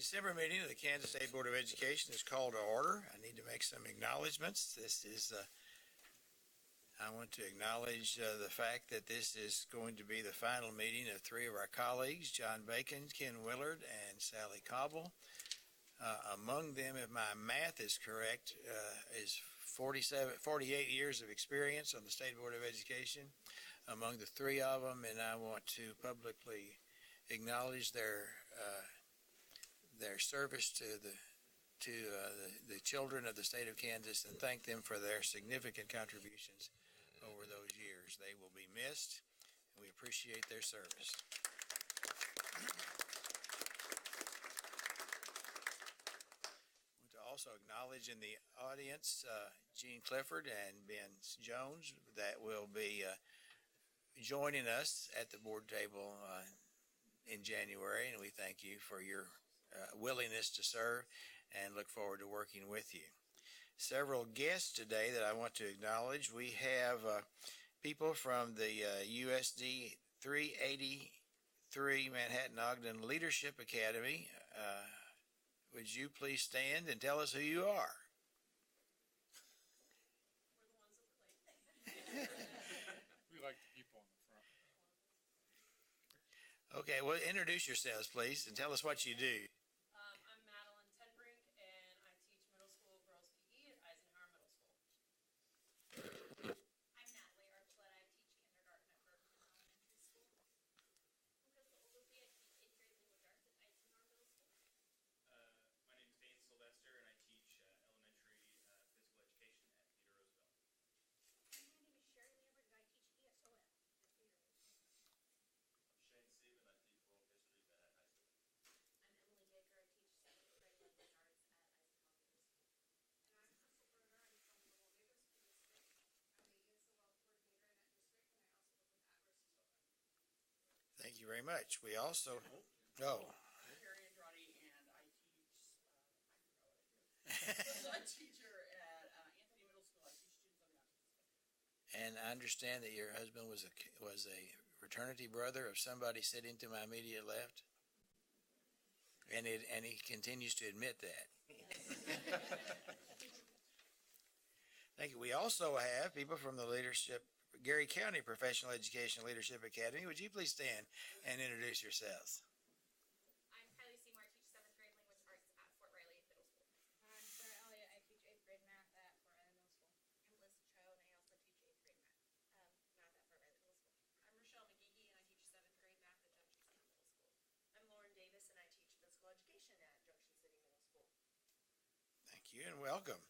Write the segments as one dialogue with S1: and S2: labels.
S1: December meeting of the Kansas State Board of Education is called to order. I need to make some acknowledgments. I want to acknowledge the fact that this is going to be the final meeting of three of our colleagues, John Bacon, Ken Willard, and Sally Cobble. Among them, if my math is correct, is 48 years of experience on the State Board of Education among the three of them, and I want to publicly acknowledge their service to the children of the state of Kansas and thank them for their significant contributions over those years. They will be missed, and we appreciate their service. I want to also acknowledge in the audience Gene Clifford and Ben Jones that will be joining us at the board table in January, and we thank you for your willingness to serve and look forward to working with you. Several guests today that I want to acknowledge. We have people from the USD 383 Manhattan Ogden Leadership Academy. Would you please stand and tell us who you are?
S2: We're the ones that play.
S3: We like the people on the front.
S1: Okay, well, introduce yourselves, please, and tell us what you do.
S2: I'm Madeline Tenbrink, and I teach middle school girls PE at Eisenhower Middle School.
S4: I'm Natalie Archuleta. I teach kindergarten at Berkeley Elementary School. I'm Crystal Ogilvie. I teach 8th grade language arts at Eisenhower Middle School.
S5: My name is Dane Sylvester, and I teach elementary physical education at Theodore Roosevelt.
S4: And my name is Sherry Lambert, and I teach ESOL at Theodore Roosevelt.
S5: I'm Shane Steven, I teach world history at high school.
S4: I'm Emily Baker. I teach 7th grade language arts at Eisenhower Middle School.
S6: And I'm Crystal Berger. I'm from the Waldeboro School District. I'm the ESOL coordinator in that district, and I also work with at-risk children.
S1: Thank you very much. We also,
S7: I'm Carrie Andrade, and I teach, I forgot what I do. I'm a teacher at Anthony Middle School. I teach students on the autism spectrum.
S1: and I understand that your husband was a fraternity brother of somebody sitting to my immediate left, and he continues to admit that. Thank you. We also have people from the Gary County Professional Education Leadership Academy. Would you please stand and introduce yourselves?
S4: I'm Kylie Seymour. I teach 7th grade language arts at Fort Riley Middle School.
S6: I'm Sarah Elliott. I teach 8th grade math at Fort Riley Middle School.
S4: I'm Liz Cho, and I also teach 8th grade math at Fort Riley Middle School.
S2: I'm Rochelle McGeehee, and I teach 7th grade math at Junction City Middle School. I'm Lauren Davis, and I teach physical education at Junction City Middle School.
S1: Thank you and welcome.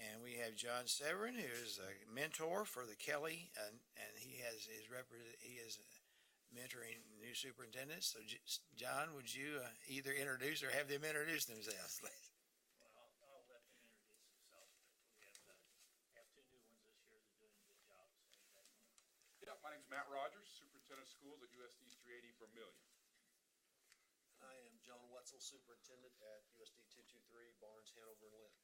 S1: And we have John Severin, who is a mentor for the Kelly, and he is mentoring new superintendents. So, John, would you either introduce or have them introduce themselves, please?
S8: Well, I'll let them introduce themselves. We have two new ones this year that are doing a good job. So
S3: Yeah, my name's Matt Rogers, Superintendent of Schools at USD 380 Vermillion.
S9: I am John Wetzel, Superintendent at USD 223 Barnes, Hanover, and Lynn.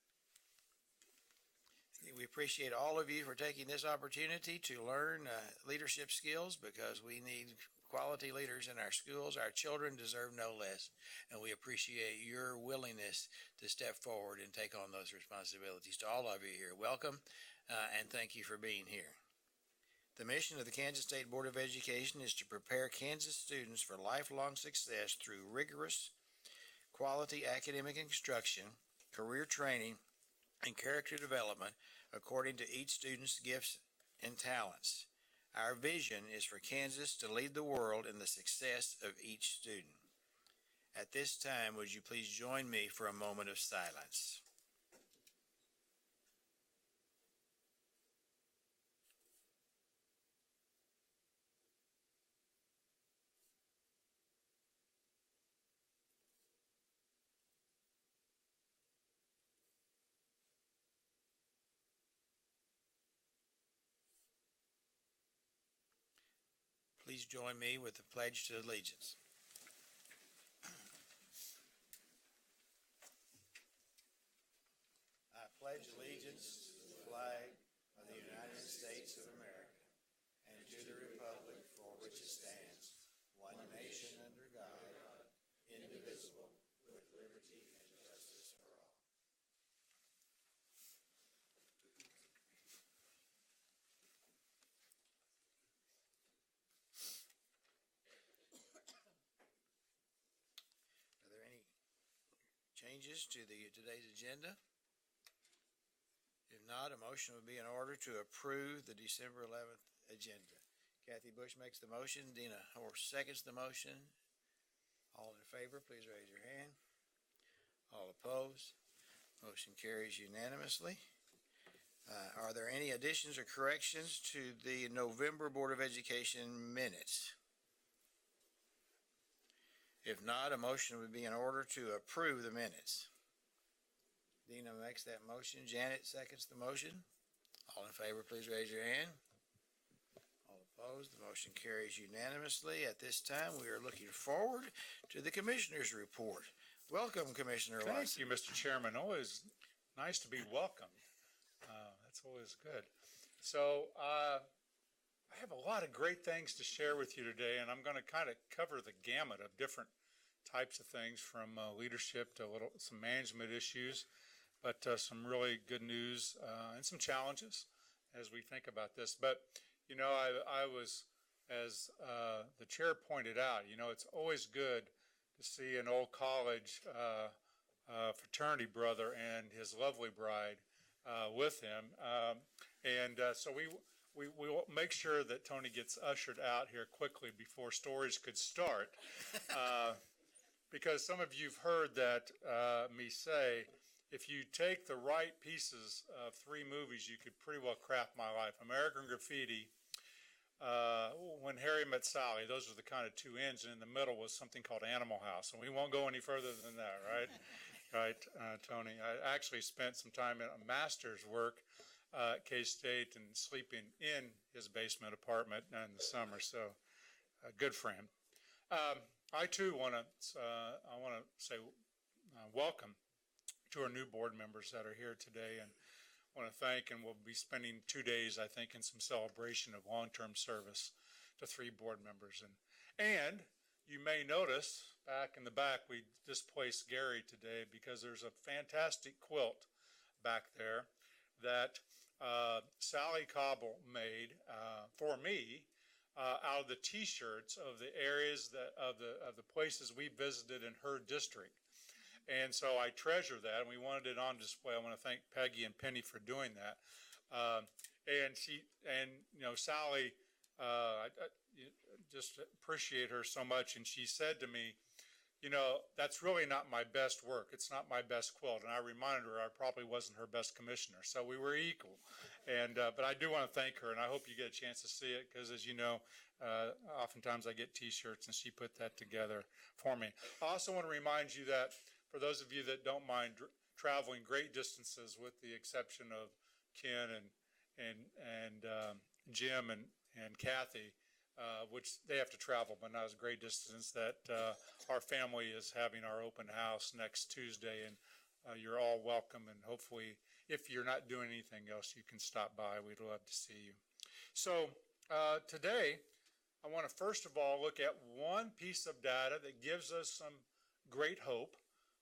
S1: We appreciate all of you for taking this opportunity to learn leadership skills, because we need quality leaders in our schools. Our children deserve no less, and we appreciate your willingness to step forward and take on those responsibilities. To all of you here, welcome, and thank you for being here. The mission of the Kansas State Board of Education is to prepare Kansas students for lifelong success through rigorous, quality academic instruction, career training, and character development according to each student's gifts and talents. Our vision is for Kansas to lead the world in the success of each student. At this time, would you please join me for a moment of silence? Please join me with the Pledge to Allegiance. I pledge allegiance to the flag of the United States of America and to the republic for which it stands, one nation under God, indivisible, with liberty changes to today's agenda? If not, a motion would be in order to approve the December 11th agenda. Kathy Bush makes the motion. Dina Horst seconds the motion. All in favor, please raise your hand. All opposed? Motion carries unanimously. Are there any additions or corrections to the November Board of Education minutes? If not, a motion would be in order to approve the minutes. Dina makes that motion. Janet seconds the motion. All in favor, please raise your hand. All opposed? The motion carries unanimously. At this time, we are looking forward to the Commissioner's report. Welcome, Commissioner
S10: Thank
S1: Watson.
S10: you, Mr. Chairman. Always nice to be welcomed. That's always good. So I have a lot of great things to share with you today, and I'm going to kind of cover the gamut of different types of things, from leadership to some management issues, but some really good news and some challenges as we think about this. But, you know, I was, as the chair pointed out, you know, it's always good to see an old college fraternity brother and his lovely bride with him. So we'll make sure that Tony gets ushered out here quickly before stories could start. Because some of you've heard that me say, if you take the right pieces of three movies, you could pretty well craft my life. American Graffiti, When Harry Met Sally, those are the kind of two ends, and in the middle was something called Animal House. And we won't go any further than that, right? Right, Tony. I actually spent some time in a master's work at K-State and sleeping in his basement apartment in the summer, so good for him. I too want to say welcome to our new board members that are here today, and want to thank, and we'll be spending 2 days, I think, in some celebration of long-term service to 3 board members. And you may notice back in the back, we displaced Gary today because there's a fantastic quilt back there that Sally Cobble made for me out of the T-shirts of the areas of the places we visited in her district. And so I treasure that, and we wanted it on display. I want to thank Peggy and Penny for doing that. Sally, I just appreciate her so much. And she said to me, you know, that's really not my best work. It's not my best quilt. And I reminded her I probably wasn't her best commissioner. So we were equal. But I do want to thank her, and I hope you get a chance to see it, because as you know, oftentimes I get T-shirts, and she put that together for me. I also want to remind you that for those of you that don't mind traveling great distances, with the exception of Ken and Jim and Kathy, which they have to travel, but not as great distance, that our family is having our open house next Tuesday, and you're all welcome. And hopefully, if you're not doing anything else, you can stop by. We'd love to see you. So today, I want to first of all look at one piece of data that gives us some great hope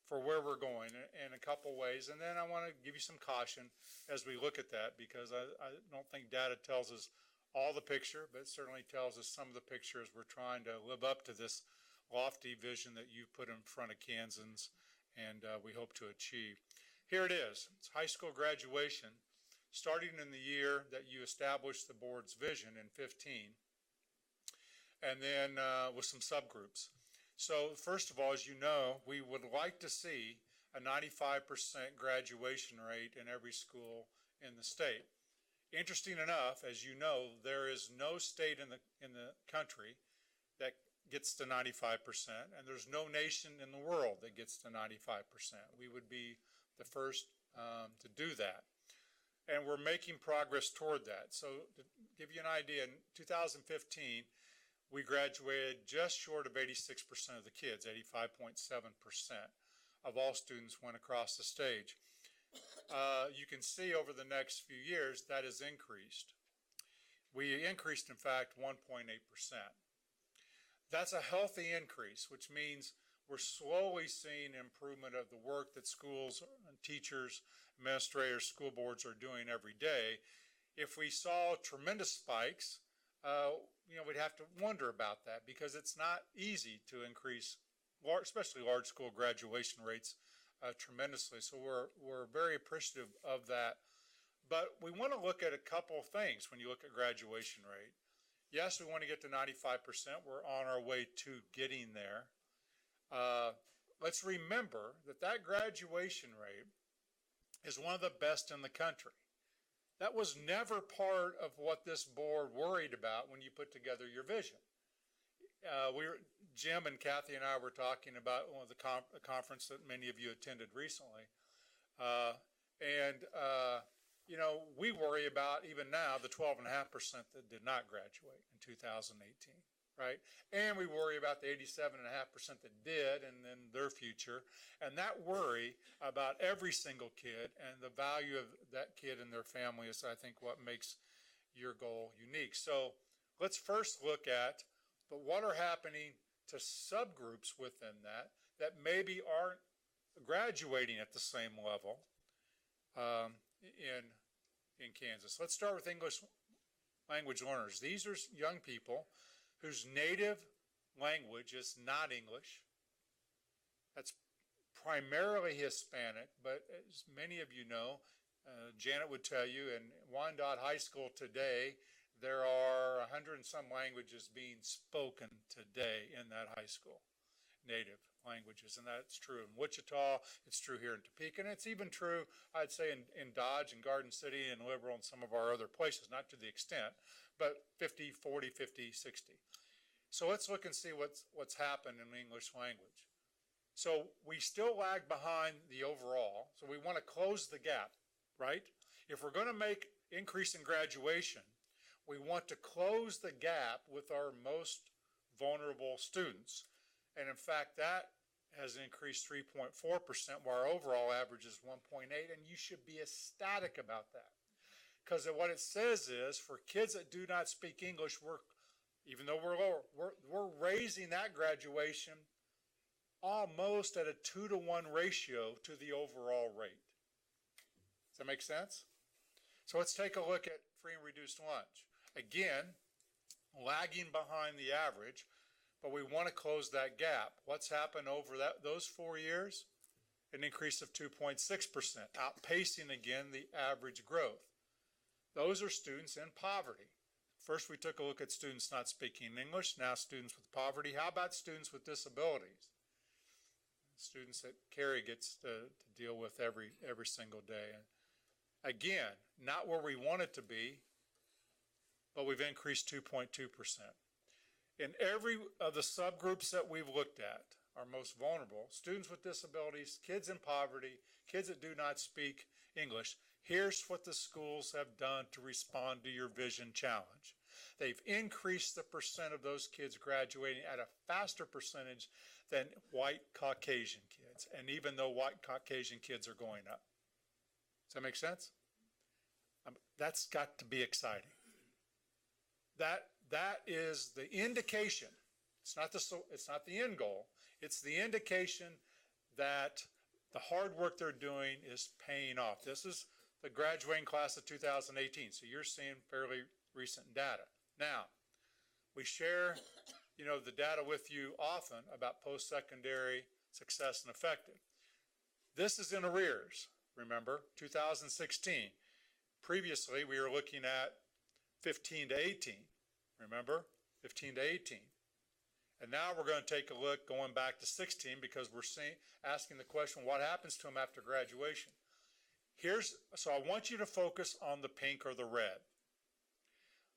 S10: for where we're going in a couple ways. And then I want to give you some caution as we look at that, because I don't think data tells us all the picture, but it certainly tells us some of the pictures. We're trying to live up to this lofty vision that you've put in front of Kansans, and we hope to achieve. Here it is. It's high school graduation, starting in the year that you established the board's vision in 15, and then with some subgroups. So first of all, as you know, we would like to see a 95% graduation rate in every school in the state. Interesting enough, as you know, there is no state in the country that gets to 95%, and there's no nation in the world that gets to 95%. We would be the first to do that. And we're making progress toward that. So to give you an idea, in 2015, we graduated just short of 86% of the kids. 85.7% of all students went across the stage. You can see over the next few years that has increased. We increased, in fact, 1.8%. That's a healthy increase, which means we're slowly seeing improvement of the work that schools, teachers, administrators, school boards are doing every day. If we saw tremendous spikes, we'd have to wonder about that, because it's not easy to increase, especially large school graduation rates tremendously. So we're very appreciative of that. But we want to look at a couple of things when you look at graduation rate. Yes, we want to get to 95%. We're on our way to getting there. Let's remember that that graduation rate is one of the best in the country. That was never part of what this board worried about when you put together your vision. Jim and Kathy and I were talking about one of the conference that many of you attended recently. You know, we worry about even now the 12.5% that did not graduate in 2018, right? And we worry about the 87.5% that did and then their future. And that worry about every single kid and the value of that kid and their family is, I think, what makes your goal unique. So let's first look at, but what are happening to subgroups within that maybe aren't graduating at the same level in Kansas. Let's start with English language learners. These are young people whose native language is not English. That's primarily Hispanic, but as many of you know, Janet would tell you, in Wyandotte High School today, there are 100 and some languages being spoken today in that high school, native languages, and that's true in Wichita, it's true here in Topeka, and it's even true, I'd say, in Dodge and Garden City and Liberal and some of our other places, not to the extent, but 50, 40, 50, 60. So let's look and see what's happened in the English language. So we still lag behind the overall, so we want to close the gap, right? If we're going to make increase in graduation, we want to close the gap with our most vulnerable students. And in fact, that has increased 3.4%, while our overall average is 1.8, and you should be ecstatic about that. Because what it says is, for kids that do not speak English, even though we're lower, we're raising that graduation almost at a 2-to-1 ratio to the overall rate. Does that make sense? So let's take a look at free and reduced lunch. Again, lagging behind the average, but we want to close that gap. What's happened over those 4 years? An increase of 2.6%, outpacing again the average growth. Those are students in poverty. First, we took a look at students not speaking English, now students with poverty. How about students with disabilities? Students that Carrie gets to deal with every single day. Again, not where we want it to be, but we've increased 2.2%. In every of the subgroups that we've looked at, our most vulnerable, students with disabilities, kids in poverty, kids that do not speak English, here's what the schools have done to respond to your vision challenge. They've increased the percent of those kids graduating at a faster percentage than white Caucasian kids, and even though white Caucasian kids are going up. Does that make sense? That's got to be exciting. That is the indication. It's not the end goal. It's the indication that the hard work they're doing is paying off. This is the graduating class of 2018, so you're seeing fairly recent data. Now, we share, the data with you often about post-secondary success and effective. This is in arrears, remember, 2016. Previously, we were looking at 15 to 18, remember, 15 to 18. And now we're going to take a look going back to 16 because we're asking the question, what happens to them after graduation? So I want you to focus on the pink or the red.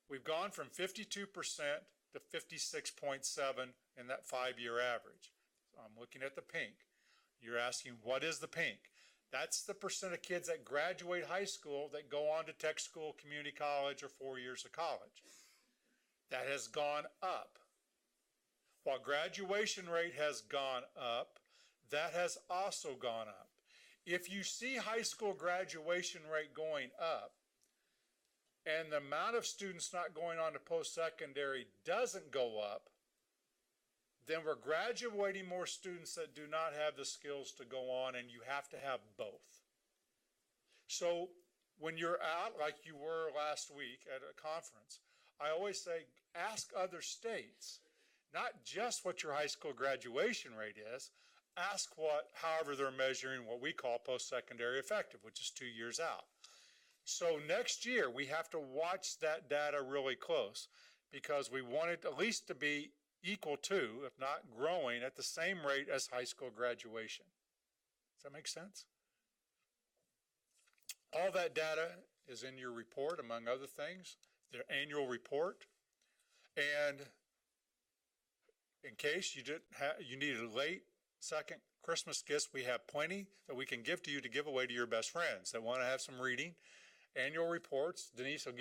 S10: We've gone from 52% to 56.7 in that 5-year average. So I'm looking at the pink. You're asking, what is the pink? That's the percent of kids that graduate high school that go on to tech school, community college, or 4 years of college. That has gone up. While graduation rate has gone up, that has also gone up. If you see high school graduation rate going up, and the amount of students not going on to post-secondary doesn't go up, then we're graduating more students that do not have the skills to go on, and you have to have both. So when you're out, like you were last week at a conference, I always say, ask other states, not just what your high school graduation rate is, ask however they're measuring what we call post-secondary effective, which is 2 years out. So next year, we have to watch that data really close because we want it at least to be equal to, if not growing, at the same rate as high school graduation. Does that make sense? All that data is in your report, among other things, their annual report. And in case you need a late second Christmas gift, we have plenty that we can give to you to give away to your best friends that want to have some reading. Annual reports. Denise will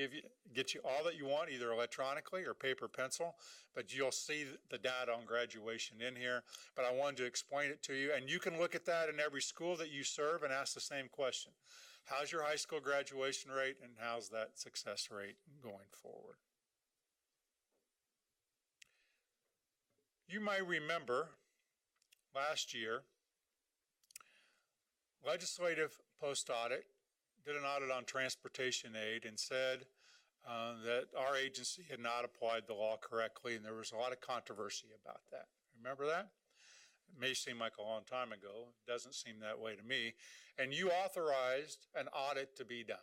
S10: get you all that you want, either electronically or paper pencil, but you'll see the data on graduation in here. But I wanted to explain it to you, and you can look at that in every school that you serve and ask the same question. How's your high school graduation rate, and how's that success rate going forward? You might remember last year, legislative post-audit did an audit on transportation aid and said that our agency had not applied the law correctly, and there was a lot of controversy about that. Remember that? It may seem like a long time ago. It doesn't seem that way to me. And you authorized an audit to be done.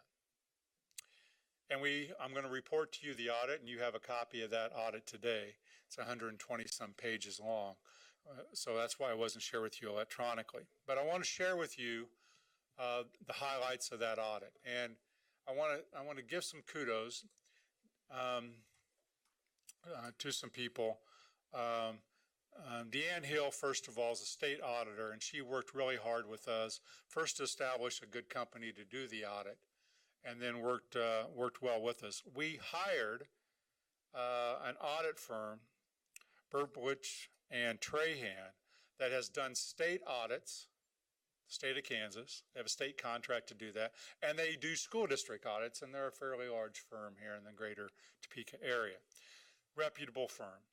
S10: And I'm going to report to you the audit, and you have a copy of that audit today. It's 120-some pages long. So that's why I wasn't sharing with you electronically. But I want to share with you the highlights of that audit. And I want to give some kudos to some people. Deanne Hill, first of all, is a state auditor, and she worked really hard with us, first to establish a good company to do the audit, and then worked well with us. We hired an audit firm, Burblich and Trahan, that has done state audits, state of Kansas. They have a state contract to do that, and they do school district audits, and they're a fairly large firm here in the greater Topeka area. Reputable firm.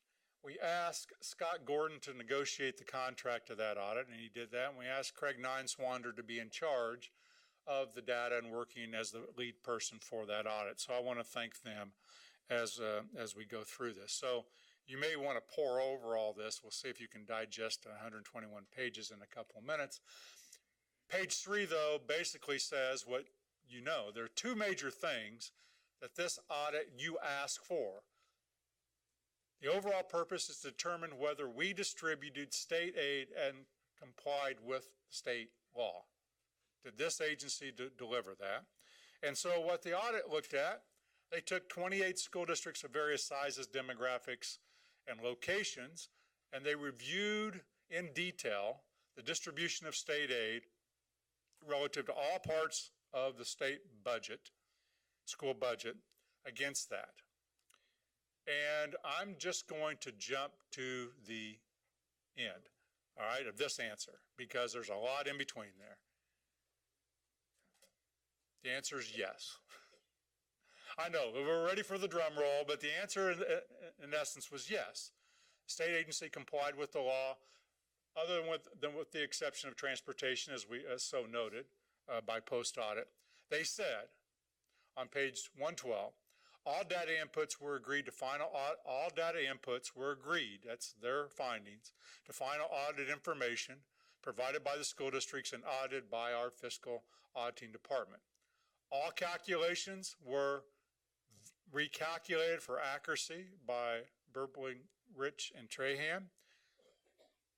S10: We asked Scott Gordon to negotiate the contract of that audit, and he did that, and we asked Craig Nineswander to be in charge of the data and working as the lead person for that audit. So I want to thank them as we go through this. So you may want to pore over all this. We'll see if you can digest 121 pages in a couple of minutes. Page 3, though, basically says what you know. There are two major things that this audit you ask for. The overall purpose is to determine whether we distributed state aid and complied with state law. Did this agency deliver that? And so what the audit looked at, they took 28 school districts of various sizes, demographics, and locations, and they reviewed in detail the distribution of state aid relative to all parts of the state budget, school budget, against that. And I'm just going to jump to the end, all right, of this answer, because there's a lot in between there. The answer is yes. I know, we're ready for the drum roll, but the answer in essence was yes. State agency complied with the law, other than with the exception of transportation, as so noted by post-audit. They said on page 112, all data inputs were agreed to all data inputs were agreed, that's their findings, to final audit information provided by the school districts and audited by our fiscal auditing department. All calculations were recalculated for accuracy by Burbling, Rich, and Trahan.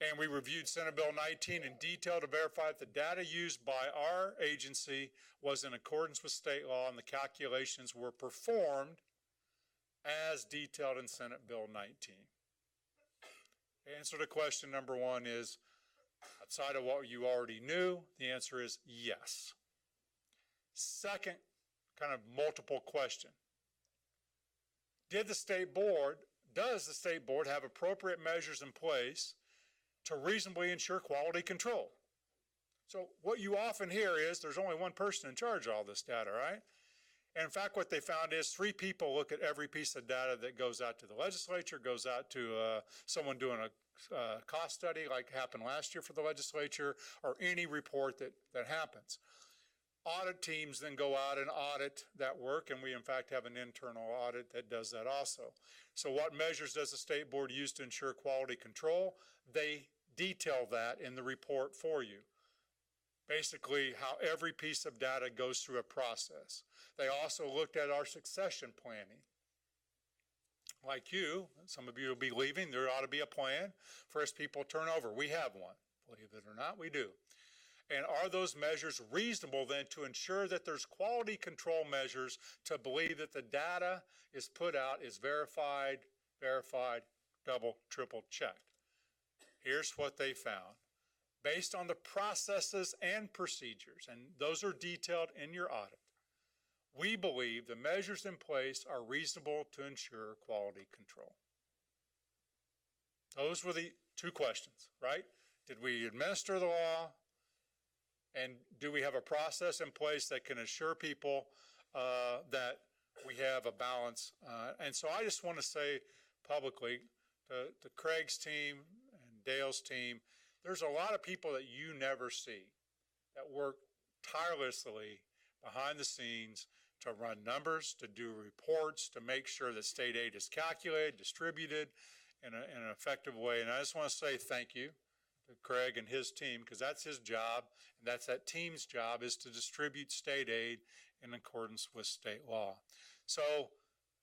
S10: And we reviewed Senate Bill 19 in detail to verify that the data used by our agency was in accordance with state law and the calculations were performed as detailed in Senate Bill 19. The answer to question number 1 is, outside of what you already knew, the answer is yes. Second, kind of multiple question. Does the state board have appropriate measures in place to reasonably ensure quality control? So what you often hear is there's only one person in charge of all this data, right? And in fact, what they found is 3 people look at every piece of data that goes out to the legislature, goes out to someone doing a cost study like happened last year for the legislature, or any report that happens. Audit teams then go out and audit that work, and we in fact have an internal audit that does that also. So what measures does the state board use to ensure quality control? They detail that in the report for you. Basically, how every piece of data goes through a process. They also looked at our succession planning. Like you, some of you will be leaving, there ought to be a plan for as people turn over. We have one. Believe it or not, we do. And are those measures reasonable then to ensure that there's quality control measures to believe that the data is put out is verified, double, triple checked? Here's what they found. Based on the processes and procedures, and those are detailed in your audit, we believe the measures in place are reasonable to ensure quality control. Those were the two questions, right? Did we administer the law? And do we have a process in place that can assure people that we have a balance? And so I just want to say publicly to Craig's team and Dale's team, there's a lot of people that you never see that work tirelessly behind the scenes to run numbers, to do reports, to make sure that state aid is calculated, distributed in an effective way. And I just want to say thank you to Craig and his team, because that's his job, and that's that team's job, is to distribute state aid in accordance with state law. So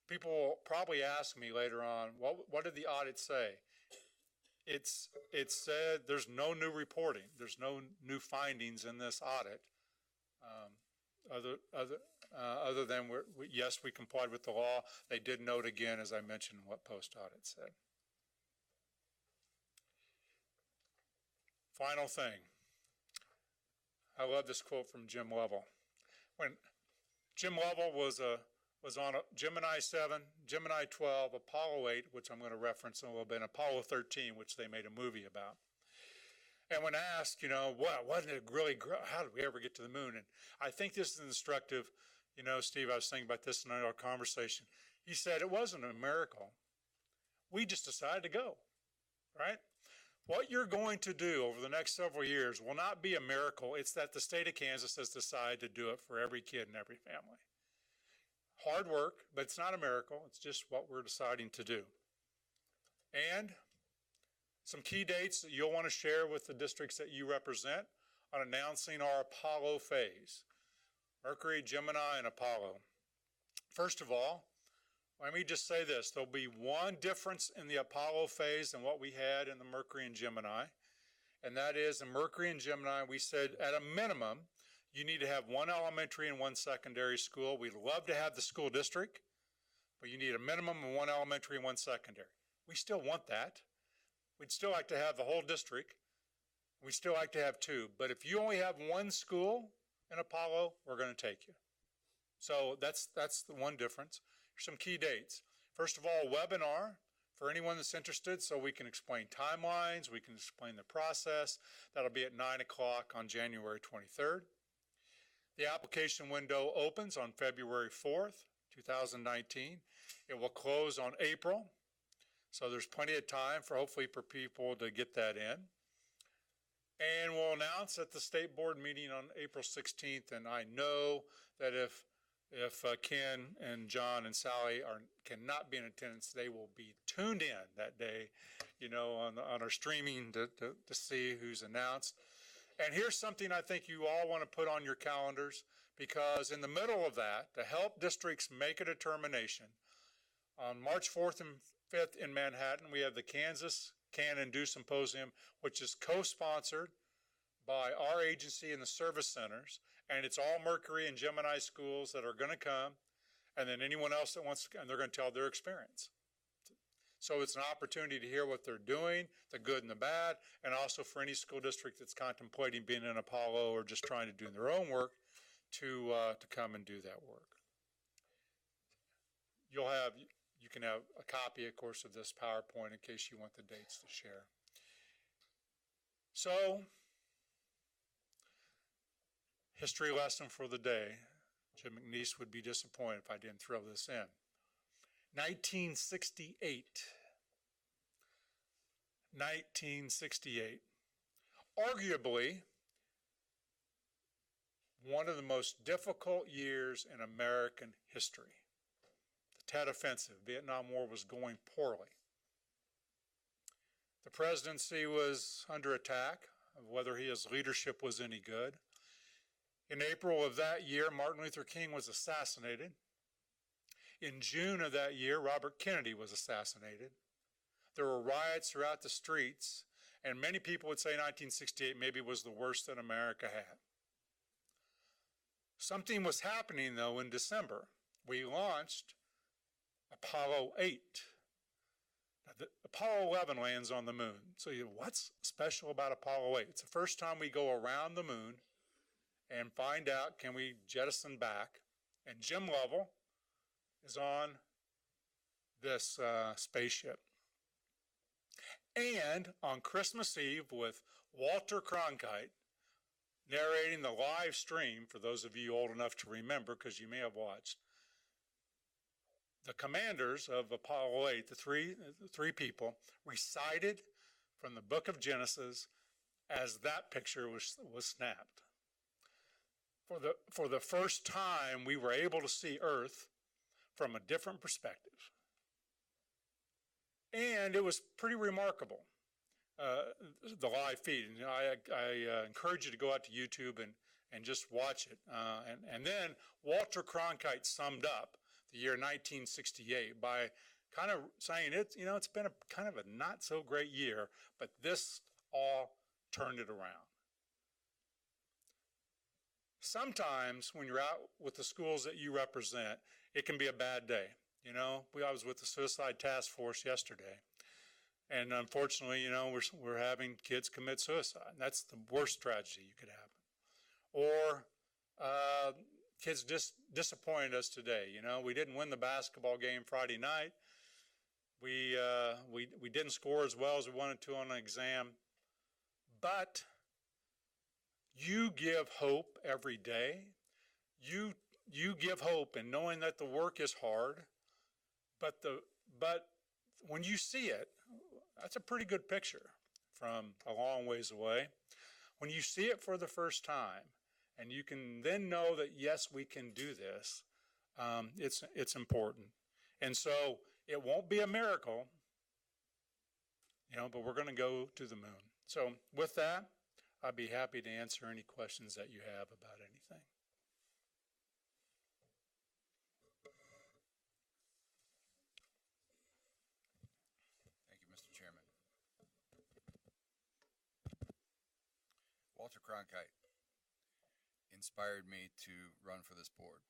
S10: people will probably ask me later on, what did the audit say? It said there's no new reporting. There's no new findings in this audit. Other than yes, we complied with the law. They did note again, as I mentioned, what post-audit said. Final thing. I love this quote from Jim Lovell. When Jim Lovell was on a Gemini 7, Gemini 12, Apollo 8, which I'm going to reference in a little bit, and Apollo 13, which they made a movie about. And when asked, wasn't it really, how did we ever get to the moon? And I think this is instructive. Steve, I was thinking about this in our conversation. He said it wasn't a miracle. We just decided to go, right? What you're going to do over the next several years will not be a miracle. It's that the state of Kansas has decided to do it for every kid and every family. Hard work, but it's not a miracle. It's just what we're deciding to do. And some key dates that you'll want to share with the districts that you represent on announcing our Apollo phase. Mercury, Gemini, and Apollo. First of all, let me just say this. There'll be one difference in the Apollo phase than what we had in the Mercury and Gemini. And that is, in Mercury and Gemini, we said at a minimum, you need to have one elementary and one secondary school. We'd love to have the school district, but you need a minimum of one elementary and one secondary. We still want that. We'd still like to have the whole district. We'd still like to have two. But if you only have one school in Apollo, we're going to take you. So that's the one difference. Here's some key dates. First of all, webinar for anyone that's interested, so we can explain timelines, we can explain the process. That'll be at 9 o'clock on January 23rd. The application window opens on February 4th, 2019. It will close on April. So there's plenty of time hopefully for people to get that in. And we'll announce at the state board meeting on April 16th. And I know that if Ken and John and Sally cannot be in attendance, they will be tuned in that day, on our streaming to see who's announced. And here's something I think you all want to put on your calendars, because in the middle of that, to help districts make a determination, on March 4th and 5th in Manhattan, we have the Kansas Can and Do Symposium, which is co-sponsored by our agency and the service centers. And it's all Mercury and Gemini schools that are going to come, and then anyone else that wants to, and they're going to tell their experience. So it's an opportunity to hear what they're doing, the good and the bad, and also for any school district that's contemplating being in Apollo or just trying to do their own work to come and do that work. You can have a copy, of course, of this PowerPoint in case you want the dates to share. So, history lesson for the day. Jim McNeese would be disappointed if I didn't throw this in. 1968. 1968. Arguably, one of the most difficult years in American history. The Tet Offensive, Vietnam War was going poorly. The presidency was under attack of whether his leadership was any good. In April of that year, Martin Luther King was assassinated. In June of that year, Robert Kennedy was assassinated. There were riots throughout the streets, and many people would say 1968 maybe was the worst that America had. Something was happening, though, in December. We launched Apollo 8. Now, Apollo 11 lands on the moon. So what's special about Apollo 8? It's the first time we go around the moon and find out, can we jettison back? And Jim Lovell is on this spaceship. And on Christmas Eve, with Walter Cronkite narrating the live stream, for those of you old enough to remember, because you may have watched, the commanders of Apollo 8, the three people, recited from the book of Genesis as that picture was snapped. For the first time, we were able to see Earth from a different perspective. And it was pretty remarkable, the live feed. And I encourage you to go out to YouTube and just watch it. And then Walter Cronkite summed up the year 1968 by kind of saying, it's been a kind of a not so great year, but this all turned it around. Sometimes when you're out with the schools that you represent, it can be a bad day. I was with the suicide task force yesterday, and unfortunately, we're having kids commit suicide. That's the worst tragedy you could happen. Or kids disappointed us today. We didn't win the basketball game Friday night. We didn't score as well as we wanted to on an exam, but you give hope every day. You give hope in knowing that the work is hard, but when you see it, that's a pretty good picture from a long ways away. When you see it for the first time, and you can then know that yes, we can do this, it's important. And so it won't be a miracle, but we're going to go to the moon. So with that, I'd be happy to answer any questions that you have about anything.
S11: Thank you, Mr. Chairman. Walter Cronkite inspired me to run for this board.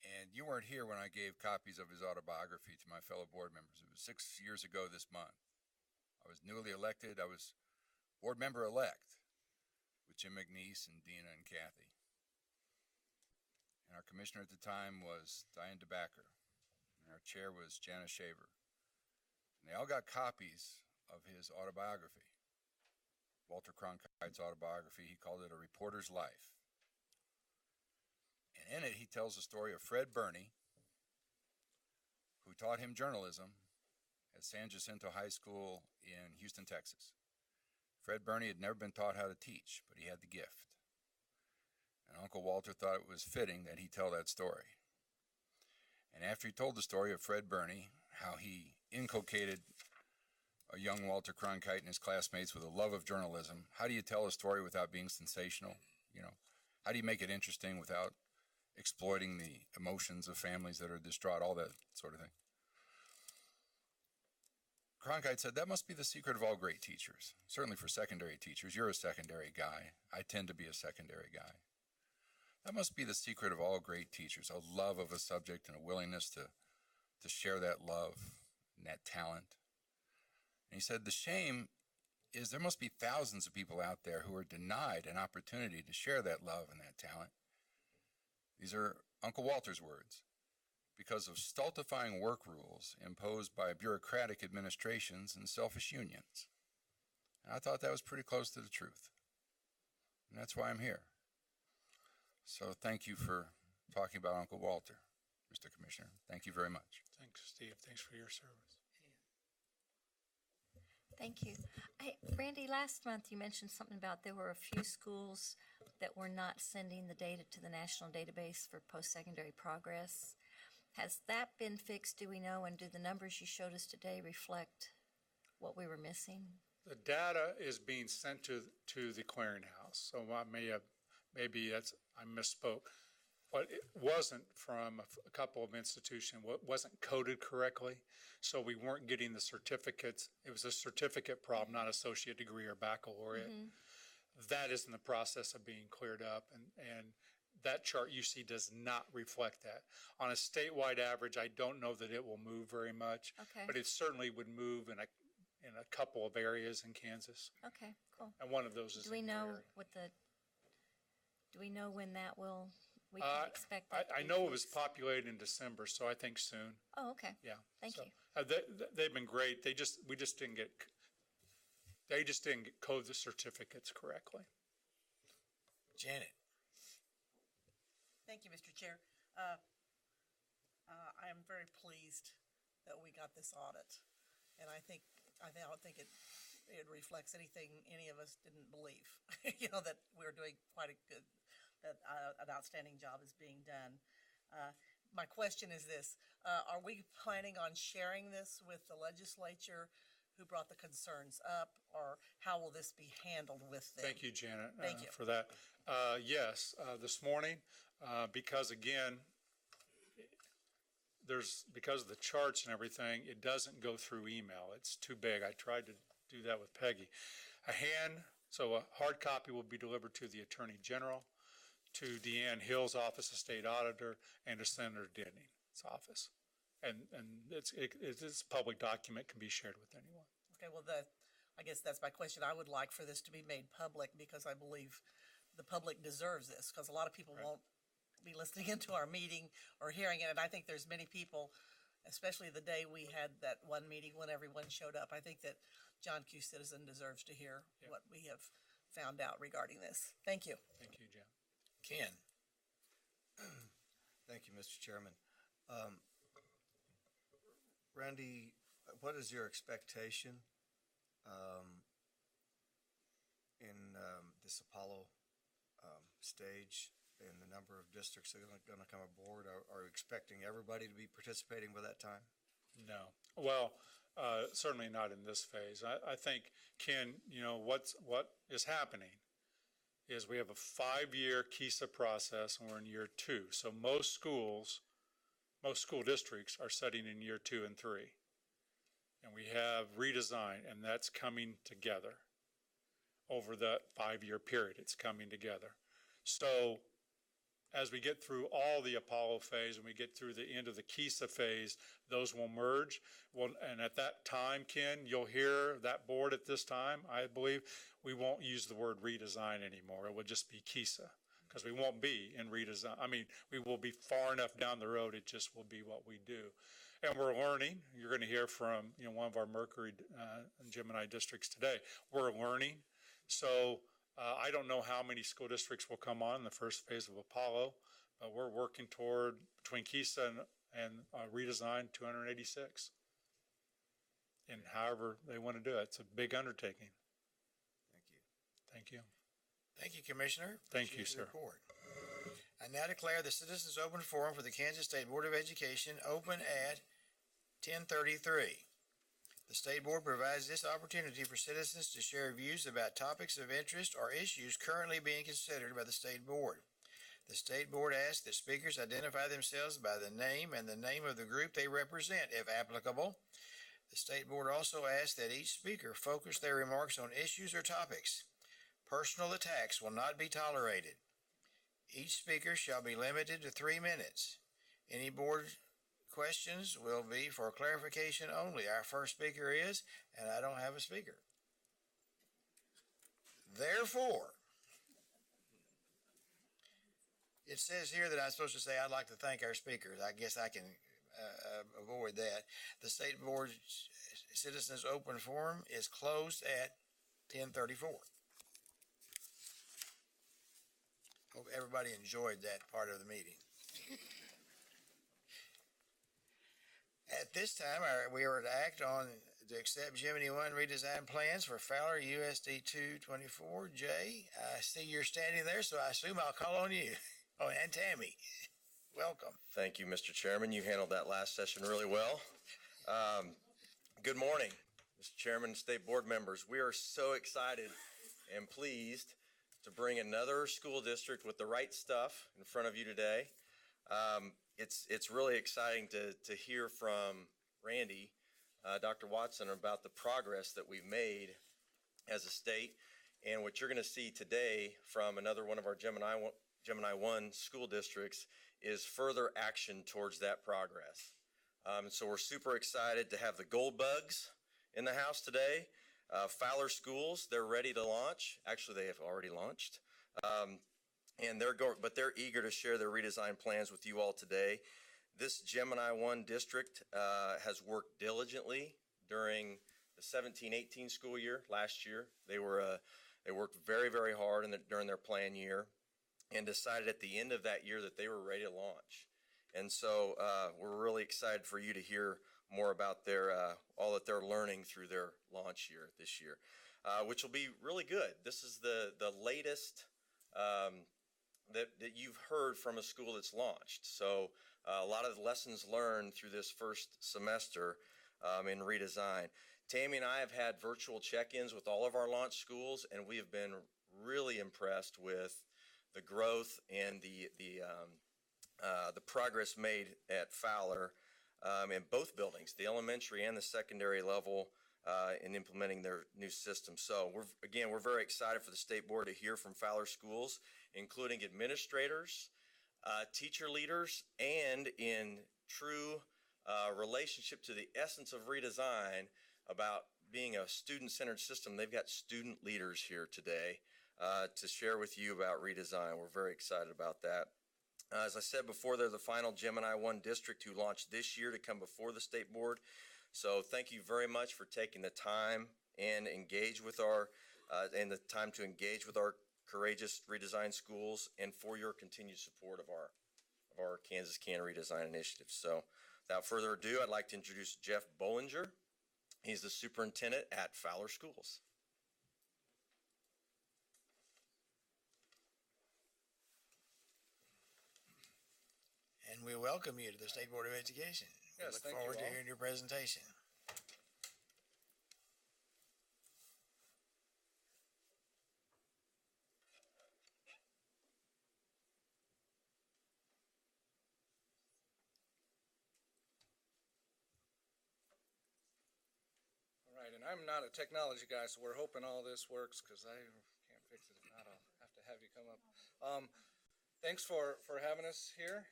S11: And you weren't here when I gave copies of his autobiography to my fellow board members. It was 6 years ago this month. I was newly elected. I was board member-elect with Jim McNeese and Dina and Kathy. And our commissioner at the time was Diane DeBacker. And our chair was Janice Shaver. And they all got copies of his autobiography. Walter Cronkite's autobiography, he called it A Reporter's Life. And in it, he tells the story of Fred Burney, who taught him journalism at San Jacinto High School in Houston, Texas. Fred Burney had never been taught how to teach, but he had the gift. And Uncle Walter thought it was fitting that he tell that story. And after he told the story of Fred Burney, how he inculcated a young Walter Cronkite and his classmates with a love of journalism, how do you tell a story without being sensational? How do you make it interesting without exploiting the emotions of families that are distraught, all that sort of thing? Cronkite said, that must be the secret of all great teachers. Certainly for secondary teachers. You're a secondary guy. I tend to be a secondary guy. That must be the secret of all great teachers, a love of a subject and a willingness to share that love and that talent. And he said, the shame is there must be thousands of people out there who are denied an opportunity to share that love and that talent. These are Uncle Walter's words. Because of stultifying work rules imposed by bureaucratic administrations and selfish unions. And I thought that was pretty close to the truth. And that's why I'm here. So thank you for talking about Uncle Walter, Mr. Commissioner. Thank you very much.
S10: Thanks, Steve. Thanks for your service.
S12: Thank you. Randy, last month you mentioned something about there were a few schools that were not sending the data to the national database for post-secondary progress. Has that been fixed, do we know, and do the numbers you showed us today reflect what we were missing?
S10: The data is being sent to the clearinghouse, so I maybe I misspoke. But it wasn't from a couple of institutions, wasn't coded correctly, so we weren't getting the certificates. It was a certificate problem, not associate degree or baccalaureate. That is in the process of being cleared up, and that chart you see does not reflect that. On a statewide average, I don't know that it will move very much,
S12: Okay.
S10: but it certainly would move in a couple of areas in Kansas,
S12: Okay, cool.
S10: and one of those is
S12: Do we
S10: in your
S12: know
S10: area.
S12: do we know when that we can expect that to
S10: I
S12: be
S10: know it was
S12: fixed?
S10: populated in December, so I think soon.
S12: Oh, okay.
S10: Yeah.
S12: Thank
S10: So,
S12: you.
S10: They've been great. They just didn't get code the certificates correctly.
S1: Janet.
S7: Thank you, Mr. Chair. I am very pleased that we got this audit. And I don't think it reflects anything any of us didn't believe. That we're doing quite an outstanding job is being done. My question is this, are we planning on sharing this with the legislature who brought the concerns up, or how will this be handled with them?
S10: Thank you, Janet,
S7: Thank you.
S10: for that. Yes, this morning, because again, because of the charts and everything, it doesn't go through email. It's too big. I tried to do that with Peggy. So a hard copy will be delivered to the Attorney General, to Deanne Hill's office, the State Auditor, and to Senator Denning's office. And it's a public document, can be shared with anyone.
S7: Okay, well, I guess that's my question. I would like for this to be made public because I believe the public deserves this, because a lot of people won't be listening into our meeting or hearing it. And I think there's many people, especially the day we had that one meeting when everyone showed up. I think that John Q. Citizen deserves to hear what we have found out regarding this. Thank you.
S10: Thank you, Jim.
S1: Ken.
S9: Thank you, Mr. Chairman. Randy, what is your expectation in this Apollo stage and the number of districts that are going to come aboard? Are you expecting everybody to be participating by that time?
S10: No. Well, certainly not in this phase. I think, Ken, what is happening is we have a 5-year KISA process, and we're in year 2. So most school districts are setting in year 2 and 3. And we have redesign, and that's coming together over that 5-year period. It's coming together. So as we get through all the Apollo phase and we get through the end of the KISA phase, those will merge. Well, and at that time, Ken, you'll hear that board at this time, I believe, we won't use the word redesign anymore. It will just be KISA, because we won't be in redesign. I mean, we will be far enough down the road, it just will be what we do. And we're learning. You're going to hear from one of our Mercury and Gemini districts today. We're learning. So I don't know how many school districts will come on in the first phase of Apollo, but we're working toward, between KISA and redesign, 286. And however they want to do it. It's a big undertaking.
S9: Thank you.
S10: Thank you.
S1: Thank you, Commissioner.
S10: Thank you,
S1: Appreciate the
S10: sir.
S1: report. I now declare the Citizens Open Forum for the Kansas State Board of Education open at 10:33. The State Board provides this opportunity for citizens to share views about topics of interest or issues currently being considered by the State Board. The State Board asks that speakers identify themselves by the name and the name of the group they represent, if applicable. The State Board also asks that each speaker focus their remarks on issues or topics. Personal attacks will not be tolerated. Each speaker shall be limited to 3 minutes. Any board questions will be for clarification only. Our first speaker is, and I don't have a speaker. Therefore, it says here that I'm supposed to say I'd like to thank our speakers. I guess I can avoid that. The State Board Citizens Open Forum is closed at 10:34. Hope everybody enjoyed that part of the meeting. At this time, we are to act on to accept Gemini 1 redesign plans for Fowler USD 224. Jay, I see you're standing there, so I assume I'll call on you. Oh, and Tammy. Welcome.
S13: Thank you, Mr. Chairman. You handled that last session really well. Good morning, Mr. Chairman and State Board members. We are so excited and pleased to bring another school district with the right stuff in front of you today. It's really exciting to hear from Randy, Dr. Watson, about the progress that we've made as a state, and what you're going to see today from another one of our Gemini 1 school districts is further action towards that progress. So we're super excited to have the Gold Bugs in the house today. Fowler Schools, they're ready to launch. Actually, they have already launched. And they're eager to share their redesign plans with you all today. This Gemini 1 district has worked diligently during the 17-18 school year last year. They worked very, very hard during their plan year and decided at the end of that year that they were ready to launch. And so we're really excited for you to hear more about all that they're learning through their launch year this year, which will be really good. This is the latest that you've heard from a school that's launched. So a lot of the lessons learned through this first semester in redesign. Tammy and I have had virtual check-ins with all of our launch schools, and we have been really impressed with the growth and the progress made at Fowler in both buildings, the elementary and the secondary level, in implementing their new system. So we're very excited for the State Board to hear from Fowler Schools, including administrators, teacher leaders, and in true relationship to the essence of redesign about being a student-centered system. They've got student leaders here today to share with you about redesign. We're very excited about that. As I said before, they're the final Gemini 1 district who launched this year to come before the State Board. So thank you very much for taking the time and engage with our courageous redesign schools, and for your continued support of our Kansas Can Redesign initiative. So without further ado, I'd like to introduce Jeff Bollinger. He's the superintendent at Fowler Schools.
S1: And we welcome you to the State Board of Education.
S14: Yes,
S1: we look
S14: thank you
S1: forward to
S14: all.
S1: hearing your presentation.
S14: All right, and I'm not a technology guy, so we're hoping all this works, because I can't fix it. If not, I'll have to have you come up. Thanks for having us here.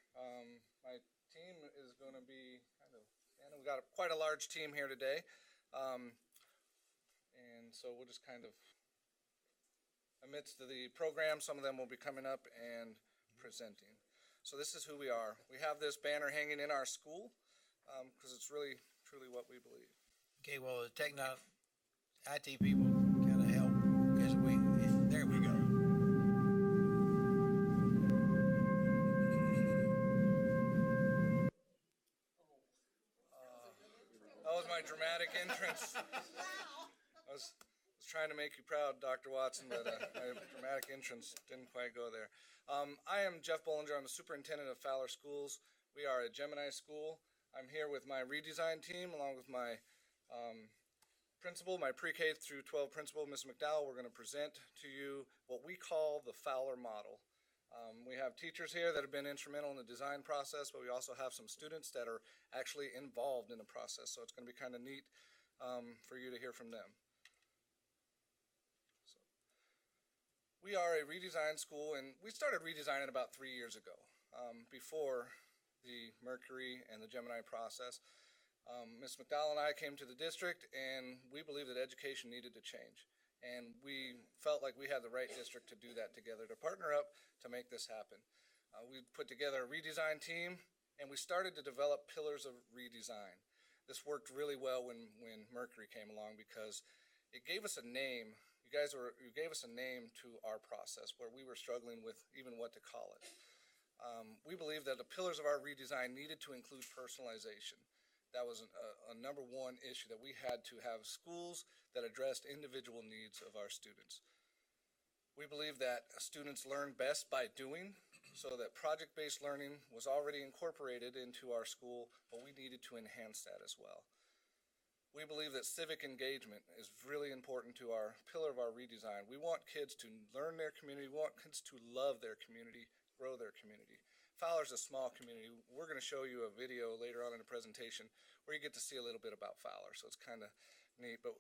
S14: My team is going to be and we've got quite a large team here today. And so we'll just amidst the program, some of them will be coming up and presenting. So this is who we are. We have this banner hanging in our school because it's really, truly what we believe.
S1: Okay, well, the IT people gotta help, because there we go.
S14: That was my dramatic entrance. I was trying to make you proud, Dr. Watson, but my dramatic entrance didn't quite go there. I am Jeff Bollinger. I'm the superintendent of Fowler Schools. We are a Gemini school. I'm here with my redesign team, along with my principal, my pre-K through 12 principal, Ms. McDowell. We're going to present to you what we call the Fowler model. We have teachers here that have been instrumental in the design process, but we also have some students that are actually involved in the process. So it's going to be kind of neat for you to hear from them. So, we are a redesign school, and we started redesigning about 3 years ago, before the Mercury and the Gemini process. Ms. McDowell and I came to the district, and we believed that education needed to change. And we felt like we had the right district to do that together, to partner up to make this happen. We put together a redesign team, and we started to develop pillars of redesign. This worked really well when Mercury came along, because it gave us a name. You gave us a name to our process where we were struggling with even what to call it. We believe that the pillars of our redesign needed to include personalization. That was a number one issue, that we had to have schools that addressed individual needs of our students. We believe that students learn best by doing, so that project-based learning was already incorporated into our school, but we needed to enhance that as well. We believe that civic engagement is really important to our pillar of our redesign. We want kids to learn their community, we want kids to love their community, grow their community. Fowler's a small community. We're going to show you a video later on in the presentation where you get to see a little bit about Fowler, so it's kind of neat. But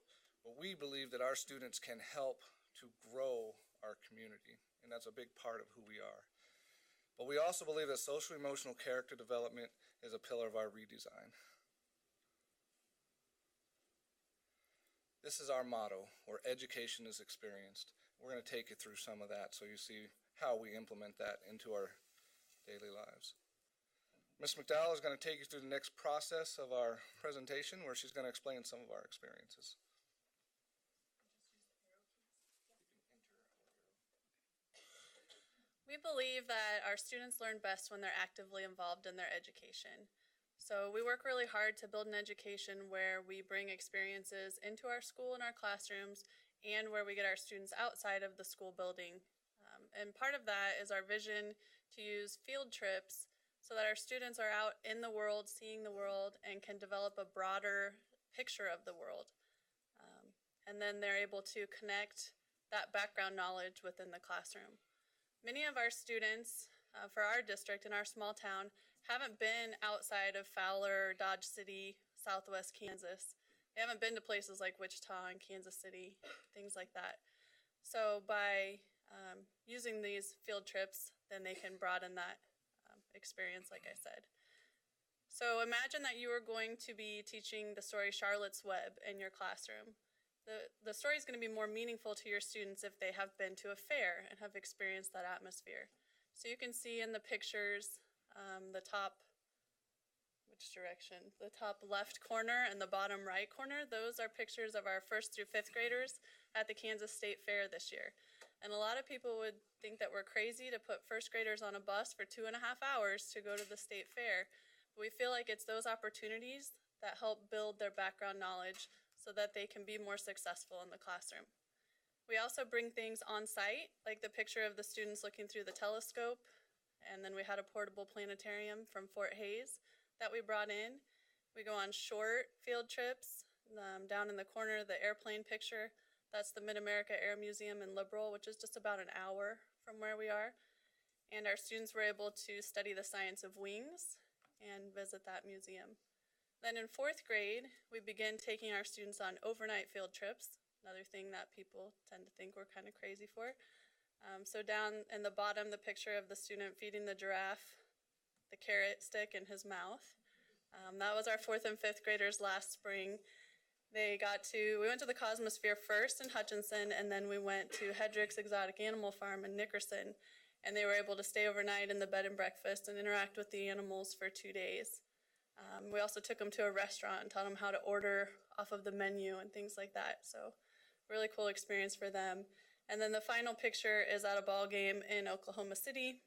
S14: we believe that our students can help to grow our community, and that's a big part of who we are. But we also believe that social emotional character development is a pillar of our redesign. This is our motto, where education is experienced. We're going to take you through some of that so you see how we implement that into our daily lives. Ms. McDowell is going to take you through the next process of our presentation where she's going to explain some of our experiences.
S15: We believe that our students learn best when they're actively involved in their education. So we work really hard to build an education where we bring experiences into our school and our classrooms and where we get our students outside of the school building. And part of that is our vision to use field trips so that our students are out in the world, seeing the world, and can develop a broader picture of the world. And then they're able to connect that background knowledge within the classroom. Many of our students for our district in our small town haven't been outside of Fowler, Dodge City, Southwest Kansas. They haven't been to places like Wichita and Kansas City, things like that. So by using these field trips, then they can broaden that experience, like I said. So imagine that you are going to be teaching the story Charlotte's Web in your classroom. The story is going to be more meaningful to your students if they have been to a fair and have experienced that atmosphere. So you can see in the pictures the top, which direction? The top left corner and the bottom right corner, those are pictures of our 1st through 5th graders at the Kansas State Fair this year. And a lot of people would think that we're crazy to put 1st graders on a bus for 2.5 hours to go to the state fair. But we feel like it's those opportunities that help build their background knowledge so that they can be more successful in the classroom. We also bring things on site, like the picture of the students looking through the telescope. And then we had a portable planetarium from Fort Hays that we brought in. We go on short field trips. Down in the corner, the airplane picture, that's the Mid-America Air Museum in Liberal, which is just about an hour from where we are. And our students were able to study the science of wings and visit that museum. Then in 4th grade, we begin taking our students on overnight field trips, another thing that people tend to think we're kind of crazy for. So down in the bottom, the picture of the student feeding the giraffe the carrot stick in his mouth. That was our 4th and 5th graders last spring. We went to the Cosmosphere first in Hutchinson, and then we went to Hedrick's Exotic Animal Farm in Nickerson, and they were able to stay overnight in the bed and breakfast and interact with the animals for 2 days. We also took them to a restaurant and taught them how to order off of the menu and things like that. So really cool experience for them. And then the final picture is at a ball game in Oklahoma City.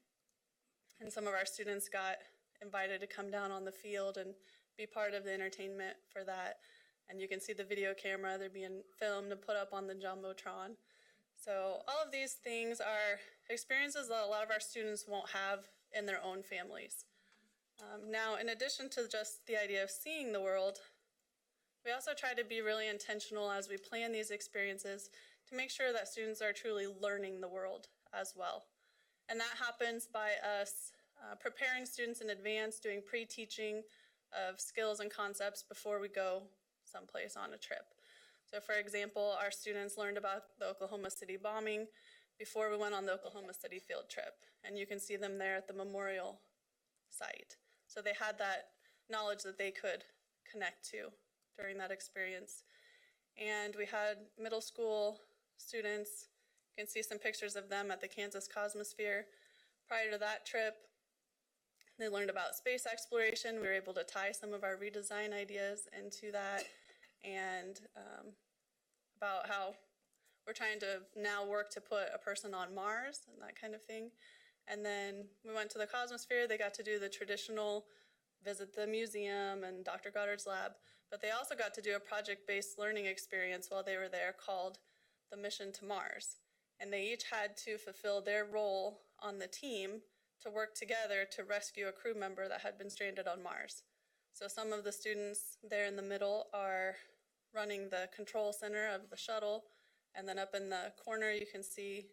S15: And some of our students got invited to come down on the field and be part of the entertainment for that. And you can see the video camera, they're being filmed and put up on the Jumbotron. So all of these things are experiences that a lot of our students won't have in their own families. Now, in addition to just the idea of seeing the world, we also try to be really intentional as we plan these experiences to make sure that students are truly learning the world as well. And that happens by us preparing students in advance, doing pre-teaching of skills and concepts before we go someplace on a trip. So for example, our students learned about the Oklahoma City bombing before we went on the Oklahoma City field trip. And you can see them there at the memorial site. So they had that knowledge that they could connect to during that experience. And we had middle school students, you can see some pictures of them at the Kansas Cosmosphere. Prior to that trip, they learned about space exploration. We were able to tie some of our redesign ideas into that, and about how we're trying to now work to put a person on Mars and that kind of thing. And then we went to the Cosmosphere. They got to do the traditional visit the museum and Dr. Goddard's lab, but they also got to do a project-based learning experience while they were there called the Mission to Mars. And they each had to fulfill their role on the team to work together to rescue a crew member that had been stranded on Mars. So some of the students there in the middle are running the control center of the shuttle, and then up in the corner you can see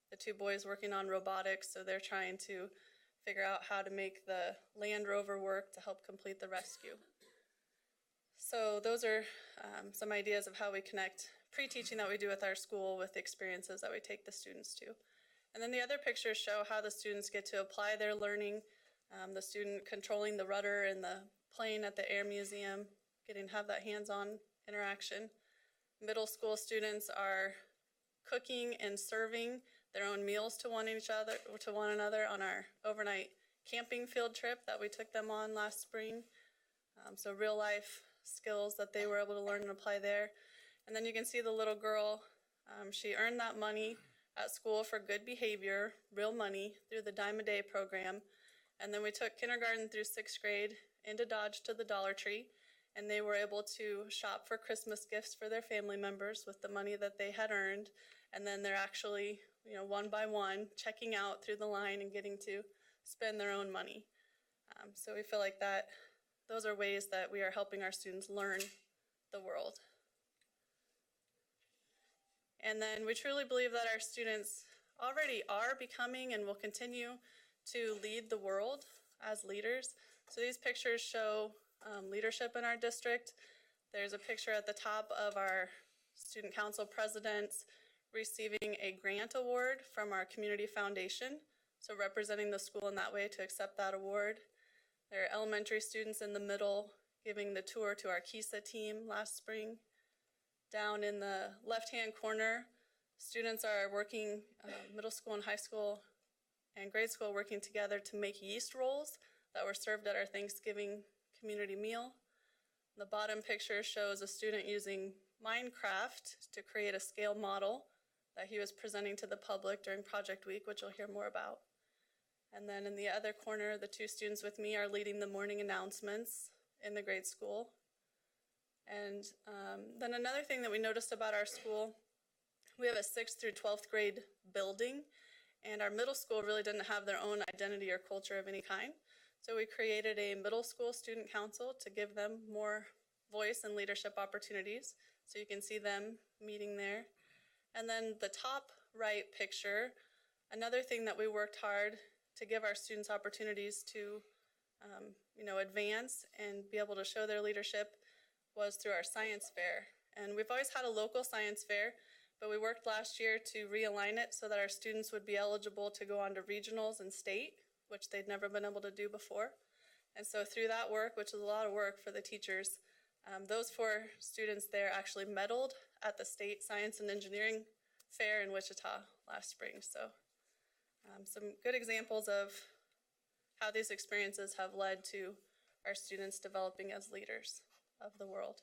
S15: the two boys working on robotics. So they're trying to figure out how to make the land rover work to help complete the rescue. So those are some ideas of how we connect pre-teaching that we do with our school with the experiences that we take the students to. And then the other pictures show how the students get to apply their learning. The student controlling the rudder in the plane at the Air Museum, getting to have that hands-on interaction. Middle school students are cooking and serving their own meals to one another on our overnight camping field trip that we took them on last spring. So real life skills that they were able to learn and apply there. And then you can see the little girl, she earned that money at school for good behavior, real money, through the Dime a Day program. And then we took kindergarten through 6th grade into Dodge to the Dollar Tree, and they were able to shop for Christmas gifts for their family members with the money that they had earned. And then they're actually, one by one, checking out through the line and getting to spend their own money. So we feel like those are ways that we are helping our students learn the world. And then we truly believe that our students already are becoming and will continue to lead the world as leaders. So these pictures show leadership in our district. There's a picture at the top of our student council presidents receiving a grant award from our community foundation, so representing the school in that way to accept that award. There are elementary students in the middle giving the tour to our KISA team last spring. Down in the left-hand corner, students are working, middle school and high school and grade school, working together to make yeast rolls that were served at our Thanksgiving community meal. The bottom picture shows a student using Minecraft to create a scale model that he was presenting to the public during Project Week, which you'll hear more about. And then in the other corner, the two students with me are leading the morning announcements in the grade school. And then another thing that we noticed about our school, we have a 6th through 12th grade building, and our middle school really didn't have their own identity or culture of any kind. So we created a middle school student council to give them more voice and leadership opportunities. So you can see them meeting there. And then the top right picture, another thing that we worked hard to give our students opportunities to advance and be able to show their leadership was through our science fair. And we've always had a local science fair, but we worked last year to realign it so that our students would be eligible to go on to regionals and state, which they'd never been able to do before. And so through that work, which is a lot of work for the teachers, those 4 students there actually medaled at the state science and engineering fair in Wichita last spring. So some good examples of how these experiences have led to our students developing as leaders of the world.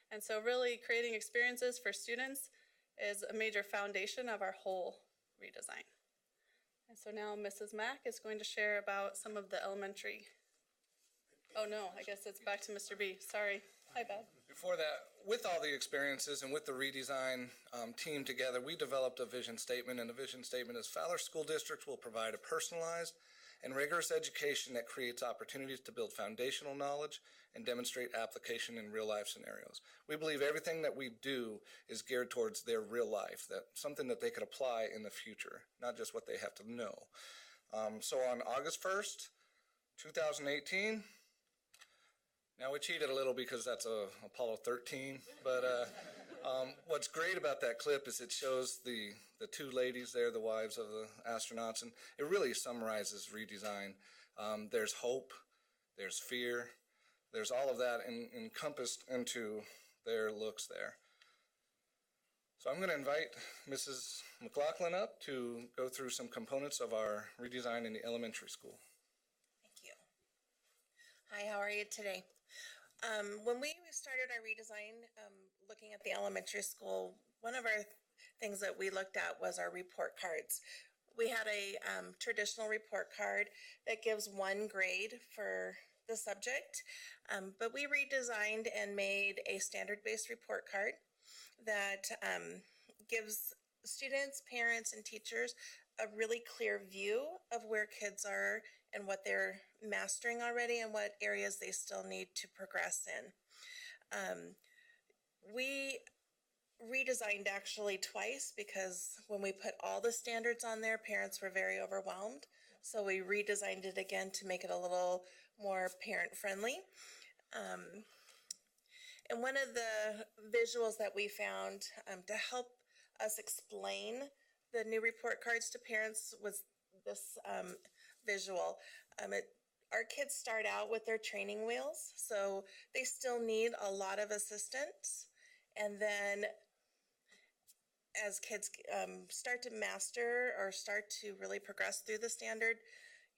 S15: And so really creating experiences for students is a major foundation of our whole redesign. And so now Mrs. Mack is going to share about some of the elementary. Oh no, I guess it's back to Mr. B. Sorry, hi Bob.
S14: Before that, with all the experiences and with the redesign team together, we developed a vision statement, and the vision statement is Fowler School District will provide a personalized and rigorous education that creates opportunities to build foundational knowledge and demonstrate application in real-life scenarios. We believe everything that we do is geared towards their real life, that something that they could apply in the future, not just what they have to know. So on August 1st, 2018, now we cheated a little because that's Apollo 13, but what's great about that clip is it shows the 2 ladies there, the wives of the astronauts, and it really summarizes redesign. There's hope, there's fear, there's all of that encompassed into their looks there. So I'm going to invite Mrs. McLaughlin up to go through some components of our redesign in the elementary school.
S2: Thank you. Hi, how are you today? When we started our redesign, looking at the elementary school, one of our things that we looked at was our report cards. We had a traditional report card that gives 1 grade for the subject, but we redesigned and made a standard-based report card that gives students, parents, and teachers a really clear view of where kids are and what they're mastering already and what areas they still need to progress in. We redesigned actually twice because when we put all the standards on there, parents were very overwhelmed. So we redesigned it again to make it a little more parent friendly. And one of the visuals that we found to help us explain the new report cards to parents was this visual. Our kids start out with their training wheels, so they still need a lot of assistance. And then as kids start to master or start to really progress through the standard,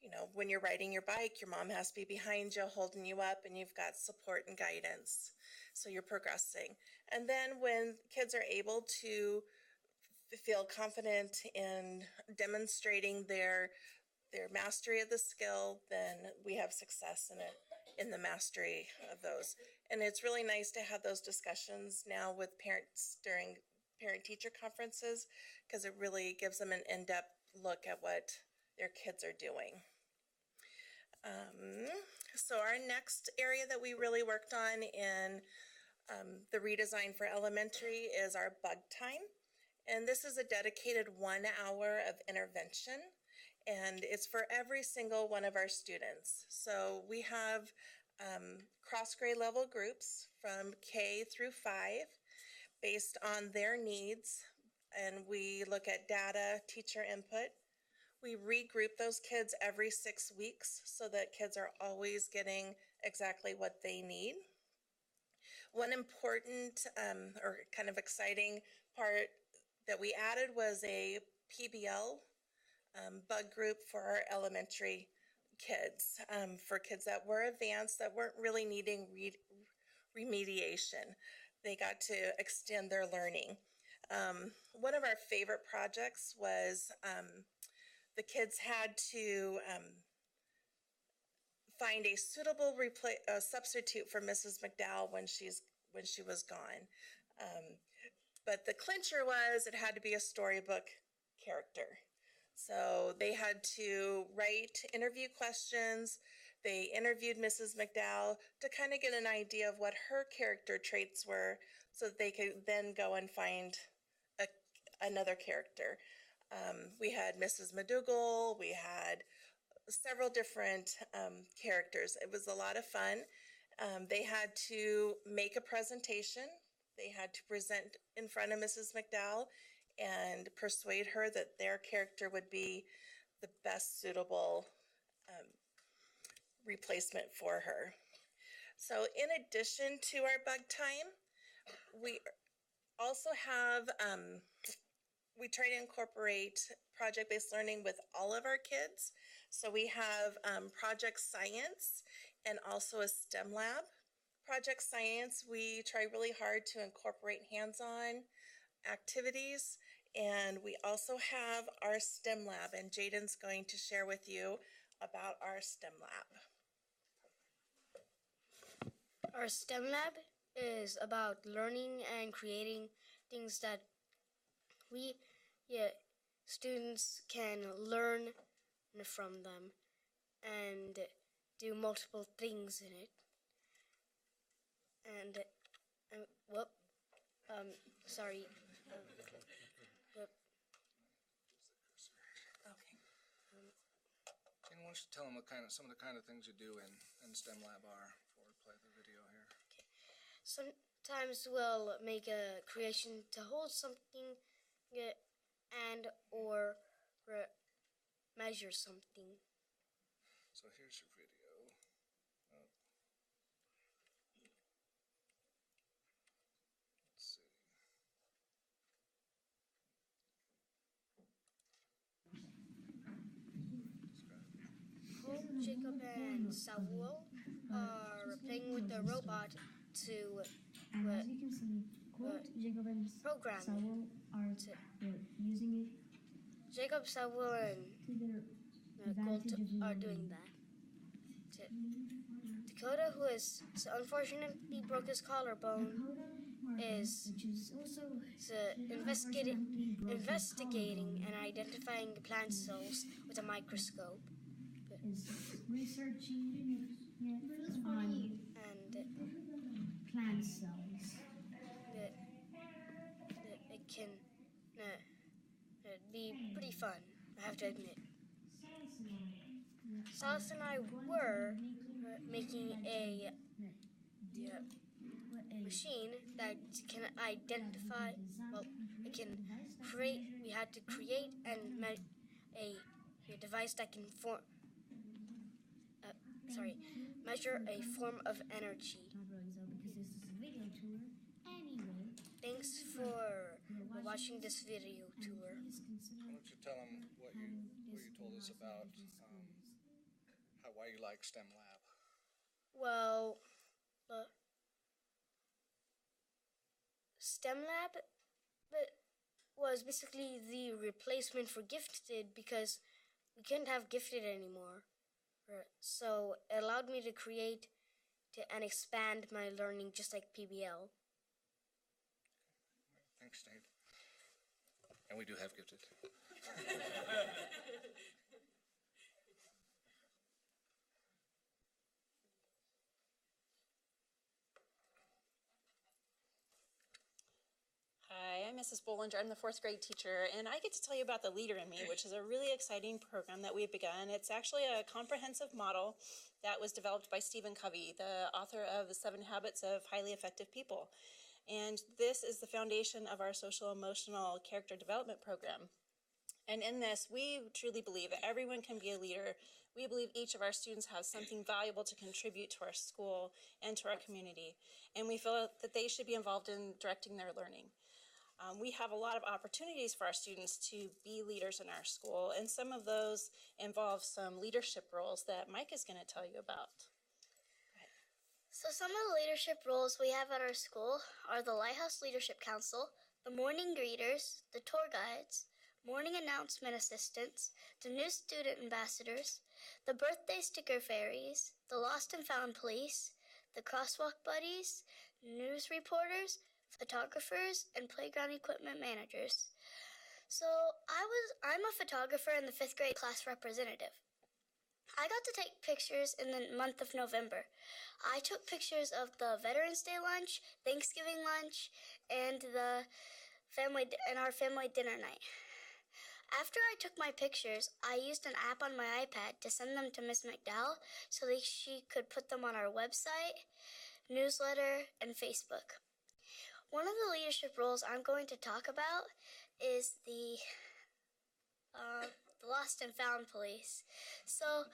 S2: you know, when you're riding your bike, your mom has to be behind you, holding you up, and you've got support and guidance. So you're progressing. And then when kids are able to feel confident in demonstrating their mastery of the skill, then we have success in the mastery of those. And it's really nice to have those discussions now with parents during parent-teacher conferences, because it really gives them an in-depth look at what their kids are doing. So our next area that we really worked on in the redesign for elementary is our bug time. And this is a dedicated 1 hour of intervention, and it's for every single one of our students. So we have cross grade level groups from K through 5 based on their needs, and we look at data, teacher input. We regroup those kids every 6 weeks so that kids are always getting exactly what they need. One important or kind of exciting part that we added was a PBL bug group for our elementary kids, for kids that were advanced, that weren't really needing remediation. They got to extend their learning. One of our favorite projects was the kids had to find a suitable substitute for Mrs. McDowell when she was gone. But the clincher was it had to be a storybook character. So they had to write interview questions. They interviewed Mrs. McDowell to kind of get an idea of what her character traits were so that they could then go and find another character. We had Mrs. McDougall, we had several different characters. It was a lot of fun. They had to make a presentation. They had to present in front of Mrs. McDowell and persuade her that their character would be the best suitable replacement for her. So in addition to our bug time, we also have, we try to incorporate project-based learning with all of our kids. So we have Project Science and also a STEM lab. Project Science, we try really hard to incorporate hands-on activities, and we also have our STEM lab, and Jaden's going to share with you about our STEM lab.
S16: Our STEM lab is about learning and creating things that students can learn from them and do multiple things in it. And sorry.
S14: Why don't you tell them some of the kind of things you do in STEM Lab are before we play the video here.
S16: Okay. Sometimes we'll make a creation to hold something and or measure something.
S14: So here's your video. Let's see.
S16: Jacob and Samuel are playing with the robot to program it.
S17: Using it.
S16: Jacob, Samuel, and Colt are doing that. Dakota, who is unfortunately broke his collarbone, is investigating and identifying plant cells with a microscope.
S17: Researching on plant cells.
S16: It can be pretty fun, I have to admit. Silas and I were making a machine that can identify, we had to create and a device that can measure a form of energy. Thanks for watching this video tour.
S14: Why don't you tell them what you told us about why you like STEM Lab?
S16: Well, STEM Lab was basically the replacement for Gifted because we couldn't have Gifted anymore. So it allowed me to create and expand my learning just like PBL.
S14: Thanks, Dave. And we do have Gifted.
S18: Hi, I'm Mrs. Bollinger. I'm the fourth grade teacher, and I get to tell you about the Leader in Me, which is a really exciting program that we've begun. It's actually a comprehensive model that was developed by Stephen Covey, the author of The 7 Habits of Highly Effective People. And this is the foundation of our social emotional character development program. And in this, we truly believe that everyone can be a leader. We believe each of our students has something valuable to contribute to our school and to our community. And we feel that they should be involved in directing their learning. We have a lot of opportunities for our students to be leaders in our school, and some of those involve some leadership roles that Mike is going to tell you about.
S16: So some of the leadership roles we have at our school are the Lighthouse Leadership Council, the morning greeters, the tour guides, morning announcement assistants, the new student ambassadors, the birthday sticker fairies, the lost and found police, the crosswalk buddies, news reporters, photographers, and playground equipment managers. So I'm a photographer and the 5th grade class representative. I got to take pictures in the month of November. I took pictures of the Veterans Day lunch, Thanksgiving lunch, and our family dinner night. After I took my pictures, I used an app on my iPad to send them to Miss McDowell so that she could put them on our website, newsletter, and Facebook. One of the leadership roles I'm going to talk about is the Lost and Found Police. So,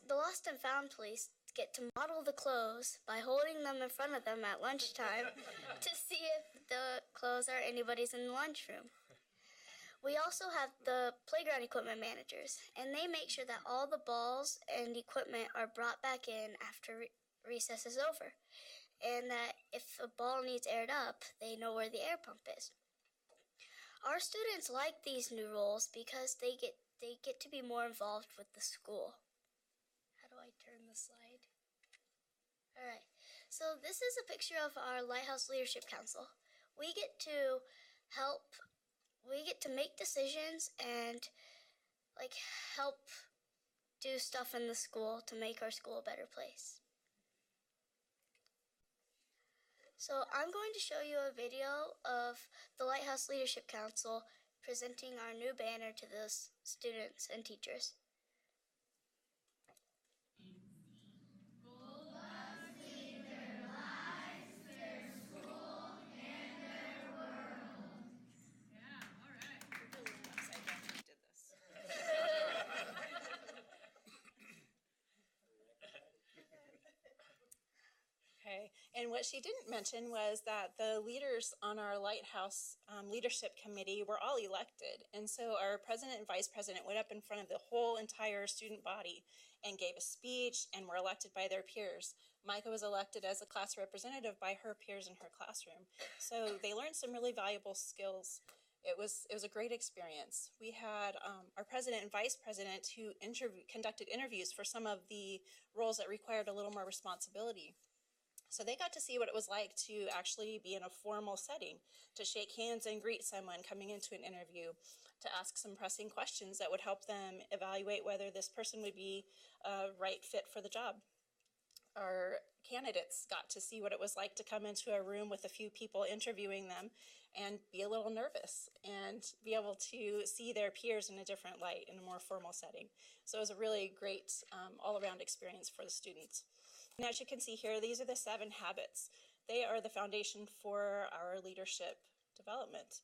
S16: the Lost and Found Police get to model the clothes by holding them in front of them at lunchtime to see if the clothes are anybody's in the lunchroom. We also have the playground equipment managers, and they make sure that all the balls and equipment are brought back in after recess is over, and that if a ball needs aired up, they know where the air pump is. Our students like these new roles because they get to be more involved with the school. How do I turn the slide? All right. So this is a picture of our Lighthouse Leadership Council. We get to make decisions and help do stuff in the school to make our school a better place. So I'm going to show you a video of the Lighthouse Leadership Council presenting our new banner to the students and teachers.
S18: Okay, and what she didn't mention was that the leaders on our Lighthouse Leadership Committee were all elected. And so our president and vice president went up in front of the whole entire student body and gave a speech and were elected by their peers. Micah was elected as a class representative by her peers in her classroom. So they learned some really valuable skills. It was a great experience. We had our president and vice president who conducted interviews for some of the roles that required a little more responsibility. So they got to see what it was like to actually be in a formal setting, to shake hands and greet someone coming into an interview, to ask some pressing questions that would help them evaluate whether this person would be a right fit for the job. Our candidates got to see what it was like to come into a room with a few people interviewing them and be a little nervous and be able to see their peers in a different light in a more formal setting. So it was a really great all-around experience for the students. And as you can see here, these are the 7 habits. They are the foundation for our leadership development.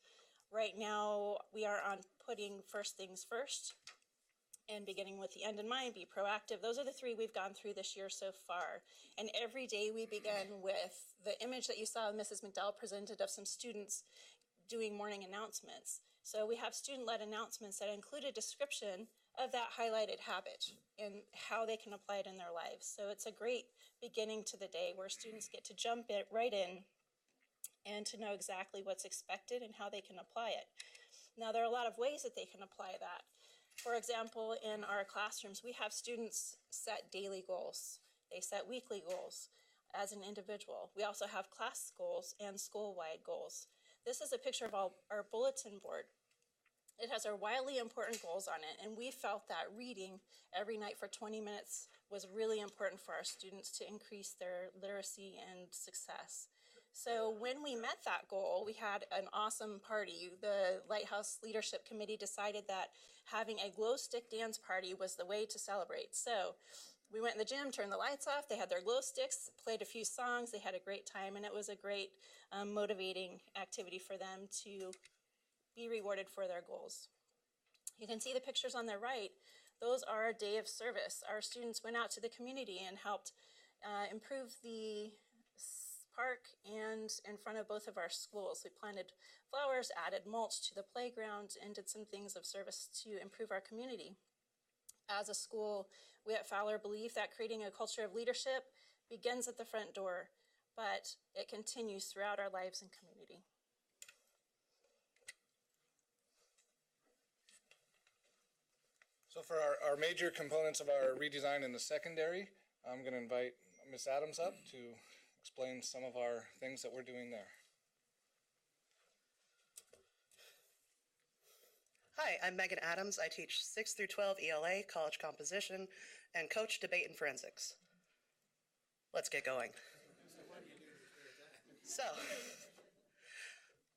S18: Right now, we are on putting first things first and beginning with the end in mind, be proactive. Those are the 3 we've gone through this year so far. And every day we begin with the image that you saw Mrs. McDowell presented of some students doing morning announcements. So we have student-led announcements that include a description of that highlighted habit and how they can apply it in their lives. So it's a great beginning to the day where students get to jump right in and to know exactly what's expected and how they can apply it. Now, there are a lot of ways that they can apply that. For example, in our classrooms, we have students set daily goals. They set weekly goals as an individual. We also have class goals and school-wide goals. This is a picture of our bulletin board. It has our wildly important goals on it, and we felt that reading every night for 20 minutes was really important for our students to increase their literacy and success. So when we met that goal, we had an awesome party. The Lighthouse Leadership Committee decided that having a glow stick dance party was the way to celebrate. So we went in the gym, turned the lights off, they had their glow sticks, played a few songs, they had a great time, and it was a great motivating activity for them to be rewarded for their goals. You can see the pictures on the right. Those are our day of service. Our students went out to the community and helped improve the park and in front of both of our schools. We planted flowers, added mulch to the playground, and did some things of service to improve our community. As a school, we at Fowler believe that creating a culture of leadership begins at the front door, but it continues throughout our lives and community.
S14: So for our major components of our redesign in the secondary, I'm going to invite Ms. Adams up to explain some of our things that we're doing there.
S19: Hi, I'm Megan Adams. I teach 6 through 12 ELA, college composition, and coach debate and forensics. Let's get going. So,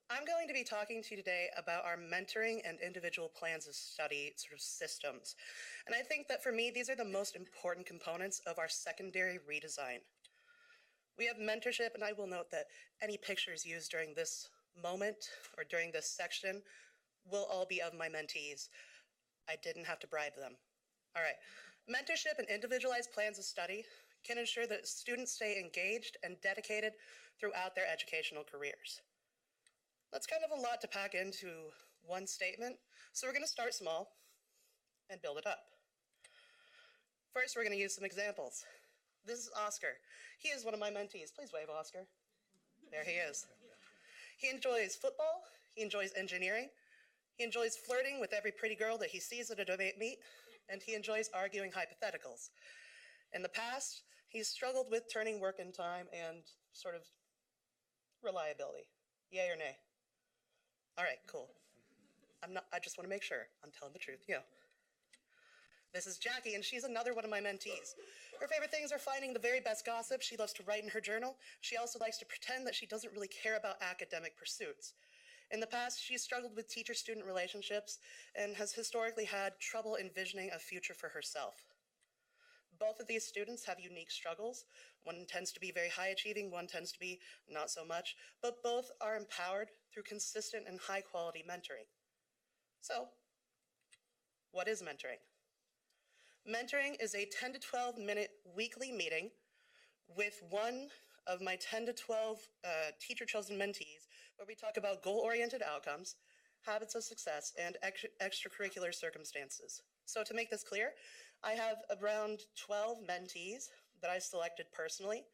S19: I'm going to be talking to you today about our mentoring and individual plans of study sort of systems. And I think that for me, these are the most important components of our secondary redesign. We have mentorship, and I will note that any pictures used during this moment or during this section will all be of my mentees. I didn't have to bribe them. All right. Mentorship and individualized plans of study can ensure that students stay engaged and dedicated throughout their educational careers. That's kind of a lot to pack into one statement, so we're going to start small and build it up. First, we're going to use some examples. This is Oscar. He is one of my mentees. Please wave, Oscar. There he is. He enjoys football. He enjoys engineering. He enjoys flirting with every pretty girl that he sees at a debate meet, and he enjoys arguing hypotheticals. In the past, he's struggled with turning work in time and sort of reliability. Yay or nay? All right, cool. I just want to make sure I'm telling the truth. This is Jackie, and she's another one of my mentees. Her favorite things are finding the very best gossip. She loves to write in her journal. She also likes to pretend that she doesn't really care about academic pursuits. In the past, she's struggled with teacher-student relationships and has historically had trouble envisioning a future for herself. Both of these students have unique struggles. One tends to be very high-achieving, one tends to be not so much, but both are empowered through consistent and high-quality mentoring. So, what is mentoring? Mentoring is a 10 to 12 minute weekly meeting with one of my 10 to 12 teacher-chosen mentees where we talk about goal-oriented outcomes, habits of success, and extracurricular circumstances. So to make this clear, I have around 12 mentees that I selected personally.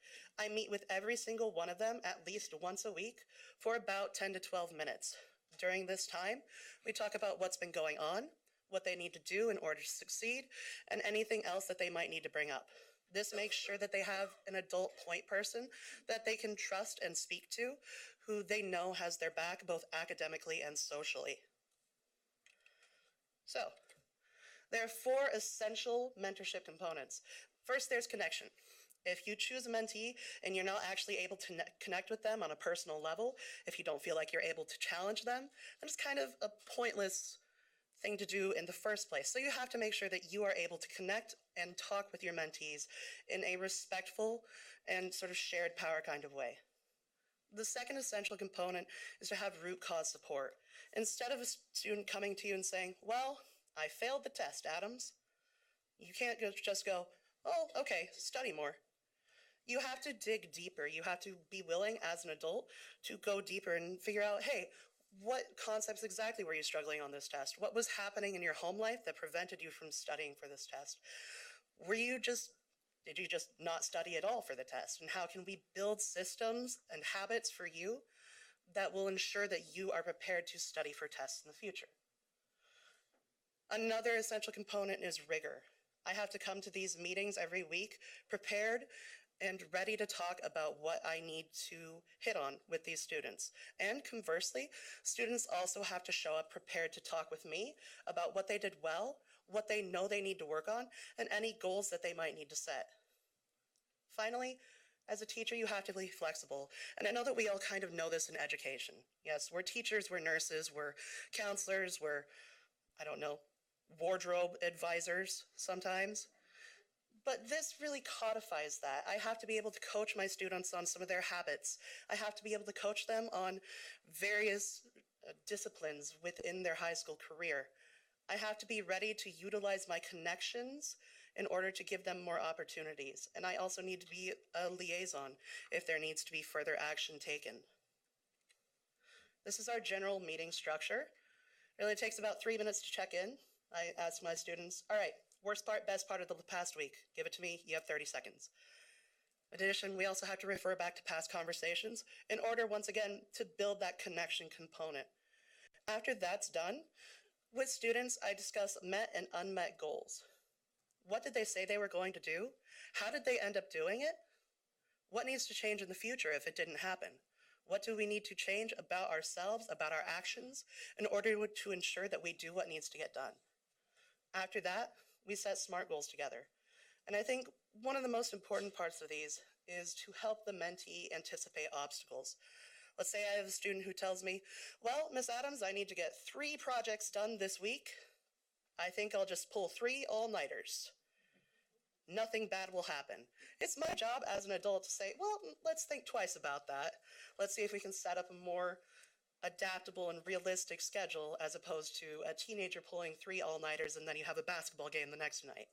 S19: I meet with every single one of them at least once a week for about 10 to 12 minutes. During this time, we talk about what's been going on, what they need to do in order to succeed, and anything else that they might need to bring up. This makes sure that they have an adult point person that they can trust and speak to, who they know has their back both academically and socially. So, there are 4 essential mentorship components. First, there's connection. If you choose a mentee and you're not actually able to connect with them on a personal level, if you don't feel like you're able to challenge them, then it's kind of a pointless thing to do in the first place. So you have to make sure that you are able to connect and talk with your mentees in a respectful and sort of shared power kind of way. The second essential component is to have root cause support. Instead of a student coming to you and saying, well, I failed the test, Adams, you can't just go, oh, okay, study more. You have to dig deeper. You have to be willing as an adult to go deeper and figure out, hey, what concepts exactly were you struggling on this test? What was happening in your home life that prevented you from studying for this test? Did you just not study at all for the test? And how can we build systems and habits for you that will ensure that you are prepared to study for tests in the future? Another essential component is rigor. I have to come to these meetings every week prepared and ready to talk about what I need to hit on with these students. And conversely, students also have to show up prepared to talk with me about what they did well, what they know they need to work on, and any goals that they might need to set. Finally, as a teacher, you have to be flexible. And I know that we all kind of know this in education. Yes, we're teachers, we're nurses, we're counselors, we're, I don't know, wardrobe advisors sometimes. But this really codifies that. I have to be able to coach my students on some of their habits. I have to be able to coach them on various disciplines within their high school career. I have to be ready to utilize my connections in order to give them more opportunities. And I also need to be a liaison if there needs to be further action taken. This is our general meeting structure. It really takes about 3 minutes to check in. I ask my students, all right, worst part, best part of the past week. Give it to me, you have 30 seconds. In addition, we also have to refer back to past conversations in order, once again, to build that connection component. After that's done, with students, I discuss met and unmet goals. What did they say they were going to do? How did they end up doing it? What needs to change in the future if it didn't happen? What do we need to change about ourselves, about our actions, in order to ensure that we do what needs to get done? After that, we set SMART goals together. And I think one of the most important parts of these is to help the mentee anticipate obstacles. Let's say I have a student who tells me, well, Miss Adams, I need to get 3 projects done this week. I think I'll just pull 3 all-nighters. Nothing bad will happen. It's my job as an adult to say, well, let's think twice about that. Let's see if we can set up a more adaptable and realistic schedule as opposed to a teenager pulling 3 all-nighters and then you have a basketball game the next night.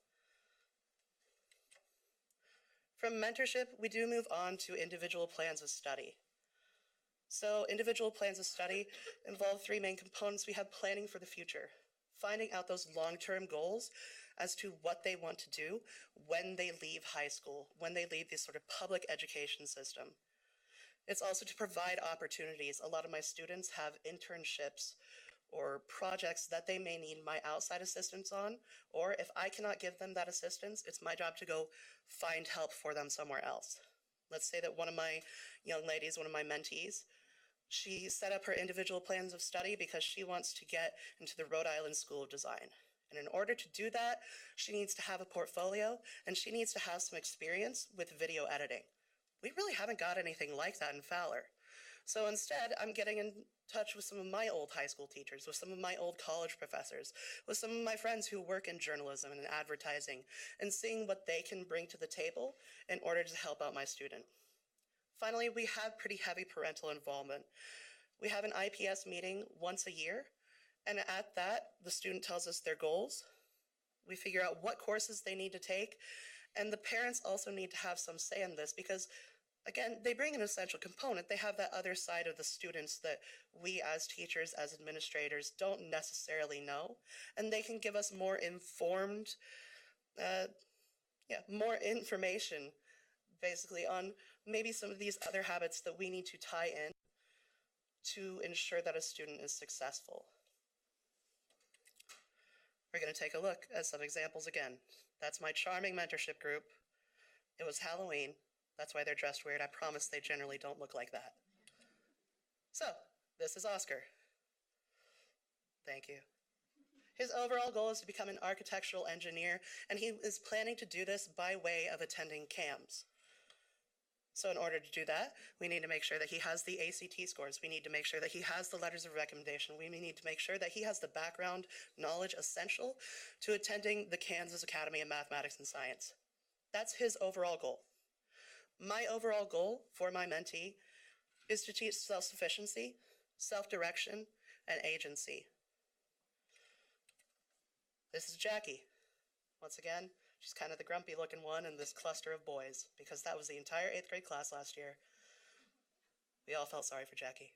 S19: From mentorship, we do move on to individual plans of study. So individual plans of study involve 3 main components. We have planning for the future, finding out those long-term goals as to what they want to do when they leave high school, when they leave this sort of public education system. It's also to provide opportunities. A lot of my students have internships or projects that they may need my outside assistance on, or if I cannot give them that assistance, it's my job to go find help for them somewhere else. Let's say that one of my young ladies, one of my mentees, she set up her individual plans of study because she wants to get into the Rhode Island School of Design. And in order to do that, she needs to have a portfolio and she needs to have some experience with video editing. We really haven't got anything like that in Fowler. So instead, I'm getting in touch with some of my old high school teachers, with some of my old college professors, with some of my friends who work in journalism and advertising, and seeing what they can bring to the table in order to help out my student. Finally, we have pretty heavy parental involvement. We have an IPS meeting once a year, and at that, the student tells us their goals. We figure out what courses they need to take, and the parents also need to have some say in this because, again, they bring an essential component. They have that other side of the students that we as teachers, as administrators, don't necessarily know, and they can give us more informed, more information, basically, on maybe some of these other habits that we need to tie in to ensure that a student is successful. We're going to take a look at some examples again. That's my charming mentorship group. It was Halloween. That's why they're dressed weird. I promise they generally don't look like that. So, this is Oscar. Thank you. His overall goal is to become an architectural engineer, and he is planning to do this by way of attending CAMS. So in order to do that, we need to make sure that he has the ACT scores. We need to make sure that he has the letters of recommendation. We need to make sure that he has the background knowledge essential to attending the Kansas Academy of Mathematics and Science. That's his overall goal. My overall goal for my mentee is to teach self-sufficiency, self-direction, and agency. This is Jackie. Once again, she's kind of the grumpy looking one in this cluster of boys, because that was the entire 8th grade class last year. We all felt sorry for Jackie.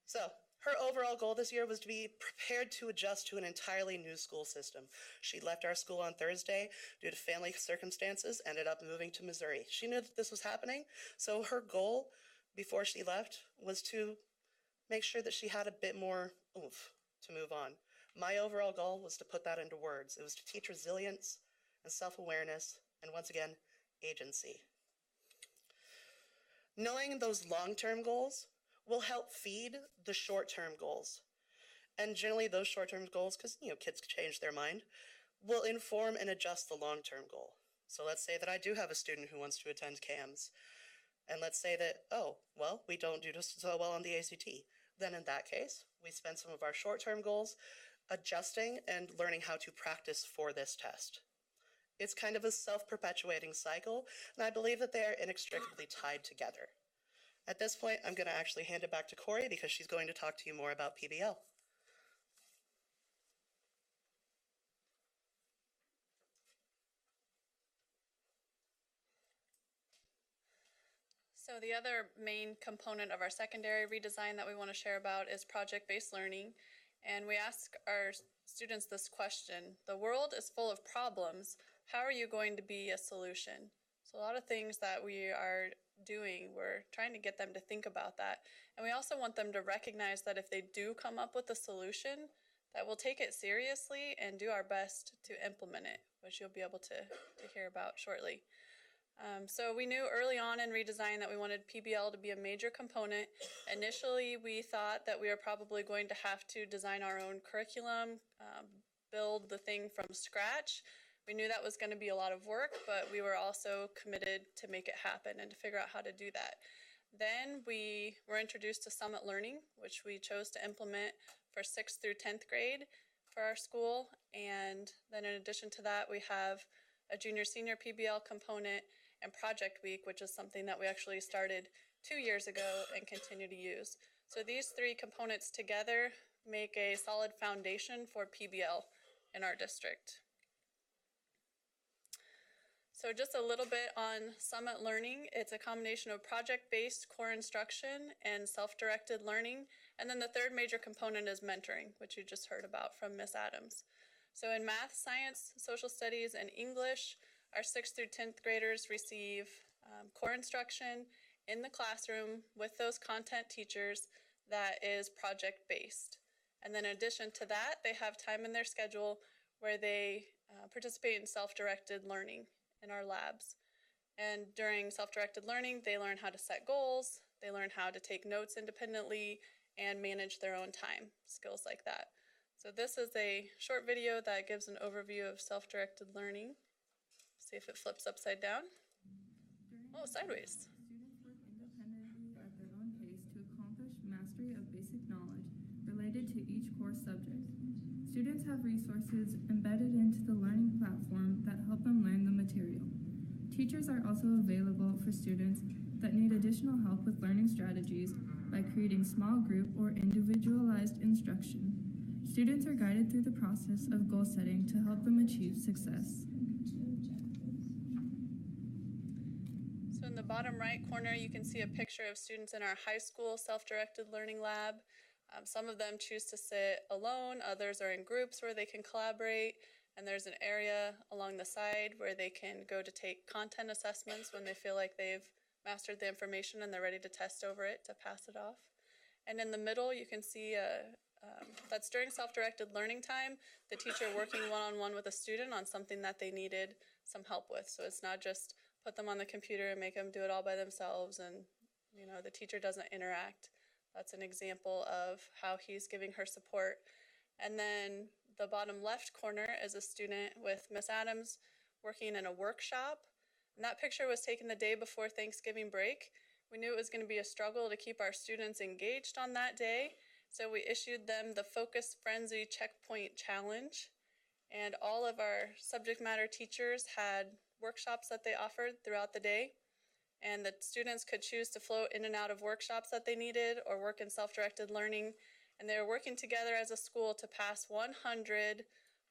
S19: So, her overall goal this year was to be prepared to adjust to an entirely new school system. She left our school on Thursday due to family circumstances, ended up moving to Missouri. She knew that this was happening, so her goal before she left was to make sure that she had a bit more oomph to move on. My overall goal was to put that into words. It was to teach resilience and self-awareness, and once again, agency. Knowing those long-term goals will help feed the short-term goals. And generally those short-term goals, because kids change their mind, will inform and adjust the long-term goal. So let's say that I do have a student who wants to attend CAMS. And let's say that, oh, well, we don't do so well on the ACT. Then in that case, we spend some of our short-term goals adjusting and learning how to practice for this test. It's kind of a self-perpetuating cycle, and I believe that they are inextricably tied together. At this point, I'm going to actually hand it back to Corey because she's going to talk to you more about PBL.
S15: So the other main component of our secondary redesign that we want to share about is project-based learning. And we ask our students this question: the world is full of problems. How are you going to be a solution? So a lot of things that we are doing, we're trying to get them to think about that. And we also want them to recognize that if they do come up with a solution, that we'll take it seriously and do our best to implement it, which you'll be able to hear about shortly. So we knew early on in redesign that we wanted PBL to be a major component. Initially, we thought that we were probably going to have to design our own curriculum, build the thing from scratch. We knew that was going to be a lot of work, but we were also committed to make it happen and to figure out how to do that. Then we were introduced to Summit Learning, which we chose to implement for 6th through 10th grade for our school. And then in addition to that, we have a junior-senior PBL component and Project Week, which is something that we actually started 2 years ago and continue to use. So these three components together make a solid foundation for PBL in our district. So just a little bit on Summit Learning. It's a combination of project-based core instruction and self-directed learning. And then the third major component is mentoring, which you just heard about from Ms. Adams. So in math, science, social studies, and English, our 6th through 10th graders receive core instruction in the classroom with those content teachers that is project-based. And then in addition to that, they have time in their schedule where they participate in self-directed learning in our labs. And during self-directed learning, they learn how to set goals, they learn how to take notes independently, and manage their own time, skills like that. So this is a short video that gives an overview of self-directed learning. See if it flips upside down. Oh, sideways.
S20: Students work independently at their own pace to accomplish mastery of basic knowledge related to each core subject. Students have resources embedded into the learning platform that help them learn the material. Teachers are also available for students that need additional help with learning strategies by creating small group or individualized instruction. Students are guided through the process of goal setting to help them achieve success.
S15: So in the bottom right corner, you can see a picture of students in our high school self-directed learning lab. Some of them choose to sit alone, others are in groups where they can collaborate, and there's an area along the side where they can go to take content assessments when they feel like they've mastered the information and they're ready to test over it to pass it off. And in the middle, you can see that's during self-directed learning time, the teacher working one-on-one with a student on something that they needed some help with. So it's not just put them on the computer and make them do it all by themselves, and the teacher doesn't interact. That's an example of how he's giving her support. And then the bottom left corner is a student with Miss Adams working in a workshop. And that picture was taken the day before Thanksgiving break. We knew it was going to be a struggle to keep our students engaged on that day, so we issued them the Focus Frenzy Checkpoint Challenge. And all of our subject matter teachers had workshops that they offered throughout the day. And the students could choose to float in and out of workshops that they needed or work in self-directed learning. And they were working together as a school to pass 100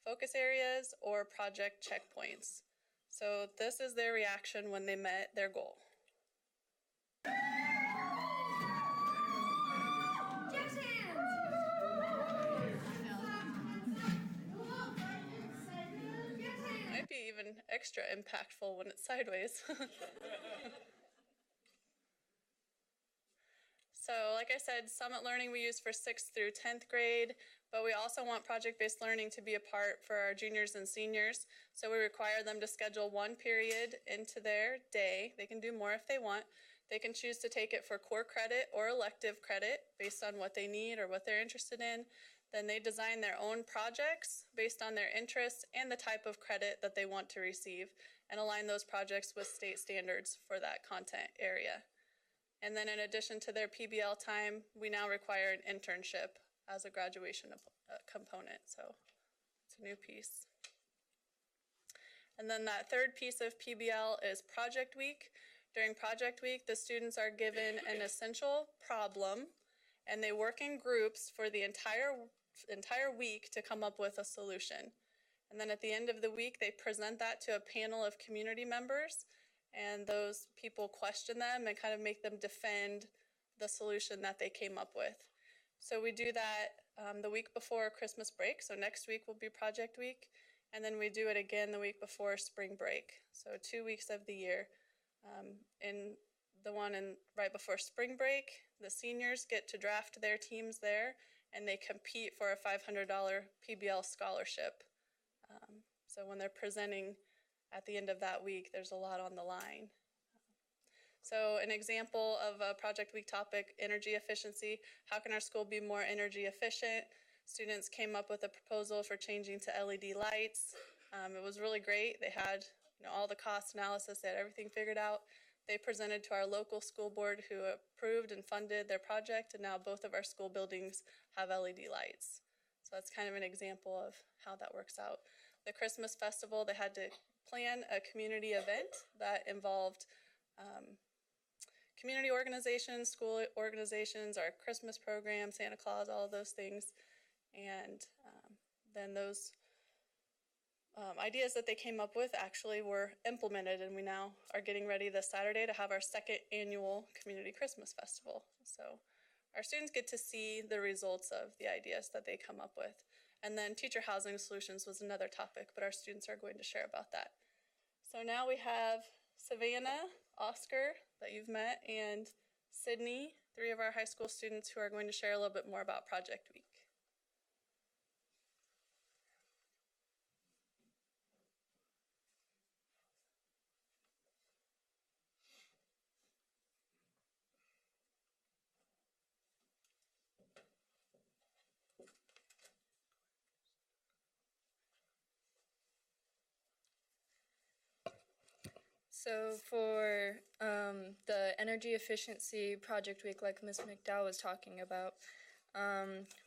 S15: focus areas or project checkpoints. So this is their reaction when they met their goal. Might be even extra impactful when it's sideways. So like I said, Summit Learning we use for 6th through 10th grade, but we also want project-based learning to be a part for our juniors and seniors. So we require them to schedule one period into their day. They can do more if they want. They can choose to take it for core credit or elective credit based on what they need or what they're interested in. Then they design their own projects based on their interests and the type of credit that they want to receive, and align those projects with state standards for that content area. And then in addition to their PBL time, we now require an internship as a graduation component. So it's a new piece. And then that third piece of PBL is Project Week. During Project Week, the students are given an essential problem, and they work in groups for the entire week to come up with a solution. And then at the end of the week, they present that to a panel of community members, and those people question them and kind of make them defend the solution that they came up with. So we do that the week before Christmas break. So next week will be Project Week. And then we do it again the week before spring break. So 2 weeks of the year. In the one right before spring break, the seniors get to draft their teams there, and they compete for a $500 PBL scholarship. So when they're presenting at the end of that week, there's a lot on the line. So an example of a Project Week topic, energy efficiency. How can our school be more energy efficient? Students came up with a proposal for changing to LED lights. It was really great. They had all the cost analysis, they had everything figured out. They presented to our local school board who approved and funded their project, and now both of our school buildings have LED lights. So that's kind of an example of how that works out. The Christmas festival, they had to plan a community event that involved community organizations, school organizations, our Christmas program, Santa Claus, all of those things. And then those ideas that they came up with actually were implemented, and we now are getting ready this Saturday to have our second annual Community Christmas Festival. So our students get to see the results of the ideas that they come up with. And then teacher housing solutions was another topic, but our students are going to share about that. So now we have Savannah, Oscar, that you've met, and Sydney, 3 of our high school students who are going to share a little bit more about Project Week.
S21: So for the energy efficiency project week, like Ms. McDowell was talking about,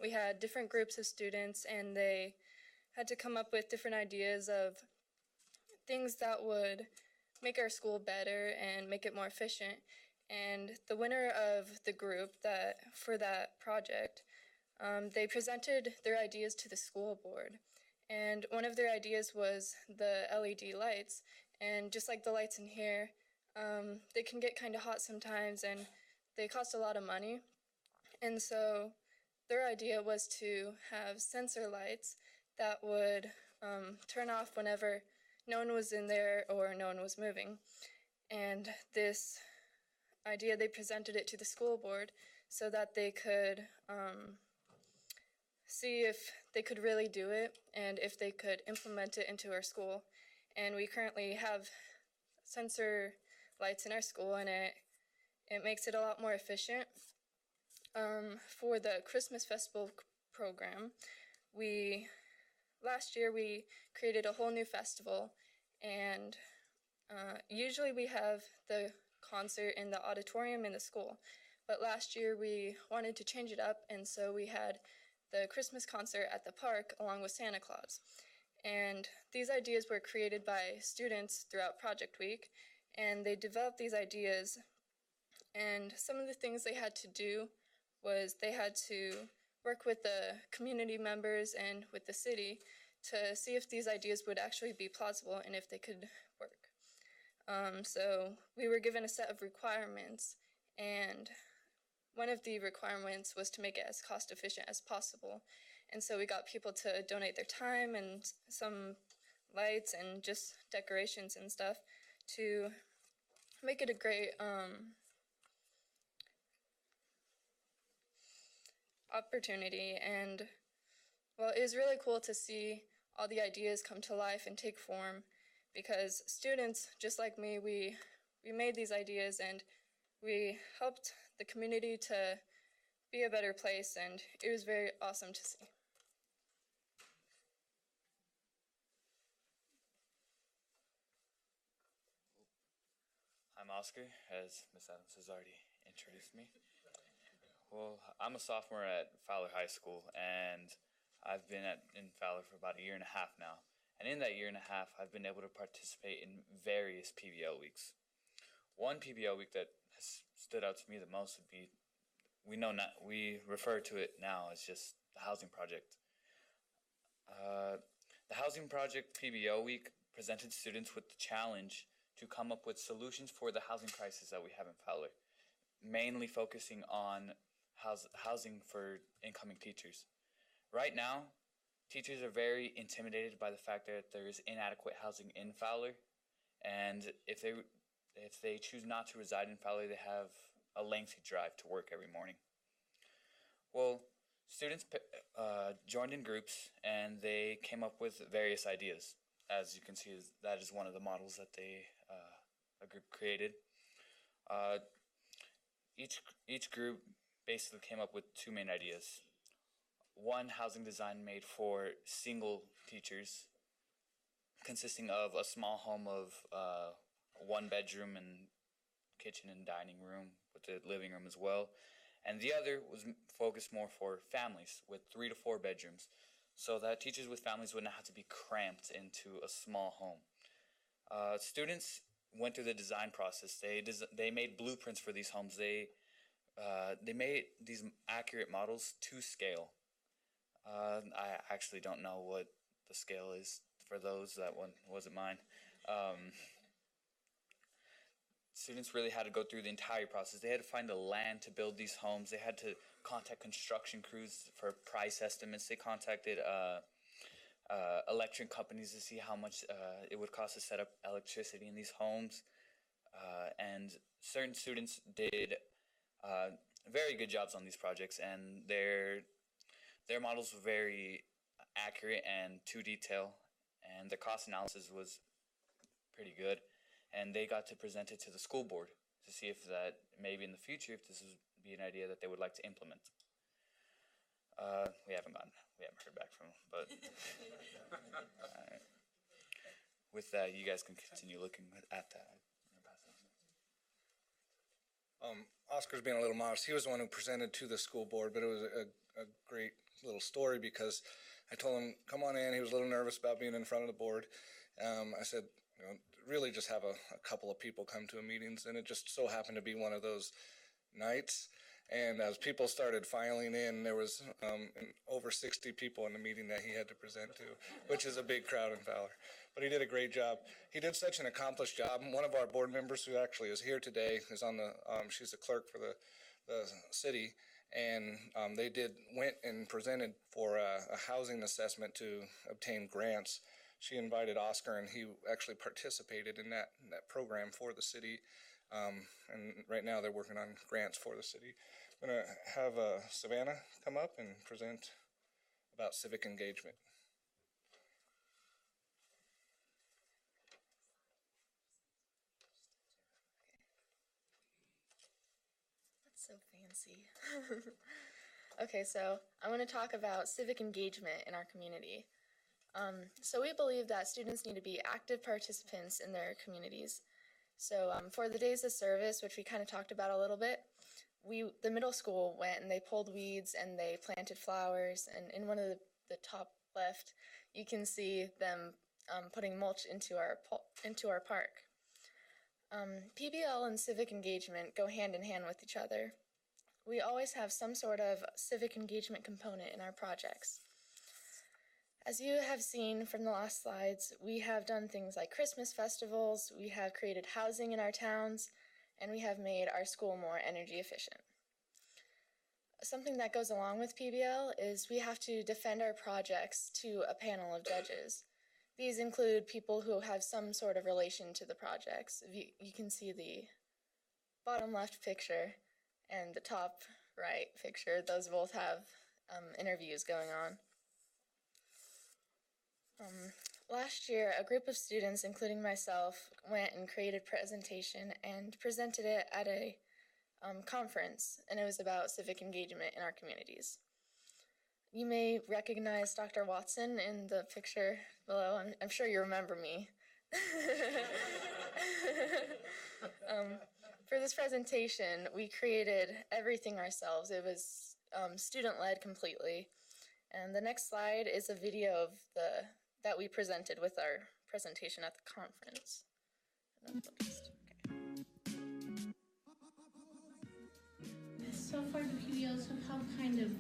S21: we had different groups of students, and they had to come up with different ideas of things that would make our school better and make it more efficient. And the winner of the group for that project, they presented their ideas to the school board. And one of their ideas was the LED lights. And just like the lights in here, they can get kind of hot sometimes, and they cost a lot of money. And so their idea was to have sensor lights that would turn off whenever no one was in there or no one was moving. And this idea, they presented it to the school board so that they could see if they could really do it and if they could implement it into our school. And we currently have sensor lights in our school, and it makes it a lot more efficient. For the Christmas festival program, last year we created a whole new festival, and usually we have the concert in the auditorium in the school, but last year we wanted to change it up, and so we had the Christmas concert at the park along with Santa Claus. And these ideas were created by students throughout Project Week, and they developed these ideas, and some of the things they had to do was they had to work with the community members and with the city to see if these ideas would actually be plausible and if they could work. So we were given a set of requirements, and one of the requirements was to make it as cost efficient as possible. And so we got people to donate their time and some lights and just decorations and stuff to make it a great opportunity. And well, it was really cool to see all the ideas come to life and take form, because students just like me, we made these ideas and we helped the community to be a better place, and it was very awesome to see.
S5: I'm Oscar, as Miss Adams has already introduced me. Well, I'm a sophomore at Fowler High School, and I've been in Fowler for about a year and a half now. And in that year and a half, I've been able to participate in various PBL weeks. One PBL week that has stood out to me the most would be, we refer to it now as just the Housing Project. The Housing Project PBL week presented students with the challenge to come up with solutions for the housing crisis that we have in Fowler, mainly focusing on housing for incoming teachers. Right now, teachers are very intimidated by the fact that there is inadequate housing in Fowler, and if they choose not to reside in Fowler, they have a lengthy drive to work every morning. Well, students joined in groups, and they came up with various ideas. As you can see, that is one of the models that a group created. Each group basically came up with two main ideas. One, housing design made for single teachers, consisting of a small home of one bedroom and kitchen and dining room with the living room as well. And the other was focused more for families with 3 to 4 bedrooms, so that teachers with families wouldn't have to be cramped into a small home. Students went through the design process. They made blueprints for these homes. They made these accurate models to scale. I actually don't know what the scale is for those. That one wasn't mine. Students really had to go through the entire process. They had to find the land to build these homes. They had to contact construction crews for price estimates. They contacted electric companies to see how much it would cost to set up electricity in these homes. And certain students did very good jobs on these projects, and their models were very accurate and to detail, and the cost analysis was pretty good. And they got to present it to the school board to see if that maybe in the future, if this would be an idea that they would like to implement. We haven't heard back from them, but with that, you guys can continue looking at that.
S14: Oscar's being a little modest. He was the one who presented to the school board, but it was a great little story because I told him, come on in. He was a little nervous about being in front of the board. I said, really just have a couple of people come to a meetings, and it just so happened to be one of those nights. And as people started filing in, there was over 60 people in the meeting that he had to present to, which is a big crowd in Fowler. But he did a great job. He did such an accomplished job. One of our board members who actually is here today is on the, she's the clerk for the city, and they went and presented for a housing assessment to obtain grants. She invited Oscar, and he actually participated in that program for the city. And right now they're working on grants for the city. I'm going to have Savannah come up and present about civic engagement.
S21: Okay, so I want to talk about civic engagement in our community. So we believe that students need to be active participants in their communities. So for the days of service, which we kind of talked about a little bit, the middle school went and they pulled weeds and they planted flowers. And in one of the top left, you can see them putting mulch into our park. PBL and civic engagement go hand in hand with each other. We always have some sort of civic engagement component in our projects. As you have seen from the last slides, we have done things like Christmas festivals, we have created housing in our towns, and we have made our school more energy efficient. Something that goes along with PBL is we have to defend our projects to a panel of judges. These include people who have some sort of relation to the projects. You can see the bottom left picture and the top right picture. Those both have interviews going on. Last year, a group of students, including myself, went and created a presentation and presented it at a conference, and it was about civic engagement in our communities. You may recognize Dr. Watson in the picture below. I'm sure you remember me. For this presentation, we created everything ourselves. It was student-led completely. And the next slide is a video of that we presented with our presentation at the conference.
S6: So far, the PBLs have helped kind of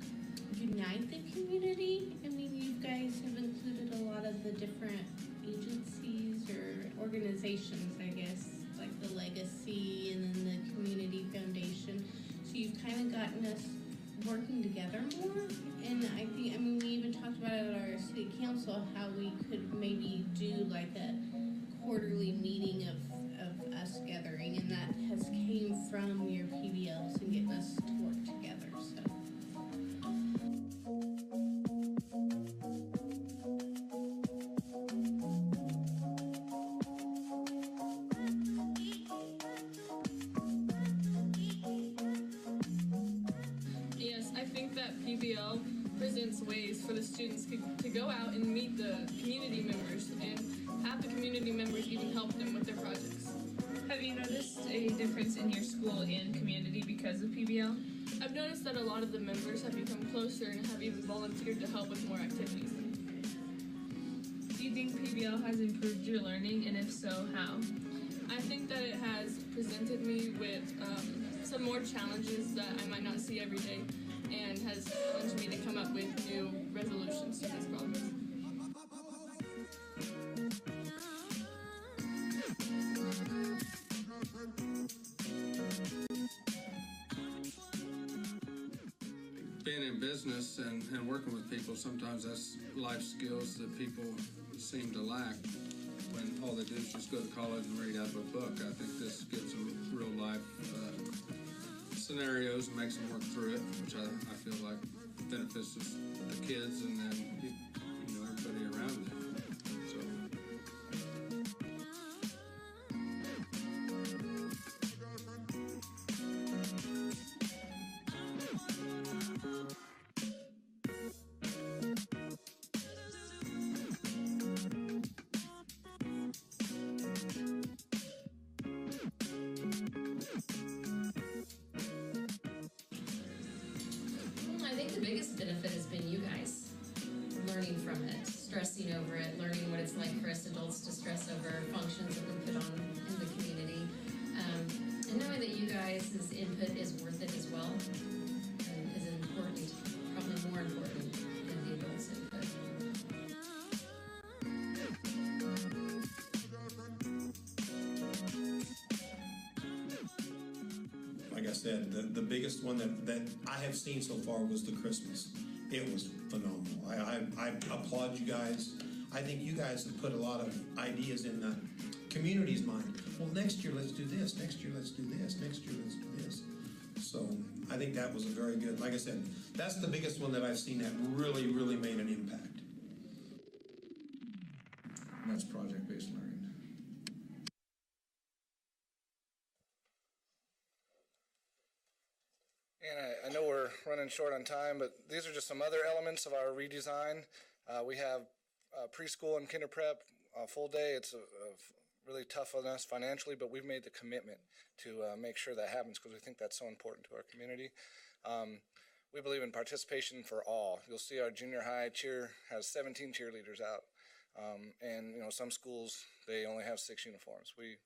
S6: unite the community. I mean, you guys have included a lot of the different agencies or organizations, I guess, like the Legacy and then the Community Foundation. So you've kind of gotten us working together more. And I think, I mean, we even talked about it at our city council, how we could maybe do like a quarterly meeting of us gathering, and that has came from your PBLs and getting us to work together, so.
S20: Yes, I think that PBL presents ways for the students to go out and meet the community members and have the community members even help them with their projects.
S22: Have you noticed a difference in your school and community because of PBL?
S20: I've noticed that a lot of the members have become closer and have even volunteered to help with more activities.
S22: Do you think PBL has improved your learning, and if so, how?
S20: I think that it has presented me with some more challenges that I might not see every day, and has challenged me to come up with new resolutions to these problems.
S23: Being in business and working with people, sometimes that's life skills that people seem to lack when all they do is just go to college and read out of a book. I think this gives them real life scenarios and makes them work through it, which I feel like benefits the kids and then everybody around them. So.
S24: I think the biggest benefit has been you guys learning from it, stressing over it, learning what it's like for us adults to stress over functions that we put on in the community, and knowing that you guys' input is worth it as well, and is important, probably more important than the adults' input.
S25: Like I said, the biggest one that I have seen so far was the Christmas. It was phenomenal. I applaud you guys. I think you guys have put a lot of ideas in the community's mind. Well, next year let's do this. Next year let's do this. Next year let's do this. So I think that was a very good, like I said, that's the biggest one that I've seen that really, really made an impact.
S23: And that's project-based learning.
S14: And I know we're we're running short on time, but these are just some other elements of our redesign. We have preschool and kinder prep full day. It's really tough on us financially, but we've made the commitment to make sure that happens because we think that's so important to our community. We believe in participation for all. You'll see our junior high cheer has 17 cheerleaders out. And some schools, they only have 6 uniforms. We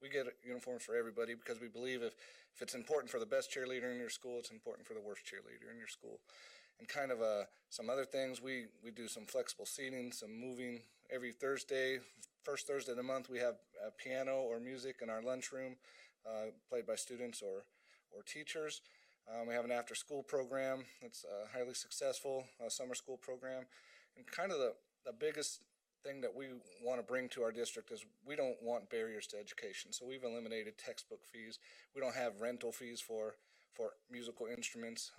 S14: get uniforms for everybody because we believe if it's important for the best cheerleader in your school, it's important for the worst cheerleader in your school. And kind of some other things, we do some flexible seating, some moving. Every Thursday, first Thursday of the month, we have a piano or music in our lunchroom played by students or teachers. We have an after-school program that's highly successful, a summer school program. And kind of the biggest thing that we want to bring to our district is we don't want barriers to education. So we've eliminated textbook fees. We don't have rental fees for musical instruments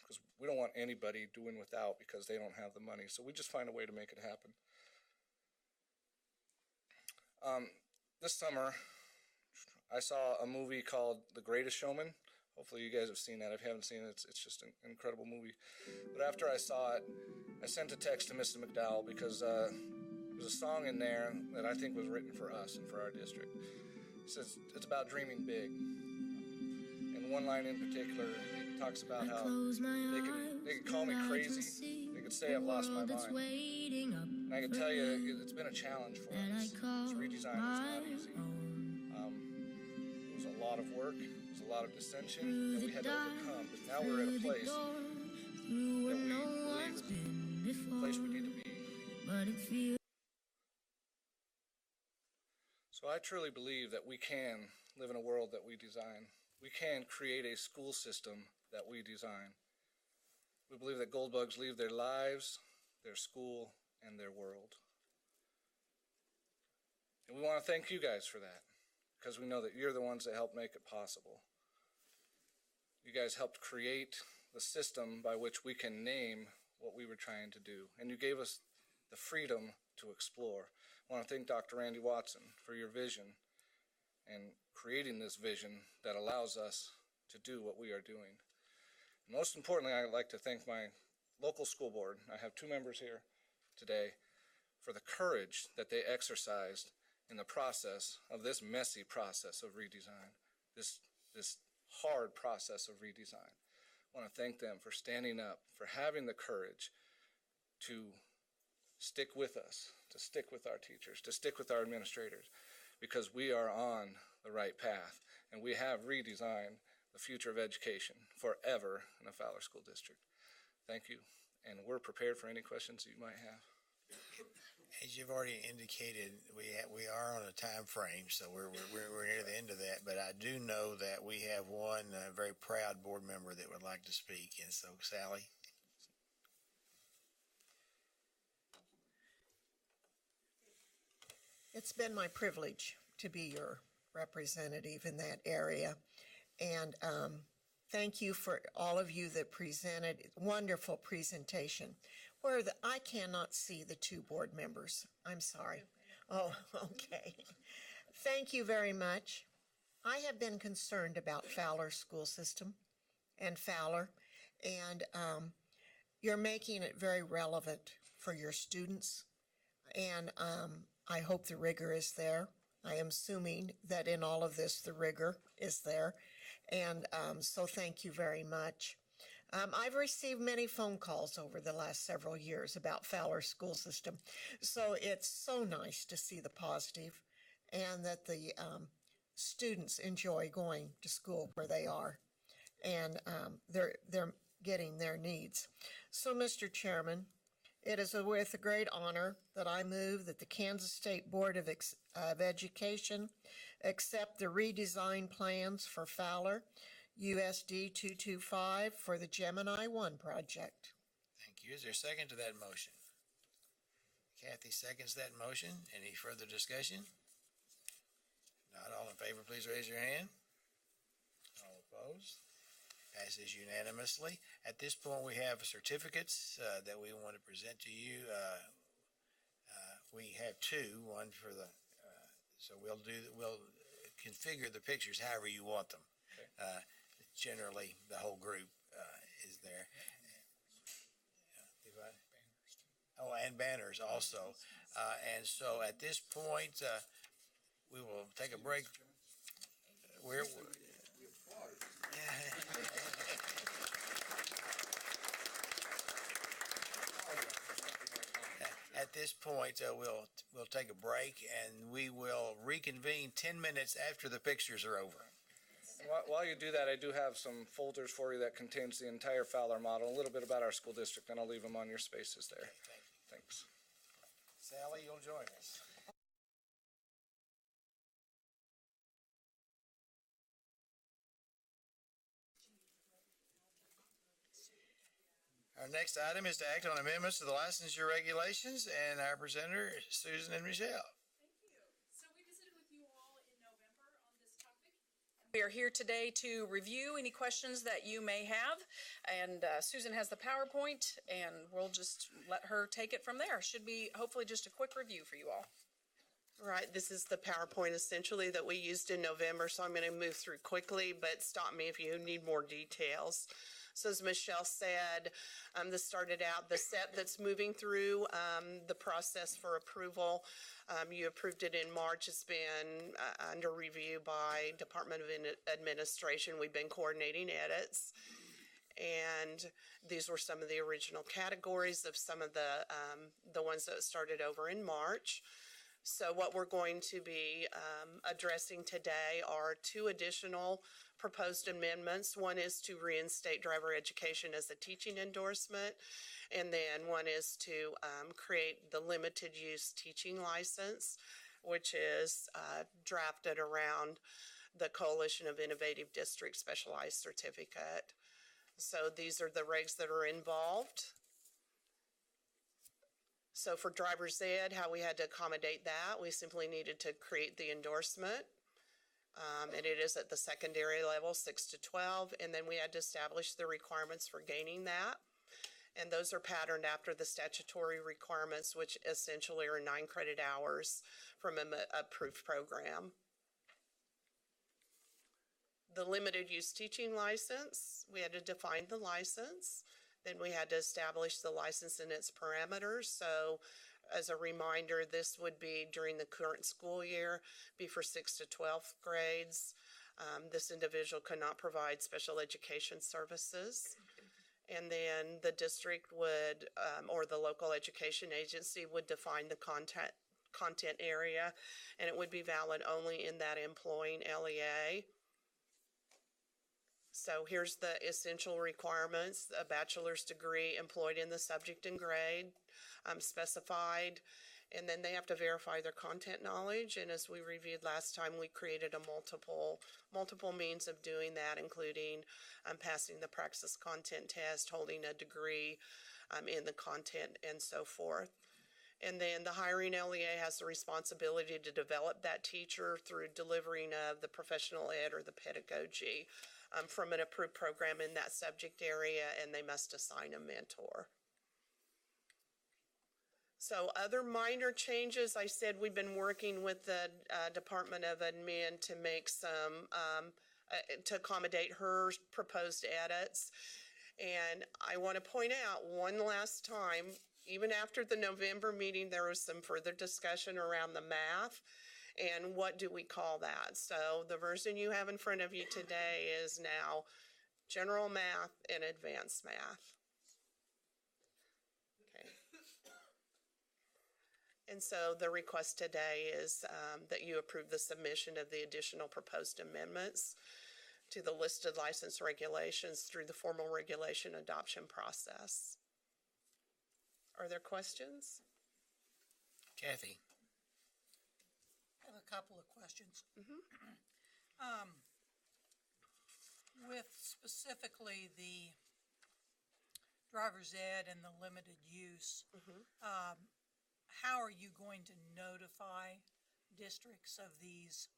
S14: because we don't want anybody doing without because they don't have the money. So we just find a way to make it happen. This summer, I saw a movie called The Greatest Showman. Hopefully you guys have seen that. If you haven't seen it, it's just an incredible movie. But after I saw it, I sent a text to Mrs. McDowell because there's a song in there that I think was written for us and for our district. It says it's about dreaming big. And one line in particular, it talks about how they could call me crazy. They could say I've lost my mind. And I can tell you, it's been a challenge for us. This redesign was not easy. It was a lot of work. It was a lot of dissension that we had to overcome. But now we're at a place that we believe is the place we need to be. So I truly believe that we can live in a world that we design. We can create a school system that we design. We believe that gold bugs leave their lives, their school, and their world. And we want to thank you guys for that, because we know that you're the ones that helped make it possible. You guys helped create the system by which we can name what we were trying to do, and you gave us the freedom to explore. I want to thank Dr. Randy Watson for your vision and creating this vision that allows us to do what we are doing. And most importantly, I'd like to thank my local school board. I have 2 members here today for the courage that they exercised in the process of this messy process of redesign, this hard process of redesign. I want to thank them for standing up, for having the courage to stick with us, to stick with our teachers, to stick with our administrators, because we are on the right path and we have redesigned the future of education forever in the Fowler School District. Thank you, and we're prepared for any questions you might have.
S1: As you've already indicated, we are on a time frame, so we're near the end of that. But I do know that we have one very proud board member that would like to speak, and so Sally.
S3: It's been my privilege to be your representative in that area, and thank you for all of you that presented. Wonderful presentation. I cannot see the 2 board members. I'm sorry. Oh, okay. Thank you very much. I have been concerned about Fowler school system and Fowler, and you're making it very relevant for your students, and I hope the rigor is there. I am assuming that in all of this, the rigor is there, and so thank you very much. I've received many phone calls over the last several years about Fowler school system, so it's so nice to see the positive and that the students enjoy going to school where they are, and they're getting their needs. So, Mr. Chairman, it is with a great honor that I move that the Kansas State Board of Education accept the redesign plans for Fowler USD 225 for the Gemini 1 project.
S1: Thank you. Is there a second to that motion? Kathy seconds that motion. Any further discussion? Not all in favor, please raise your hand. All opposed? Passes unanimously. At this point, we have certificates that we want to present to you. We have 2, one for the, so we'll configure the pictures however you want them. Generally, the whole group is there. Oh, and banners also. And so at this point, we will take a break. We're, at this point, we'll take a break and we will reconvene 10 minutes after the pictures are over.
S14: While you do that, I do have some folders for you that contains the entire Fowler model, a little bit about our school district, and I'll leave them on your spaces there. Thanks.
S1: Sally, you'll join us. Our next item is to act on amendments to the licensure regulations, and our presenter, Susan and Michelle.
S4: We are here today to review any questions that you may have, and Susan has the PowerPoint, and we'll just let her take it from there. Should be hopefully just a quick review for you all.
S7: Right, this is the PowerPoint essentially that we used in November, so I'm going to move through quickly, but stop me if you need more details. So as Michelle said, this started out the set that's moving through the process for approval. You approved it in March. It's been under review by Department of Administration. We've been coordinating edits. And these were some of the original categories of some of the ones that started over in March. So what we're going to be addressing today are two additional proposed amendments. One is to reinstate driver education as a teaching endorsement, and then one is to create the limited use teaching license, which is drafted around the Coalition of Innovative Districts Specialized Certificate. So these are the regs that are involved. So for driver's ed, how we had to accommodate that, we simply needed to create the endorsement. And it is at the secondary level, 6 to 12, and then we had to establish the requirements for gaining that. And those are patterned after the statutory requirements, which essentially are 9 credit hours from an approved program. The limited use teaching license, we had to define the license. Then we had to establish the license and its parameters. So as a reminder, this would be during the current school year, be for 6 to 12th grades. This individual could not provide special education services. And then the district would, or the local education agency would define the content area, and it would be valid only in that employing LEA. So here's the essential requirements: a bachelor's degree employed in the subject and grade specified, and then they have to verify their content knowledge. And as we reviewed last time, we created a multiple means of doing that, including passing the praxis content test, holding a degree in the content, and so forth. And then the hiring LEA has the responsibility to develop that teacher through delivering of the professional ed or the pedagogy from an approved program in that subject area, and they must assign a mentor. So other minor changes, I said we've been working with the Department of Admin to make some, to accommodate her proposed edits. And I want to point out one last time, even after the November meeting, there was some further discussion around the math. And what do we call that? So the version you have in front of you today is now general math and advanced math. Okay. And so the request today is that you approve the submission of the additional proposed amendments to the listed license regulations through the formal regulation adoption process. Are there questions?
S1: Kathy.
S8: I have a couple of questions. With specifically the driver's ed and the limited use, how are you going to notify districts of these?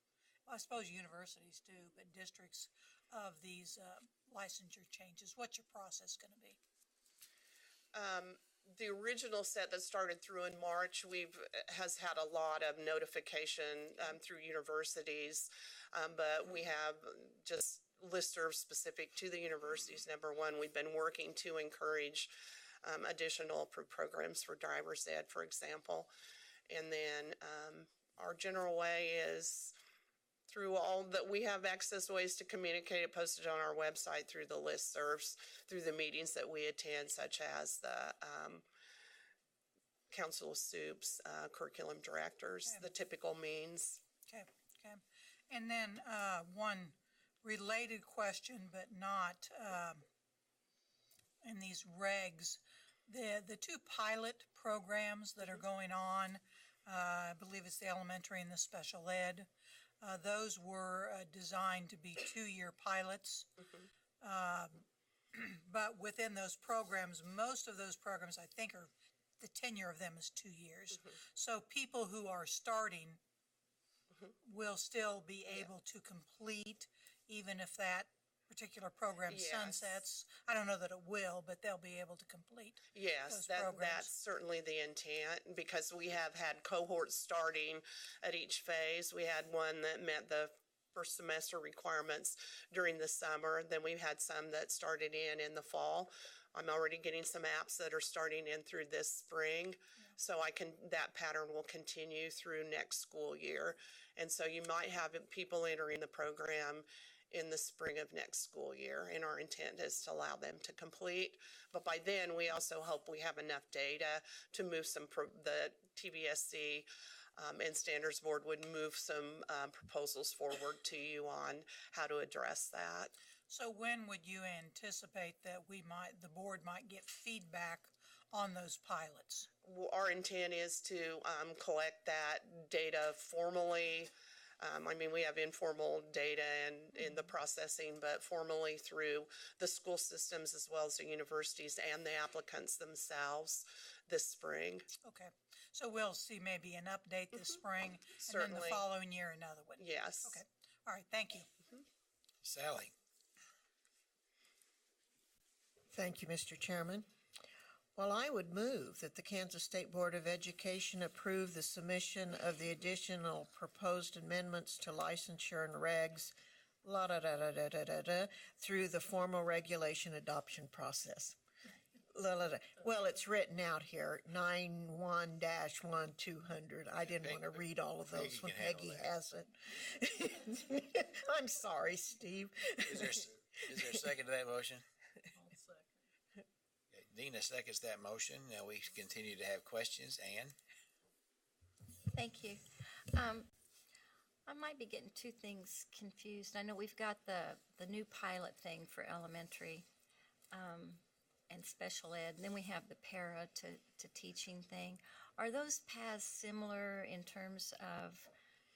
S8: Well, I suppose universities do, but districts of these licensure changes. What's your process going to be?
S7: The original set that started through in March, has had a lot of notification through universities, but we have just listserv specific to the universities. Number one, we've been working to encourage additional approved programs for driver's ed, for example. And then our general way is through all that we have access ways to communicate it posted on our website, through the listservs, through the meetings that we attend, such as the Council of Soups, curriculum directors,
S8: Okay.
S7: the typical means.
S8: Okay, okay. And then, one related question, but not, in these regs. The two pilot programs that are going on, I believe it's the elementary and the special ed, those were designed to be 2-year pilots. But within those programs, most of those programs, I think, are, the tenure of them is 2 years. So people who are starting will still be able to complete, even if that particular program
S7: Yes.
S8: sunsets. I don't know that it will, but they'll be able to complete
S7: Yes,
S8: those
S7: that's
S8: programs.
S7: certainly the intent, because we have had cohorts starting at each phase. We had one that met the first semester requirements during the summer. Then we've had some that started in the fall. I'm already getting some apps that are starting in through this spring. So that pattern will continue through next school year. And so you might have people entering the program in the spring of next school year, and our intent is to allow them to complete. But by then, we also hope we have enough data to move the TVSC and Standards Board would move some proposals forward to you on how to address that.
S8: So when would you anticipate that the board might get feedback on those pilots?
S7: Our intent is to collect that data formally. We have informal data in the processing, but formally through the school systems as well as the universities and the applicants themselves this spring.
S8: Okay, so we'll see maybe an update this spring, and then
S7: Certainly.
S8: the following year another one.
S7: Yes.
S8: Okay, all right, thank you.
S1: Sally?
S3: Thank you, Mr. Chairman. Well, I would move that the Kansas State Board of Education approve the submission of the additional proposed amendments to licensure and regs, through the formal regulation adoption process. Well, it's written out here, 91-1-200. I didn't want to read all of those when Peggy has it. I'm sorry, Steve.
S1: Is there a second to that motion? Dina seconds that motion. Now we continue to have questions. Ann?
S9: Thank you. I might be getting two things confused. I know we've got the new pilot thing for elementary and special ed, and then we have the para to teaching thing. Are those paths similar in terms of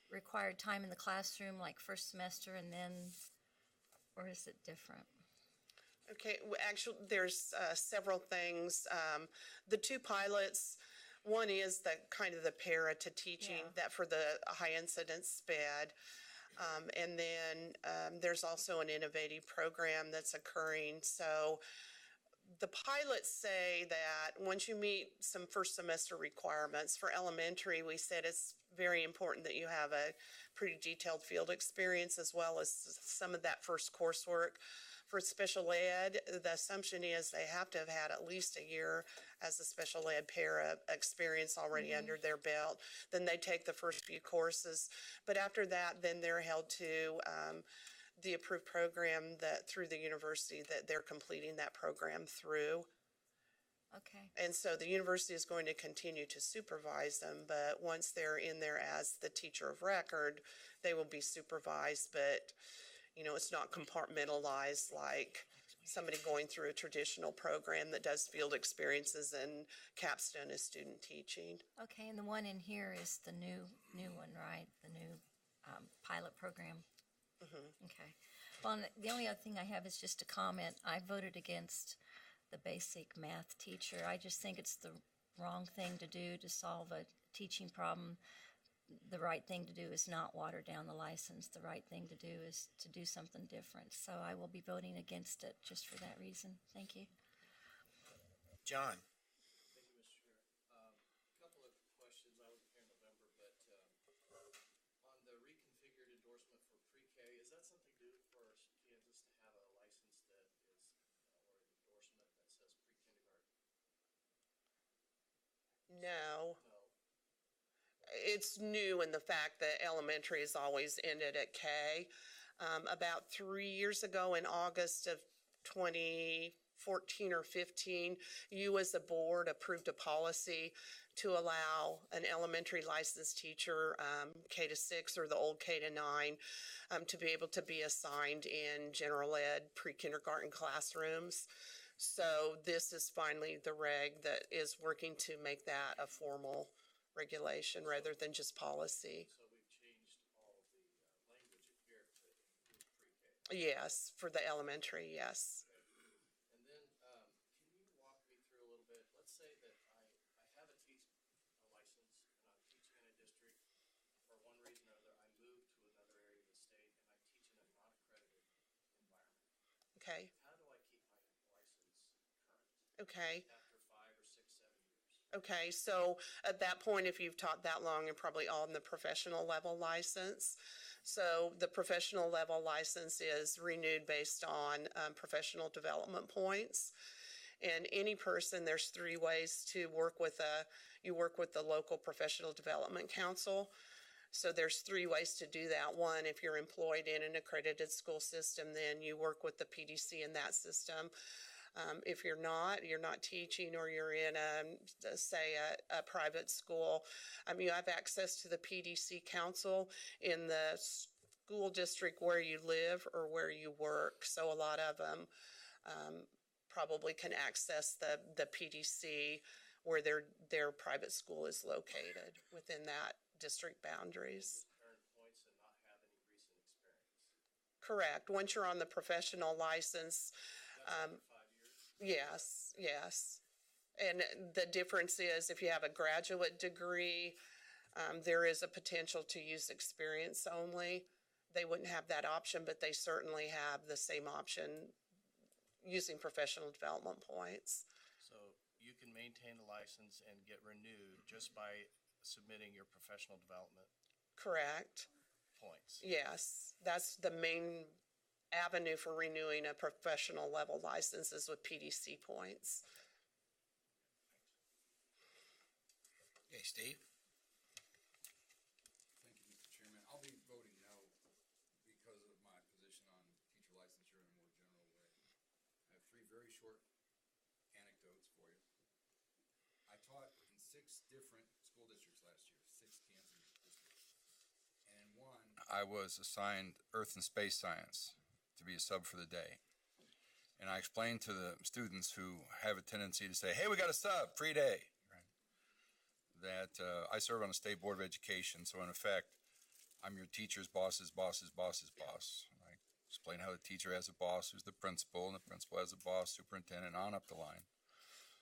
S9: required time in the classroom, like first semester, and then, or is it different?
S7: Okay, actually, there's several things. The two pilots, one is the kind of the para to teaching, that for the high incidence SPED. And then there's also an innovative program that's occurring. So the pilots say that once you meet some first semester requirements for elementary, we said it's very important that you have a pretty detailed field experience as well as some of that first coursework. For special ed, the assumption is they have to have had at least a year as a special ed para experience already under their belt. Then they take the first few courses. But after that, then they're held to the approved program that through the university that they're completing that program through.
S9: Okay.
S7: And so the university is going to continue to supervise them, but once they're in there as the teacher of record, they will be supervised, but it's not compartmentalized like somebody going through a traditional program that does field experiences and capstone is student teaching.
S9: Okay, and the one in here is the new one, right? The new pilot program? Okay. Well, and the only other thing I have is just a comment. I voted against the basic math teacher. I just think it's the wrong thing to do to solve a teaching problem. The right thing to do is not water down the license. The right thing to do is to do something different. So I will be voting against it just for that reason. Thank you.
S1: John?
S10: Thank you, Mr. Chair. A couple of questions. I wasn't here in November, but on the reconfigured endorsement for pre-K, is that something new for Kansas
S7: it's new in the fact that elementary has always ended at K. About 3 years ago, in August of 2014 or 15, you as a board approved a policy to allow an elementary licensed teacher, K to 6 or the old K to 9, to be able to be assigned in general ed pre-kindergarten classrooms. So this is finally the reg that is working to make that a formal regulation rather than just policy.
S10: So we've changed all of the language here to include pre-K.
S7: Yes, for the elementary, yes.
S10: And then, can you walk me through a little bit? Let's say that I have a license and I'm teaching in a district. For one reason or other, I move to another area of the state and I teach in a non-accredited environment.
S7: Okay.
S10: How do I keep my license current?
S7: Okay.
S10: After 5 or 6, 7 years.
S7: Okay, so at that point, if you've taught that long, you're probably on the professional level license. So the professional level license is renewed based on professional development points. And any person, there's 3 ways to work with you work with the local professional development council. So there's 3 ways to do that. One, if you're employed in an accredited school system, then you work with the PDC in that system. If you're not teaching, or you're in a private school, you have access to the PDC council in the school district where you live or where you work. So a lot of them probably can access the PDC where their private school is located within that district boundaries.
S10: Earn points and not have any recent experience.
S7: Correct. Once you're on the professional license,
S10: That's after 5 years?
S7: yes. And the difference is if you have a graduate degree, there is a potential to use experience only. They wouldn't have that option, but they certainly have the same option using professional development points.
S10: So you can maintain the license and get renewed just by submitting your professional development
S7: Correct.
S10: points.
S7: Yes, that's the main avenue for renewing a professional level license is with PDC points.
S1: Okay, Steve?
S2: Thank you, Mr. Chairman. I'll be voting no because of my position on teacher licensure in a more general way. I have 3 very short anecdotes for you. I taught in 6 different school districts last year, 6 Kansas districts. And in one, I was assigned Earth and Space Science to be a sub for the day. And I explained to the students who have a tendency to say, hey, we got a sub, free day, right? That I serve on the State Board of Education, so in effect, I'm your teacher's boss's boss's boss's boss. I explain how the teacher has a boss who's the principal, and the principal has a boss, superintendent, on up the line.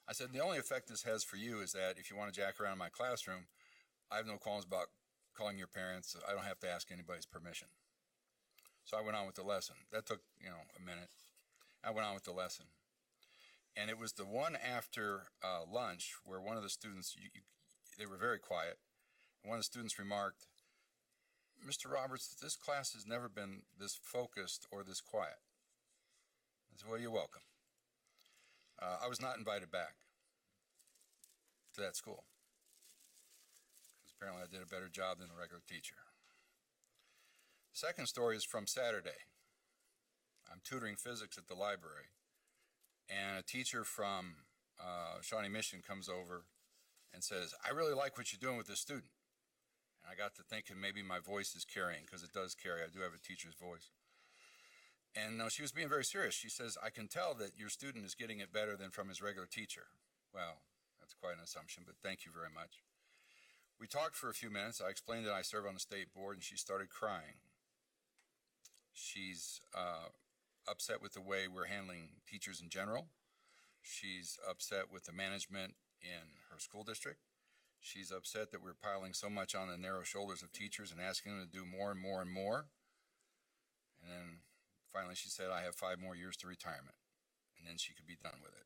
S2: I said, the only effect this has for you is that if you want to jack around in my classroom, I have no qualms about calling your parents. I don't have to ask anybody's permission. So I went on with the lesson. That took, a minute. I went on with the lesson. And it was the one after lunch where one of the students, they were very quiet, and one of the students remarked, Mr. Roberts, this class has never been this focused or this quiet. I said, well, you're welcome. I was not invited back to that school because apparently I did a better job than the regular teacher. The second story is from Saturday. I'm tutoring physics at the library, and a teacher from Shawnee Mission comes over and says, I really like what you're doing with this student. And I got to thinking maybe my voice is carrying, because it does carry. I do have a teacher's voice. And she was being very serious. She says, I can tell that your student is getting it better than from his regular teacher. Well, that's quite an assumption, but thank you very much. We talked for a few minutes. I explained that I serve on the state board, and she started crying. She's upset with the way we're handling teachers in general. She's upset with the management in her school district. She's upset that we're piling so much on the narrow shoulders of teachers and asking them to do more and more and more. And then finally she said, I have 5 more years to retirement, and then she could be done with it.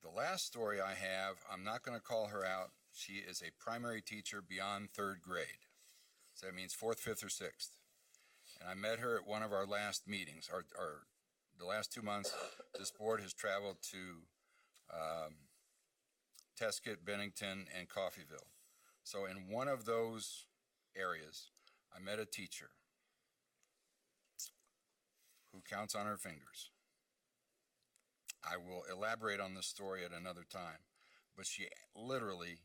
S2: The last story I have, I'm not going to call her out. She is a primary teacher beyond 3rd grade. So that means 4th, 5th, or 6th. And I met her at one of our last meetings. The last 2 months, this board has traveled to Tesket, Bennington, and Coffeyville. So in one of those areas, I met a teacher who counts on her fingers. I will elaborate on this story at another time, but she literally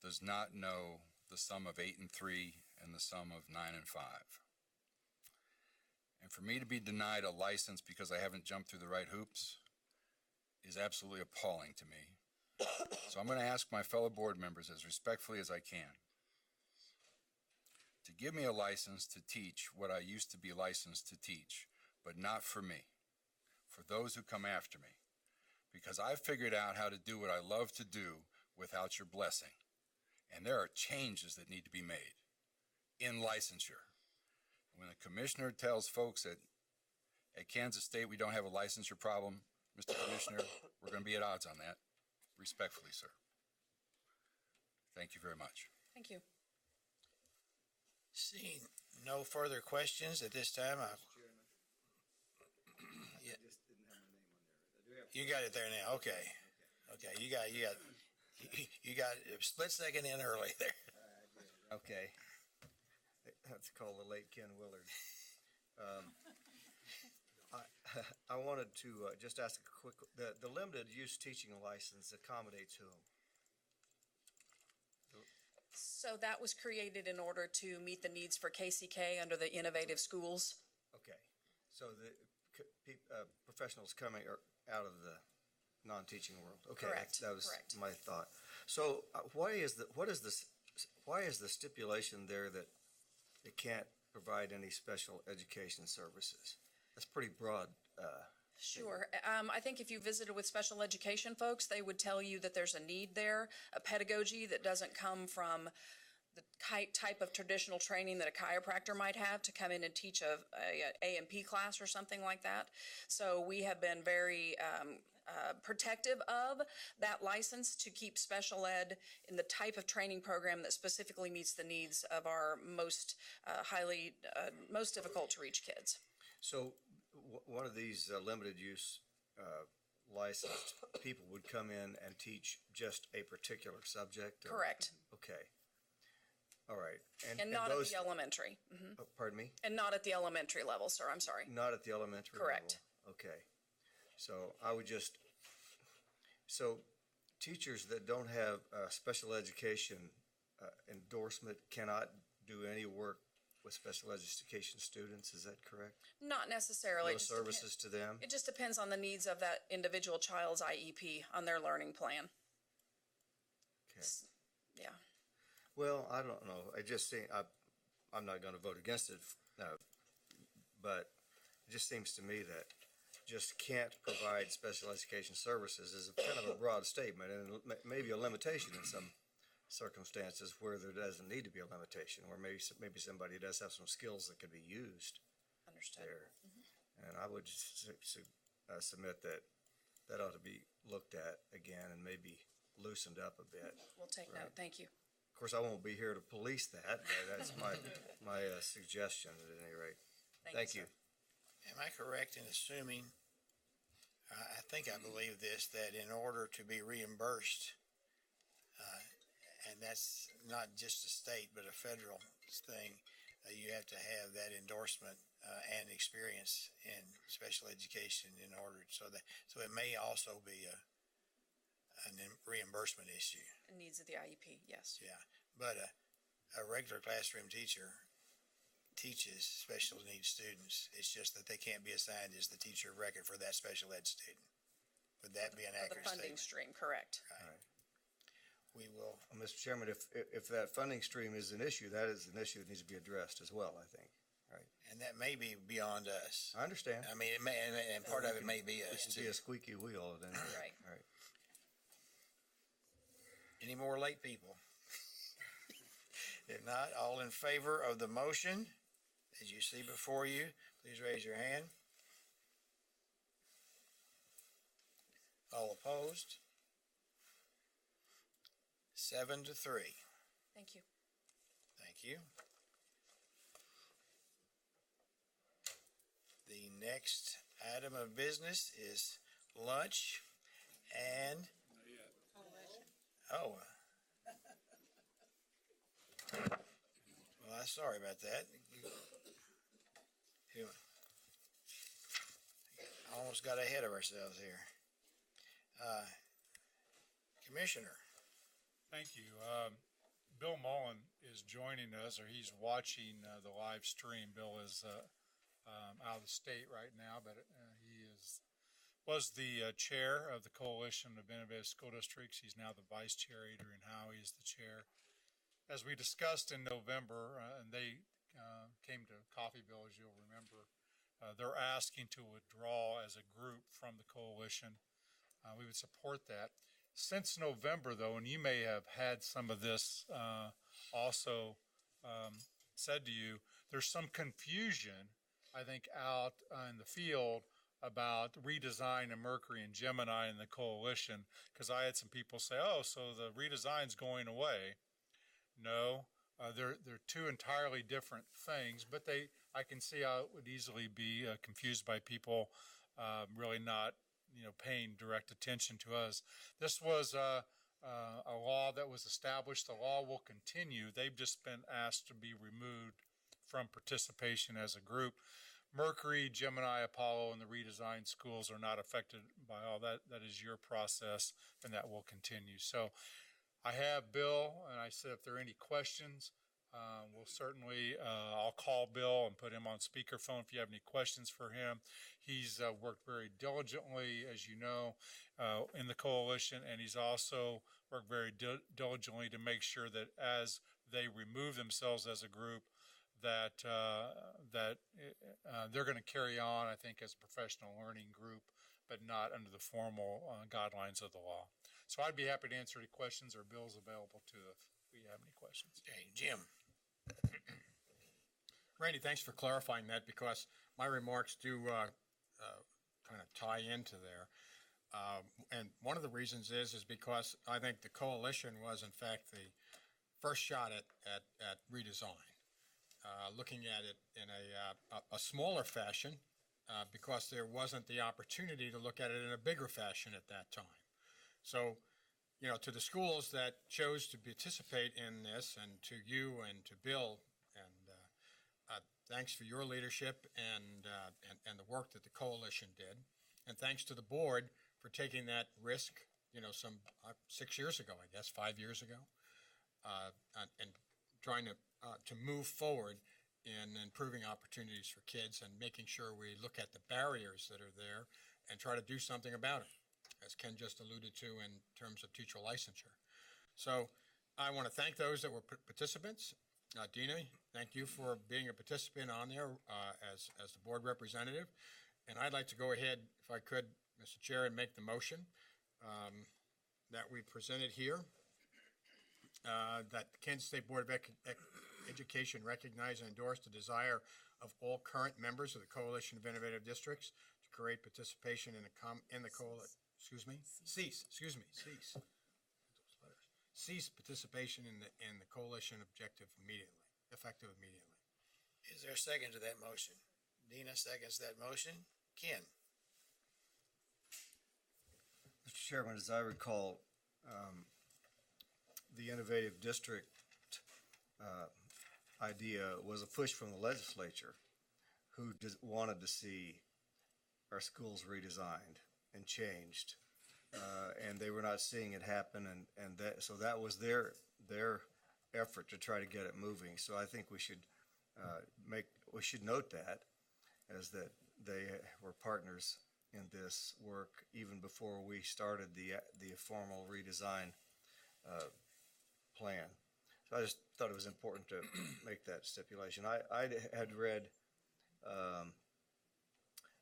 S2: does not know the sum of 8 and 3 and the sum of 9 and 5. And for me to be denied a license because I haven't jumped through the right hoops is absolutely appalling to me. So I'm going to ask my fellow board members as respectfully as I can to give me a license to teach what I used to be licensed to teach, but not for me, for those who come after me, because I've figured out how to do what I love to do without your blessing. And there are changes that need to be made in licensure. When the commissioner tells folks that at Kansas State we don't have a licensure problem, Mr. Commissioner, we're going to be at odds on that. Respectfully, sir. Thank you very much.
S4: Thank you.
S1: Seeing no further questions at this time, yeah. You got it there now. Okay. Okay. You got a split second in early there.
S11: Okay. That's called the late Ken Willard. I wanted to just ask a quick, the limited use teaching license accommodates whom?
S4: So that was created in order to meet the needs for KCK under the innovative schools.
S11: Okay, so the professionals coming out of the non-teaching world. Okay,
S4: Correct.
S11: That was
S4: Correct.
S11: my thought. So why is the stipulation there that it can't provide any special education services? That's pretty broad.
S4: Sure. I think if you visited with special education folks, they would tell you that there's a need there, a pedagogy that doesn't come from the type of traditional training that a chiropractor might have to come in and teach a A&P class or something like that. So we have been very protective of that license to keep special ed in the type of training program that specifically meets the needs of our most difficult to reach kids.
S11: So one of these limited use licensed people would come in and teach just a particular subject?
S4: Correct.
S11: Okay. All right.
S4: And not at the elementary. Mm-hmm.
S11: Oh, pardon me?
S4: And not at the elementary level, sir. I'm sorry.
S11: Not at the elementary
S4: Correct.
S11: level? Okay. So I would so teachers that don't have special education endorsement cannot do any work with special education students, is that correct?
S4: Not necessarily.
S11: No services to them?
S4: It just depends on the needs of that individual child's IEP on their learning plan.
S11: Okay.
S4: Yeah.
S11: Well, I don't know. I just think I'm not going to vote against it, but it just seems to me that just can't provide special education services is kind of a broad statement and maybe a limitation in some circumstances where there doesn't need to be a limitation, where maybe somebody does have some skills that could be used.
S4: Understood.
S11: There. Mm-hmm. And I would submit that ought to be looked at again and maybe loosened up a bit.
S4: We'll take note. Thank you.
S11: Of course, I won't be here to police that, but that's my suggestion at any rate. Thank you.
S1: Am I correct in assuming, I believe this, that in order to be reimbursed, and that's not just a state but a federal thing, you have to have that endorsement and experience in special education in order, so it may also be a reimbursement issue.
S4: Needs of the IEP, yes.
S1: Yeah, but a regular classroom teacher teaches special needs students. It's just that they can't be assigned as the teacher of record for that special ed student. Would that be an accurate
S4: statement? The funding stream, correct.
S1: Right. We will.
S11: Mr. Chairman, if that funding stream is an issue, that is an issue that needs to be addressed as well, I think. Right.
S1: And that may be beyond us.
S11: I understand.
S1: I mean, it may, and part of it may be us too.
S11: Be a squeaky wheel at any rate.
S4: Right.
S11: Right.
S1: Any more late people? If not, all in favor of the motion, as you see before you, please raise your hand. All opposed? 7-3.
S4: Thank you.
S1: Thank you. The next item of business is lunch and, sorry about that. Almost got ahead of ourselves here. Commissioner.
S12: Thank you. Bill Mullen is joining us, or he's watching the live stream. Bill is out of the state right now, but was the chair of the Coalition of Innovative School Districts. He's now the vice chair. Adrian Howie is the chair. As we discussed in November, and they came to Coffeyville, as you'll remember, they're asking to withdraw as a group from the coalition. We would support that. Since November, though, and you may have had some of this also said to you, there's some confusion, I think, out in the field about redesign of Mercury and Gemini in the coalition, because I had some people say, oh, so the redesign's going away. No, they're two entirely different things, but I can see how it would easily be confused by people really not paying direct attention to us. This was a law that was established. The law will continue. They've just been asked to be removed from participation as a group. Mercury, Gemini, Apollo, and the redesigned schools are not affected by all that. That is your process, and that will continue. So I have Bill, and I said if there are any questions, we'll certainly, I'll call Bill and put him on speakerphone if you have any questions for him. He's worked very diligently, as you know, in the coalition, and he's also worked very diligently to make sure that as they remove themselves as a group, that they're going to carry on, I think, as a professional learning group, but not under the formal guidelines of the law. So I'd be happy to answer any questions, or Bill's available too if we have any questions.
S1: Okay, Jim.
S13: Randy, thanks for clarifying that, because my remarks do kind of tie into there. And one of the reasons is because I think the coalition was, in fact, the first shot at redesign. Looking at it in a smaller fashion, because there wasn't the opportunity to look at it in a bigger fashion at that time. So, to the schools that chose to participate in this, and to you and to Bill, and thanks for your leadership and the work that the coalition did, and thanks to the board for taking that risk, some 6 years ago, I guess, 5 years ago, and trying to move forward in improving opportunities for kids and making sure we look at the barriers that are there and try to do something about it, as Ken just alluded to in terms of teacher licensure. So I want to thank those that were participants. Dina, thank you for being a participant on there as the board representative. And I'd like to go ahead, if I could, Mr. Chair, and make the motion that we presented here, that the Kansas State Board of Education recognize and endorse the desire of all current members of the Coalition of Innovative Districts to create participation in the cease participation in the coalition effective immediately.
S1: Is there a second to that motion? Dina seconds that motion. Ken.
S11: Mr. Chairman, as I recall, the innovative district idea was a push from the legislature, who wanted to see our schools redesigned and changed, and they were not seeing it happen, so that was their effort to try to get it moving. So I think we should note that, as that they were partners in this work even before we started the formal redesign plan. So I just thought it was important to make that stipulation. I had read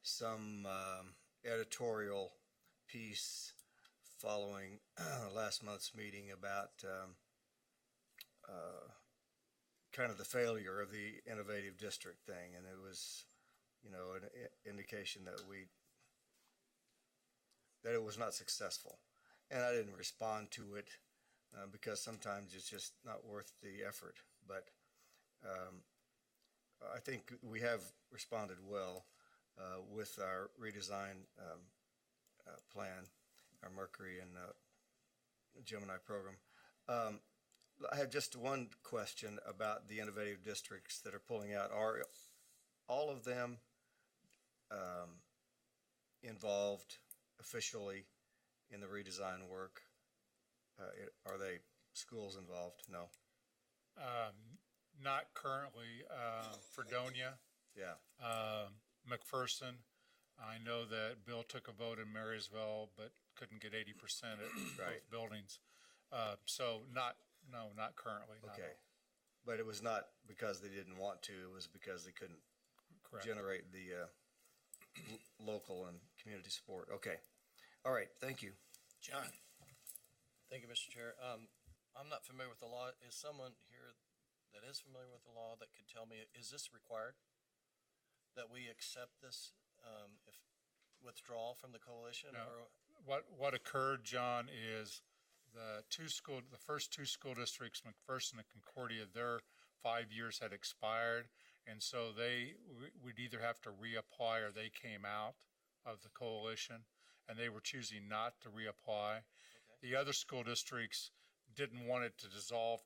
S11: some editorial piece following last month's meeting about kind of the failure of the innovative district thing, and it was, an indication that it was not successful. And I didn't respond to it because sometimes it's just not worth the effort. But I think we have responded well with our redesign plan, our Mercury and Gemini program. I have just one question about the innovative districts that are pulling out. Are all of them involved officially in the redesign work? Are they schools involved? No.
S12: Not currently. Fredonia,
S11: Yeah.
S12: McPherson. I know that Bill took a vote in Marysville, but couldn't get 80% at
S11: Right.
S12: both buildings. So not currently. not
S11: Okay.
S12: all.
S11: But it was not because they didn't want to, it was because they couldn't
S12: Correct.
S11: generate the local and community support. Okay. All right, thank you.
S1: John?
S10: Thank you, Mr. Chair. I'm not familiar with the law. Is someone here that is familiar with the law that could tell me, is this required? That we accept this, if withdrawal from the coalition?
S12: No.
S10: Or
S12: What occurred, John, is the first two school districts, McPherson and Concordia, their 5 years had expired, and so we'd either have to reapply or they came out of the coalition, and they were choosing not to reapply. The other school districts didn't want it to dissolve.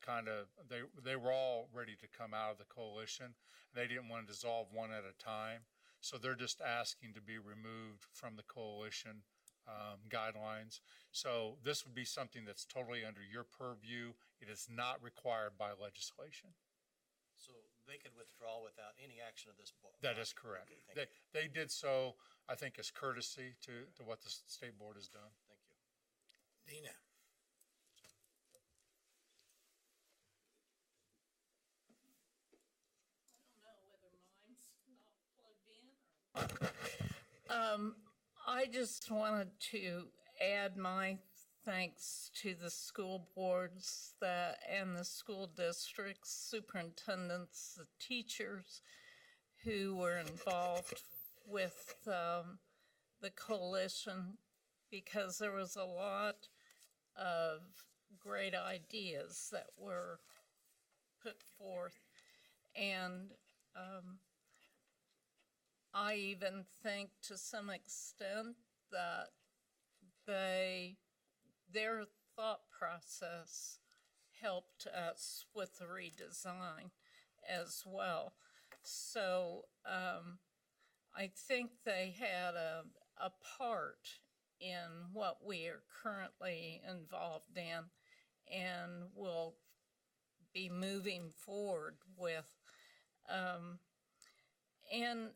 S12: They were all ready to come out of the coalition. They didn't want to dissolve one at a time, so they're just asking to be removed from the coalition guidelines. So this would be something that's totally under your purview. It is not required by legislation.
S10: so they could withdraw without any action of this board?
S12: That is correct.
S10: Okay, thank
S12: They did so, I think, as courtesy to what the state board has done.
S10: you. Thank you.
S1: Dina?
S15: I just wanted to add my thanks to the school boards and the school districts, superintendents, the teachers who were involved with the coalition, because there was a lot of great ideas that were put forth. And I even think to some extent that their thought process helped us with the redesign as well. So I think they had a part in what we are currently involved in and will be moving forward with. And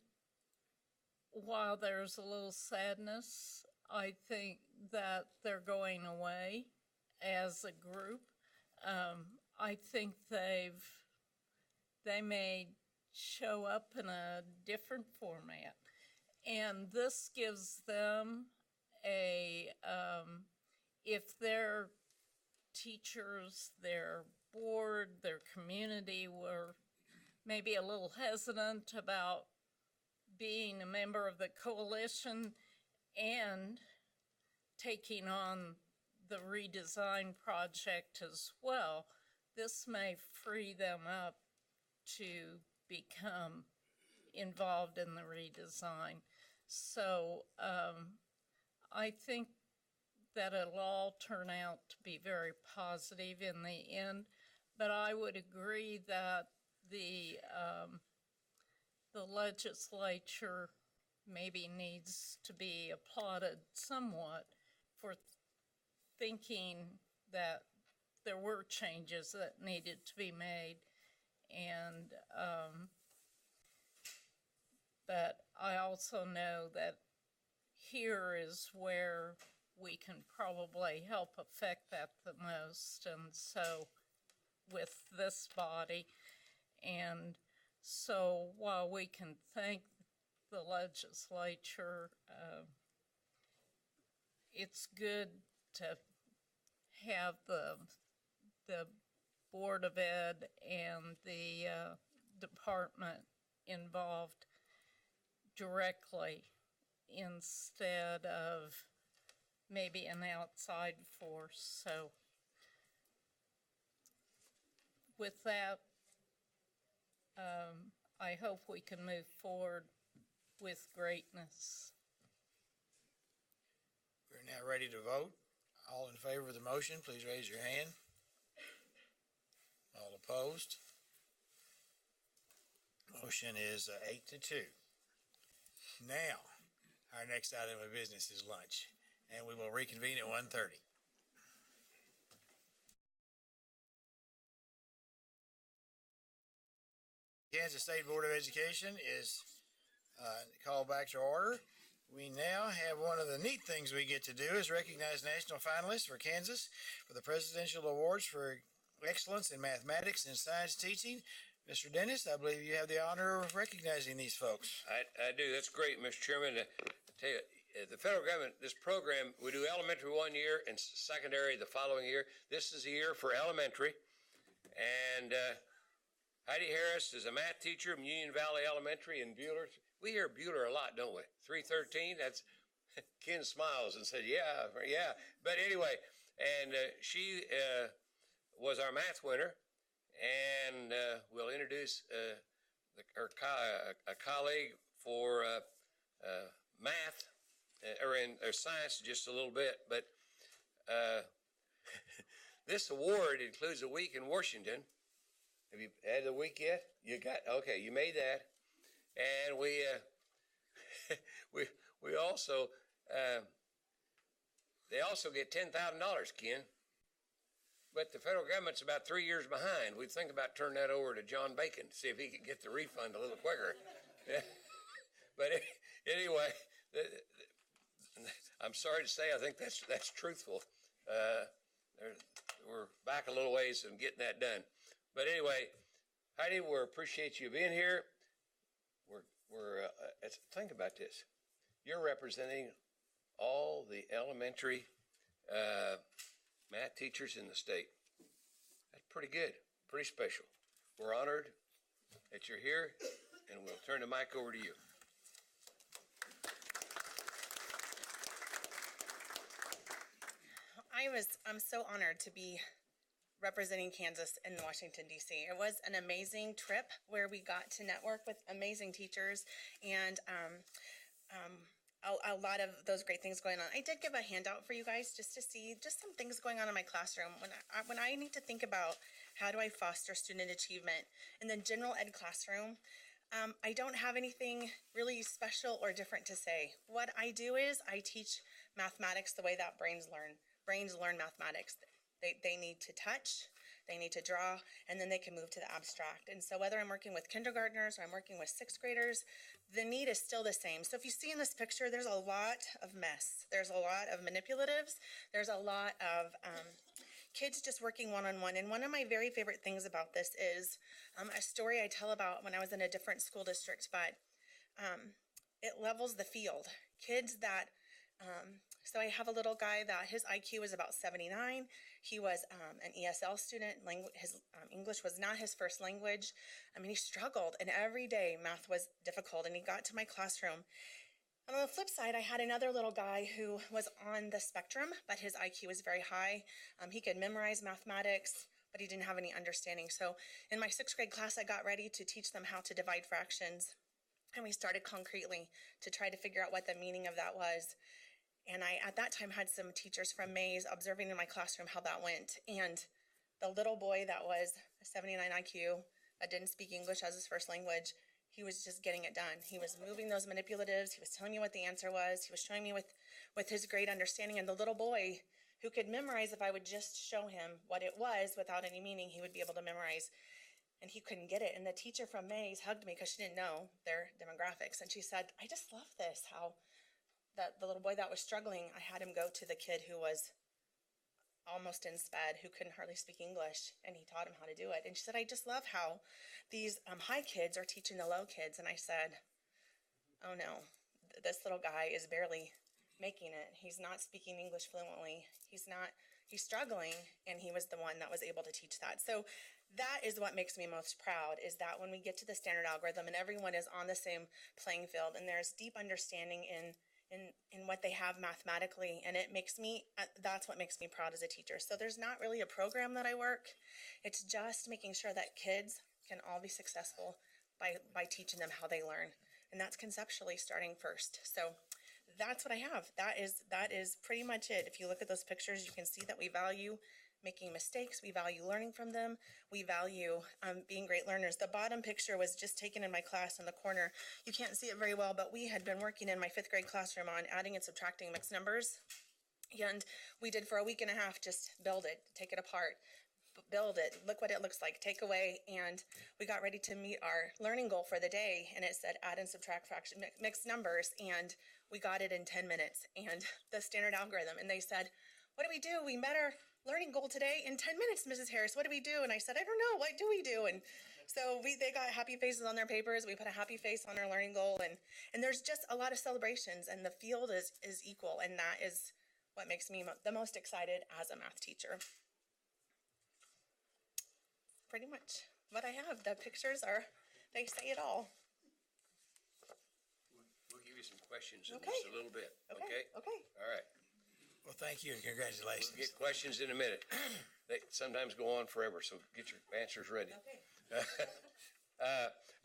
S15: while there's a little sadness, I think that they're going away as a group. I think they may show up in a different format. And this gives them if their teachers, their board, their community were maybe a little hesitant about being a member of the coalition and taking on the redesign project as well, this may free them up to become involved in the redesign. So I think that it'll all turn out to be very positive in the end, but I would agree that the legislature maybe needs to be applauded somewhat for thinking that there were changes that needed to be made. And but I also know that here is where we can probably help affect that the most, and so with this body. And so while we can thank the legislature, it's good to have the Board of Ed and the department involved directly instead of maybe an outside force. So with that, I hope we can move forward with greatness.
S1: We're now ready to vote. All in favor of the motion, please raise your hand. Opposed? Motion is 8-2. Now, our next item of business is lunch, and we will reconvene at 1:30. Kansas State Board of Education is called back to order. We now have one of the neat things we get to do is recognize national finalists for Kansas for the Presidential Awards for Excellence in Mathematics and Science Teaching. Mr. Dennis, I believe you have the honor of recognizing these folks.
S5: I do. That's great, Mr. Chairman. I tell you, the federal government, this program, we do elementary 1 year and secondary the following year. This is a year for elementary. And Heidi Harris is a math teacher from Union Valley Elementary in Bueller. We hear Bueller a lot, don't we? 313, that's, Ken smiles and said, yeah. But anyway, and she was our math winner, and we'll introduce a colleague for math, or science just a little bit. But this award includes a week in Washington. Have you had the week yet? Okay, you made that. And we also, they also get $10,000, Ken. But the federal government's about 3 years behind. We think about turning that over to John Bacon, see if he could get the refund a little quicker. But anyway, I'm sorry to say, I think that's truthful. We're back a little ways in getting that done. But anyway, Heidi, we appreciate you being here. Think about this. You're representing all the elementary math teachers in the state. That's pretty good, pretty special. We're honored that you're here, and we'll turn the mic over to you.
S16: I'm so honored to be representing Kansas in Washington, D.C. It was an amazing trip where we got to network with amazing teachers and a lot of those great things going on. I did give a handout for you guys just to see just some things going on in my classroom. When I need to think about how do I foster student achievement in the general ed classroom, I don't have anything really special or different to say. What I do is I teach mathematics the way that brains learn. Brains learn mathematics. They need to touch, they need to draw, and then they can move to the abstract. And so whether I'm working with kindergartners or I'm working with sixth graders, the need is still the same. So if you see in this picture, there's a lot of mess. There's a lot of manipulatives. There's a lot of kids just working one-on-one. And one of my very favorite things about this is a story I tell about when I was in a different school district, but it levels the field. Kids that so I have a little guy that his IQ is about 79. He was an ESL student. His English was not his first language. I mean, he struggled, and every day math was difficult, and he got to my classroom. And on the flip side, I had another little guy who was on the spectrum, but his IQ was very high. He could memorize mathematics, but he didn't have any understanding. So in my sixth grade class, I got ready to teach them how to divide fractions. And we started concretely to try to figure out what the meaning of that was. And I, at that time, had some teachers from Mays observing in my classroom how that went. And the little boy that was a 79 IQ, that didn't speak English as his first language, he was just getting it done. He was moving those manipulatives. He was telling me what the answer was. He was showing me with his great understanding. And the little boy who could memorize, if I would just show him what it was without any meaning, he would be able to memorize. And he couldn't get it. And the teacher from Mays hugged me because she didn't know their demographics. And she said, I just love this, how that the little boy that was struggling, I had him go to the kid who was almost in SPED, who couldn't hardly speak English, and he taught him how to do it. And she said, I just love how these high kids are teaching the low kids. And I said, oh no, this little guy is barely making it. He's not speaking English fluently. He's struggling, and he was the one that was able to teach that. So that is what makes me most proud, is that when we get to the standard algorithm and everyone is on the same playing field and there's deep understanding in what they have mathematically, and it makes me, that's what makes me proud as a teacher. So there's not really a program that I work. It's just making sure that kids can all be successful by teaching them how they learn. And that's conceptually starting first. So that's what I have. That is pretty much it. If you look at those pictures, you can see that we value making mistakes. We value learning from them. We value being great learners. The bottom picture was just taken in my class in the corner. You can't see it very well, but we had been working in my 5th grade classroom on adding and subtracting mixed numbers. And we did for a week and a half, just build it, take it apart, build it, look what it looks like, take away. And we got ready to meet our learning goal for the day. And it said add and subtract mixed numbers. And we got it in 10 minutes and the standard algorithm. And they said, what do we do? We met our learning goal today in 10 minutes, Mrs. Harris. What do we do? And I said, I don't know. What do we do? And so they got happy faces on their papers. We put a happy face on our learning goal. And there's just a lot of celebrations, and the field is equal. And that is what makes me the most excited as a math teacher. Pretty much what I have. The pictures they say it all.
S5: We'll give you some questions in just a little bit, okay?
S16: Okay.
S5: All right.
S1: Well, thank you and congratulations.
S5: We'll get questions in a minute. They sometimes go on forever, so get your answers ready.
S16: Okay.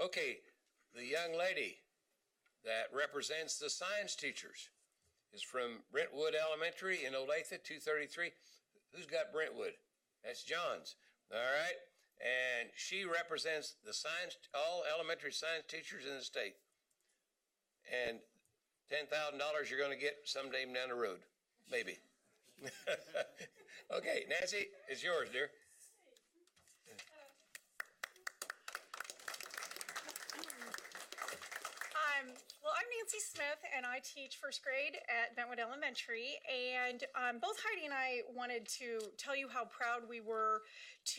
S5: Okay, the young lady that represents the science teachers is from Brentwood Elementary in Olathe, 233. Who's got Brentwood? That's John's. All right. And she represents the all elementary science teachers in the state. And $10,000 you're going to get someday down the road, maybe. Okay, Nancy, it's yours, dear.
S6: Well, I'm Nancy Smith, and I teach first grade at Bentwood Elementary. And both Heidi and I wanted to tell you how proud we were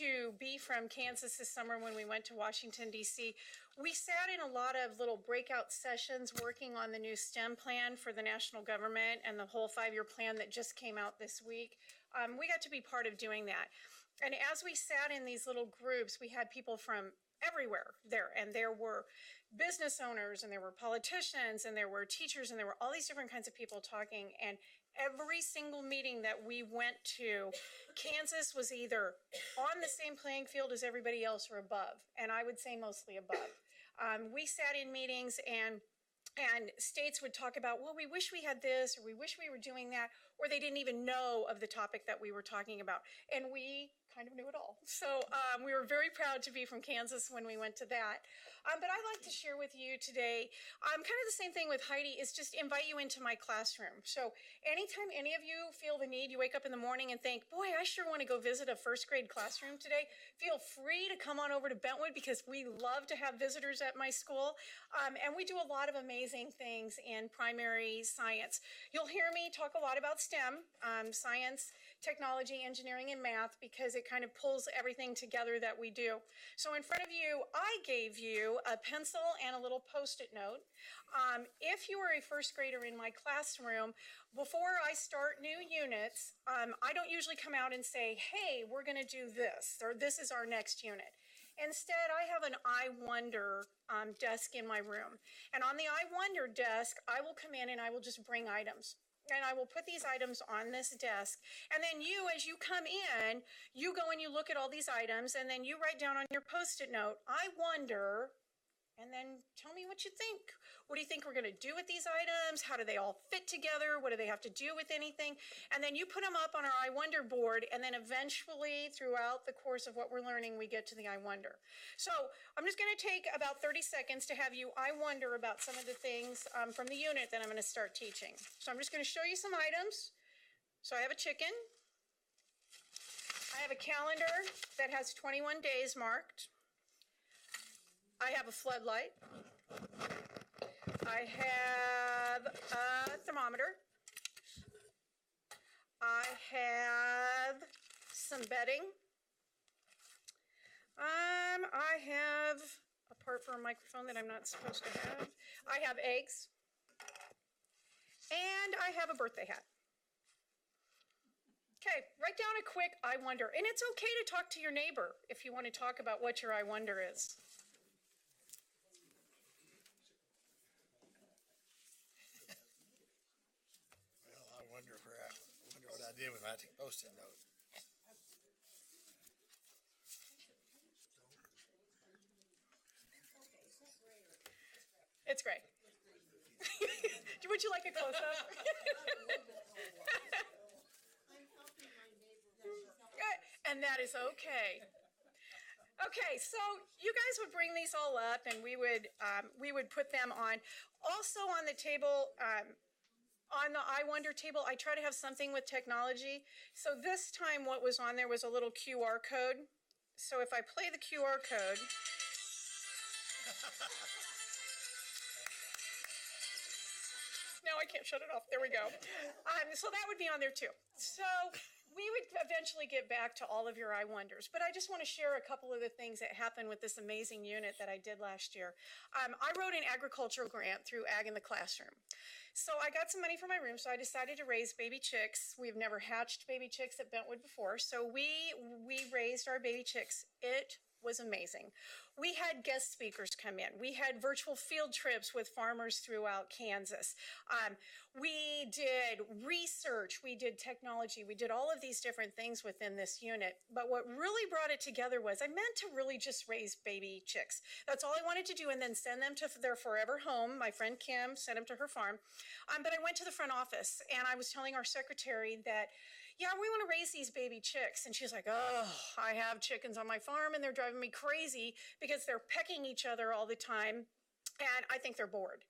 S6: to be from Kansas this summer when we went to Washington, D.C. We sat in a lot of little breakout sessions working on the new STEM plan for the national government and the whole 5-year plan that just came out this week. We got to be part of doing that. And as we sat in these little groups, we had people from everywhere there, and there were business owners, and there were politicians, and there were teachers, and there were all these different kinds of people talking. And every single meeting that we went to, Kansas was either on the same playing field as everybody else or above, and I would say mostly above. We sat in meetings, and states would talk about, well, we wish we had this, or we wish we were doing that, or they didn't even know of the topic that we were talking about. And we kind of knew it all. So we were very proud to be from Kansas when we went to that. But I'd like to share with you today, kind of the same thing with Heidi, is just invite you into my classroom. So anytime any of you feel the need, you wake up in the morning and think, boy, I sure want to go visit a first grade classroom today, feel free to come on over to Bentwood, because we love to have visitors at my school. And we do a lot of amazing things in primary science. You'll hear me talk a lot about STEM, science, technology, engineering, and math, because it kind of pulls everything together that we do. So in front of you, I gave you a pencil and a little Post-it note. If you are a first grader in my classroom, before I start new units, I don't usually come out and say, hey, we're going to do this, or this is our next unit. Instead, I have an I Wonder desk in my room. And on the I Wonder desk, I will come in and I will just bring items. And I will put these items on this desk. And then you, as you come in, you go and you look at all these items, and then you write down on your Post-it note, I wonder, and then tell me what you think. What do you think we're going to do with these items? How do they all fit together? What do they have to do with anything? And then you put them up on our I Wonder board, and then eventually, throughout the course of what we're learning, we get to the I Wonder. So I'm just going to take about 30 seconds to have you I Wonder about some of the things from the unit that I'm going to start teaching. So I'm just going to show you some items. So I have a chicken. I have a calendar that has 21 days marked. I have a floodlight. I have a thermometer. I have some bedding. I have a part for a microphone that I'm not supposed to have. I have eggs. And I have a birthday hat. Okay, write down a quick I wonder. And it's okay to talk to your neighbor if you want to talk about what your I wonder is.
S1: I wonder what I did with my Post-it note.
S6: It's great. Would you like a close-up? and that is okay. Okay, so you guys would bring these all up, and we would put them on. Also on the table, on the I Wonder table, I try to have something with technology. So this time, what was on there was a little QR code. So if I play the QR code. Now I can't shut it off. There we go. So that would be on there too. So we would eventually get back to all of your I Wonders, but I just want to share a couple of the things that happened with this amazing unit that I did last year. I wrote an agricultural grant through Ag in the Classroom. So I got some money for my room, so I decided to raise baby chicks. We've never hatched baby chicks at Bentwood before, so we raised our baby chicks. It was amazing. We had guest speakers come in. We had virtual field trips with farmers throughout Kansas. We did research. We did technology. We did all of these different things within this unit. But what really brought it together was I meant to really just raise baby chicks. That's all I wanted to do, and then send them to their forever home. My friend Kim sent them to her farm. But I went to the front office, and I was telling our secretary that, yeah, we want to raise these baby chicks. And she's like, oh, I have chickens on my farm and they're driving me crazy because they're pecking each other all the time. And I think they're bored.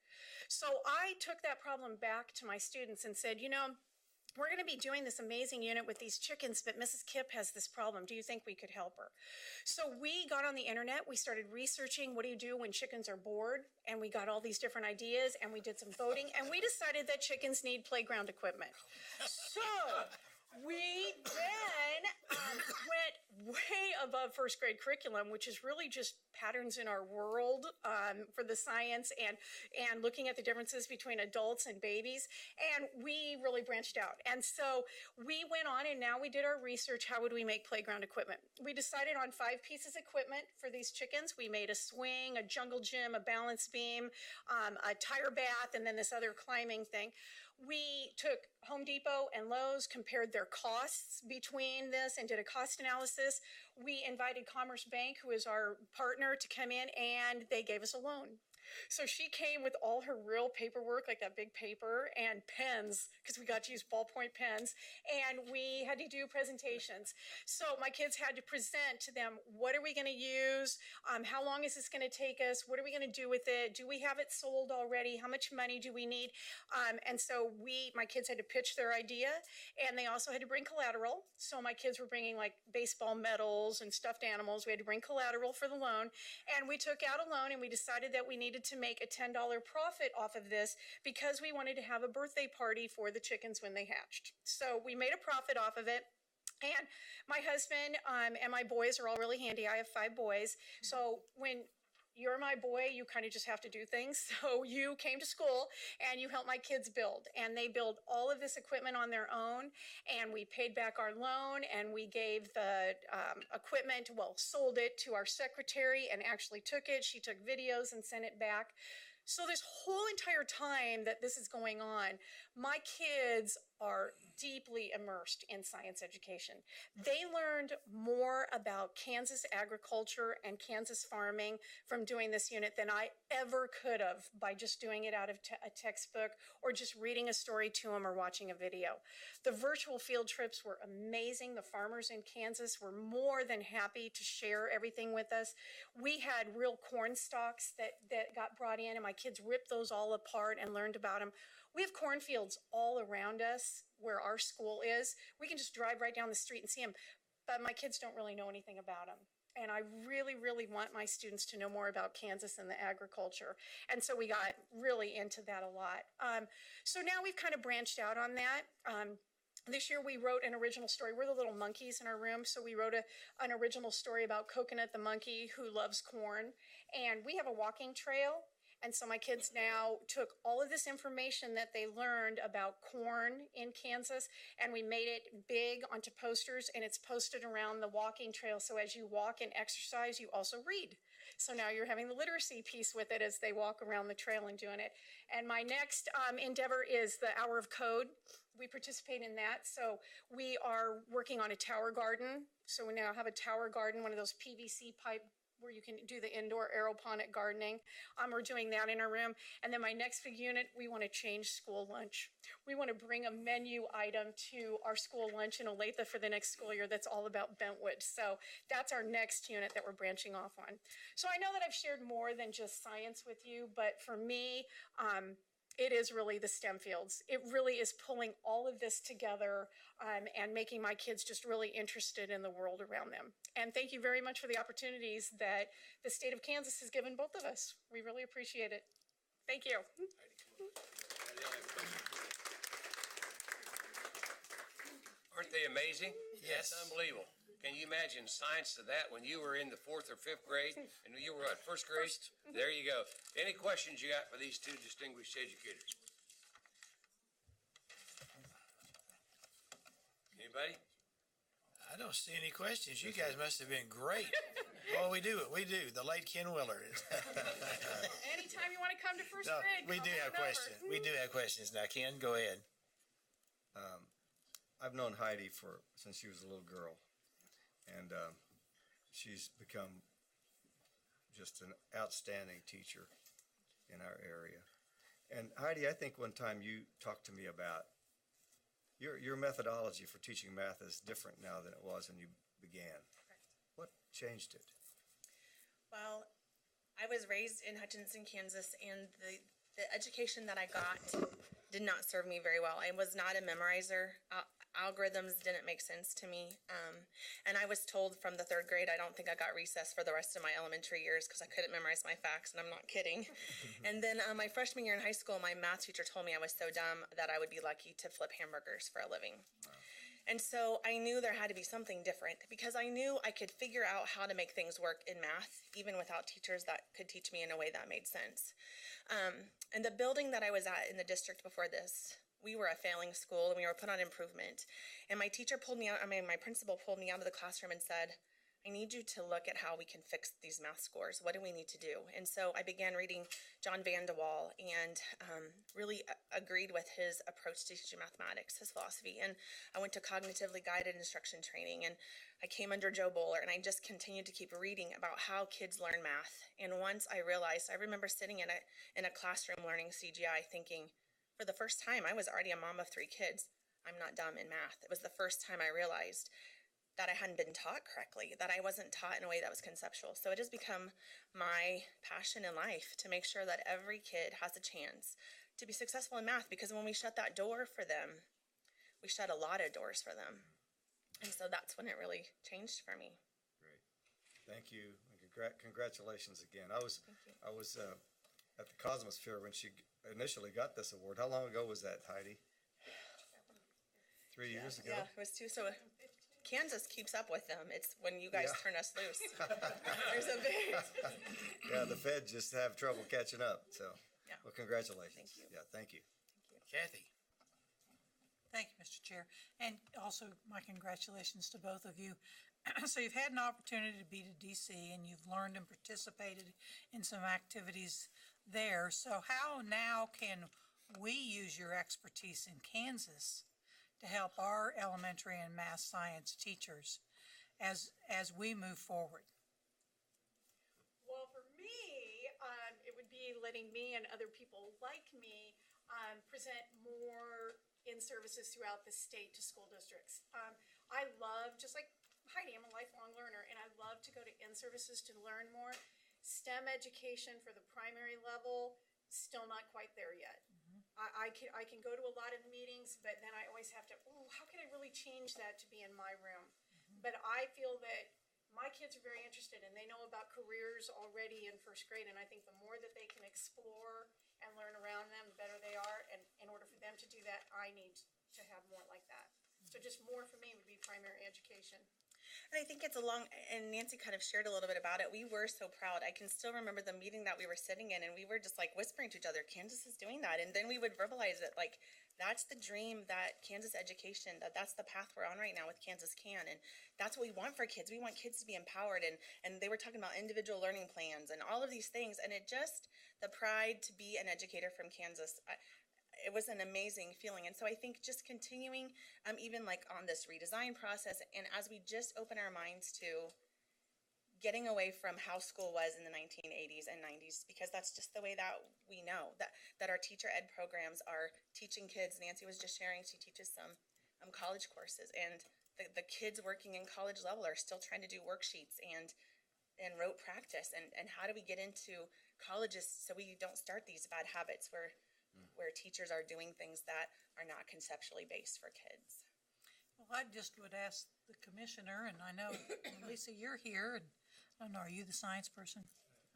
S6: So I took that problem back to my students and said, you know, we're going to be doing this amazing unit with these chickens, but Mrs. Kipp has this problem. Do you think we could help her? So we got on the internet. We started researching what do you do when chickens are bored? And we got all these different ideas and we did some voting and we decided that chickens need playground equipment. So we then went way above first grade curriculum, which is really just patterns in our world for the science and looking at the differences between adults and babies. And we really branched out. And so we went on and now we did our research. How would we make playground equipment? We decided on 5 pieces of equipment for these chickens. We made a swing, a jungle gym, a balance beam, a tire bath, and then this other climbing thing. We took Home Depot and Lowe's, compared their costs between this and did a cost analysis. We invited Commerce Bank, who is our partner, to come in and they gave us a loan. So she came with all her real paperwork, like that big paper, and pens, because we got to use ballpoint pens, and we had to do presentations. So my kids had to present to them, what are we going to use? How long is this going to take us? What are we going to do with it? Do we have it sold already? How much money do we need? And so my kids had to pitch their idea, and they also had to bring collateral. So my kids were bringing like baseball medals and stuffed animals. We had to bring collateral for the loan, and we took out a loan, and we decided that we needed to make a $10 profit off of this because we wanted to have a birthday party for the chickens when they hatched. So we made a profit off of it. And my husband and my boys are all really handy. I have 5 boys. So when you're my boy, you kind of just have to do things. So you came to school and you helped my kids build. And they built all of this equipment on their own. And we paid back our loan and we gave the equipment, sold it to our secretary and actually took it. She took videos and sent it back. So this whole entire time that this is going on, my kids are deeply immersed in science education. They learned more about Kansas agriculture and Kansas farming from doing this unit than I ever could have by just doing it out of a textbook or just reading a story to them or watching a video. The virtual field trips were amazing. The farmers in Kansas were more than happy to share everything with us. We had real corn stalks that got brought in, and my kids ripped those all apart and learned about them. We have cornfields all around us where our school is. We can just drive right down the street and see them, but my kids don't really know anything about them. And I really, really want my students to know more about Kansas and the agriculture. And so we got really into that a lot. So now we've kind of branched out on that. This year we wrote an original story. We're the little monkeys in our room, so we wrote an original story about Coconut the monkey who loves corn. And we have a walking trail. And so my kids now took all of this information that they learned about corn in Kansas, and we made it big onto posters, and it's posted around the walking trail. So as you walk and exercise, you also read. So now you're having the literacy piece with it as they walk around the trail and doing it. And my next endeavor is the Hour of Code. We participate in that. So we are working on a tower garden. So we now have a tower garden, one of those PVC pipe where you can do the indoor aeroponic gardening. We're doing that in our room. And then my next big unit, we want to change school lunch. We want to bring a menu item to our school lunch in Olathe for the next school year that's all about bentwood. So that's our next unit that we're branching off on. So I know that I've shared more than just science with you, but for me, it is really the STEM fields. It really is pulling all of this together and making my kids just really interested in the world around them. And thank you very much for the opportunities that the state of Kansas has given both of us. We really appreciate it. Thank you.
S5: Aren't they amazing?
S1: Yes.
S5: That's unbelievable. Can you imagine science to that when you were in the 4th or 5th grade and you were at first grade? There you go. Any questions you got for these two distinguished educators? Anybody?
S1: I don't see any questions. You guys must have been great. Well, we do. The late Ken Willard.
S6: Anytime you want to come to first
S1: No,
S6: grade,
S1: we do have questions. We do have questions. Now, Ken, go ahead.
S11: I've known Heidi since she was a little girl, and she's become just an outstanding teacher in our area. And Heidi, I think one time you talked to me about your methodology for teaching math is different now than it was when you began.
S16: Correct.
S11: What changed it?
S16: Well, I was raised in Hutchinson, Kansas, and the education that I got did not serve me very well. I was not a memorizer. Algorithms didn't make sense to me. And I was told from the 3rd grade, I don't think I got recess for the rest of my elementary years because I couldn't memorize my facts, and I'm not kidding. And then my freshman year in high school, my math teacher told me I was so dumb that I would be lucky to flip hamburgers for a living. Wow. And so I knew there had to be something different because I knew I could figure out how to make things work in math, even without teachers that could teach me in a way that made sense. And the building that I was at in the district before this, we were a failing school and we were put on improvement. And my teacher my principal pulled me out of the classroom and said, I need you to look at how we can fix these math scores. What do we need to do? And so I began reading John Van de Waal and really agreed with his approach to teaching mathematics, his philosophy. And I went to cognitively guided instruction training, and I came under Joe Bowler, and I just continued to keep reading about how kids learn math. And once I realized, I remember sitting in a classroom learning CGI thinking, for the first time, I was already a mom of 3 kids. I'm not dumb in math. It was the first time I realized that I hadn't been taught correctly, that I wasn't taught in a way that was conceptual. So it has become my passion in life to make sure that every kid has a chance to be successful in math, because when we shut that door for them, we shut a lot of doors for them. And so that's when it really changed for me.
S11: Great. Thank you. Congratulations again. I was at the Cosmosphere when she initially got this award. How long ago was that, Heidi? 3 years ago?
S16: Yeah, it was 2. So Kansas keeps up with them. It's when you guys turn us loose. There's a big...
S11: Yeah, the Fed just have trouble catching up. So,
S16: yeah.
S11: Well, congratulations.
S16: Thank you.
S11: Yeah, thank you.
S1: Kathy.
S8: Thank you, Mr. Chair. And also my congratulations to both of you. So you've had an opportunity to be to DC and you've learned and participated in some activities there. So how now can we use your expertise in Kansas to help our elementary and math science teachers as we move forward?
S6: Well, for me, it would be letting me and other people like me present more in-services throughout the state to school districts. I love, just like Heidi, I'm a lifelong learner, and I love to go to in-services to learn more. STEM education for the primary level, still not quite there yet. I can go to a lot of meetings, but then I always have to, how can I really change that to be in my room? But I feel that my kids are very interested and they know about careers already in first grade, and I think the more that they can explore and learn around them, the better they are. And in order for them to do that, I need to have more like that. So just more for me would be primary education.
S16: And I think it's and Nancy kind of shared a little bit about it. We were so proud. I can still remember the meeting that we were sitting in, and we were just like whispering to each other, Kansas is doing that. And then we would verbalize it like, that's the dream that Kansas education, that's the path we're on right now with Kansas Can. And that's what we want for kids. We want kids to be empowered. And they were talking about individual learning plans and all of these things. And it just, the pride to be an educator from Kansas, it was an amazing feeling. And so I think just continuing, even like on this redesign process, and as we just open our minds to getting away from how school was in the 1980s and 90s, because that's just the way that we know that our teacher ed programs are teaching kids. Nancy was just sharing, she teaches some college courses, and the kids working in college level are still trying to do worksheets and rote practice. And how do we get into colleges so we don't start these bad habits where teachers are doing things that are not conceptually based for kids?
S8: Well, I just would ask the commissioner, and I know, Lisa, you're here, and I don't know, are you the science person?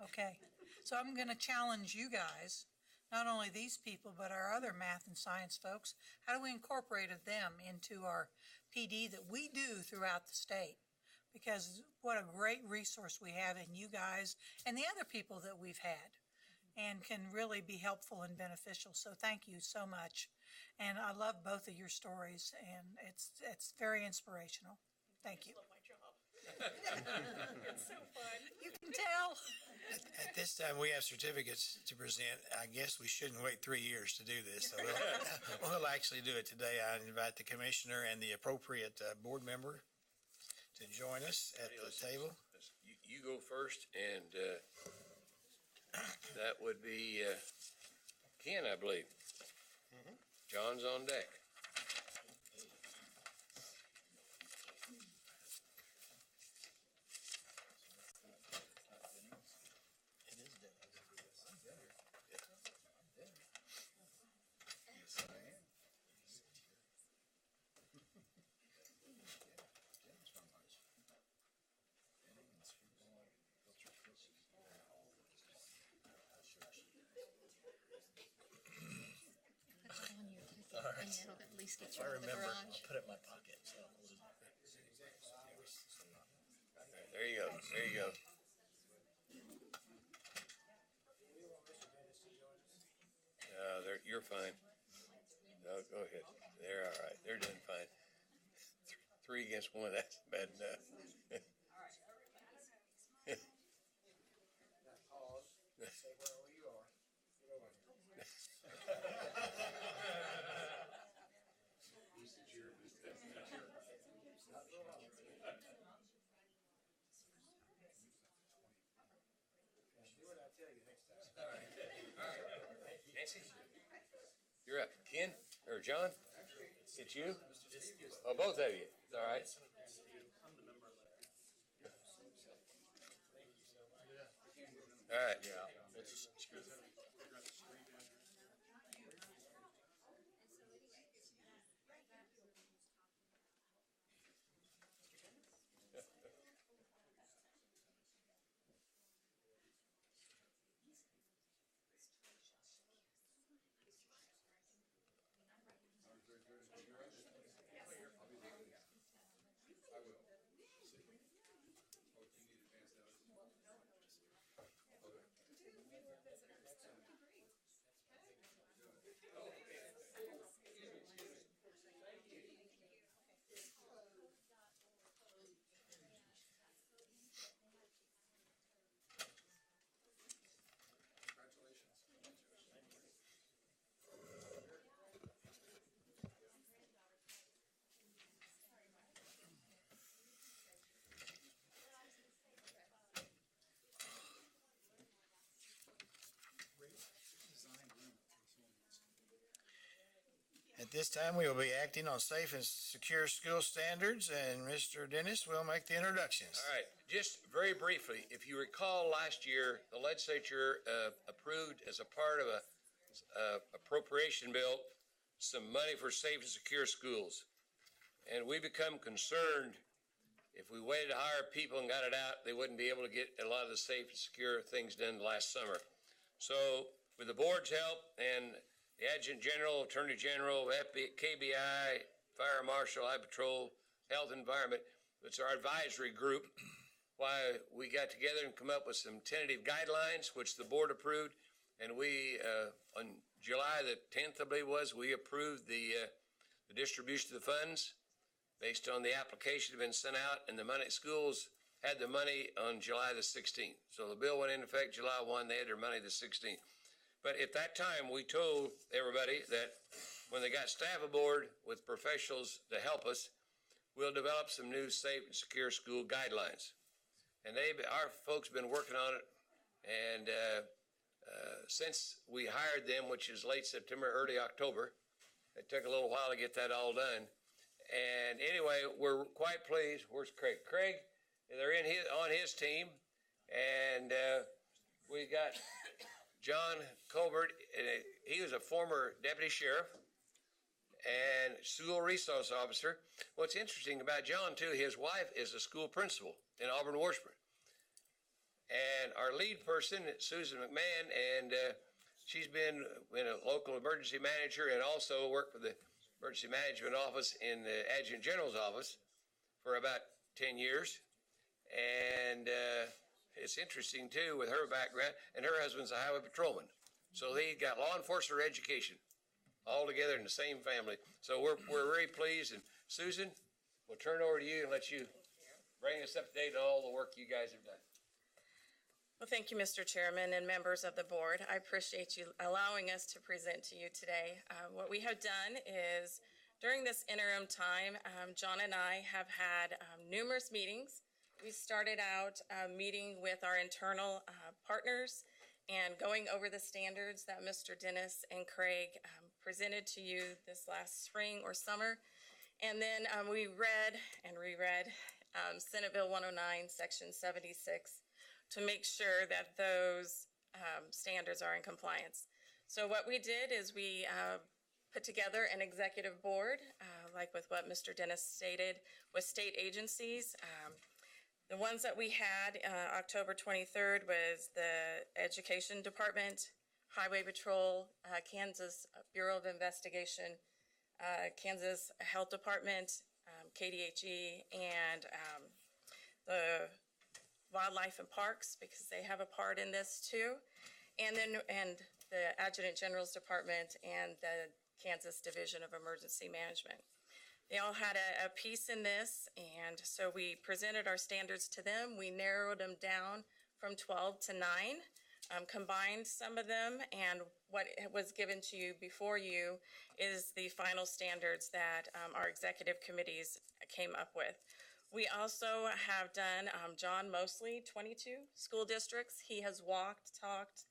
S8: Okay, so I'm gonna challenge you guys, not only these people, but our other math and science folks. How do we incorporate them into our PD that we do throughout the state? Because what a great resource we have in you guys and the other people that we've had, and can really be helpful and beneficial. So thank you so much. And I love both of your stories, and it's very inspirational. Thank you.
S16: I love my job. It's so fun.
S8: You can tell.
S1: At this time, we have certificates to present. I guess we shouldn't wait 3 years to do this, so we'll actually do it today. I invite the commissioner and the appropriate board member to join us at the table.
S5: You go first, and that would be Ken, I believe. John's on deck.
S9: And it'll at least get you out of the garage.
S1: Put it in my pocket.
S5: There you go. There you go. You're fine. No, go ahead. They're all right. They're doing fine. 3 against 1. That's bad enough. Nancy, you're up. Ken or John? It's you? Oh, both of you. All right. All right.
S1: At this time, we will be acting on safe and secure school standards, and Mr. Dennis will make the introductions.
S5: All right, just very briefly, if you recall last year, the legislature approved as a part of a appropriation bill some money for safe and secure schools. And we become concerned if we waited to hire people and got it out, they wouldn't be able to get a lot of the safe and secure things done last summer. So with the board's help and the Adjutant General, Attorney General, KBI, Fire Marshal, High Patrol, Health Environment, it's our advisory group, why we got together and come up with some tentative guidelines, which the board approved. And we, on July the 10th, I believe it was, we approved the distribution of the funds based on the application that had been sent out, and the money, schools had the money on July the 16th. So the bill went into effect July 1, they had their money the 16th. But at that time, we told everybody that when they got staff aboard with professionals to help us, we'll develop some new safe and secure school guidelines. And our folks been working on it, and since we hired them, which is late September, early October, it took a little while to get that all done. And anyway, we're quite pleased. Where's Craig? Craig, they're on his team, and we got John Colbert. He was a former deputy sheriff and school resource officer. What's interesting about John, too, his wife is a school principal in Auburn-Washburn. And our lead person, Susan McMahon, and she's been a local emergency manager and also worked for the emergency management office in the adjutant general's office for about 10 years. And it's interesting, too, with her background, and her husband's a highway patrolman. So they got law enforcement education all together in the same family. So we're very pleased. And Susan, we'll turn it over to you and let you bring us up to date on all the work you guys have done.
S16: Well, thank you, Mr. Chairman and members of the board. I appreciate you allowing us to present to you today. What we have done is, during this interim time, John and I have had numerous meetings. We started out meeting with our internal partners and going over the standards that Mr. Dennis and Craig presented to you this last spring or summer. And then we read and reread Senate Bill 109, Section 76, to make sure that those standards are in compliance. So what we did is we put together an executive board, like with what Mr. Dennis stated, with state agencies. The ones that we had October 23rd was the Education Department, Highway Patrol, Kansas Bureau of Investigation, Kansas Health Department, KDHE, and the Wildlife and Parks, because they have a part in this too, and the Adjutant General's Department and the Kansas Division of Emergency Management. They all had a piece in this, and so we presented our standards to them. We narrowed them down from 12 to 9, combined some of them, and what was given to you before you is the final standards that our executive committees came up with. We also have done, John Mosley, 22 school districts. He has walked, talked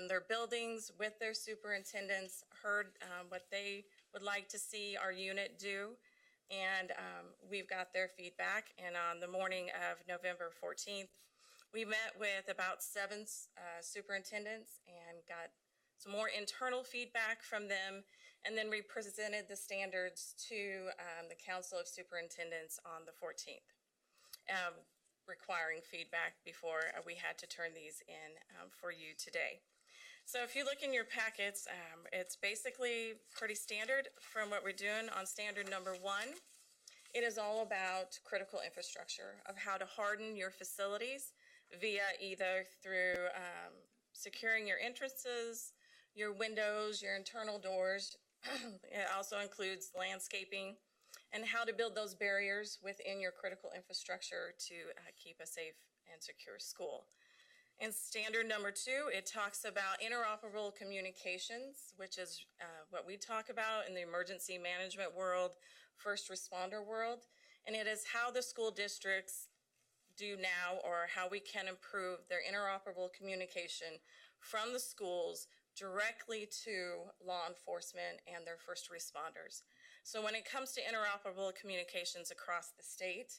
S16: their buildings with their superintendents, heard what they would like to see our unit do, and we've got their feedback. And on the morning of November 14th, we met with about 7 superintendents and got some more internal feedback from them, and then we presented the standards to the Council of Superintendents on the 14th, requiring feedback before we had to turn these in for you today. So if you look in your packets, it's basically pretty standard from what we're doing on standard number 1. It is all about critical infrastructure, of how to harden your facilities via either through securing your entrances, your windows, your internal doors. It also includes landscaping and how to build those barriers within your critical infrastructure to keep a safe and secure school. In standard number 2, it talks about interoperable communications, which is what we talk about in the emergency management world, first responder world, and it is how the school districts do now, or how we can improve their interoperable communication from the schools directly to law enforcement and their first responders. So when it comes to interoperable communications across the state,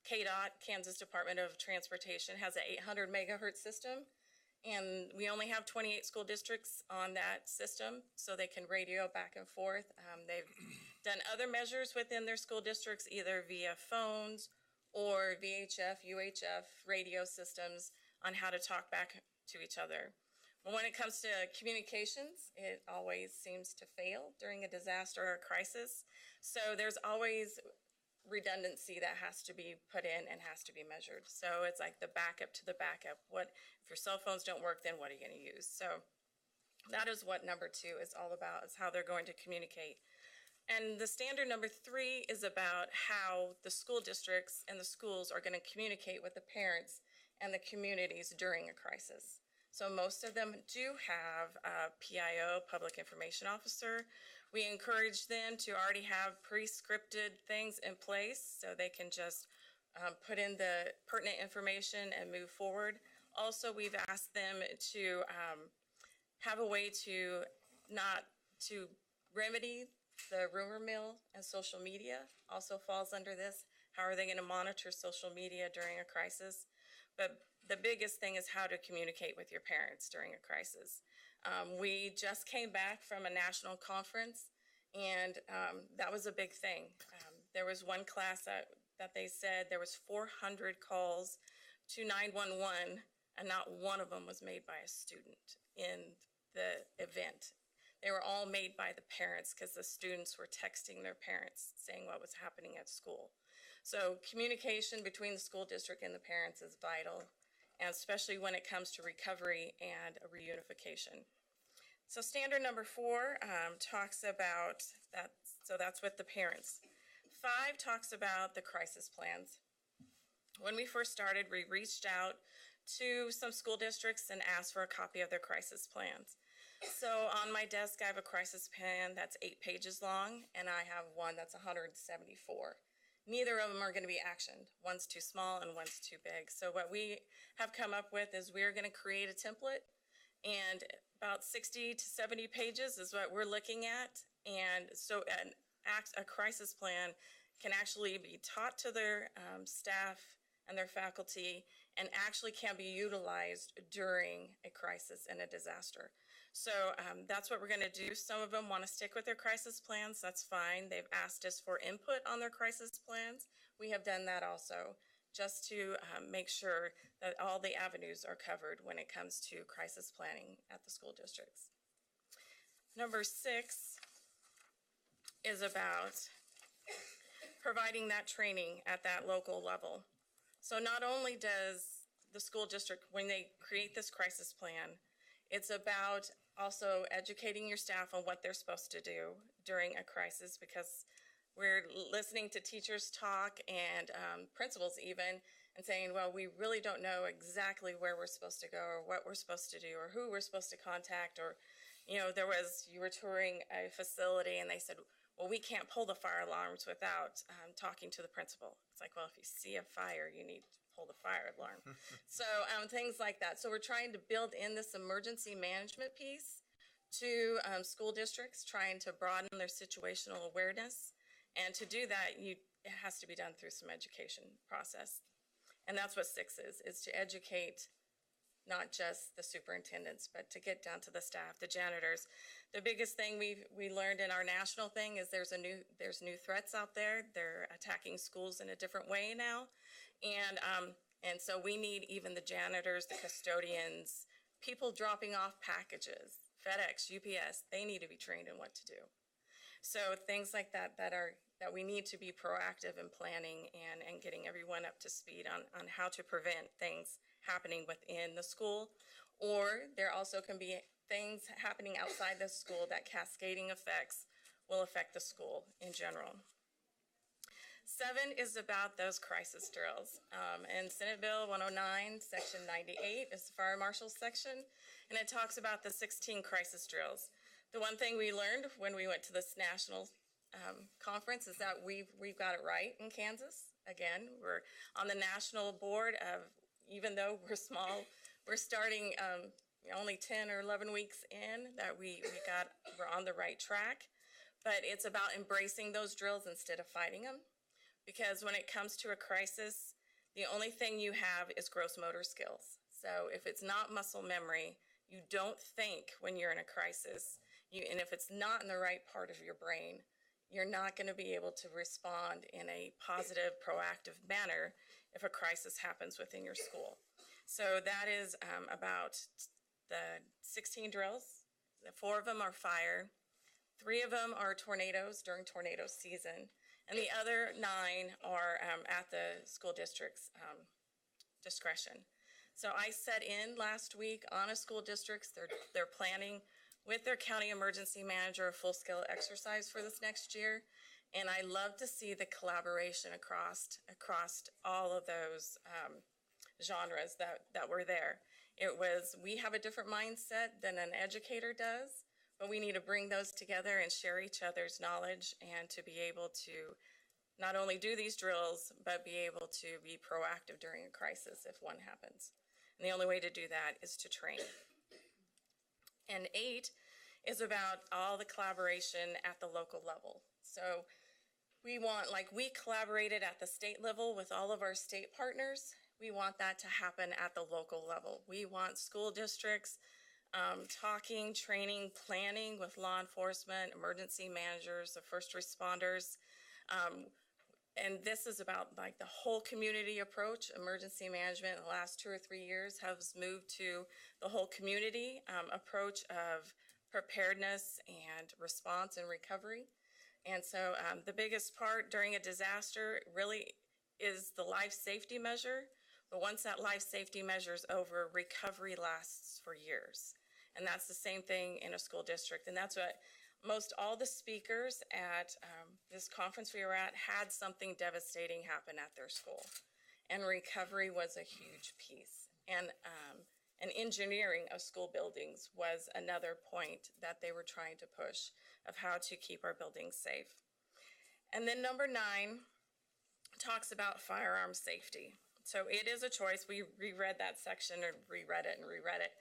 S16: KDOT, Kansas Department of Transportation, has an 800 megahertz system, and we only have 28 school districts on that system, so they can radio back and forth. They've done other measures within their school districts, either via phones or VHF, UHF radio systems on how to talk back to each other. But when it comes to communications, it always seems to fail during a disaster or a crisis. So there's always redundancy that has to be put in and has to be measured. So it's like the backup to the backup. What if your cell phones don't work, then what are you going to use? So that is what number 2 is all about, is how they're going to communicate. And the standard number 3 is about how the school districts and the schools are going to communicate with the parents and the communities during a crisis. So most of them do have a PIO, Public Information Officer. We encourage them to already have pre-scripted things in place so they can just put in the pertinent information and move forward. Also, we've asked them to have a way to not to remedy the rumor mill, and social media also falls under this. How are they going to monitor social media during a crisis? But the biggest thing is how to communicate with your parents during a crisis. We just came back from a national conference, and that was a big thing. There was one class that they said there was 400 calls to 911, and not one of them was made by a student in the event. They were all made by the parents because the students were texting their parents saying what was happening at school. So communication between the school district and the parents is vital, and especially when it comes to recovery and reunification. So standard number 4 talks about that, so that's with the parents. 5 talks about the crisis plans. When we first started, we reached out to some school districts and asked for a copy of their crisis plans. So on my desk, I have a crisis plan that's 8 pages long, and I have one that's 174. Neither of them are going to be actioned. One's too small and one's too big. So what we have come up with is we're going to create a template, and about 60 to 70 pages is what we're looking at. And so a crisis plan can actually be taught to their staff and their faculty, and actually can be utilized during a crisis and a disaster. So that's what we're going to do. Some of them want to stick with their crisis plans. That's fine. They've asked us for input on their crisis plans. We have done that also, just to make sure that all the avenues are covered when it comes to crisis planning at the school districts. Number 6 is about providing that training at that local level. So not only does the school district, when they create this crisis plan, it's about also educating your staff on what they're supposed to do during a crisis, because we're listening to teachers talk and principals even, and saying, well, we really don't know exactly where we're supposed to go or what we're supposed to do or who we're supposed to contact. Or, you know, you were touring a facility and they said, well, we can't pull the fire alarms without talking to the principal. It's like, well, if you see a fire, you need to pull the fire alarm. So things like that. So we're trying to build in this emergency management piece to school districts, trying to broaden their situational awareness. And to do that, it has to be done through some education process. And that's what 6 is to educate not just the superintendents, but to get down to the staff, the janitors. The biggest thing we learned in our national thing is there's new threats out there. They're attacking schools in a different way now. And so we need even the janitors, the custodians, people dropping off packages, FedEx, UPS, they need to be trained in what to do. So things like that that we need to be proactive in planning and getting everyone up to speed on how to prevent things happening within the school. Or there also can be things happening outside the school that cascading effects will affect the school in general. 7 is about those crisis drills. And Senate Bill 109, Section 98 is the fire marshal section, and it talks about the 16 crisis drills. The one thing we learned when we went to this national conference is that we've got it right in Kansas. Again, we're on the national board of, even though we're small, we're starting only 10 or 11 weeks in, that we're on the right track. But it's about embracing those drills instead of fighting them. Because when it comes to a crisis, the only thing you have is gross motor skills. So if it's not muscle memory, you don't think when you're in a crisis. And if it's not in the right part of your brain, you're not going to be able to respond in a positive, proactive manner if a crisis happens within your school. So that is about the 16 drills. 4 of them are fire. 3 of them are tornadoes during tornado season. And the other 9 are at the school district's discretion. So I set in last week on a school districts. They're planning with their county emergency manager a full-scale exercise for this next year. And I love to see the collaboration across all of those genres that were there. It was, we have a different mindset than an educator does, but we need to bring those together and share each other's knowledge and to be able to
S17: not only do these drills, but be able to be proactive during a crisis if one happens. And the only way to do that is to train. And 8 is about all the collaboration at the local level. So we want, like we collaborated at the state level with all of our state partners, we want that to happen at the local level. We want school districts talking, training, planning with law enforcement, emergency managers, the first responders. And this is about like the whole community approach. Emergency management in the last 2 or 3 years has moved to the whole community approach of preparedness and response and recovery. And so the biggest part during a disaster really is the life safety measure. But once that life safety measure is over, recovery lasts for years. And that's the same thing in a school district. And that's what most all the speakers at this conference we were at had something devastating happen at their school. And recovery was a huge piece. And engineering of school buildings was another point that they were trying to push of how to keep our buildings safe. And then number 9 talks about firearm safety. So it is a choice. We reread that section and reread it.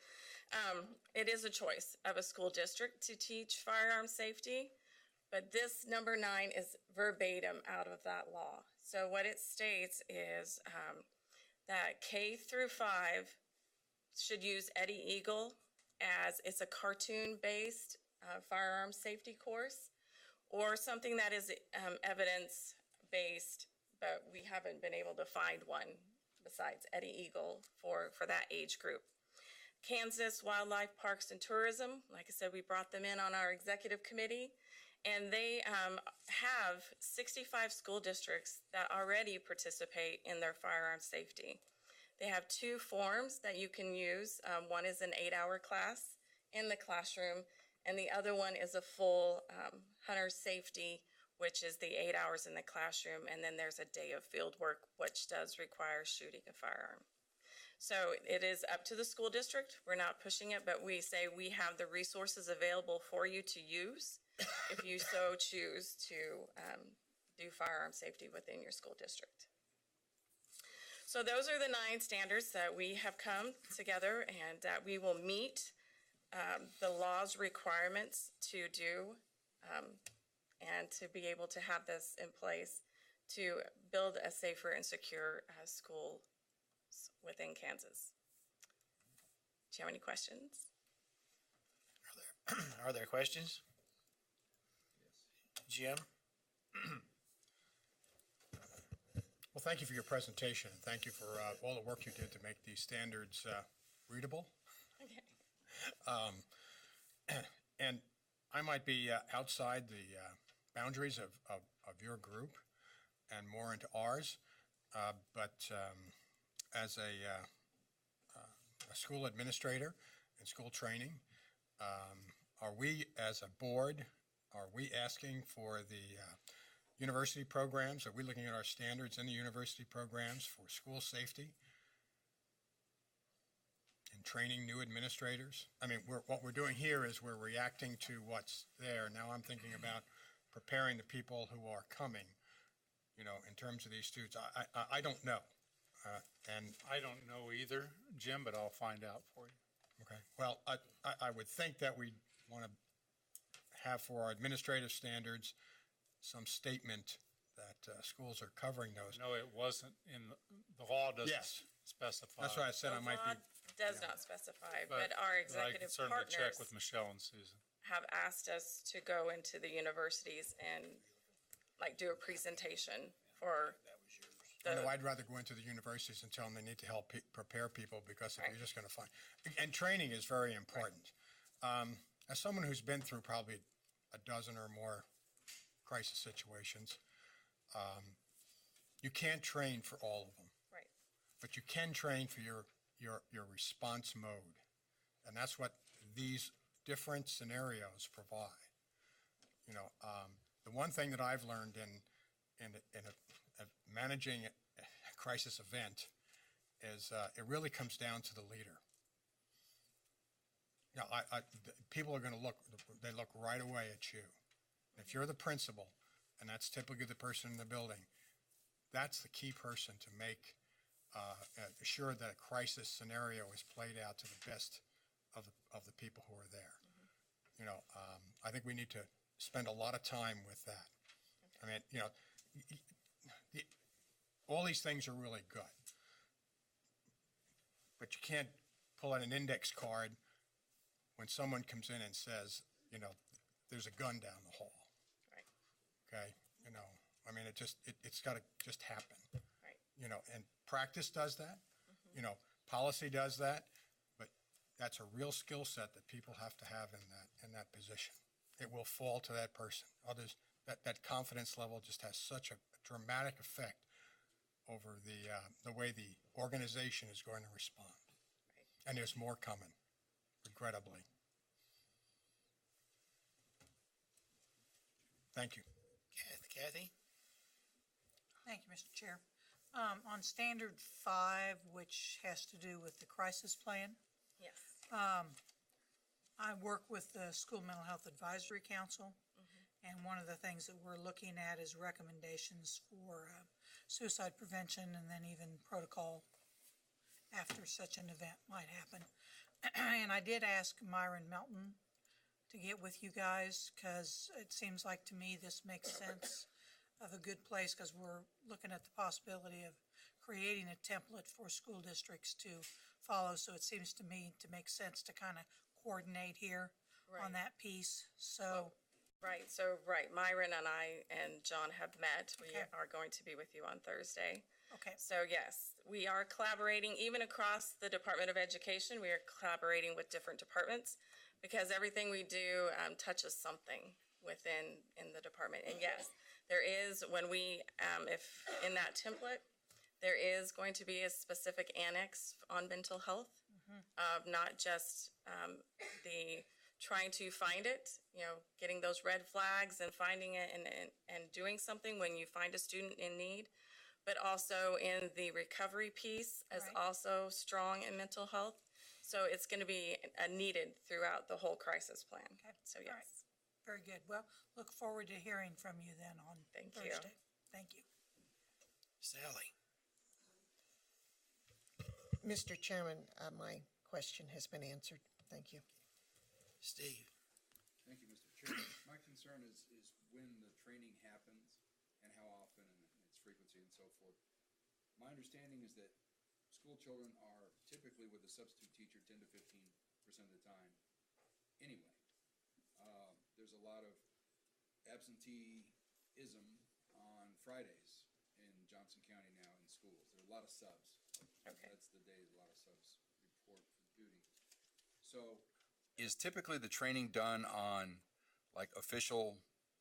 S17: It is a choice of a school district to teach firearm safety, but this number 9 is verbatim out of that law. So what it states is that K through 5 should use Eddie Eagle as it's a cartoon-based firearm safety course, or something that is evidence-based, but we haven't been able to find one besides Eddie Eagle for that age group. Kansas Wildlife Parks and Tourism, like I said, we brought them in on our executive committee, and they have 65 school districts that already participate in their firearm safety. They have 2 forms that you can use. One is an 8-hour class in the classroom, and the other one is a full hunter safety, which is the 8 hours in the classroom, and then there's a day of field work, which does require shooting a firearm. So it is up to the school district. We're not pushing it, but we say we have the resources available for you to use if you so choose to do firearm safety within your school district. So those are the 9 standards that we have come together and that we will meet the law's requirements to do and to be able to have this in place to build a safer and secure school within Kansas. Do you have any questions?
S1: Are there questions? Jim?
S13: Well, thank you for your presentation, and thank you for all the work you did to make these standards readable.
S17: Okay.
S13: And I might be outside the boundaries of your group and more into ours, but as a school administrator and school training, are we as a board, are we asking for the university programs? Are we looking at our standards in the university programs for school safety and training new administrators? I mean, what we're doing here is we're reacting to what's there. Now I'm thinking about preparing the people who are coming, you know, in terms of these students. I don't know. And
S12: I don't know either, Jim, but I'll find out for you.
S13: okay, well, I would think that we want to have for our administrative standards some statement that schools are covering those.
S12: No, it wasn't in, the law doesn't
S13: Yes.
S12: specify.
S13: That's why I said I might be.
S17: The law does not specify, but our
S12: I can
S17: executive
S12: certainly check
S17: partners
S12: with Michelle and Susan.
S17: have asked us to go into the universities and like do a presentation for
S13: No, I'd rather go into the universities and tell them they need to help prepare people, because if you're just going to find, and training is very important. As someone who's been through probably a dozen or more crisis situations, you can't train for all of them.
S17: Right.
S13: But you can train for your response mode. And that's what these different scenarios provide. You know, the one thing that I've learned in managing a crisis event is it really comes down to the leader. You know, people are going to look right away at you. If you're the principal, and that's typically the person in the building. That's the key person to make sure that a crisis scenario is played out to the best of the people who are there. You know, I think we need to spend a lot of time with that. I mean, you know, all these things are really good, but you can't pull out an index card when someone comes in and says, you know, there's a gun down the hall.
S17: Right.
S13: Okay, you know, I mean, it's got to just happen.
S17: Right.
S13: You know, and practice does that. You know, policy does that, but that's a real skill set that people have to have in that position. It will fall to that person. Others, that confidence level just has such a dramatic effect over the way the organization is going to respond.
S17: Right.
S13: And there's more coming, regrettably. Thank you.
S1: Kathy?
S8: Thank you, Mr. Chair. On Standard 5, which has to do with the crisis plan,
S17: Yes.
S8: I work with the School Mental Health Advisory Council, and one of the things that we're looking at is recommendations for suicide prevention and then even protocol after such an event might happen. And I did ask Myron Melton to get with you guys because it seems like to me this makes sense of a good place because we're looking at the possibility of creating a template for school districts to follow. So it seems to me to make sense to kind of coordinate here on
S17: Right.
S8: that piece. So,
S17: Right, so, right, Myron and I and John have met. We
S8: Okay.
S17: are going to be with you on Thursday.
S8: okay,
S17: So yes, we are collaborating even across the Department of Education. We are collaborating with different departments because everything we do touches something in the department. And yes, there is, when we, if in that template, there is going to be a specific annex on mental health of not just the trying to find it, you know, getting those red flags and finding it and doing something when you find a student in need, but also in the recovery piece as
S8: Right.
S17: also strong in mental health. So it's going to be needed throughout the whole crisis plan.
S8: Okay.
S17: So
S8: All
S17: yes.
S8: right. Very good. Well, look forward to hearing from you then on
S17: Thank you.
S8: Thursday. Thank you.
S1: Sally?
S3: Mr. Chairman, my question has been answered. Thank you.
S1: Steve?
S2: Thank you, Mr. Chairman. My concern is when the training happens and how often and its frequency and so forth. My understanding is that school children are typically with a substitute teacher 10 to 15% of the time anyway. There's a lot of absenteeism on Fridays in Johnson County now in schools. There are a lot of subs.
S17: Okay.
S2: That's the day a lot of subs report for duty. So is typically the training done on like official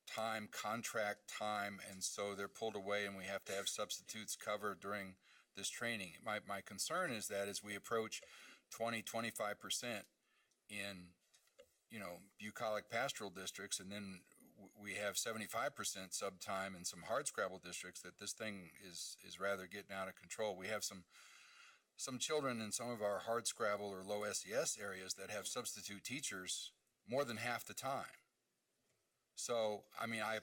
S2: time, contract time, and so they're pulled away and we have to have substitutes cover during this training? My concern is that as we approach 20-25% in, you know, bucolic pastoral districts, and then we have 75% sub time in some hardscrabble districts, that this thing is rather getting out of control. We have some children in some of our hardscrabble or low SES areas that have substitute teachers more than half the time. So, I mean, I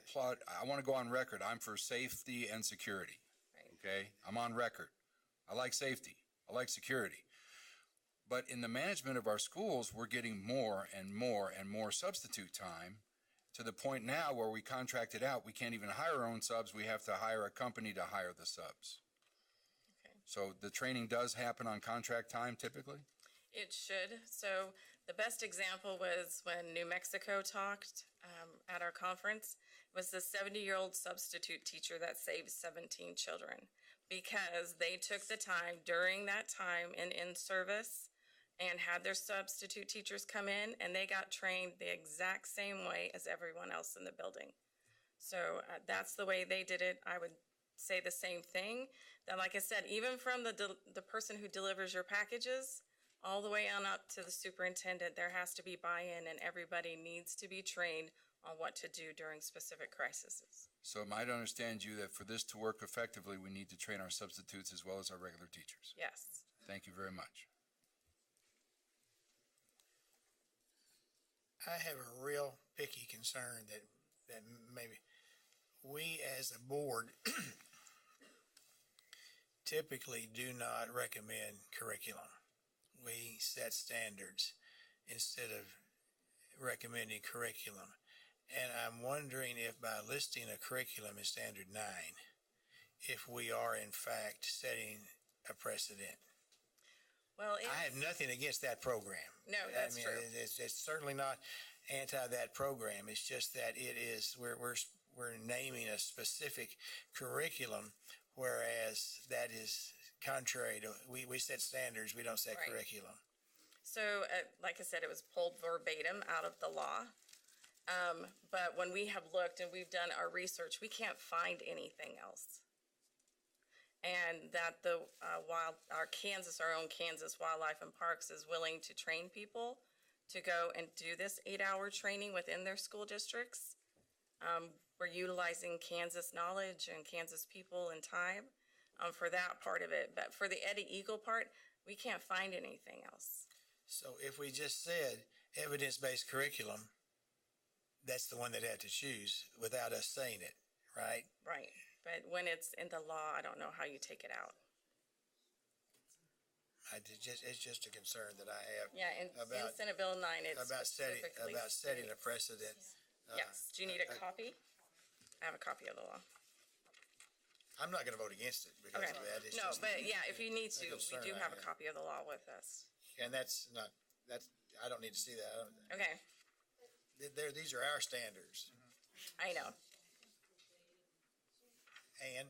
S2: want to go on record. I'm for safety and security.
S17: Right.
S2: Okay? I'm on record. I like safety. I like security. But in the management of our schools, we're getting more and more and more substitute time to the point now where we contract it out. We can't even hire our own subs. We have to hire a company to hire the subs.
S17: Okay.
S2: So the training does happen on contract time typically?
S17: It should. So the best example was when New Mexico talked at our conference. It was the 70-year-old substitute teacher that saved 17 children because they took the time during that time in service and had their substitute teachers come in, and they got trained the exact same way as everyone else in the building. So that's the way they did it. I would say the same thing. That, like I said, even from the person who delivers your packages all the way on up to the superintendent, there has to be buy-in, and everybody needs to be trained on what to do during specific crises.
S2: So am I to understand you that for this to work effectively, we need to train our substitutes as well as our regular teachers?
S17: Yes.
S2: Thank you very much.
S1: I have a real picky concern that maybe we as a board typically do not recommend curriculum. We set standards instead of recommending curriculum. And I'm wondering if by listing a curriculum in Standard 9, if we are in fact setting a precedent.
S17: Well,
S1: I have nothing against that program.
S17: No, that's true.
S1: It's certainly not anti that program. It's just that it is we're naming a specific curriculum, whereas that is contrary to we set standards. We don't set
S17: Right.
S1: curriculum.
S17: So, like I said, it was pulled verbatim out of the law. But when we have looked and we've done our research, we can't find anything else. And that our own Kansas Wildlife and Parks is willing to train people to go and do this 8-hour training within their school districts. We're utilizing Kansas knowledge and Kansas people and time for that part of it. But for the Eddie Eagle part, we can't find anything else.
S1: So if we just said evidence-based curriculum, that's the one that had to choose without us saying it, right?
S17: Right. But when it's in the law, I don't know how you take it out.
S1: It's just a concern that I have.
S17: Yeah, in
S1: about
S17: Senate Bill 9, it's
S1: about
S17: specifically
S1: setting a
S17: states.
S1: precedent.
S17: Yes. Do you need a copy? I have a copy of the law.
S1: I'm not going to vote against it because
S17: Okay.
S1: of that. It's
S17: No,
S1: just
S17: but yeah, if you need
S1: a
S17: to, we
S1: concern
S17: do
S1: I
S17: have a copy of the law with us.
S1: And that's I don't need to see that.
S17: Okay.
S1: These are our standards.
S17: I know.
S1: And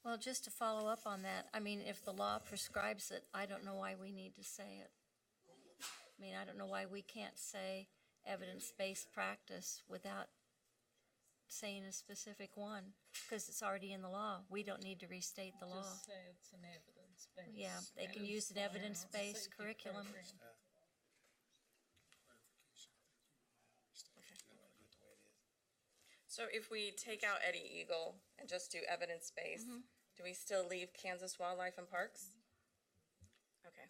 S9: Well, just to follow up on that, I mean, if the law prescribes it, I don't know why we need to say it. I mean, I don't know why we can't say evidence-based practice without saying a specific one, because it's already in the law. We don't need to restate the law.
S15: Just say it's an evidence-based.
S9: Yeah, they can use an evidence-based curriculum.
S17: So if we take out Eddie Eagle and just do evidence-based, do we still leave Kansas Wildlife and Parks? Okay.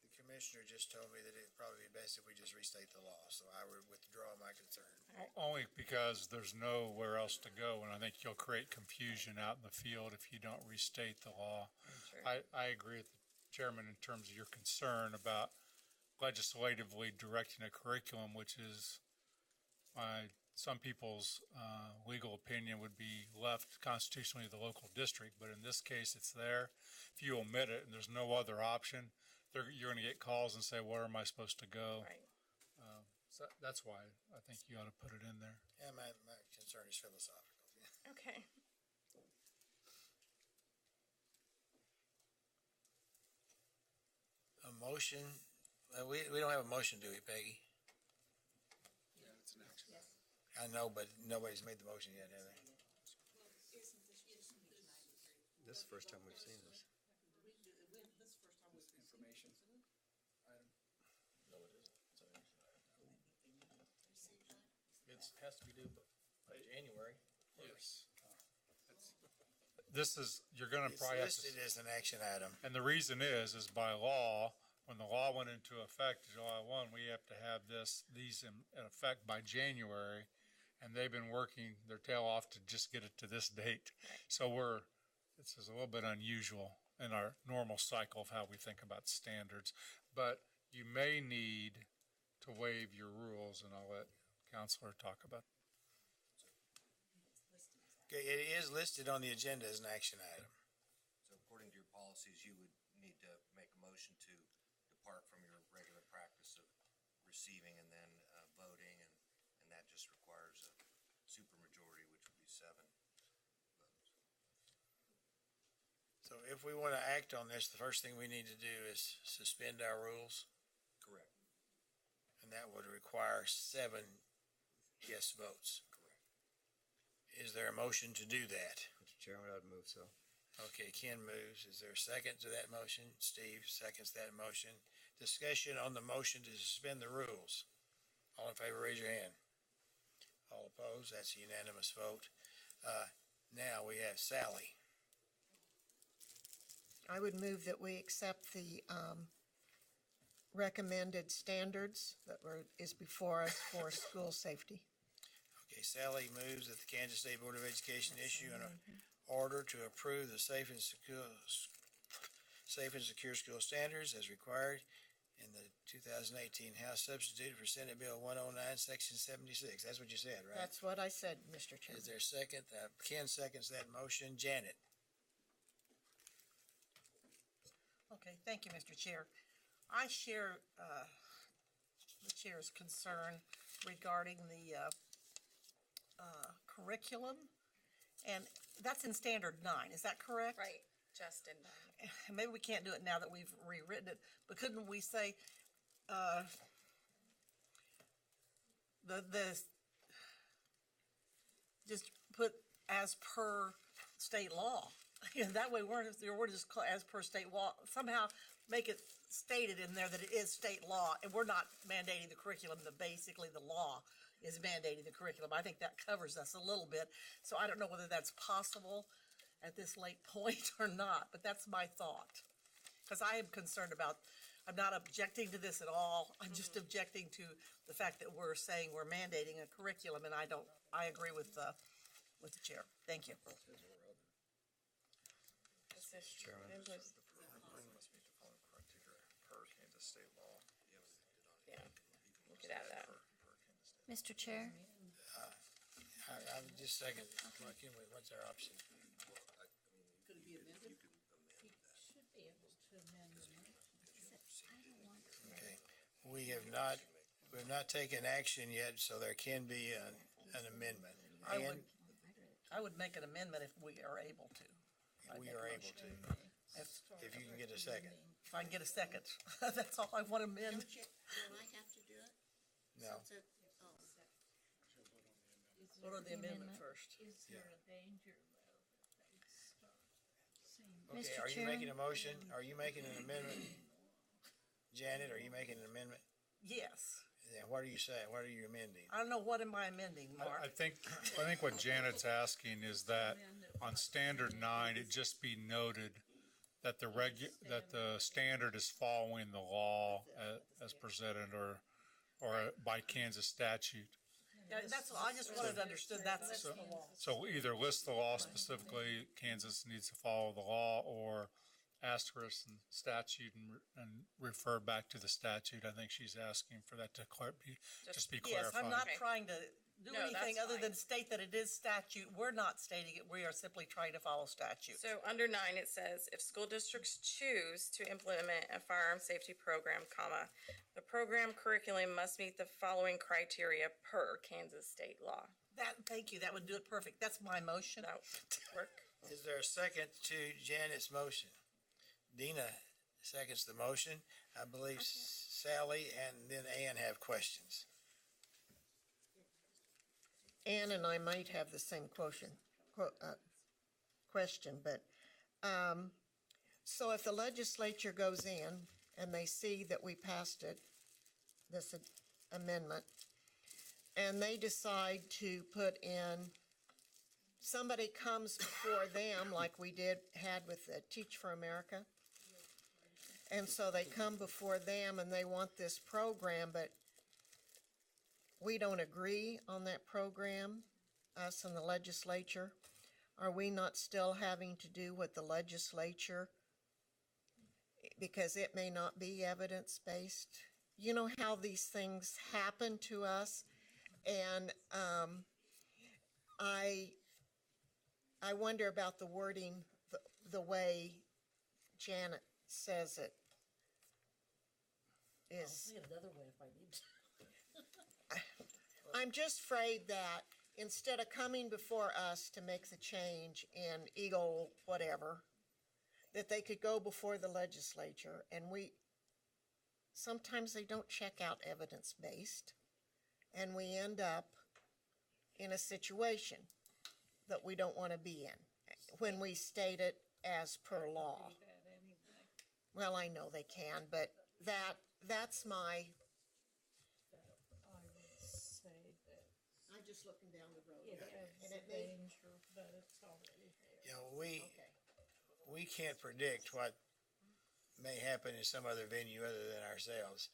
S1: the commissioner just told me that it'd probably be best if we just restate the law, so I would withdraw my concern.
S12: Only because there's nowhere else to go, and I think you'll create confusion out in the field if you don't restate the law.
S17: Sure.
S12: I agree with the chairman in terms of your concern about legislatively directing a curriculum, which is, some people's legal opinion, would be left constitutionally to the local district, but in this case, it's there. If you omit it and there's no other option, you're going to get calls and say, where am I supposed to go?
S17: Right.
S12: So that's why I think you ought to put it in there.
S1: Yeah, my concern is philosophical.
S17: Okay.
S1: A motion, we don't have a motion, do we, Peggy?
S2: Yeah, it's an action.
S1: I know, but nobody's made the motion yet, have they?
S11: This is the first time we've seen this.
S2: Information.
S10: It has to be due by January.
S2: Yes.
S12: This is, you're going to
S1: It's
S12: probably have to.
S1: listed as an action item.
S12: And the reason is by law, when the law went into effect July 1, we have to have these in effect by January, and they've been working their tail off to just get it to this date. So this is a little bit unusual in our normal cycle of how we think about standards. But you may need to waive your rules, and I'll let Counselor talk about it.
S1: Okay, it is listed on the agenda as an action item.
S18: So according to your policies, you would need to make a motion to depart from your regular practice of receiving and then voting, and that just requires a supermajority, which would be 7 votes.
S1: So if we want to act on this, the first thing we need to do is suspend our rules,
S18: Correct.
S1: and that would require 7 yes votes. Is there a motion to do that?
S11: Mr. Chairman, I'd move so.
S1: Okay, Ken moves. Is there a second to that motion? Steve seconds that motion. Discussion on the motion to suspend the rules. All in favor, raise your hand. All opposed? That's a unanimous vote. Now we have Sally.
S3: I would move that we accept the recommended standards that is before us for school safety.
S1: Okay, Sally moves that the Kansas State Board of Education issue an order to approve the safe and secure school standards as required in the 2018 House substitute for Senate Bill 109, Section 76. That's what you said, right?
S3: That's what I said, Mr. Chairman.
S1: Is there a second? Ken seconds that motion. Janet?
S19: Okay, thank you, Mr. Chair. I share the chair's concern regarding the curriculum, and that's in Standard 9, is that correct?
S17: Right, just in nine.
S19: And maybe we can't do it now that we've rewritten it, but couldn't we say, just put as per state law? That way we're just as per state law, somehow make it stated in there that it is state law, and we're not mandating the curriculum, that basically the law is mandating the curriculum. I think that covers us a little bit, so I don't know whether that's possible at this late point or not, but that's my thought. Because I am concerned about, I'm not objecting to this at all, I'm just objecting to the fact that we're saying we're mandating a curriculum, and I agree with the chair. Thank you.
S11: Chairman, must meet the following criteria per Kansas state law.
S17: Yeah, we'll get out of that.
S9: Mr. Chair?
S1: I would just second. What's our option?
S8: Could it be amended? He should be able to amend the motion.
S1: Okay, we've not taken action yet, so there can be an amendment.
S19: I would make an amendment if we are able to.
S1: We are able to, if you can get a second.
S19: If I can get a second, that's all I want to amend.
S8: Will I have to do it?
S1: No.
S19: Vote on the amendment first.
S8: Is there a danger, though, that they start seeing?
S1: Okay,
S9: Mr.
S1: are you
S9: Chair?
S1: making a motion? Are you making an amendment? Janet, are you making an amendment?
S19: Yes.
S1: Yeah, what are you saying? What are you amending?
S19: I don't know, what am I amending, Mark?
S12: I think what Janet's asking is that on standard 9, it just be noted that that the standard is following the law as presented or by Kansas statute.
S19: Yeah, that's, I just wanted to understand that's the law.
S12: So either list the law specifically, Kansas needs to follow the law, or asterisk and statute and refer back to the statute. I think she's asking for that to just be
S19: Yes,
S12: clarified.
S19: I'm not trying to do
S17: No,
S19: anything
S17: that's
S19: other
S17: fine.
S19: than state that it is statute. We're not stating it, we are simply trying to follow statute.
S17: So under 9, it says, if school districts choose to implement a firearm safety program, comma, the program curriculum must meet the following criteria per Kansas state law.
S19: Thank you, that would do it perfect. That's my motion.
S17: That would work.
S1: Is there a second to Janet's motion? Dina seconds the motion. I believe Sally and then Ann have questions.
S3: Ann and I might have the same question, but, so if the legislature goes in and they see that we passed it, this amendment, and they decide to put in, somebody comes before them, like we had with the Teach for America, and so they come before them and they want this program, but we don't agree on that program, us and the legislature. Are we not still having to do what the legislature, because it may not be evidence-based? You know how these things happen to us, and I wonder about the wording, the way Janet says it is.
S8: I'll another way if I need to.
S3: I'm just afraid that instead of coming before us to make the change in Eagle whatever, that they could go before the legislature, and sometimes they don't check out evidence-based, and we end up in a situation that we don't want to be in when we state it as per law. Well, I know they can, but that's my. I'm just looking down the road.
S8: It has a danger, but it's already there.
S1: You know, we can't predict what may happen in some other venue other than ourselves.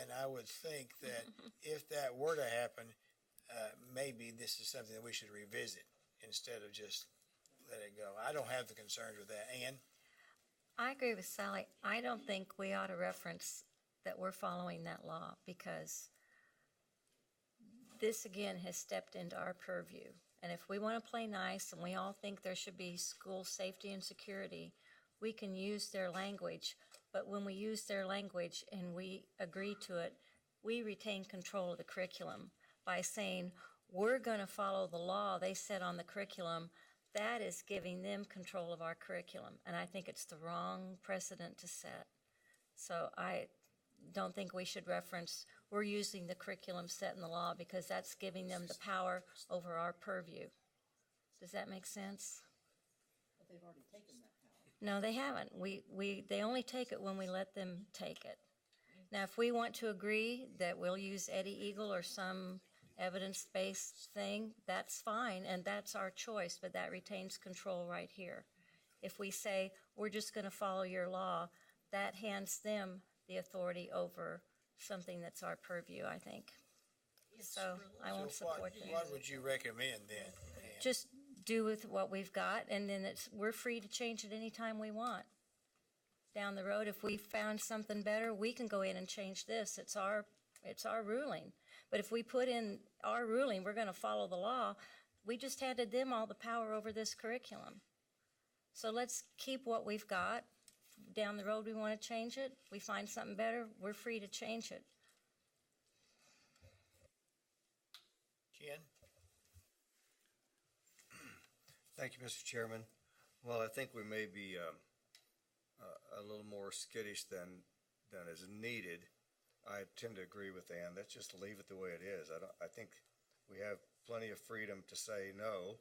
S1: And I would think that if that were to happen, maybe this is something that we should revisit instead of just let it go. I don't have the concerns with that. Ann?
S9: I agree with Sally. I don't think we ought to reference that we're following that law because this again has stepped into our purview. And if we want to play nice and we all think there should be school safety and security, we can use their language. But when we use their language and we agree to it, we retain control of the curriculum by saying, we're going to follow the law they set on the curriculum. That is giving them control of our curriculum. And I think it's the wrong precedent to set. So I don't think we should reference, we're using the curriculum set in the law because that's giving them the power over our purview. Does that make sense?
S19: But they've already taken that power.
S9: No, they haven't. They only take it when we let them take it. Now, if we want to agree that we'll use Eddie Eagle or some evidence-based thing, that's fine, and that's our choice, but that retains control right here. If we say, we're just going to follow your law, that hands them the authority over something that's our purview, I think. So I won't support that.
S1: What would you recommend then, Ann?
S9: Just do with what we've got, and then we're free to change it anytime we want. Down the road, if we found something better, we can go in and change this. It's our ruling. But if we put in our ruling, we're going to follow the law, we just handed them all the power over this curriculum. So let's keep what we've got. Down the road, we want to change it. We find something better, we're free to change it.
S1: Ken?
S11: Thank you, Mr. Chairman. Well, I think we may be a little more skittish than is needed. I tend to agree with Ann. Let's just leave it the way it is. I think we have plenty of freedom to say no.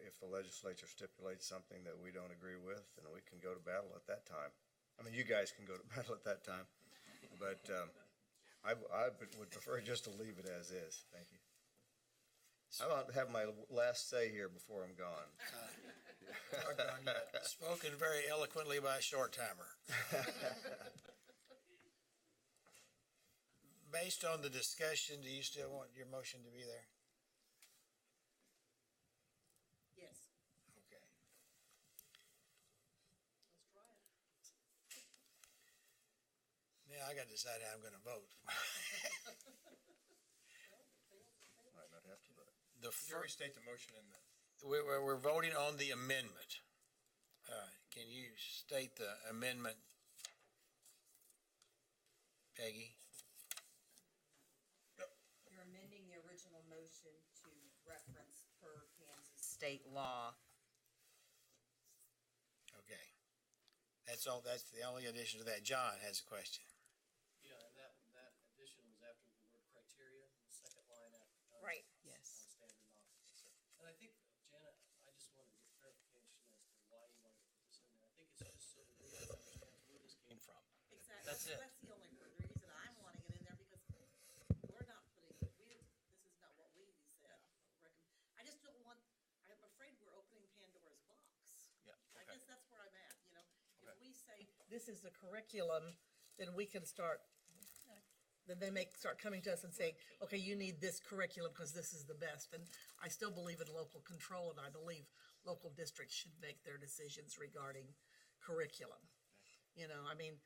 S11: If the legislature stipulates something that we don't agree with, then we can go to battle at that time. I mean, you guys can go to battle at that time, but I would prefer just to leave it as is. Thank you. I want to have my last say here before I'm gone.
S1: Spoken very eloquently by a short timer. Based on the discussion, do you still want your motion to be there?
S19: Yes.
S1: Okay.
S19: Let's try it.
S1: Now I got to decide how I'm going to vote.
S11: Might not have to, but
S1: The
S13: Could you restate the motion in the?
S1: we're voting on the amendment. Can you state the amendment, Peggy?
S20: You're amending the original motion to reference per Kansas state law.
S1: Okay. That's all. That's the only addition to that. John has a question.
S10: Yeah, and that addition was after the word criteria, the second line after.
S16: Right.
S20: Yes.
S10: Non-standard non. And I think, Janet, I just wanted to get clarification as to why you wanted to put this in there. I think it's just so that we understand where this came from.
S19: Exactly.
S10: That's it.
S19: That's the only reason I'm wanting it in there because we're not putting, this is not what we said. I just don't want, I'm afraid we're opening Pandora's box.
S13: Yeah,
S19: I
S13: okay.
S19: guess that's where I'm at, you know.
S13: Okay.
S19: If we say, this is the curriculum, then we can start, then they start coming to us and saying, okay, you need this curriculum because this is the best. And I still believe in local control, and I believe local districts should make their decisions regarding curriculum. You know, I mean,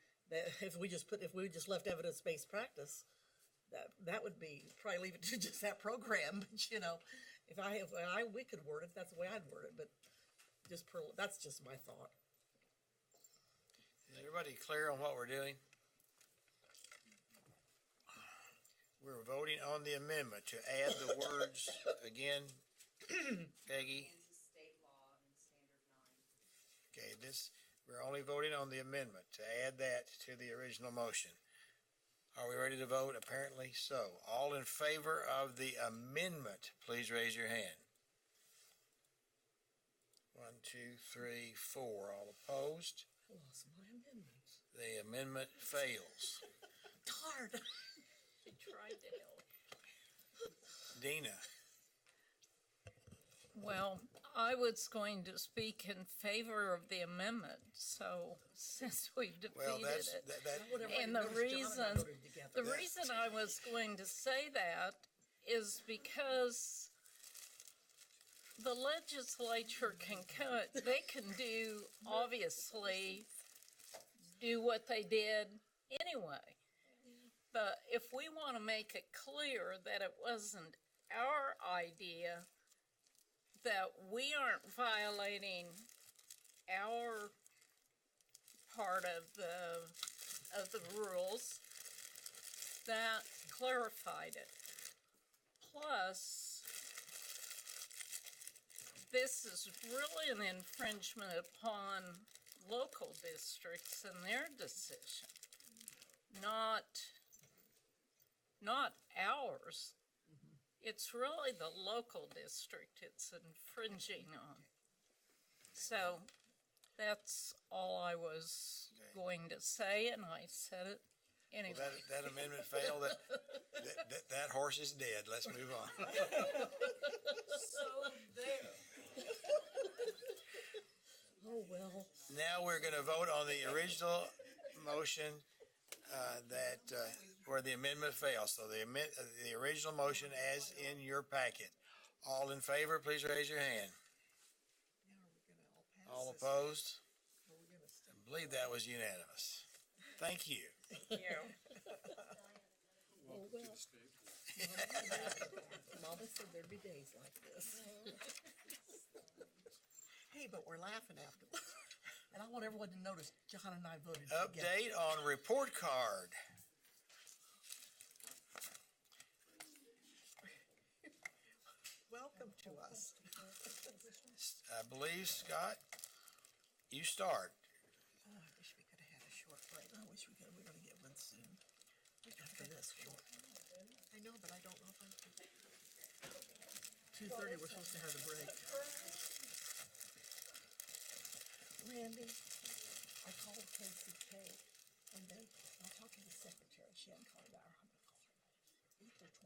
S19: if we just left evidence-based practice, that would be, probably leave it to just that program, but you know, we could word it, that's the way I'd word it, but that's just my thought.
S1: Is everybody clear on what we're doing? We're voting on the amendment to add the words again, Peggy.
S20: Kansas state law and standard 9.
S1: Okay, we're only voting on the amendment to add that to the original motion. Are we ready to vote? Apparently so. All in favor of the amendment, please raise your hand. 1, 2, 3, 4. All opposed?
S19: I lost my amendment.
S1: The amendment fails.
S19: Darn.
S15: She tried to help.
S1: Dina?
S15: Well, I was going to speak in favor of the amendment, so since we've defeated it. And the reason I was going to say that is because the legislature they can do, obviously, do what they did anyway. But if we want to make it clear that it wasn't our idea, that we aren't violating our part of the rules, that clarified it. Plus, this is really an infringement upon local districts and their decision, not ours. It's really the local district it's infringing on. So that's all I was going to say, and I said it anyway.
S1: Well, that amendment failed. That horse is dead. Let's move on.
S15: So there. Oh, well.
S1: Now we're going to vote on the original motion where the amendment fails. So the original motion as in your packet. All in favor, please raise your hand. All opposed? I believe that was unanimous. Thank you.
S17: Thank you.
S15: Oh, well.
S3: Mama said there'd be days like this. Hey, but we're laughing afterwards. And I want everyone to notice John and I voted together.
S1: Update on report card.
S3: Welcome to us.
S1: I believe, Scott, you start.
S3: Oh, I wish we could have had a short break. I wish we could. We're going to get one soon. After this short. I know, but I don't know if I can. 2:30, we're supposed to have a break. Randy, I called KCK, and I'll talk to the secretary. She hadn't called her. I'm going to call her. 8:29.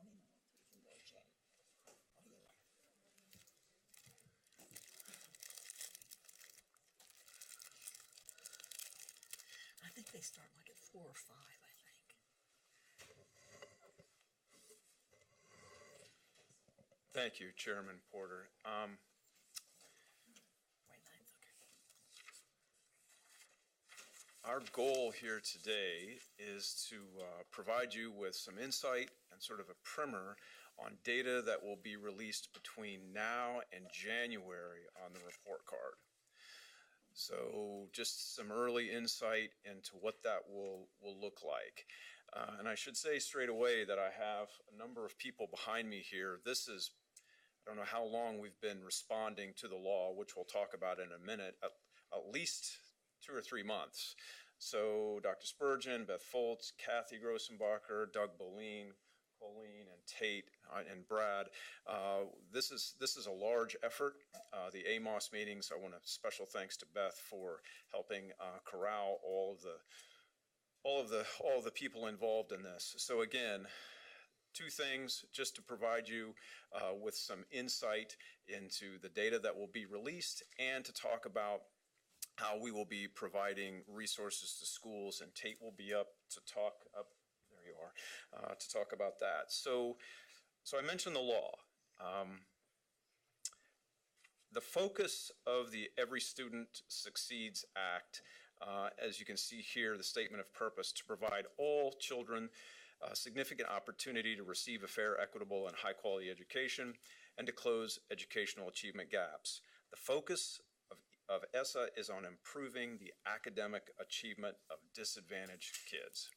S3: I think they start like at 4 or 5, I think.
S21: Thank you, Chairman Porter. Our goal here today is to provide you with some insight and sort of a primer on data that will be released between now and January on the report card. So just some early insight into what that will look like. And I should say straight away that I have a number of people behind me here. This is, I don't know how long we've been responding to the law, which we'll talk about in a minute, at least 2 or 3 months. So Dr. Spurgeon, Beth Foltz, Kathy Grossenbacher, Doug Boleen, Colleen, and Tate, and Brad. This is a large effort. The AMOS meetings, I want a special thanks to Beth for helping corral all of the people involved in this. So again, 2 things just to provide you with some insight into the data that will be released and to talk about how we will be providing resources to schools, and Tate will be up to talk there you are, to talk about that. So I mentioned the law. The focus of the Every Student Succeeds Act, as you can see here, the statement of purpose, to provide all children a significant opportunity to receive a fair, equitable, and high-quality education, and to close educational achievement gaps. The focus of ESSA is on improving the academic achievement of disadvantaged kids,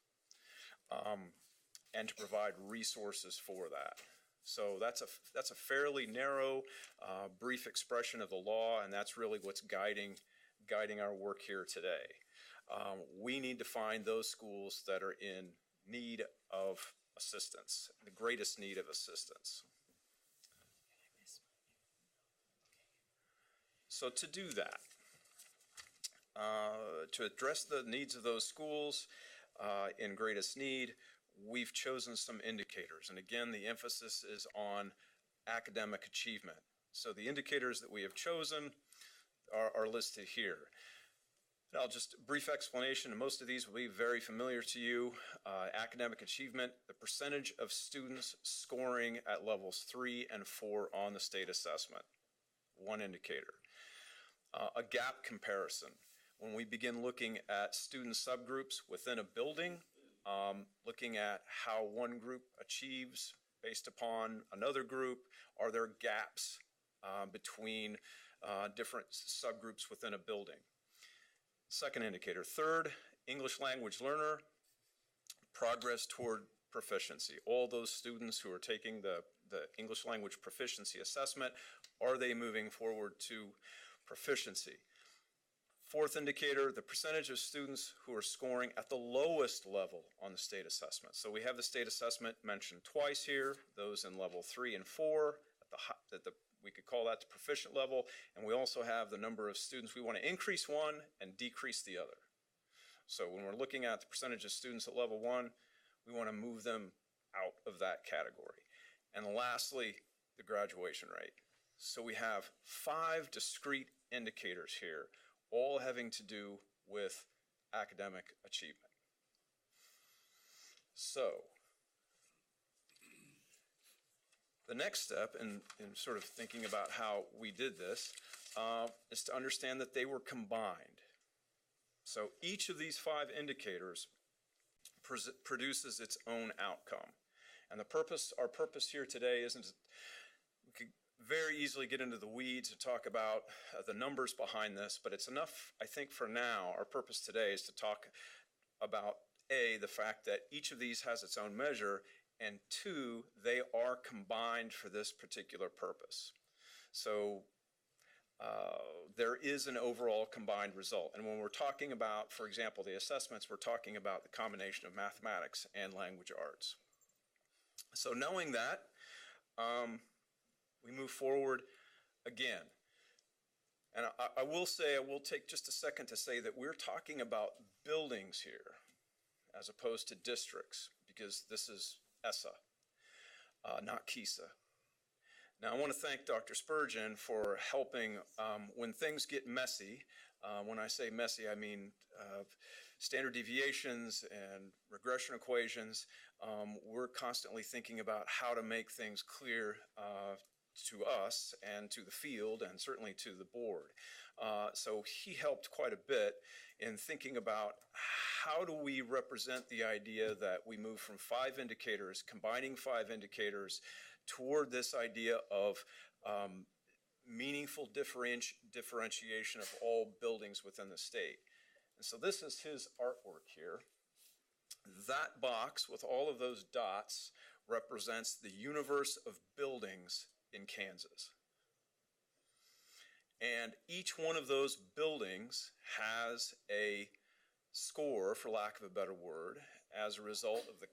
S21: and to provide resources for that. So that's a fairly narrow, brief expression of the law, and that's really what's guiding our work here today. We need to find those schools that are in need of assistance, the greatest need of assistance. So to do that, to address the needs of those schools in greatest need, we've chosen some indicators. And again, the emphasis is on academic achievement. So the indicators that we have chosen are listed here. Now, just a brief explanation, and most of these will be very familiar to you. Academic achievement, the percentage of students scoring at levels 3 and 4 on the state assessment, one indicator. A gap comparison, when we begin looking at student subgroups within a building, looking at how one group achieves based upon another group, are there gaps between different subgroups within a building? Second indicator. Third, English language learner, progress toward proficiency. All those students who are taking the English language proficiency assessment, are they moving forward to proficiency? Fourth indicator, the percentage of students who are scoring at the lowest level on the state assessment. So we have the state assessment mentioned twice here, those in level 3 and 4, we could call that the proficient level, and we also have the number of students we want to increase one and decrease the other. So when we're looking at the percentage of students at level 1, we want to move them out of that category. And lastly, the graduation rate. So we have 5 discrete indicators here, all having to do with academic achievement. So the next step in sort of thinking about how we did this is to understand that they were combined. So each of these 5 indicators produces its own outcome. And our purpose here today isn't, we could very easily get into the weeds and talk about the numbers behind this, but it's enough, I think for now, our purpose today is to talk about the fact that each of these has its own measure, and 2, they are combined for this particular purpose. So there is an overall combined result. And when we're talking about, for example, the assessments, we're talking about the combination of mathematics and language arts. So knowing that, we move forward again. And I will take just a second to say that we're talking about buildings here as opposed to districts, because this is ESSA, not KISA. Now, I want to thank Dr. Spurgeon for helping when things get messy. When I say messy, I mean standard deviations and regression equations. We're constantly thinking about how to make things clear to us and to the field and certainly to the board. So he helped quite a bit in thinking about how do we represent the idea that we move from 5 indicators, combining 5 indicators, toward this idea of meaningful differentiation of all buildings within the state. And so this is his artwork here. That box with all of those dots represents the universe of buildings in Kansas. And each one of those buildings has a score, for lack of a better word, as a result of the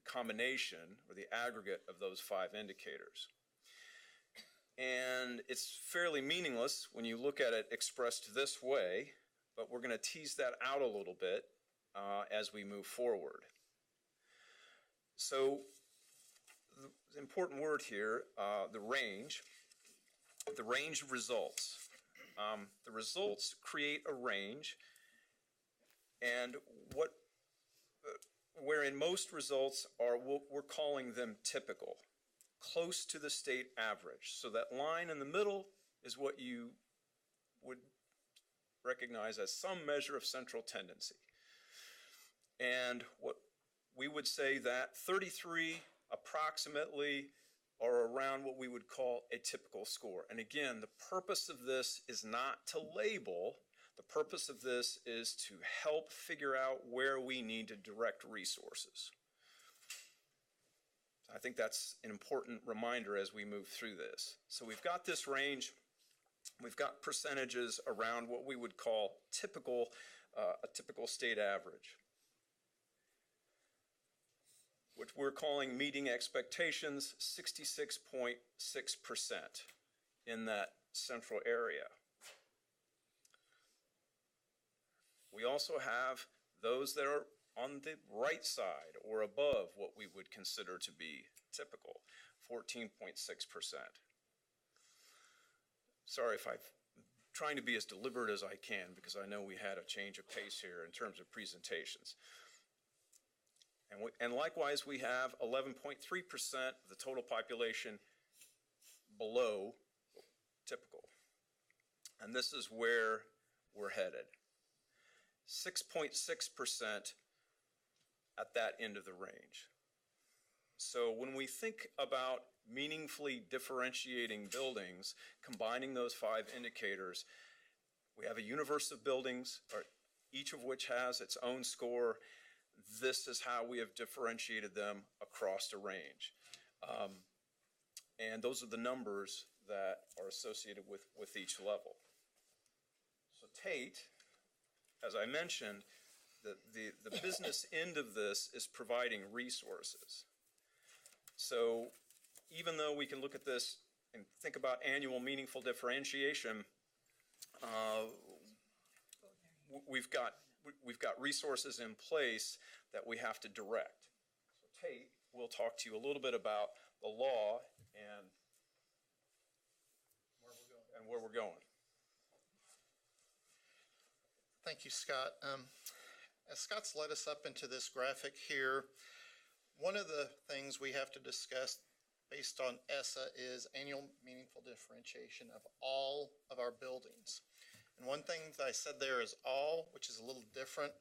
S21: combination or the aggregate of those 5 indicators. And it's fairly meaningless when you look at it expressed this way, but we're going to tease that out a little bit as we move forward. So the important word here, the range of results. The results create a range, and wherein most results are, we're calling them typical, close to the state average. So that line in the middle is what you would recognize as some measure of central tendency. And what we would say that 33 approximately are around what we would call a typical score. And again, the purpose of this is not to label. The purpose of this is to help figure out where we need to direct resources. I think that's an important reminder as we move through this. So we've got this range. We've got percentages around what we would call typical, a typical state average, which we're calling meeting expectations, 66.6% in that central area. We also have those that are on the right side or above what we would consider to be typical, 14.6%. Sorry if I've trying to be as deliberate as I can because I know we had a change of pace here in terms of presentations. And likewise, we have 11.3% of the total population below typical. And this is where we're headed. 6.6% at that end of the range. So when we think about meaningfully differentiating buildings, combining those 5 indicators, we have a universe of buildings, each of which has its own score. This is how we have differentiated them across a range. And those are the numbers that are associated with each level. So Tate, as I mentioned, the business end of this is providing resources. So even though we can look at this and think about annual meaningful differentiation, we've got resources in place that we have to direct. So Tate will talk to you a little bit about the law and where we're going.
S14: Thank you, Scott. As Scott's led us up into this graphic here, one of the things we have to discuss based on ESSA is annual meaningful differentiation of all of our buildings. And one thing that I said there is all, which is a little different.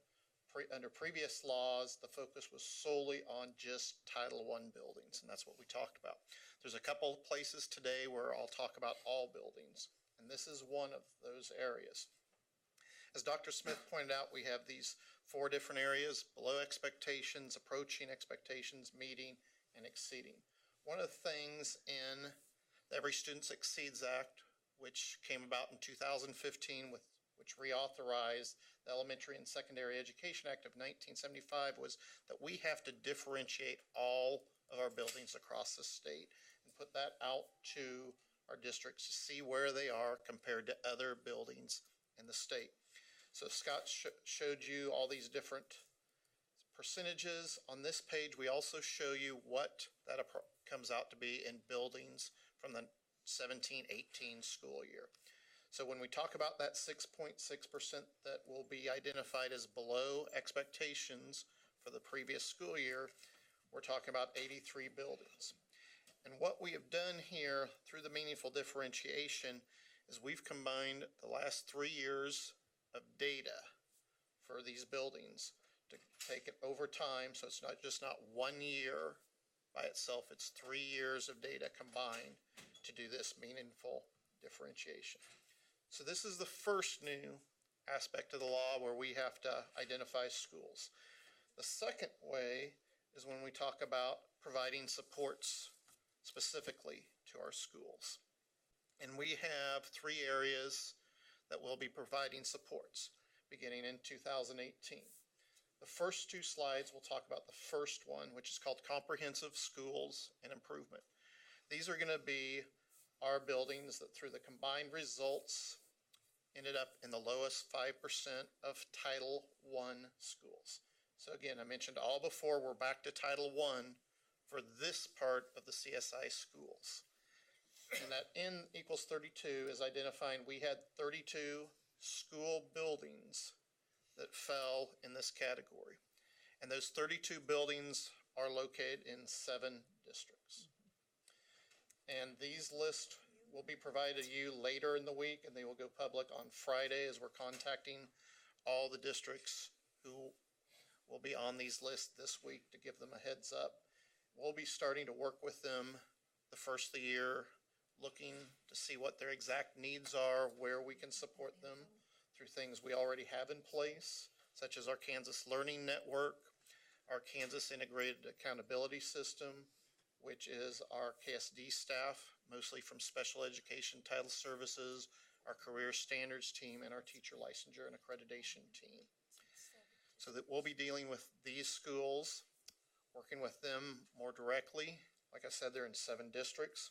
S14: Under previous laws, the focus was solely on just Title I buildings, and that's what we talked about. There's a couple of places today where I'll talk about all buildings, and this is one of those areas. As Dr. Smith pointed out, we have these 4 different areas: below expectations, approaching expectations, meeting, and exceeding. One of the things in the Every Student Succeeds Act, which came about in 2015, which reauthorized the Elementary and Secondary Education Act of 1975, was that we have to differentiate all of our buildings across the state and put that out to our districts to see where they are compared to other buildings in the state. So Scott showed you all these different percentages. On this page, we also show you what that comes out to be in buildings from the 17-18 school year. So when we talk about that 6.6% that will be identified as below expectations for the previous school year, we're talking about 83 buildings. And what we have done here through the meaningful differentiation is we've combined the last 3 years of data for these buildings to take it over time. So it's not 1 year by itself, it's 3 years of data combined to do this meaningful differentiation. So this is the first new aspect of the law where we have to identify schools. The second way is when we talk about providing supports specifically to our schools. And we have 3 areas that we'll be providing supports beginning in 2018. The first 2 slides will talk about the first one, which is called Comprehensive Schools and Improvement. These are going to be our buildings that through the combined results ended up in the lowest 5% of Title I schools. So again, I mentioned all before, we're back to Title I for this part of the CSI schools. And that N equals 32 is identifying we had 32 school buildings that fell in this category. And those 32 buildings are located in 7 districts. And these lists will be provided to you later in the week, and they will go public on Friday as we're contacting all the districts who will be on these lists this week to give them a heads up. We'll be starting to work with them the first of the year, looking to see what their exact needs are, where we can support them through things we already have in place, such as our Kansas Learning Network, our Kansas Integrated Accountability System, which is our KSDE staff, mostly from special education title services, our career standards team, and our teacher licensure and accreditation team. So that we'll be dealing with these schools, working with them more directly. Like I said, they're in 7 districts.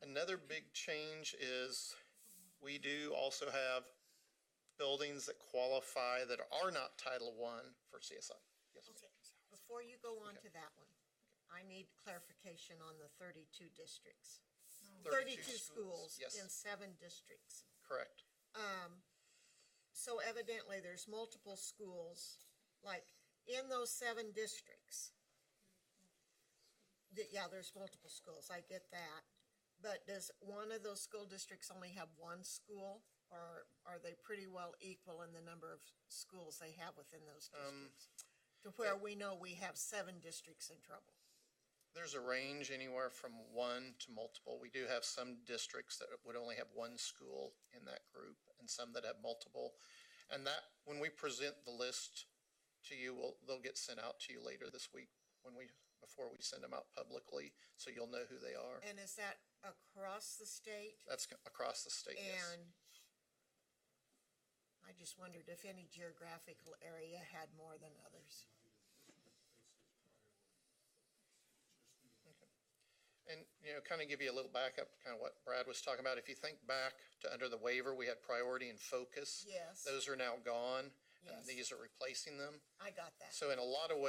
S14: Another big change is we do also have buildings that qualify that are not Title I for CSI. Yes,
S3: okay. Before you go on to that one, I need clarification on the 32 districts. 32 schools
S14: Yes,
S3: in 7 districts.
S14: correct.
S3: So evidently, there's multiple schools, like, in those 7 districts. Yeah, there's multiple schools, I get that. But does one of those school districts only have one school? Or are they pretty well equal in the number of schools they have within those districts? To where we know we have 7 districts in trouble.
S14: There's a range anywhere from 1 to multiple. We do have some districts that would only have 1 school in that group and some that have multiple. And that, when we present the list to you, they'll get sent out to you later this week before we send them out publicly, so you'll know who they are.
S3: And is that across the state?
S14: That's across the state, yes.
S3: And I just wondered if any geographical area had more than others.
S14: And, kind of give you a little backup, kind of what Brad was talking about. If you think back to under the waiver, we had priority and focus.
S3: Yes.
S14: Those are now gone, and
S3: Yes.
S14: these are replacing them.
S3: I got that.
S14: So in a lot of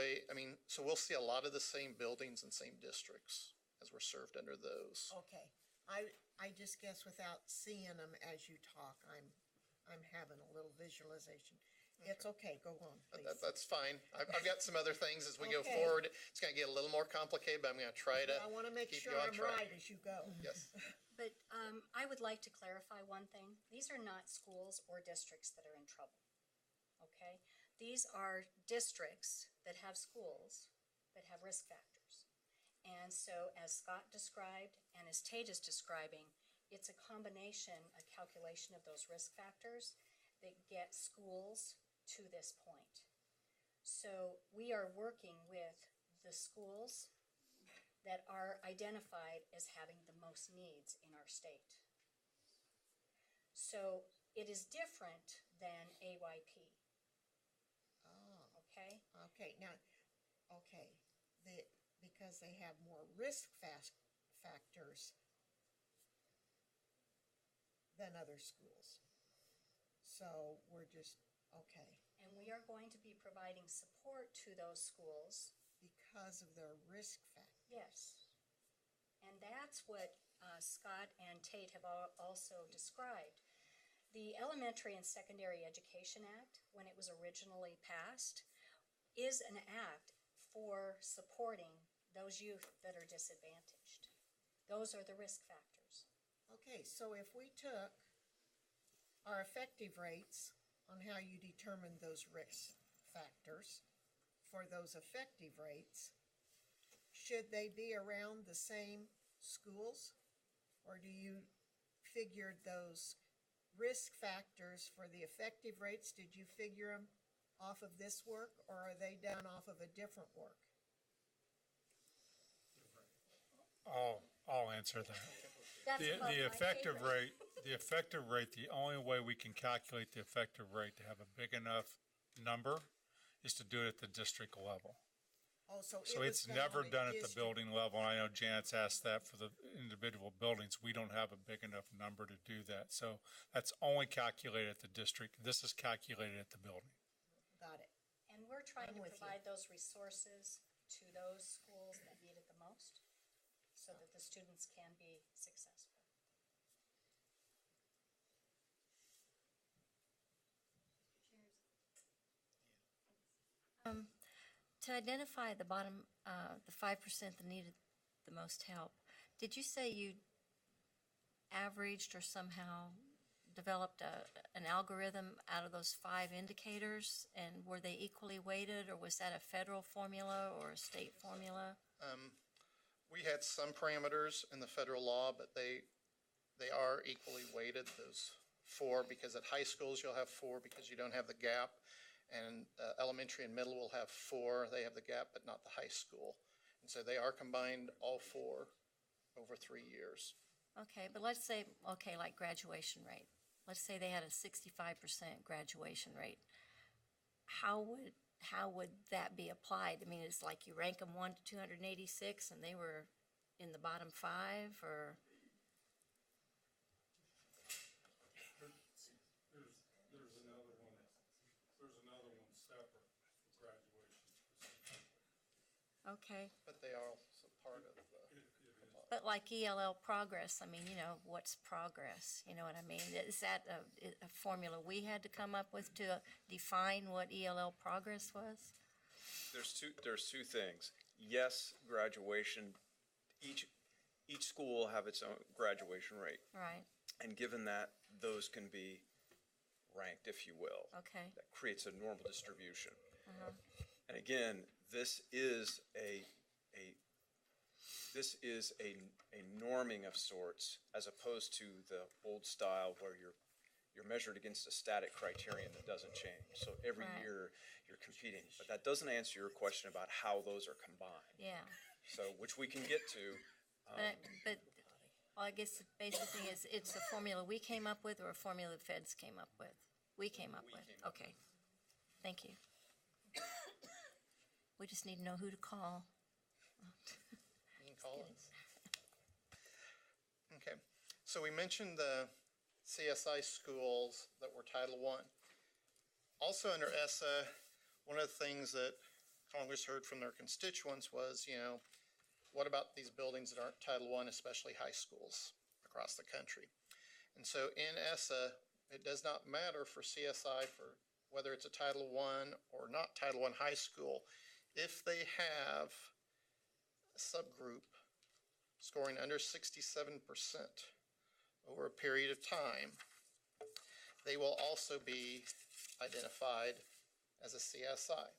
S14: so we'll see a lot of the same buildings and same districts as we're served under those.
S3: Okay. I just guess without seeing them as you talk, I'm having a little visualization. It's okay, go on, please.
S14: That's fine. I've got some other things as we go
S3: Okay.
S14: forward. It's gonna get a little more complicated, but I'm gonna try to
S3: I want to make
S14: keep
S3: sure
S14: you on
S3: I'm
S14: track.
S3: right as you go.
S14: Yes.
S7: But I would like to clarify one thing. These are not schools or districts that are in trouble, okay? These are districts that have schools that have risk factors. And so as Scott described and as Tate is describing, it's a combination, a calculation of those risk factors that get schools to this point. So we are working with the schools that are identified as having the most needs in our state. So it is different than AYP.
S3: Oh.
S7: Okay?
S3: Okay, now, because they have more risk factors than other schools. So we're just, okay.
S7: And we are going to be providing support to those schools.
S3: Because of their risk factors.
S7: Yes. And that's what Scott and Tate have also described. The Elementary and Secondary Education Act, when it was originally passed, is an act for supporting those youth that are disadvantaged. Those are the risk factors.
S3: Okay, so if we took our effective rates on how you determine those risk factors for those effective rates, should they be around the same schools? Or do you figure those risk factors for the effective rates, did you figure them off of this work, or are they done off of a different work?
S12: I'll answer that.
S7: That's above
S12: The
S7: my
S12: effective
S7: pay
S12: rate, the only way we can calculate the effective rate to have a big enough number is to do it at the district level.
S3: Oh, so
S12: So it's never done at the building level. And I know Janet's asked that for the individual buildings. We don't have a big enough number to do that. So that's only calculated at the district. This is calculated at the building.
S3: Got it.
S7: And we're trying
S3: I'm
S7: to
S3: with you.
S7: provide those resources to those schools that need it the most so that the students can be successful.
S9: To identify the bottom, the 5% that needed the most help, did you say you averaged or somehow developed an algorithm out of those 5 indicators? And were they equally weighted, or was that a federal formula or a state formula?
S14: We had some parameters in the federal law, but they are equally weighted, those 4, because at high schools you'll have 4 because you don't have the gap. And elementary and middle will have 4. They have the gap, but not the high school. And so they are combined, all 4, over 3 years.
S9: Okay, but let's say, like graduation rate. Let's say they had a 65% graduation rate. How would that be applied? I mean, it's like you rank them 1 to 286 and they were in the bottom 5, or?
S12: There's another one separate for graduation.
S9: Okay.
S14: But they are also part of the.
S9: But like ELL progress, I mean, what's progress? You know what I mean? Is that a formula we had to come up with to define what ELL progress was?
S21: There's two things. Yes, graduation, each school will have its own graduation rate.
S9: Right,
S21: And given that, those can be ranked, if you will.
S9: okay.
S21: That creates a normal distribution.
S9: Uh-huh.
S21: And again, this is a norming of sorts, as opposed to the old style where you're measured against a static criterion that doesn't change. So every
S9: Right.
S21: year you're competing, but that doesn't answer your question about how those are combined.
S9: Yeah.
S21: So, which we can get to.
S9: But well, I guess the basic thing is, it's a formula we came up with or a formula the feds came up with? We came up with. Okay. Thank you. We just need to know who to call.
S14: You can call us. Okay, so we mentioned the CSI schools that were Title I. Also under ESSA, one of the things that Congress heard from their constituents was, what about these buildings that aren't Title I, especially high schools across the country? And so in ESSA, it does not matter for CSI for whether it's a Title I or not Title I high school, if they have a subgroup scoring under 67% over a period of time, they will also be identified as a CSI.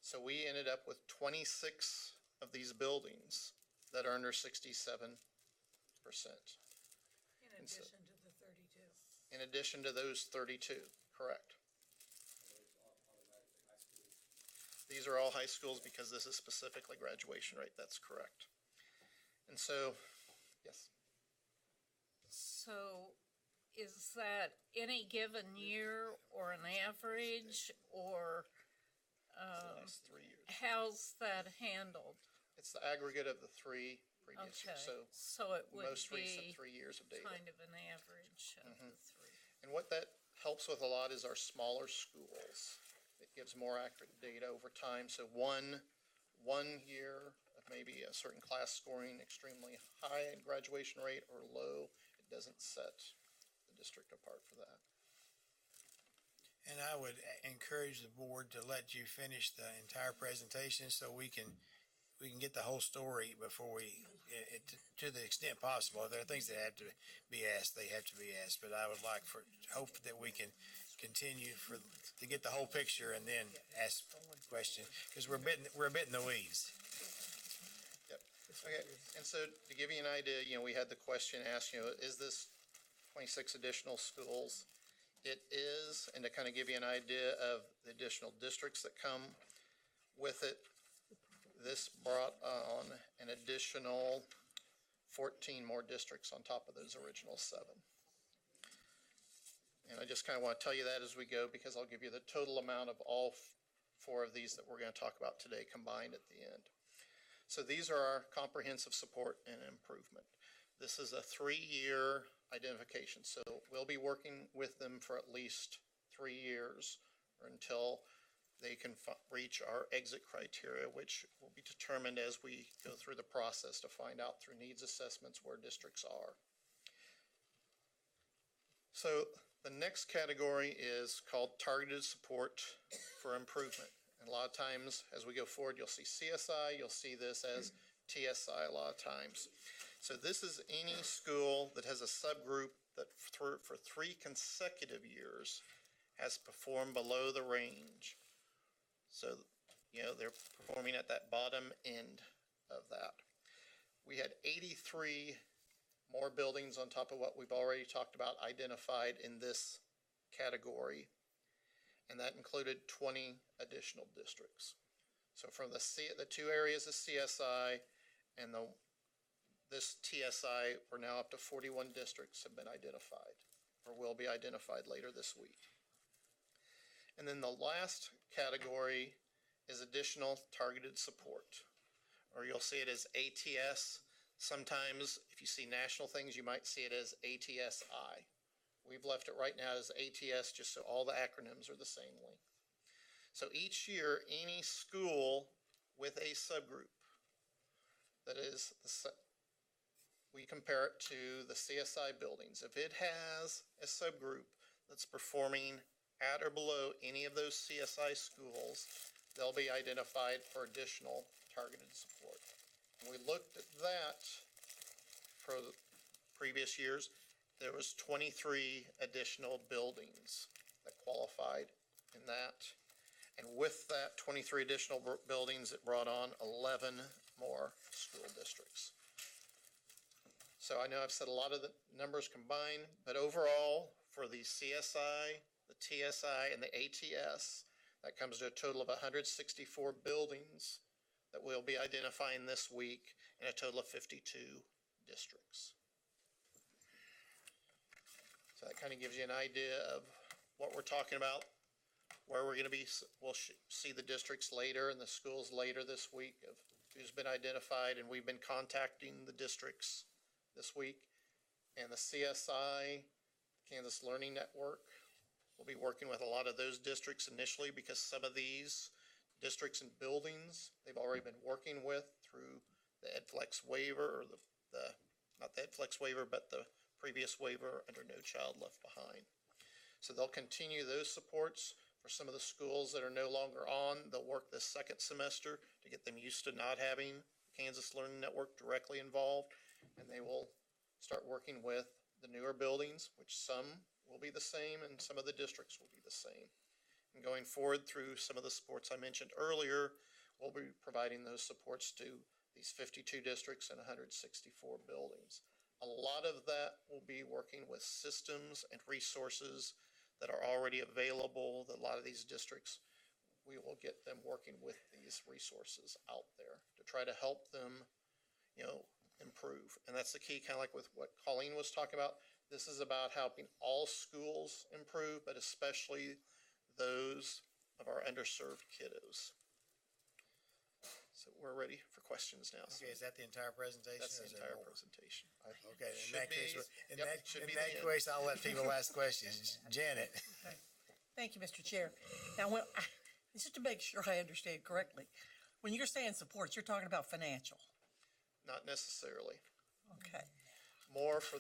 S14: So we ended up with 26 of these buildings that are under 67%.
S8: In addition to the 32.
S14: In addition to those 32, correct. These are all high schools because this is specifically graduation rate, that's correct. And so, yes.
S15: So is that any given year or an average, or
S14: The last 3 years.
S15: how's that handled?
S14: It's the aggregate of the three previous
S15: Okay,
S14: years,
S15: so it would
S14: most
S15: be
S14: recent 3 years of data.
S15: kind of an average of the three.
S14: And what that helps with a lot is our smaller schools. It gives more accurate data over time. So one year of maybe a certain class scoring extremely high in graduation rate or low, it doesn't set the district apart for that.
S1: And I would encourage the board to let you finish the entire presentation so we can get the whole story before to the extent possible. If there are things that have to be asked, they have to be asked. But I would hope that we can continue to get the whole picture and then ask questions, because we're a bit in the weeds.
S14: Yep. Okay. And so to give you an idea, we had the question asked, is this 26 additional schools? It is, and to kind of give you an idea of the additional districts that come with it, this brought on an additional 14 more districts on top of those original 7. And I just kind of want to tell you that as we go, because I'll give you the total amount of all 4 of these that we're going to talk about today combined at the end. So these are our comprehensive support and improvement. This is a 3-year identification, so we'll be working with them for at least 3 years or until they can reach our exit criteria, which will be determined as we go through the process to find out through needs assessments where districts are. So the next category is called targeted support for improvement. And a lot of times as we go forward, you'll see CSI, you'll see this as TSI a lot of times. So this is any school that has a subgroup that for 3 consecutive years has performed below the range. So, they're performing at that bottom end of that. We had 83 more buildings on top of what we've already talked about identified in this category, and that included 20 additional districts. So from the 2 areas of CSI and this TSI, we're now up to 41 districts have been identified, or will be identified later this week. And then the last category is additional targeted support, or you'll see it as ATS. Sometimes if you see national things, you might see it as ATSI. We've left it right now as ATS just so all the acronyms are the same length. So each year, any school with a subgroup that is we compare it to the CSI buildings. If it has a subgroup that's performing at or below any of those CSI schools, they'll be identified for additional targeted support. And we looked at that for the previous years. There was 23 additional buildings that qualified in that. And with that 23 additional buildings, it brought on 11 more school districts. So I know I've said a lot of the numbers combined, but overall for the CSI, the TSI, and the ATS, that comes to a total of 164 buildings that we'll be identifying this week in a total of 52 districts. So that kind of gives you an idea of what we're talking about, where we're going to be. We'll see the districts later and the schools later this week of who's been identified, and we've been contacting the districts this week. And the CSI, Kansas Learning Network, we'll be working with a lot of those districts initially because some of these districts and buildings they've already been working with through the EdFlex waiver, or not the EdFlex waiver, but the previous waiver under No Child Left Behind. So they'll continue those supports for some of the schools that are no longer on. They'll work this second semester to get them used to not having Kansas Learning Network directly involved, and they will start working with the newer buildings, which some will be the same and some of the districts will be the same. And going forward through some of the supports I mentioned earlier, we'll be providing those supports to these 52 districts and 164 buildings. A lot of that will be working with systems and resources that are already available. A lot of these districts, we will get them working with these resources out there to try to help them, improve. And that's the key, kind of like with what Colleen was talking about. This is about helping all schools improve, but especially those of our underserved kiddos. So we're ready for questions now.
S1: Okay, is that the entire presentation?
S14: That's the entire presentation.
S1: Okay, in that case,
S14: in
S1: that case, I'll let people ask questions. Janet.
S19: Thank you, Mr. Chair. Now, just to make sure I understand correctly, when you're saying supports, you're talking about financial?
S14: Not necessarily.
S19: Okay.
S14: More for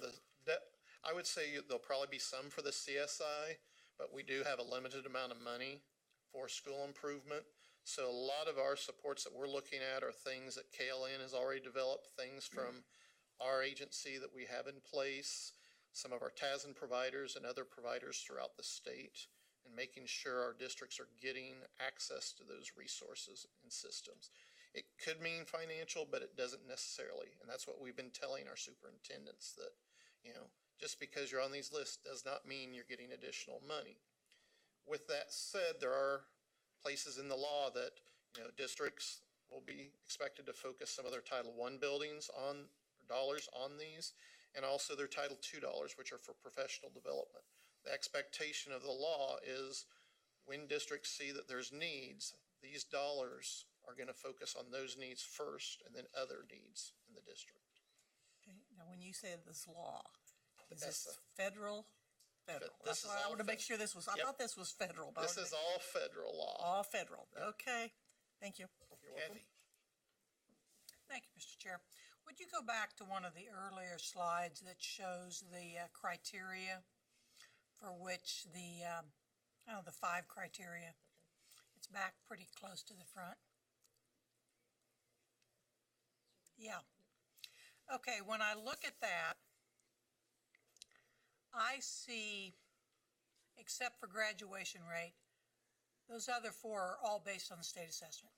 S14: I would say there'll probably be some for the CSI, but we do have a limited amount of money for school improvement. So a lot of our supports that we're looking at are things that KLN has already developed, things from our agency that we have in place, some of our TASN providers and other providers throughout the state, and making sure our districts are getting access to those resources and systems. It could mean financial, but it doesn't necessarily. And that's what we've been telling our superintendents, that, just because you're on these lists does not mean you're getting additional money. With that said, there are places in the law that, districts will be expected to focus some of their Title I buildings on dollars on these, and also their Title II dollars, which are for professional development. The expectation of the law is when districts see that there's needs, these dollars are going to focus on those needs first and then other needs in the district.
S19: Okay. Now, when you say this law, is this
S14: ESSA.
S19: Federal? Federal.
S14: This is
S19: I
S14: all
S19: want to make sure this was, I
S14: Yep.
S19: thought this was federal. But
S14: This is all federal law.
S19: all federal. Okay. Thank you.
S14: You're welcome.
S1: Kathy.
S8: Thank you, Mr. Chair. Would you go back to one of the earlier slides that shows the criteria for which the 5 criteria? It's back pretty close to the front. Yeah. Okay, when I look at that, I see, except for graduation rate, those other 4 are all based on the state assessment.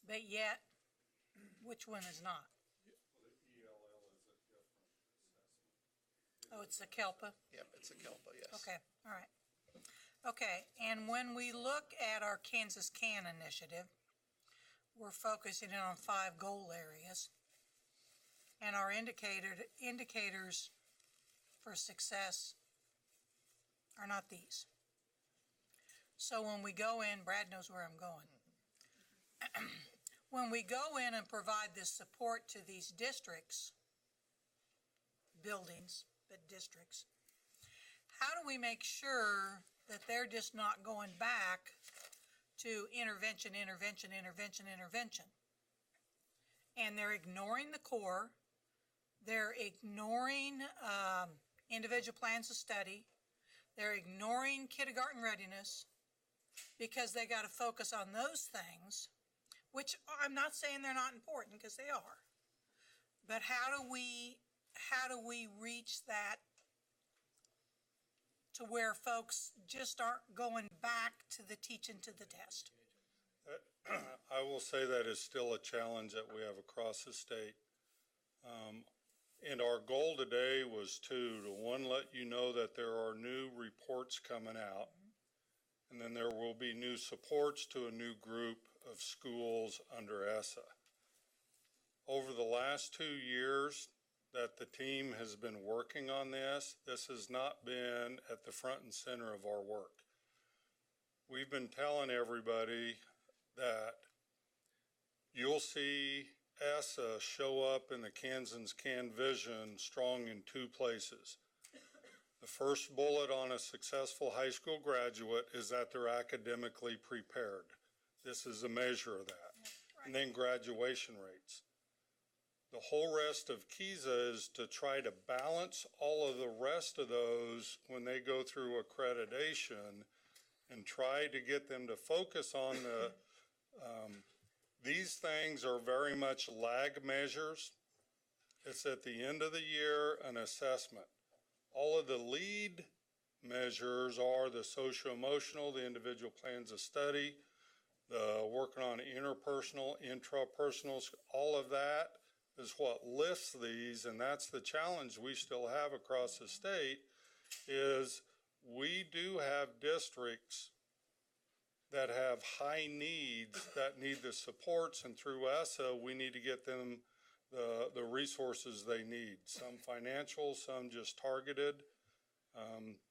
S8: But yet, which one is not? Oh, it's the KELPA?
S14: Yep, it's a KELPA, yes.
S8: Okay, all right. Okay, and when we look at our Kansas Can initiative, we're focusing on 5 goal areas. And our indicators for success are not these. So when we go in, Brad knows where I'm going. When we go in and provide this support to these districts, buildings, but districts, how do we make sure that they're just not going back to intervention, intervention, intervention, intervention. And they're ignoring the core. They're ignoring individual plans of study. They're ignoring kindergarten readiness because they got to focus on those things, which I'm not saying they're not important, because they are. But how do we reach that to where folks just aren't going back to the teaching to the test?
S4: I will say that is still a challenge that we have across the state. And our goal today was to one, let you know that there are new reports coming out, and then there will be new supports to a new group of schools under ESSA. Over the last 2 years that the team has been working on this, this has not been at the front and center of our work. We've been telling everybody that you'll see ESSA show up in the Kansans Can Vision strong in 2 places. The first bullet on a successful high school graduate is that they're academically prepared. This is a measure of that. And then graduation rates. The whole rest of KISA is to try to balance all of the rest of those when they go through accreditation and try to get them to focus on the these things are very much lag measures. It's at the end of the year an assessment. All of the lead measures are the socio-emotional, the individual plans of study, the working on interpersonal, intrapersonal, all of that is what lifts these, and that's the challenge we still have across the state, is we do have districts that have high needs that need the supports, and through ESSA, we need to get them the resources they need. Some financial, some just targeted.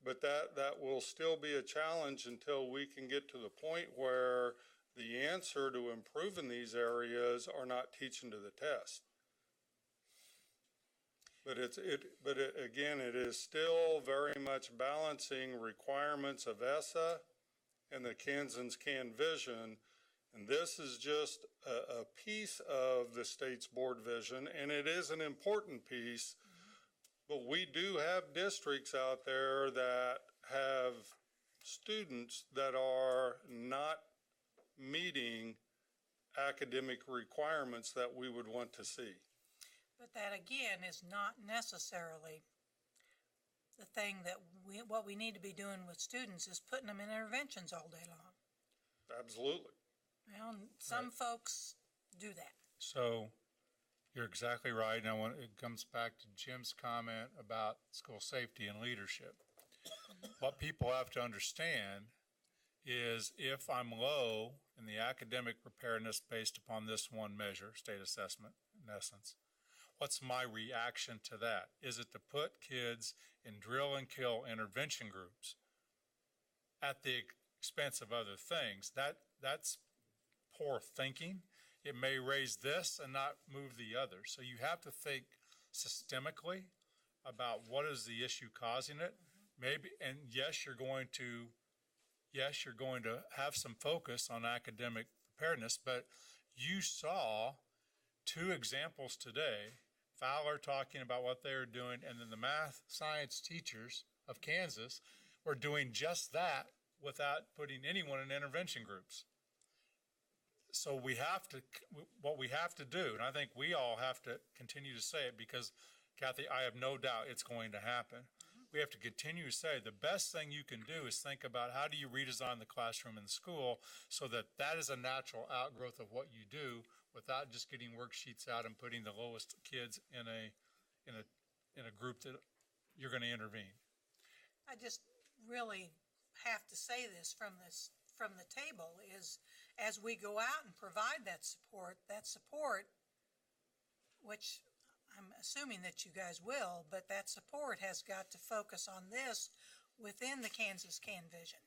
S4: But that will still be a challenge until we can get to the point where the answer to improving these areas are not teaching to the test. But again, it is still very much balancing requirements of ESSA and the Kansans Can Vision, and this is just a piece of the state's board vision, and it is an important piece, but we do have districts out there that have students that are not meeting academic requirements that we would want to see.
S8: But that, again, is not necessarily the thing that what we need to be doing with students is putting them in interventions all day long.
S4: Absolutely.
S8: Well, some folks do that.
S12: So you're exactly right. And it comes back to Jim's comment about school safety and leadership. What people have to understand is if I'm low in the academic preparedness based upon this one measure, state assessment, in essence, what's my reaction to that? Is it to put kids in drill and kill intervention groups at the expense of other things? That's poor thinking. It may raise this and not move the other. So you have to think systemically about what is the issue causing it. Maybe, and yes, you're going to have some focus on academic preparedness, but you saw 2 examples today. Fowler talking about what they were doing, and then the math science teachers of Kansas were doing just that without putting anyone in intervention groups. So what we have to do, and I think we all have to continue to say it, because Kathy, I have no doubt it's going to happen. We have to continue to say the best thing you can do is think about how do you redesign the classroom in the school so that that is a natural outgrowth of what you do, without just getting worksheets out and putting the lowest kids in a group that you're going to intervene.
S8: I just really have to say this from the table is, as we go out and provide that support, which I'm assuming that you guys will, but that support has got to focus on this within the Kansas Can Vision.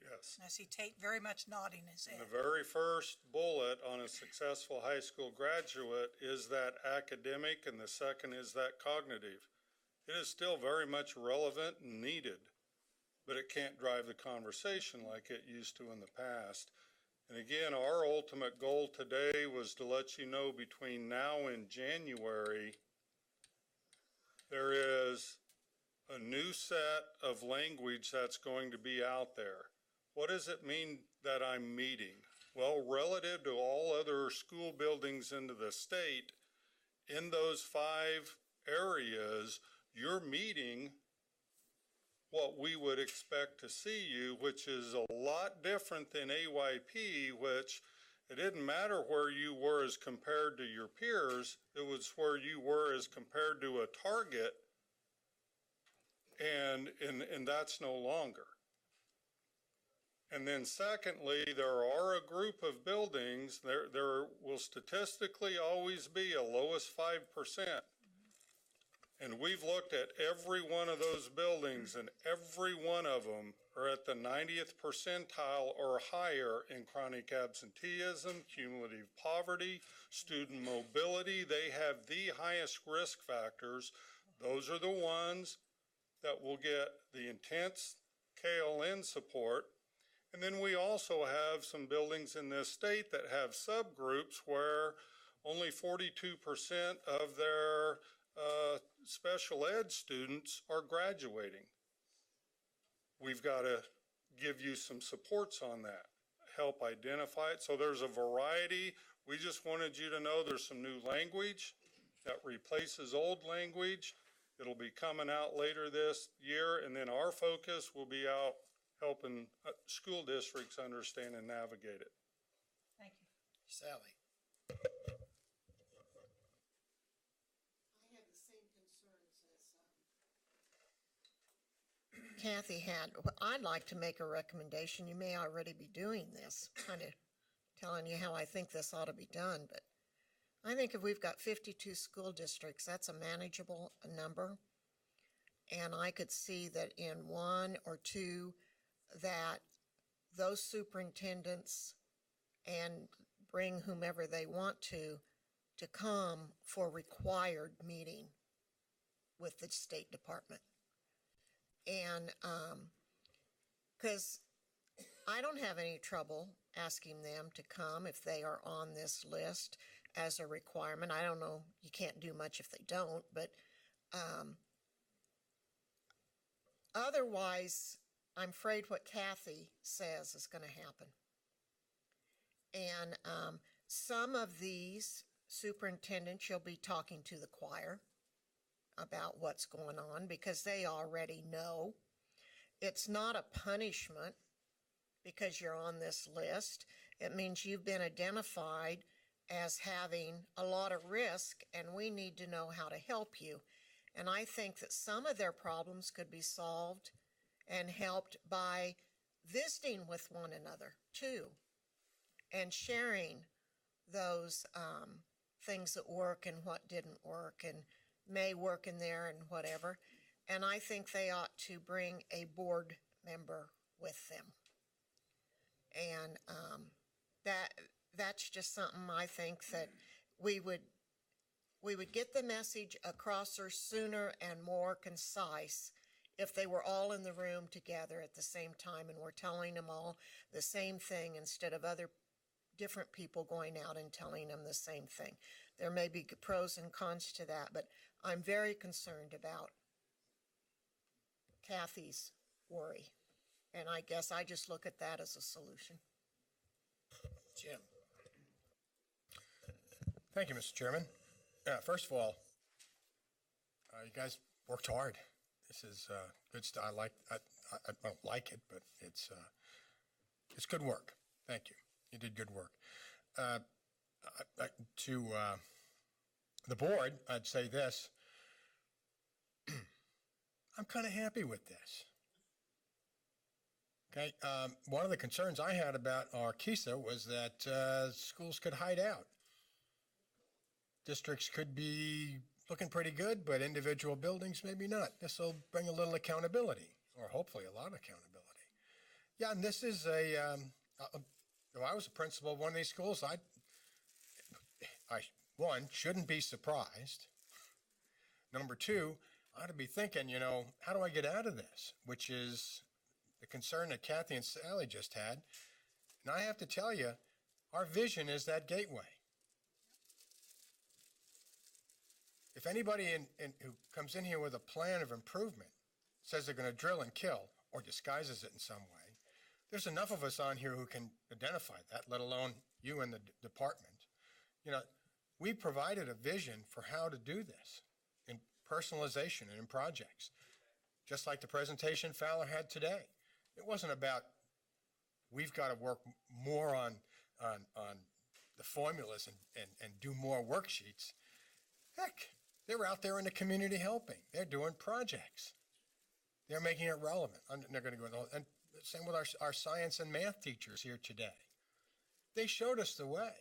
S4: Yes.
S8: I see Tate very much nodding his head.
S4: The very first bullet on a successful high school graduate is that academic, and the second is that cognitive. It is still very much relevant and needed, but it can't drive the conversation like it used to in the past. And again, our ultimate goal today was to let you know between now and January, there is a new set of language that's going to be out there. What does it mean that I'm meeting? Well, relative to all other school buildings into the state, in those 5 areas, you're meeting what we would expect to see you, which is a lot different than AYP, which it didn't matter where you were as compared to your peers, it was where you were as compared to a target, and that's no longer. And then secondly, there are a group of buildings, there will statistically always be a lowest 5%. And we've looked at every one of those buildings, and every one of them are at the 90th percentile or higher in chronic absenteeism, cumulative poverty, student mobility. They have the highest risk factors. Those are the ones that will get the intense KLN support. And then we also have some buildings in this state that have subgroups where only 42% of their special ed students are graduating. We've got to give you some supports on that, help identify it. So there's a variety. We just wanted you to know there's some new language that replaces old language. It'll be coming out later this year, and then our focus will be out helping school districts understand and navigate it.
S19: Thank you.
S1: Sally.
S3: Kathy had. I'd like to make a recommendation. You may already be doing this, kind of telling you how I think this ought to be done, but I think if we've got 52 school districts, that's a manageable number. And I could see that in 1 or 2 that those superintendents and bring whomever they want to come for required meeting with the State Department. And because I don't have any trouble asking them to come if they are on this list as a requirement. I don't know, you can't do much if they don't, but otherwise, I'm afraid what Kathy says is going to happen. And some of these superintendents, you'll be talking to the choir about what's going on because they already know. It's not a punishment because you're on this list. It means you've been identified as having a lot of risk, and we need to know how to help you. And I think that some of their problems could be solved and helped by visiting with one another too, and sharing those things that work and what didn't work and may work in there and whatever. And I think they ought to bring a board member with them. And that's just something I think that we would get the message across her sooner and more concise if they were all in the room together at the same time and we're telling them all the same thing instead of other different people going out and telling them the same thing. There may be pros and cons to that, but I'm very concerned about Kathy's worry. And I guess I just look at that as a solution.
S1: Jim.
S13: Thank you, Mr. Chairman. First of all, you guys worked hard. This is good stuff. I don't like it, but it's good work. Thank you. You did good work. To the board, I'd say this. I'm kind of happy with this. Okay. One of the concerns I had about our KISA was that schools could hide out. Districts could be looking pretty good, but individual buildings maybe not. This will bring a little accountability, or hopefully a lot of accountability. Yeah, and this is if I was a principal of one of these schools, I one, shouldn't be surprised. Number two, I ought to be thinking, how do I get out of this? Which is the concern that Kathy and Sally just had. And I have to tell you, our vision is that gateway. If anybody who comes in here with a plan of improvement says they're going to drill and kill or disguises it in some way, there's enough of us on here who can identify that, let alone you and the department. You know, we provided a vision for how to do this in personalization and in projects, just like the presentation Fowler had today. It wasn't about we've got to work more on the formulas and do more worksheets. Heck, they're out there in the community helping. They're doing projects. They're making it relevant. They're going to go, and same with our science and math teachers here today. They showed us the way.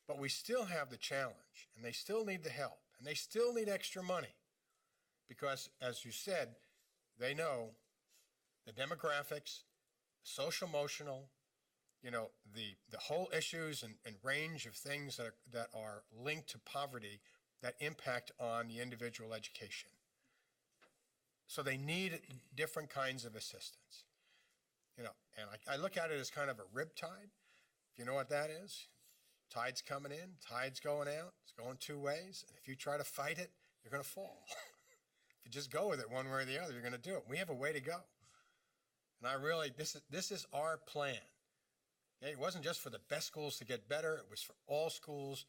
S13: But we still have the challenge, and they still need the help, and they still need extra money. Because, as you said, they know the demographics, social emotional, you know, the whole issues and range of things that are linked to poverty that impact on the individual education. So they need different kinds of assistance. You know, and I look at it as kind of a riptide, if you know what that is. Tide's coming in, tide's going out, it's going two ways, and if you try to fight it, you're going to fall. If you just go with it one way or the other, you're going to do it. We have a way to go. And I really, this is our plan. Okay? It wasn't just for the best schools to get better, it was for all schools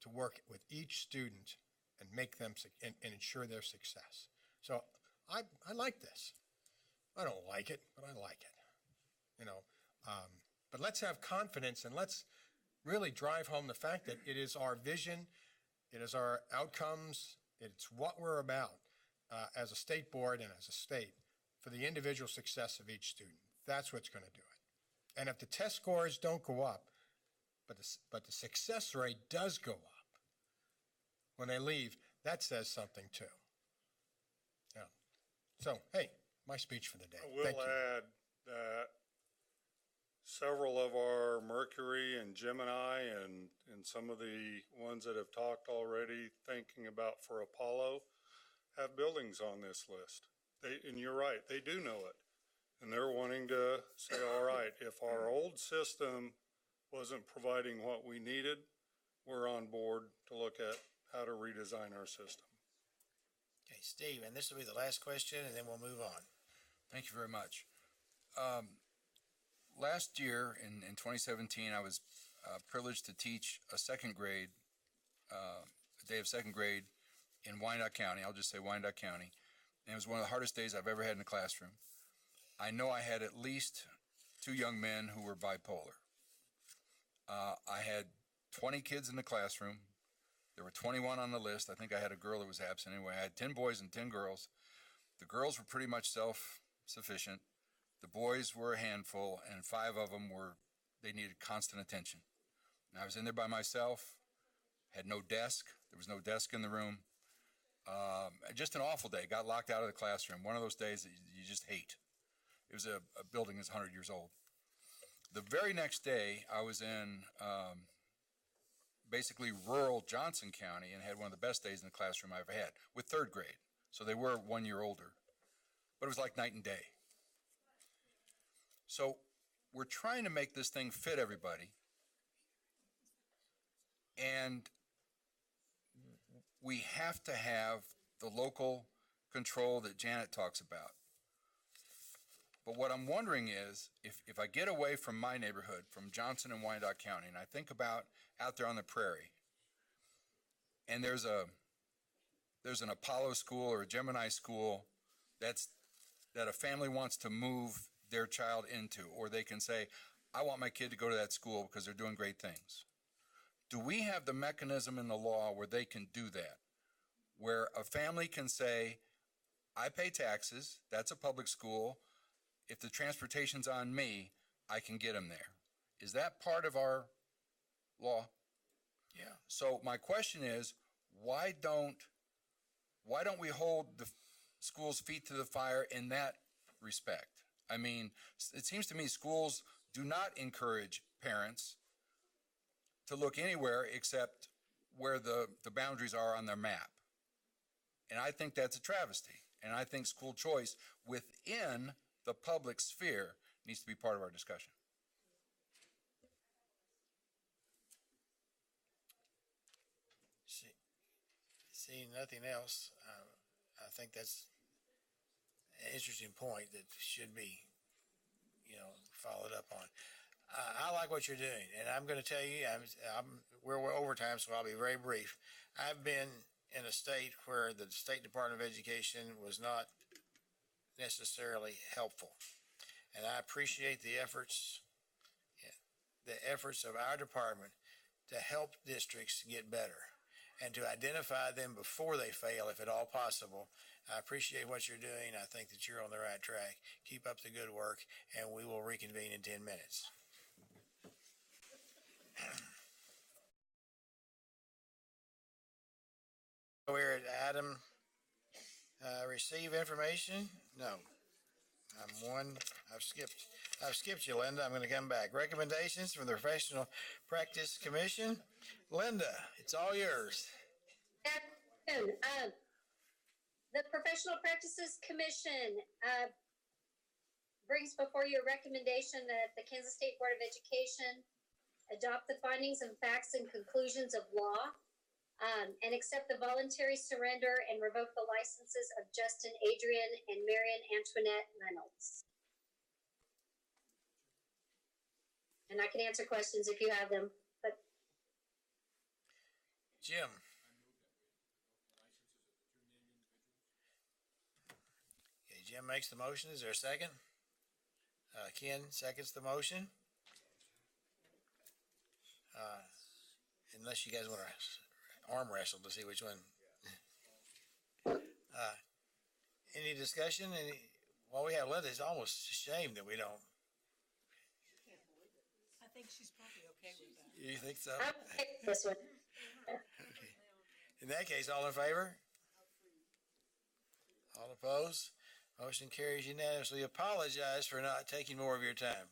S13: to work with each student and make them, and ensure their success. So I like this. I don't like it, but I like it. You know, but let's have confidence and let's really drive home the fact that it is our vision, it is our outcomes, it's what we're about as a state board and as a state for the individual success of each student. That's what's going to do it. And if the test scores don't go up, but the success rate does go up when they leave, that says something too. Yeah. So, hey, my speech for the day.
S4: I will
S13: Thank you.
S4: add that several of our Mercury and Gemini and some of the ones that have talked already thinking about for Apollo have buildings on this list. And you're right, they do know it. And they're wanting to say, all right, if our old system wasn't providing what we needed, we're on board to look at how to redesign our system.
S1: Okay, Steve, and this will be the last question, and then we'll move on.
S2: Thank you very much. Last year, in 2017, I was privileged to teach a second grade, a day of second grade in Wyandotte County. I'll just say Wyandotte County. And it was one of the hardest days I've ever had in a classroom. I know I had at least 2 young men who were bipolar. I had 20 kids in the classroom. There were 21 on the list. I think I had a girl that was absent anyway. I had 10 boys and 10 girls. The girls were pretty much self-sufficient. The boys were a handful, and 5 of them they needed constant attention. And I was in there by myself, had no desk. There was no desk in the room. Just an awful day. Got locked out of the classroom. One of those days that you just hate. It was a building that's 100 years old. The very next day, I was in basically rural Johnson County and had one of the best days in the classroom I ever had with third grade. So they were 1 year older. But it was like night and day. So we're trying to make this thing fit everybody. And we have to have the local control that Janet talks about. But what I'm wondering is, if I get away from my neighborhood, from Johnson and Wyandotte County, and I think about out there on the prairie, and there's an Apollo school or a Gemini school that a family wants to move their child into, or they can say, I want my kid to go to that school because they're doing great things. Do we have the mechanism in the law where they can do that? Where a family can say, I pay taxes, that's a public school. If the transportation's on me, I can get them there. Is that part of our law?
S1: Yeah.
S2: So my question is, why don't we hold the school's feet to the fire in that respect? I mean, it seems to me schools do not encourage parents to look anywhere except where the boundaries are on their map. And I think that's a travesty. And I think school choice within the public sphere needs to be part of our discussion.
S1: Seeing nothing else, I think that's an interesting point that should be, followed up on. I like what you're doing, and I'm going to tell you, we're over time, so I'll be very brief. I've been in a state where the State Department of Education was not necessarily helpful, and I appreciate the efforts of our department to help districts get better and to identify them before they fail, if at all possible. I appreciate what you're doing. I think that you're on the right track. Keep up the good work, and we will reconvene in 10 minutes. We're at Adam, receive information? No. I've skipped you, Linda. I'm going to come back. Recommendations from the Professional Practice Commission. Linda, it's all yours.
S6: The Professional Practices Commission brings before you a recommendation that the Kansas State Board of Education adopt the findings and facts and conclusions of law and accept the voluntary surrender and revoke the licenses of Justin Adrian and Marion Antoinette Reynolds. And I can answer questions if you have them. But
S1: Jim. Okay, Jim makes the motion. Is there a second? Ken seconds the motion. Unless you guys want to arm wrestle to see which one. Any discussion? While we have Linda, it's almost a shame that we don't.
S19: I think she's probably okay with that.
S1: You think so?
S6: I'll pick this one.
S1: Okay. In that case, all in favor? All opposed? Motion carries unanimously. Apologize for not taking more of your time.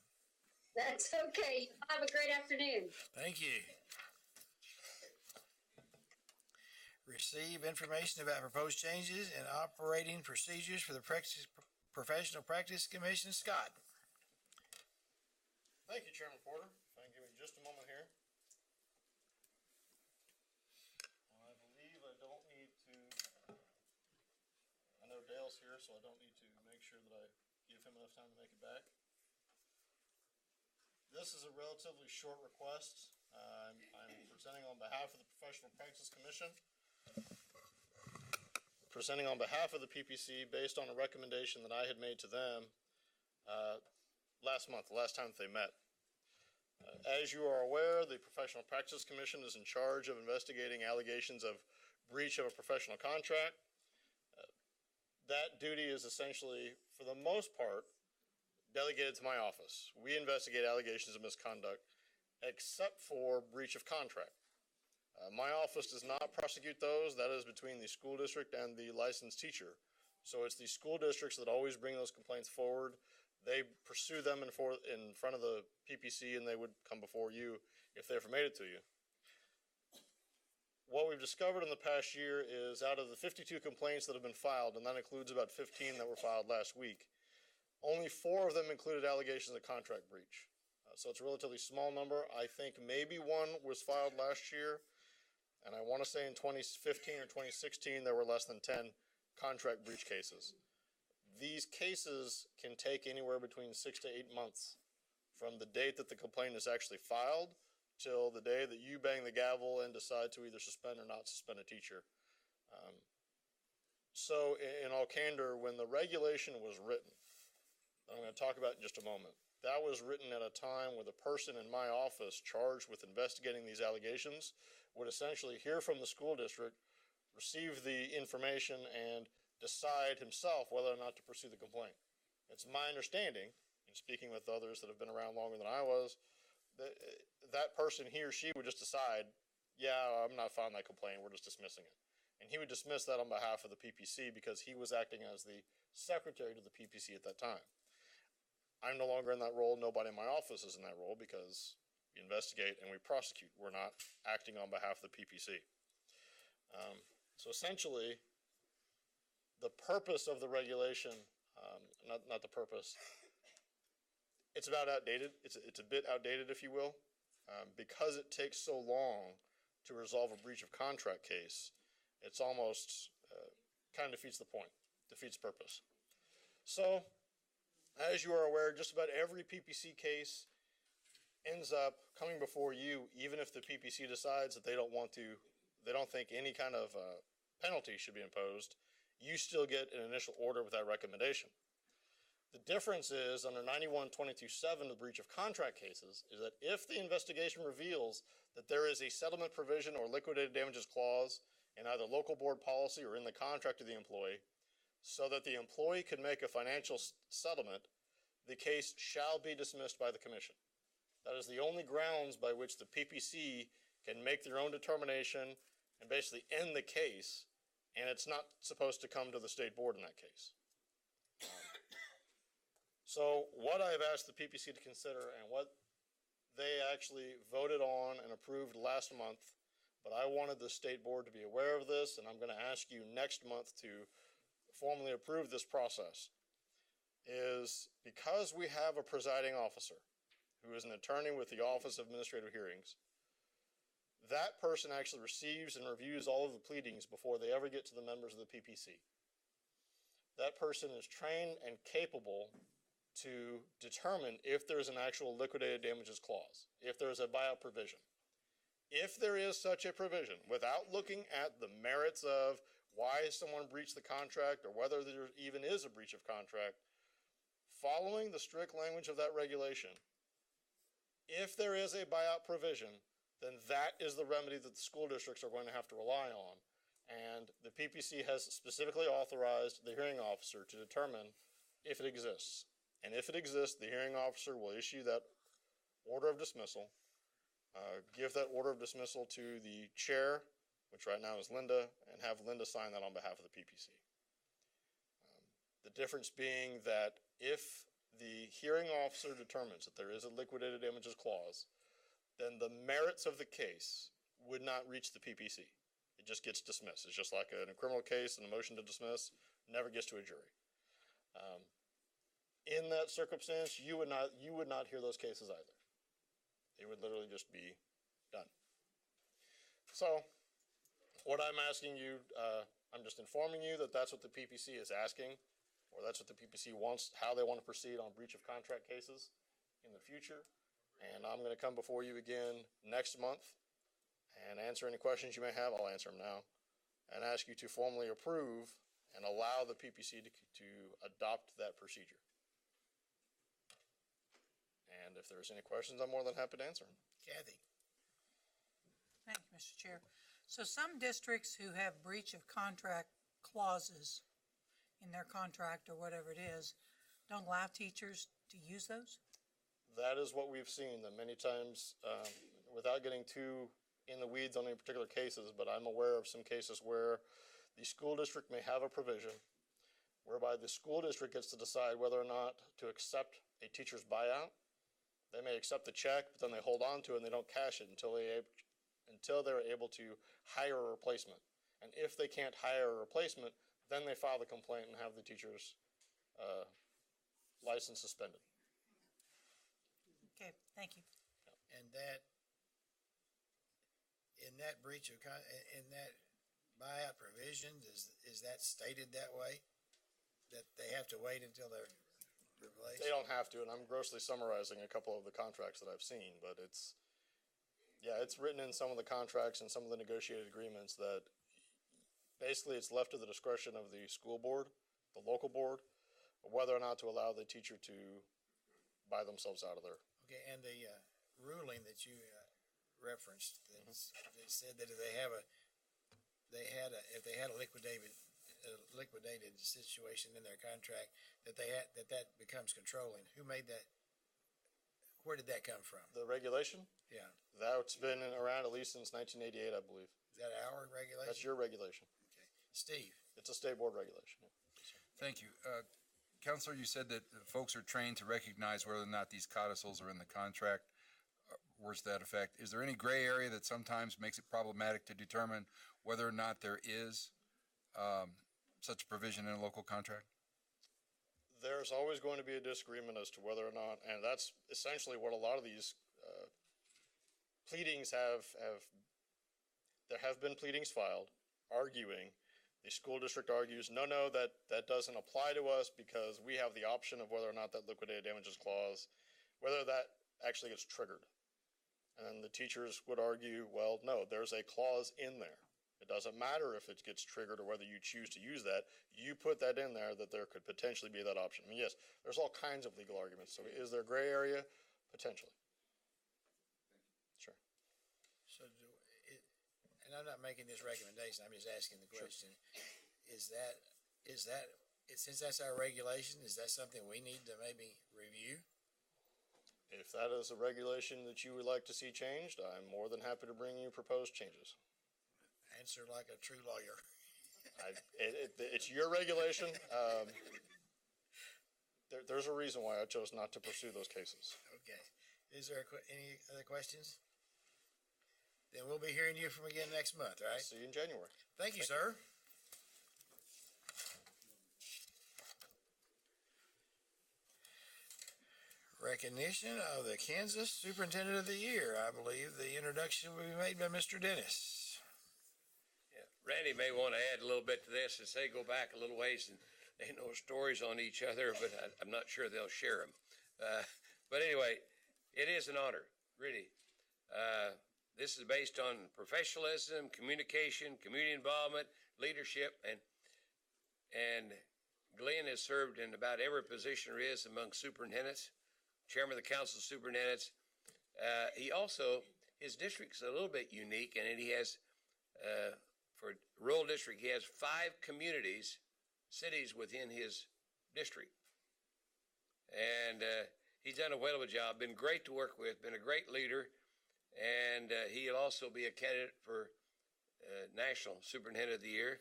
S6: That's okay. Have a great afternoon.
S1: Thank you. Receive information about proposed changes in operating procedures for the Professional Practice Commission. Scott.
S22: Thank you, Chairman Porter. If I can give me just a moment here. I believe I don't need to, I know Dale's here, so I don't need to make sure that I give him enough time to make it back. This is a relatively short request. I'm presenting on behalf of the Professional Practice Commission. Presenting on behalf of the PPC based on a recommendation that I had made to them last month, the last time that they met. As you are aware, the Professional Practice Commission is in charge of investigating allegations of breach of a professional contract. That duty is essentially, for the most part, delegated to my office. We investigate allegations of misconduct, except for breach of contract. My office does not prosecute those. That is between the school district and the licensed teacher. So it's the school districts that always bring those complaints forward. They pursue them in front of the PPC, and they would come before you if they ever made it to you. What we've discovered in the past year is out of the 52 complaints that have been filed, and that includes about 15 that were filed last week, only 4 of them included allegations of contract breach. So it's a relatively small number. I think maybe one was filed last year. And I want to say in 2015 or 2016, there were less than 10 contract breach cases. These cases can take anywhere between 6 to 8 months from the date that the complaint is actually filed till the day that you bang the gavel and decide to either suspend or not suspend a teacher. So in all candor, when the regulation was written, I'm going to talk about in just a moment, that was written at a time where the person in my office charged with investigating these allegations would essentially hear from the school district, receive the information, and decide himself whether or not to pursue the complaint. It's my understanding, in speaking with others that have been around longer than I was, that that person, he or she, would just decide, yeah, I'm not filing that complaint, we're just dismissing it. And he would dismiss that on behalf of the PPC because he was acting as the secretary to the PPC at that time. I'm no longer in that role. Nobody in my office is in that role because we investigate and we prosecute. We're not acting on behalf of the PPC. So essentially, the purpose of the regulation, not the purpose, it's about outdated. It's a bit outdated, if you will, because it takes so long to resolve a breach of contract case. it's almost kind of defeats the point, defeats purpose. So, as you are aware, just about every PPC case ends up coming before you, even if the PPC decides that they don't think any kind of penalty should be imposed. You still get an initial order with that recommendation. The difference is under 91-22-7 of breach of contract cases is that if the investigation reveals that there is a settlement provision or liquidated damages clause in either local board policy or in the contract of the employee, so that the employee can make a financial settlement, the case shall be dismissed by the commission. That is the only grounds by which the PPC can make their own determination and basically end the case, and it's not supposed to come to the state board in that case. So what I've asked the PPC to consider and what they actually voted on and approved last month, but I wanted the state board to be aware of this, and I'm going to ask you next month to formally approve this process, is because we have a presiding officer who is an attorney with the Office of Administrative Hearings, that person actually receives and reviews all of the pleadings before they ever get to the members of the PPC. That person is trained and capable to determine if there's an actual liquidated damages clause, if there's a buyout provision. If there is such a provision, without looking at the merits of why someone breached the contract or whether there even is a breach of contract, following the strict language of that regulation, if there is a buyout provision, then that is the remedy that the school districts are going to have to rely on. And the PPC has specifically authorized the hearing officer to determine if it exists. And if it exists, the hearing officer will issue that order of dismissal, give that order of dismissal to the chair, which right now is Linda, and have Linda sign that on behalf of the PPC. The difference being that if the hearing officer determines that there is a liquidated damages clause, then the merits of the case would not reach the PPC. It just gets dismissed. It's just like in a criminal case, and a motion to dismiss never gets to a jury. In that circumstance, you would not hear those cases either. It would literally just be done. So, what I'm asking you, I'm just informing you that that's what the PPC is asking, or that's what the PPC wants, how they want to proceed on breach of contract cases in the future. And I'm going to come before you again next month and answer any questions you may have. I'll answer them now. And ask you to formally approve and allow the PPC to adopt that procedure. And if there's any questions, I'm more than happy to answer them.
S1: Kathy?
S8: Thank you, Mr. Chair. So some districts who have breach of contract clauses in their contract or whatever it is, don't allow teachers to use those?
S22: That is what we've seen, that many times, without getting too in the weeds on any particular cases, but I'm aware of some cases where the school district may have a provision whereby the school district gets to decide whether or not to accept a teacher's buyout. They may accept the check, but then they hold on to it and they don't cash it until they're able to hire a replacement. And if they can't hire a replacement, then they file the complaint and have the teacher's license suspended.
S8: Okay, thank you.
S1: And that, in that breach of, in that buyout provision, is that stated that way? That they have to wait until they're replaced?
S22: They don't have to, and I'm grossly summarizing a couple of the contracts that I've seen, but it's written in some of the contracts and some of the negotiated agreements that basically it's left to the discretion of the school board, the local board, whether or not to allow the teacher to buy themselves out of there.
S1: Okay, and the ruling that you referenced that said that if they had a liquidated situation in their contract, that becomes controlling. Who made that? Where did that come from?
S22: The regulation?
S1: Yeah.
S22: That's been around at least since 1988, I believe.
S1: Is that our regulation?
S22: That's your regulation.
S1: Okay. Steve?
S22: It's a state board regulation.
S2: Thank you. Counselor, you said that folks are trained to recognize whether or not these codicils are in the contract. Where's that effect? Is there any gray area that sometimes makes it problematic to determine whether or not there is such a provision in a local contract?
S22: There's always going to be a disagreement as to whether or not, and that's essentially what a lot of these pleadings there have been pleadings filed, arguing. The school district argues, no, that doesn't apply to us because we have the option of whether or not that liquidated damages clause, whether that actually gets triggered. And the teachers would argue, well, no, there's a clause in there. It doesn't matter if it gets triggered or whether you choose to use that. You put that in there that there could potentially be that option. I mean, yes, there's all kinds of legal arguments. So is there gray area? Potentially. Sure.
S1: So and I'm not making this recommendation, I'm just asking the question. Sure. Since that's our regulation, is that something we need to maybe review?
S22: If that is a regulation that you would like to see changed, I'm more than happy to bring you proposed changes.
S1: Answer like a true lawyer.
S22: It's your regulation. There's a reason why I chose not to pursue those cases.
S1: Okay. Is there any other questions? Then we'll be hearing you from again next month, right?
S22: See you in January.
S1: Thank you, sir. Recognition of the Kansas Superintendent of the Year. I believe the introduction will be made by Mr. Dennis.
S5: Randy may want to add a little bit to this as they go back a little ways and they know stories on each other, but I'm not sure they'll share them. But anyway, it is an honor, really. This is based on professionalism, communication, community involvement, leadership, and Glenn has served in about every position there is among superintendents, chairman of the council of superintendents. He also, his district's a little bit unique, and he has, for rural district, he has 5 communities, cities within his district. And he's done a whale of a job, been great to work with, been a great leader, and he'll also be a candidate for National Superintendent of the Year.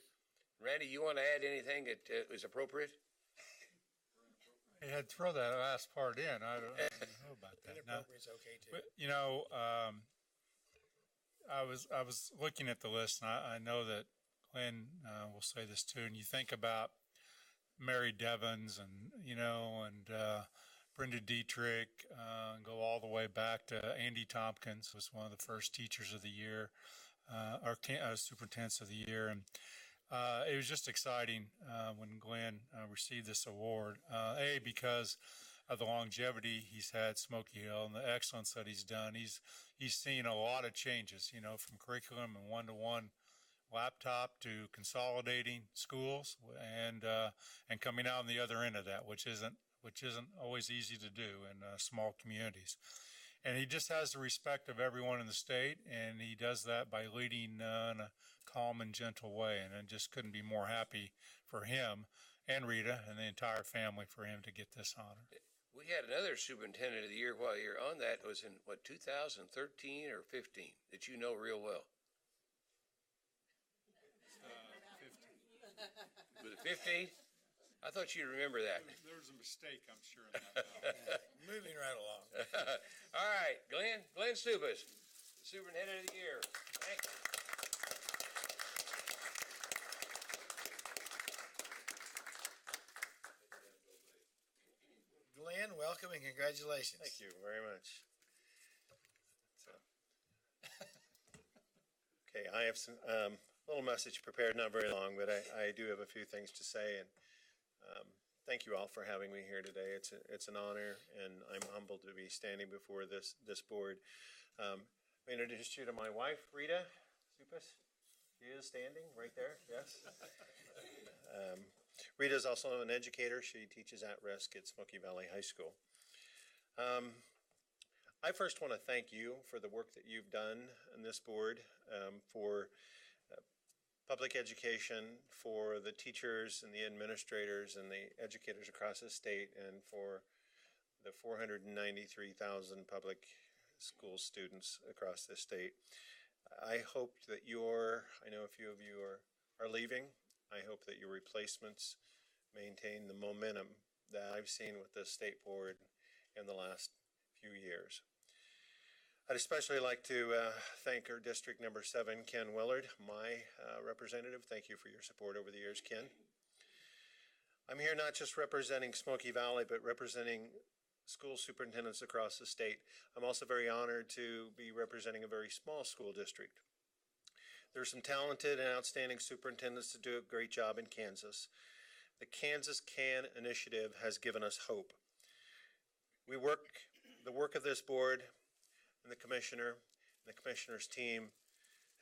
S5: Randy, you want to add anything that is appropriate?
S12: You had to throw that last part in. I don't know about that.
S1: Inappropriate's okay too.
S12: But, you know, I was looking at the list, and I know that Glenn will say this too. And you think about Mary Devons, and Brenda Dietrich, go all the way back to Andy Tompkins, was one of the first teachers of the year, or superintendents of the year, and it was just exciting when Glenn received this award. Because of the longevity he's had, Smoky Hill, and the excellence that he's done. He's seen a lot of changes, from curriculum and one-to-one laptop to consolidating schools and coming out on the other end of that, which isn't always easy to do in small communities. And he just has the respect of everyone in the state, and he does that by leading in a calm and gentle way. And I just couldn't be more happy for him and Rita and the entire family for him to get this honor.
S5: We had another Superintendent of the Year while you're on that. It was in, 2013 or 15, that you know real well?
S12: 15.
S5: Was it 15? I thought you'd remember that.
S12: There was a mistake, I'm sure, in that.
S1: Moving right along.
S5: All right, Glenn Subas, Superintendent of the Year. Thank you.
S1: Glenn, welcome and congratulations.
S11: Thank you very much. Okay, I have some little message prepared, not very long, but I do have a few things to say, and thank you all for having me here today. It's an honor, and I'm humbled to be standing before this board. I introduce you to my wife, Rita Supas. She is standing right there, yes. Rita is also an educator. She teaches at risk at Smoky Valley High School. I first want to thank you for the work that you've done in this board, for public education, for the teachers and the administrators and the educators across the state, and for the 493,000 public school students across the state. I hope that I know a few of you are leaving. I hope that your replacements maintain the momentum that I've seen with the state board in the last few years. I'd especially like to thank our district number 7, Ken Willard, my representative. Thank you for your support over the years, Ken. I'm here not just representing Smoky Valley, but representing school superintendents across the state. I'm also very honored to be representing a very small school district.
S16: There's some talented and outstanding superintendents that do a great job in Kansas. The Kansas Can Initiative has given us hope. The work of this board and the commissioner's team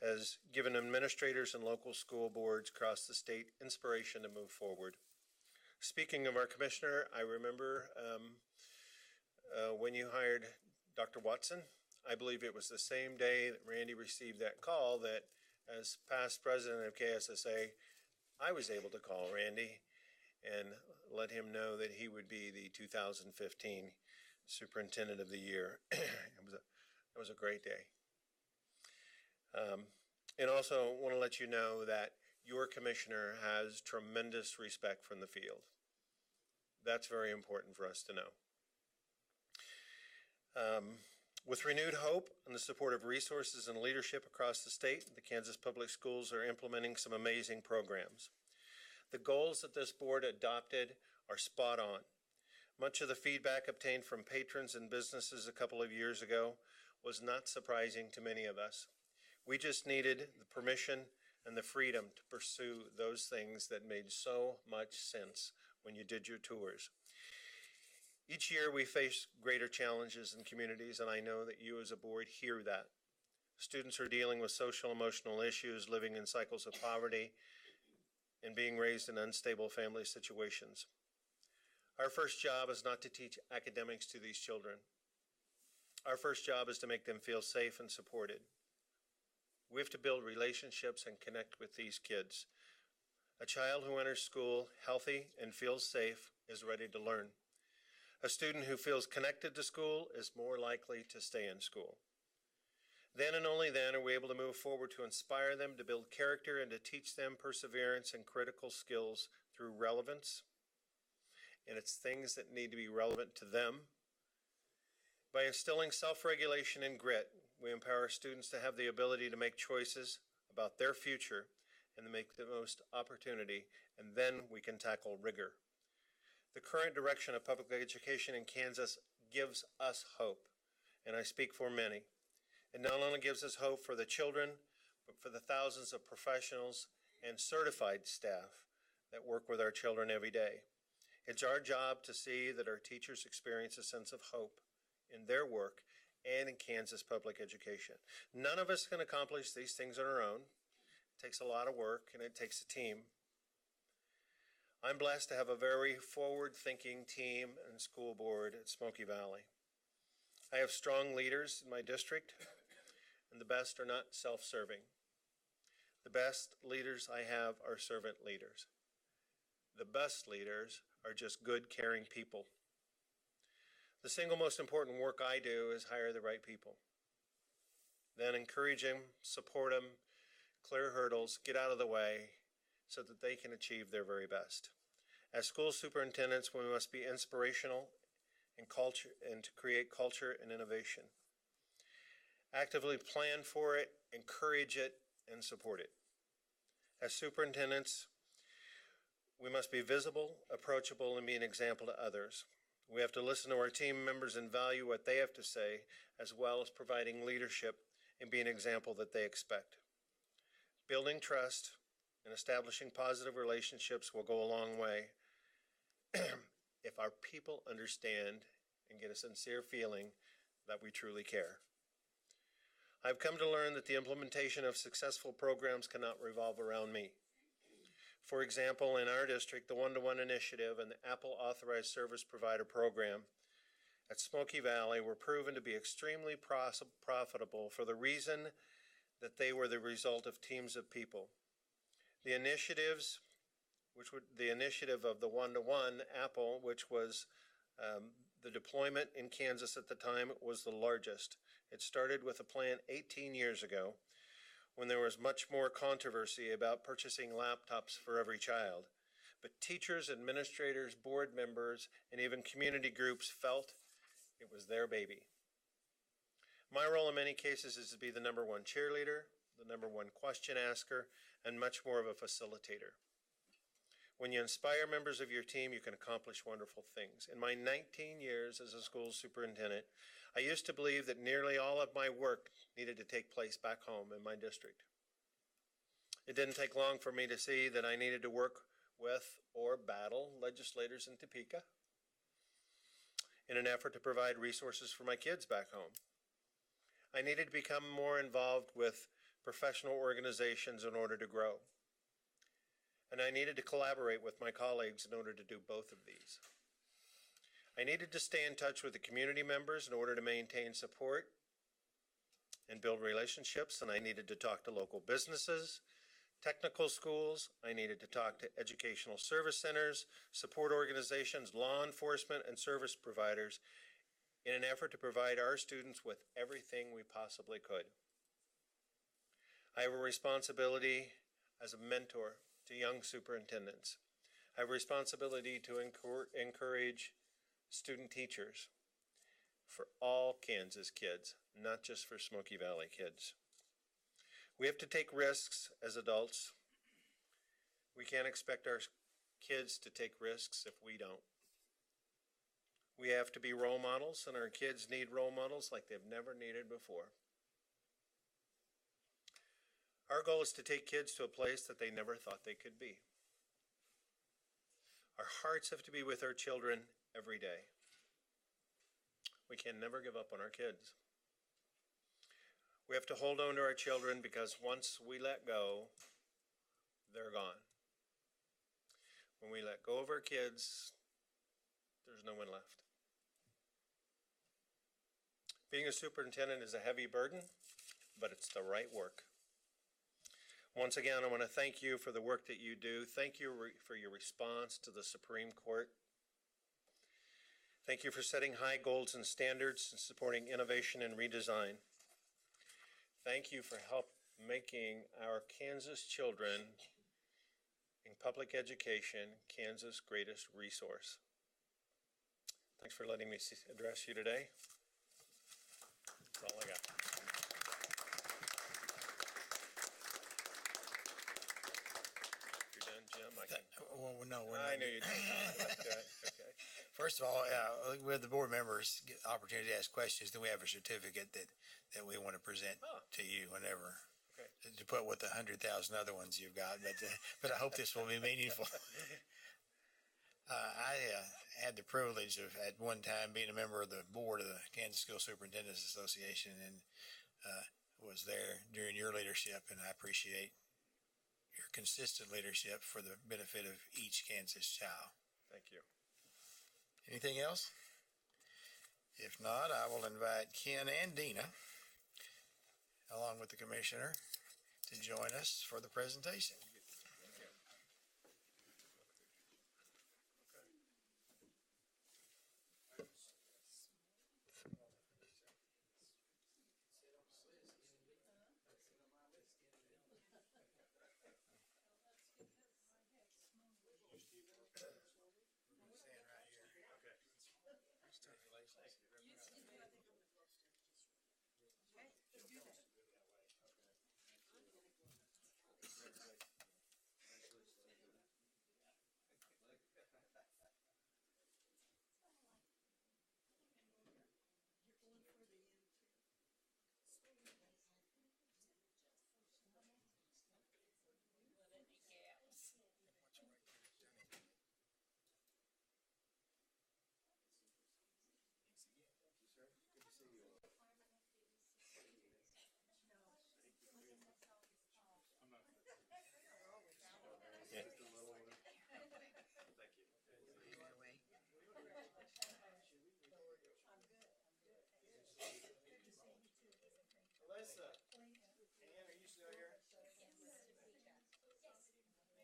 S16: has given administrators and local school boards across the state inspiration to move forward. Speaking of our commissioner, I remember when you hired Dr. Watson. I believe it was the same day that Randy received that call that, as past president of KSSA, I was able to call Randy and let him know that he would be the 2015 Superintendent of the Year. It was a great day. And also want to let you know that your commissioner has tremendous respect from the field. That's very important for us to know. With renewed hope and the support of resources and leadership across the state, the Kansas Public Schools are implementing some amazing programs. The goals that this board adopted are spot on. Much of the feedback obtained from patrons and businesses a couple of years ago was not surprising to many of us. We just needed the permission and the freedom to pursue those things that made so much sense when you did your tours. Each year we face greater challenges in communities, and I know that you as a board hear that. Students are dealing with social emotional issues, living in cycles of poverty, and being raised in unstable family situations. Our first job is not to teach academics to these children. Our first job is to make them feel safe and supported. We have to build relationships and connect with these kids. A child who enters school healthy and feels safe is ready to learn. A student who feels connected to school is more likely to stay in school. Then and only then are we able to move forward to inspire them, to build character, and to teach them perseverance and critical skills through relevance. And it's things that need to be relevant to them. By instilling self-regulation and grit, we empower students to have the ability to make choices about their future and to make the most opportunity, and then we can tackle rigor. The current direction of public education in Kansas gives us hope, and I speak for many. It not only gives us hope for the children, but for the thousands of professionals and certified staff that work with our children every day. It's our job to see that our teachers experience a sense of hope in their work and in Kansas public education. None of us can accomplish these things on our own. It takes a lot of work and it takes a team. I'm blessed to have a very forward-thinking team and school board at Smoky Valley. I have strong leaders in my district, and the best are not self-serving. The best leaders I have are servant leaders. The best leaders are just good, caring people. The single most important work I do is hire the right people. Then encourage them, support them, clear hurdles, get out of the way so that they can achieve their very best. As school superintendents, we must be inspirational and to create culture and innovation. Actively plan for it, encourage it, and support it. As superintendents, we must be visible, approachable, and be an example to others. We have to listen to our team members and value what they have to say, as well as providing leadership and be an example that they expect. Building trust and establishing positive relationships will go a long way if our people understand and get a sincere feeling that we truly care. I've come to learn that the implementation of successful programs cannot revolve around me. For example, in our district, the One-to-One Initiative and the Apple Authorized Service Provider Program at Smoky Valley were proven to be extremely profitable for the reason that they were the result of teams of people. The initiatives, the initiative of the One-to-One Apple, which was the deployment in Kansas at the time, was the largest. It started with a plan 18 years ago when there was much more controversy about purchasing laptops for every child. But teachers, administrators, board members, and even community groups felt it was their baby. My role in many cases is to be the number one cheerleader, the number one question asker, and much more of a facilitator. When you inspire members of your team, you can accomplish wonderful things. In my 19 years as a school superintendent, I used to believe that nearly all of my work needed to take place back home in my district. It didn't take long for me to see that I needed to work with or battle legislators in Topeka in an effort to provide resources for my kids back home. I needed to become more involved with professional organizations in order to grow. And I needed to collaborate with my colleagues in order to do both of these. I needed to stay in touch with the community members in order to maintain support and build relationships, and I needed to talk to local businesses, technical schools. I needed to talk to educational service centers, support organizations, law enforcement, and service providers in an effort to provide our students with everything we possibly could. I have a responsibility as a mentor to young superintendents. I have a responsibility to encourage student teachers for all Kansas kids, not just for Smoky Valley kids. We have to take risks as adults. We can't expect our kids to take risks if we don't. We have to be role models, and our kids need role models like they've never needed before. Our goal is to take kids to a place that they never thought they could be. Our hearts have to be with our children every day. We can never give up on our kids. We have to hold on to our children because once we let go, they're gone. When we let go of our kids, there's no one left. Being a superintendent is a heavy burden, but it's the right work. Once again, I want to thank you for the work that you do. Thank you for your response to the Supreme Court. Thank you for setting high goals and standards and supporting innovation and redesign. Thank you for help making our Kansas children in public education Kansas' greatest resource. Thanks for letting me address you today. That's all I got. You're done, Jim?
S1: Well, no, we're
S16: I
S1: not.
S16: knew you'd take that. Good. Okay.
S1: First of all, with the board members get opportunity to ask questions, then we have a certificate that we want to present to you whenever.
S16: Okay.
S1: To put with the 100,000 other ones you've got, but I hope this will be meaningful. I had the privilege of at one time being a member of the board of the Kansas School Superintendents Association, and was there during your leadership, and I appreciate your consistent leadership for the benefit of each Kansas child.
S16: Thank you.
S1: Anything else? If not, I will invite Ken and Dina, along with the commissioner, to join us for the presentation.
S10: Alyssa, Ann, are you still here?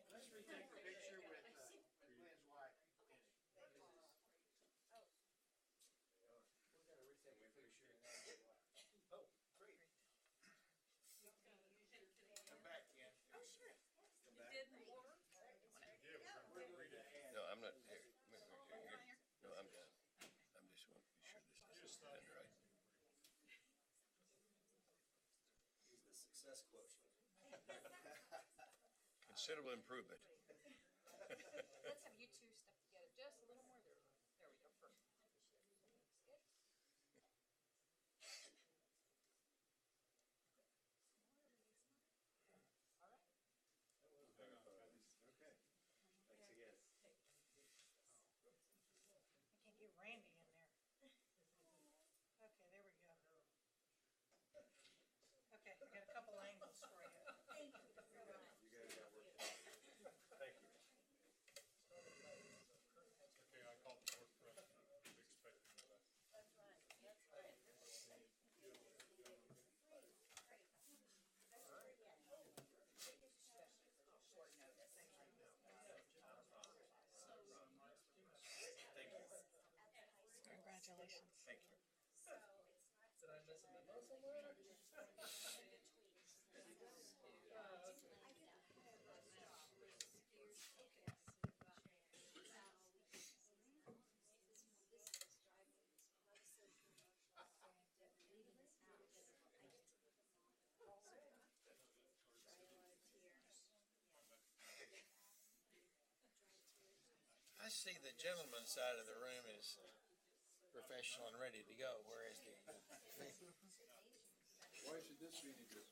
S10: Let's retake the picture with Glenn's wife. We're gonna retake the picture. Oh, great. Come back, Ken. Oh, sure. Come back.
S15: It didn't work?
S5: No, I'm not here. No, I'm done. I'm just want to be sure this is done right.
S10: Use the success quotient.
S5: Considerable improvement.
S9: Let's have you two step together just a little more. There we go, perfect. Good. All right.
S19: got a couple angles for you.
S12: Okay, I called the board president. Expecting that.
S17: Congratulations.
S16: Thank you.
S1: I see the gentleman's side of the room is professional and ready to go, whereas the
S2: Why should this be any different?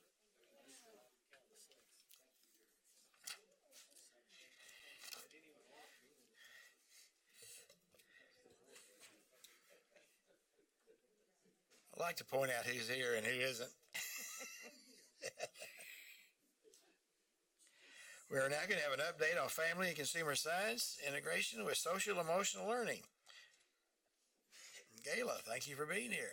S1: I like to point out who's here and who isn't. We are now going to have an update on family and consumer science integration with social emotional learning. Gayla, thank you for being here.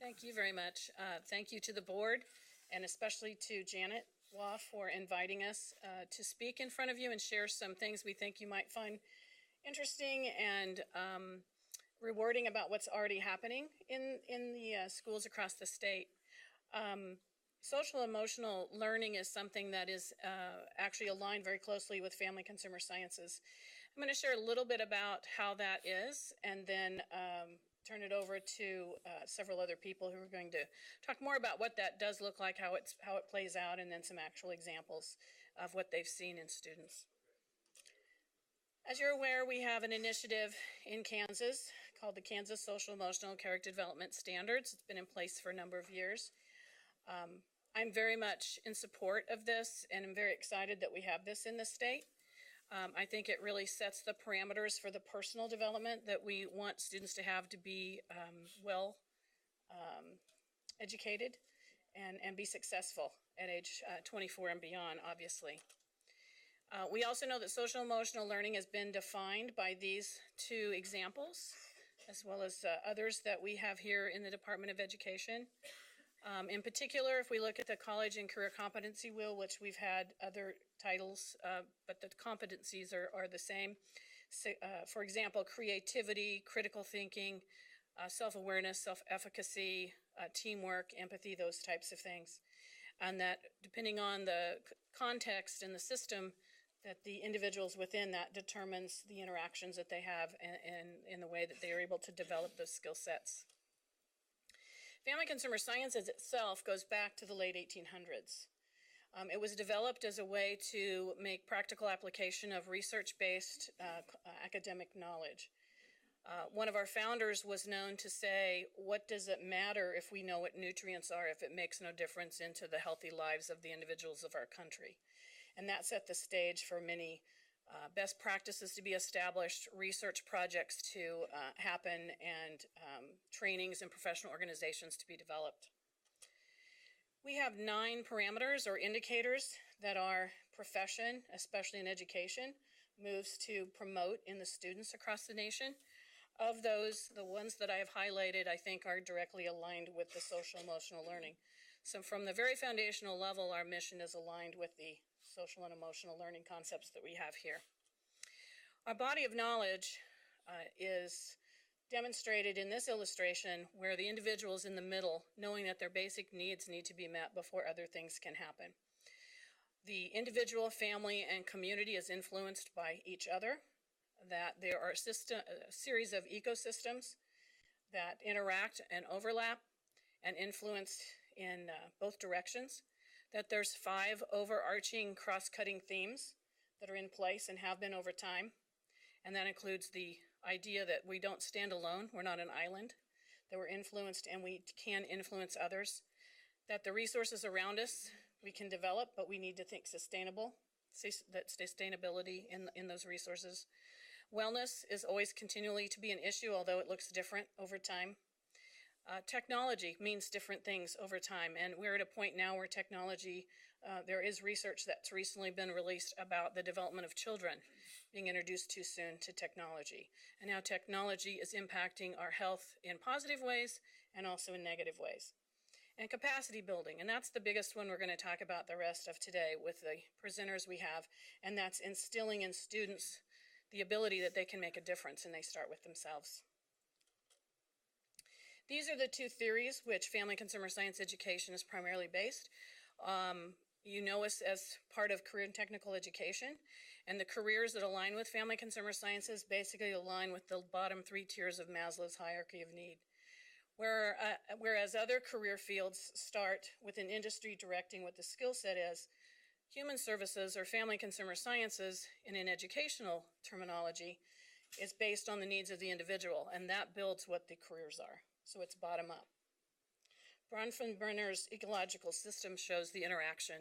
S18: Thank you very much. Thank you to the board and especially to Janet Waugh for inviting us to speak in front of you and share some things we think you might find interesting and rewarding about what's already happening in the schools across the state. Social emotional learning is something that is actually aligned very closely with family consumer sciences. I'm going to share a little bit about how that is and then turn it over to several other people who are going to talk more about what that does look like, how it plays out, and then some actual examples of what they've seen in students. As you're aware, we have an initiative in Kansas called the Kansas Social Emotional Character Development Standards. It's been in place for a number of years. I'm very much in support of this, and I'm very excited that we have this in the state. I think it really sets the parameters for the personal development that we want students to have to be well educated and be successful at age 24 and beyond, obviously. We also know that social emotional learning has been defined by these two examples, as well as others that we have here in the Department of Education. In particular, if we look at the College and Career Competency Wheel, which we've had other titles, but the competencies are the same. So, for example, creativity, critical thinking, self-awareness, self-efficacy, teamwork, empathy, those types of things. And that depending on the context and the system, that the individuals within that determines the interactions that they have and in the way that they are able to develop those skill sets. Family consumer sciences itself goes back to the late 1800s. It was developed as a way to make practical application of research-based academic knowledge. One of our founders was known to say, what does it matter if we know what nutrients are if it makes no difference into the healthy lives of the individuals of our country? And that set the stage for many best practices to be established, research projects to happen, and trainings and professional organizations to be developed. We have 9 parameters or indicators that our profession, especially in education, moves to promote in the students across the nation. Of those, the ones that I have highlighted, I think are directly aligned with the social emotional learning. So from the very foundational level, our mission is aligned with the social and emotional learning concepts that we have here. Our body of knowledge is demonstrated in this illustration where the individual is in the middle, knowing that their basic needs need to be met before other things can happen. The individual, family, and community is influenced by each other, that there are a series of ecosystems that interact and overlap and influence in both directions, that there's 5 overarching cross-cutting themes that are in place and have been over time, and that includes the idea that we don't stand alone, we're not an island, that we're influenced and we can influence others, that the resources around us we can develop, but we need to think sustainable, that sustainability in those resources. Wellness is always continually to be an issue, although it looks different over time. Technology means different things over time, and we're at a point now where technology, there is research that's recently been released about the development of children being introduced too soon to technology, and how technology is impacting our health in positive ways and also in negative ways. And capacity building, and that's the biggest one we're going to talk about the rest of today with the presenters we have, and that's instilling in students the ability that they can make a difference, and they start with themselves. These are the two theories which family consumer science education is primarily based. You know us as part of career and technical education, and the careers that align with family consumer sciences basically align with the bottom 3 tiers of Maslow's hierarchy of need. Whereas other career fields start with an industry directing what the skill set is, human services or family consumer sciences in an educational terminology is based on the needs of the individual, and that builds what the careers are. So it's bottom up. Bronfenbrenner's ecological system shows the interaction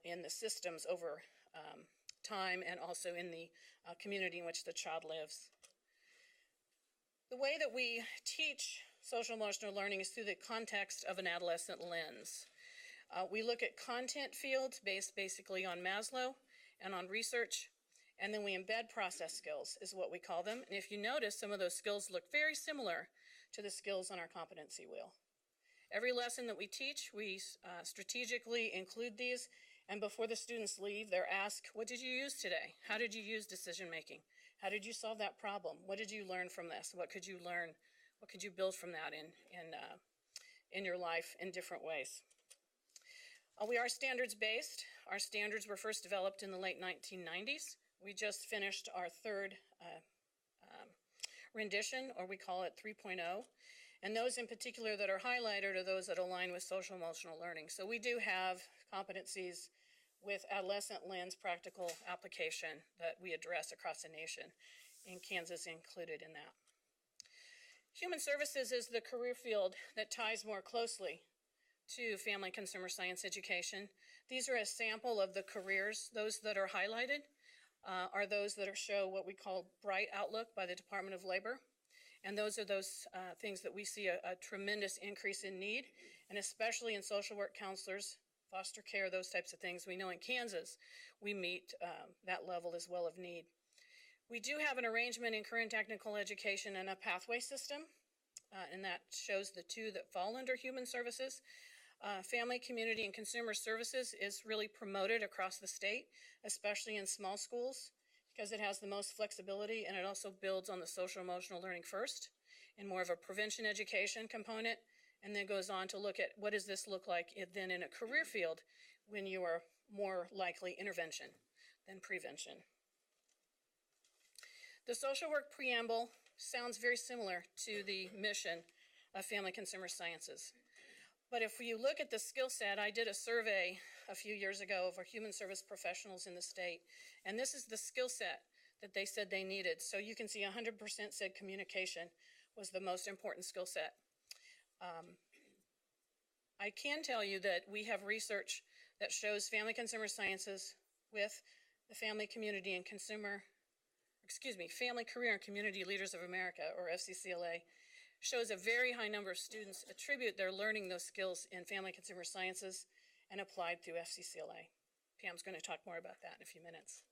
S18: in the systems over time and also in the community in which the child lives. The way that we teach social emotional learning is through the context of an adolescent lens. We look at content fields based basically on Maslow and on research, and then we embed process skills is what we call them. And if you notice, some of those skills look very similar to the skills on our competency wheel. Every lesson that we teach, we strategically include these, and before the students leave, they're asked, what did you use today? How did you use decision making? How did you solve that problem? What did you learn from this? What could you learn? What could you build from that in your life in different ways? We are standards-based. Our standards were first developed in the late 1990s. We just finished our third rendition, or we call it 3.0. And those in particular that are highlighted are those that align with social emotional learning. So we do have competencies with adolescent lens practical application that we address across the nation, and Kansas included in that. Human services is the career field that ties more closely to family consumer science education. These are a sample of the careers. Those that are highlighted are those that show what we call Bright Outlook by the Department of Labor. And those are those things that we see a tremendous increase in need, and especially in social work counselors, foster care, those types of things. We know in Kansas, we meet that level as well of need. We do have an arrangement in career and technical education and a pathway system, and that shows the two that fall under human services. Family, community, and consumer services is really promoted across the state, especially in small schools, because it has the most flexibility, and it also builds on the social emotional learning first and more of a prevention education component, and then goes on to look at what does this look like then in a career field when you are more likely intervention than prevention. The social work preamble sounds very similar to the mission of family consumer sciences. But if you look at the skill set, I did a survey a few years ago of our human service professionals in the state, and this is the skill set that they said they needed. So you can see 100% said communication was the most important skill set. I can tell you that we have research that shows family consumer sciences with the Family, Community, and Family, Career, and Community Leaders of America, or FCCLA, shows a very high number of students attribute their learning those skills in family consumer sciences and applied through FCCLA. Pam's going to talk more about that in a few minutes.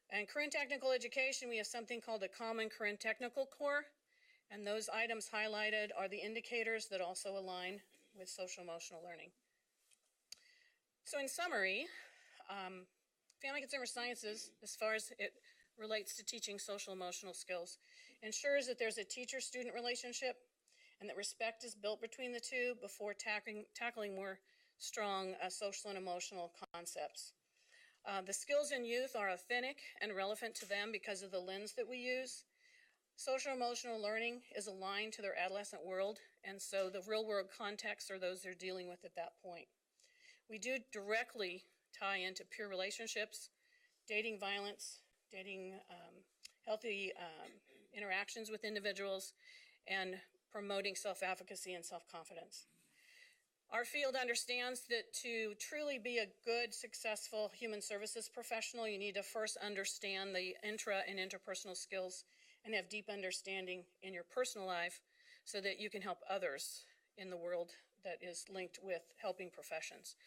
S18: And career and technical education, we have something called a common career and technical core, and those items highlighted are the indicators that also align with social emotional learning. So in summary, family consumer sciences, as far as it relates to teaching social emotional skills, ensures that there's a teacher-student relationship and that respect is built between the two before tackling more strong social and emotional concepts. The skills in youth are authentic and relevant to them because of the lens that we use. Social emotional learning is aligned to their adolescent world, and so the real-world contexts are those they're dealing with at that point. We do directly tie into peer relationships, dating violence, dating healthy interactions with individuals, and promoting self-advocacy and self-confidence. Our field understands that to truly be a good, successful human services professional, you need to first understand the intra and interpersonal skills and have deep understanding in your personal life so that you can help others in the world that is linked with helping professions.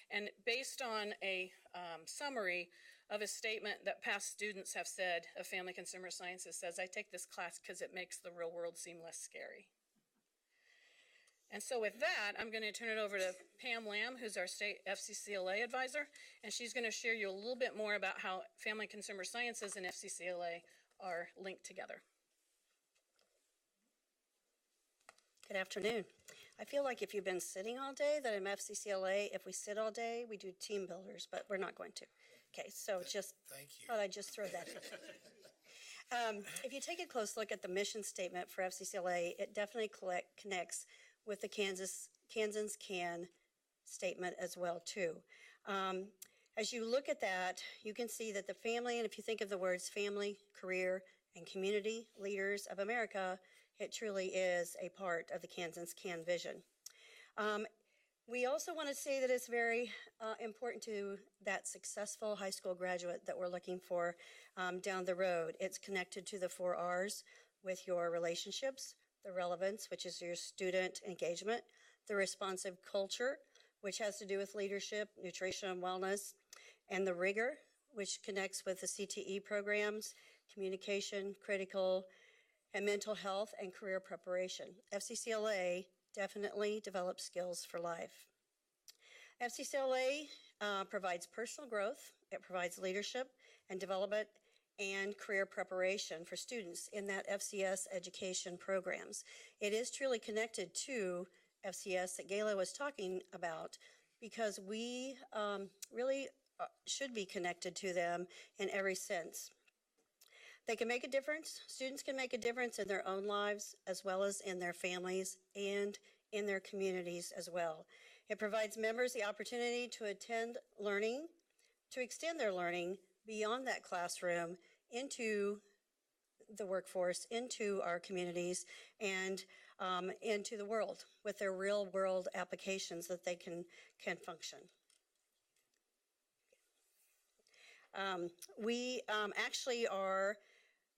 S18: And based on a summary of a statement that past students have said of Family Consumer Sciences, says, I take this class because it makes the real world seem less scary. And so with that, I'm going to turn it over to Pam Lamb, who's our state FCCLA advisor, and she's going to share you a little bit more about how Family Consumer Sciences and FCCLA are linked together.
S7: Good afternoon. I feel like if you've been sitting all day, that in FCCLA, if we sit all day, we do team builders, but we're not going to. Okay, so just thought I'd just throw that in. If you take a close look at the mission statement for FCCLA, it definitely connects with the Kansans Can statement as well too. As you look at that, you can see that the family, and if you think of the words family, career, and community leaders of America, it truly is a part of the Kansans Can vision. We also want to say that it's very important to that successful high school graduate that we're looking for down the road. It's connected to the 4 R's with your relationships, the relevance, which is your student engagement, the responsive culture, which has to do with leadership, nutrition, and wellness, and the rigor, which connects with the CTE programs, communication, critical, and mental health and career preparation. FCCLA definitely develops skills for life. FCCLA provides personal growth, it provides leadership and development and career preparation for students in that FCS education programs. It is truly connected to FCS that Gayla was talking about because we really should be connected to them in every sense. They can make a difference. Students can make a difference in their own lives as well as in their families and in their communities as well. It provides members the opportunity to attend learning, to extend their learning beyond that classroom into the workforce, into our communities, and into the world with their real world applications that they can function. We actually are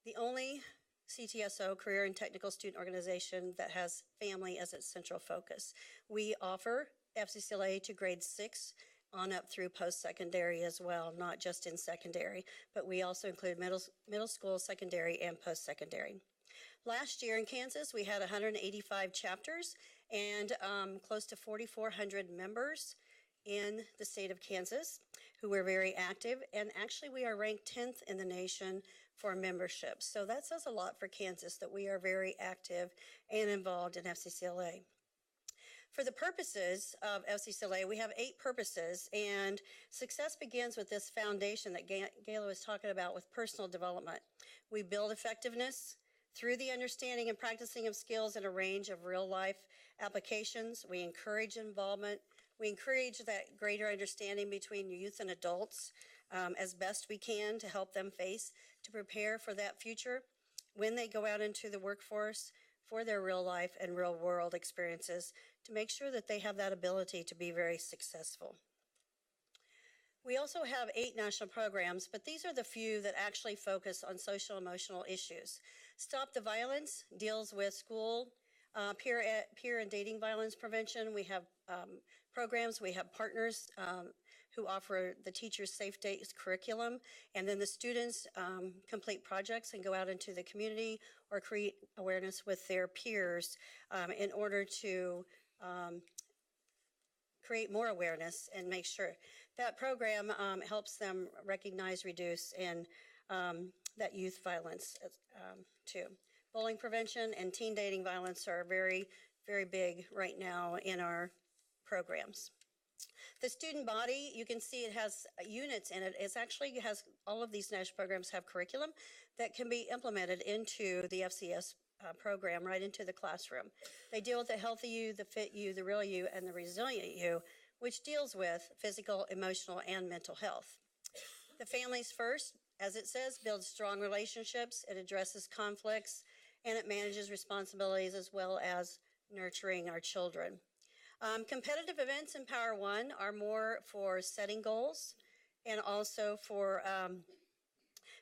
S7: the only CTSO, Career and Technical Student Organization, that has family as its central focus. We offer FCCLA to grade 6 on up through post-secondary as well, not just in secondary, but we also include middle school, secondary, and post-secondary. Last year in Kansas, we had 185 chapters and close to 4,400 members in the state of Kansas who were very active, and actually we are ranked 10th in the nation for membership. So that says a lot for Kansas that we are very active and involved in FCCLA. For the purposes of FCCLA, we have 8 purposes, and success begins with this foundation that Gayla was talking about with personal development. We build effectiveness through the understanding and practicing of skills in a range of real-life applications. We encourage involvement. We encourage that greater understanding between youth and adults as best we can to help them to prepare for that future when they go out into the workforce for their real life and real world experiences to make sure that they have that ability to be very successful. We also have 8 national programs, but these are the few that actually focus on social emotional issues. Stop the Violence deals with school, peer and dating violence prevention. We have programs, we have partners who offer the teachers safe dates curriculum, and then the students complete projects and go out into the community or create awareness with their peers in order to create more awareness and make sure that program helps them recognize, reduce, and that youth violence too. Bullying prevention and teen dating violence are very, very big right now in our programs. The student body, you can see it has units in it. It actually has, all of these national programs have curriculum that can be implemented into the FCS program, right into the classroom. They deal with the healthy you, the fit you, the real you, and the resilient you, which deals with physical, emotional, and mental health. The Families First, as it says, builds strong relationships, it addresses conflicts, and it manages responsibilities as well as nurturing our children. Competitive events in Power One are more for setting goals and also for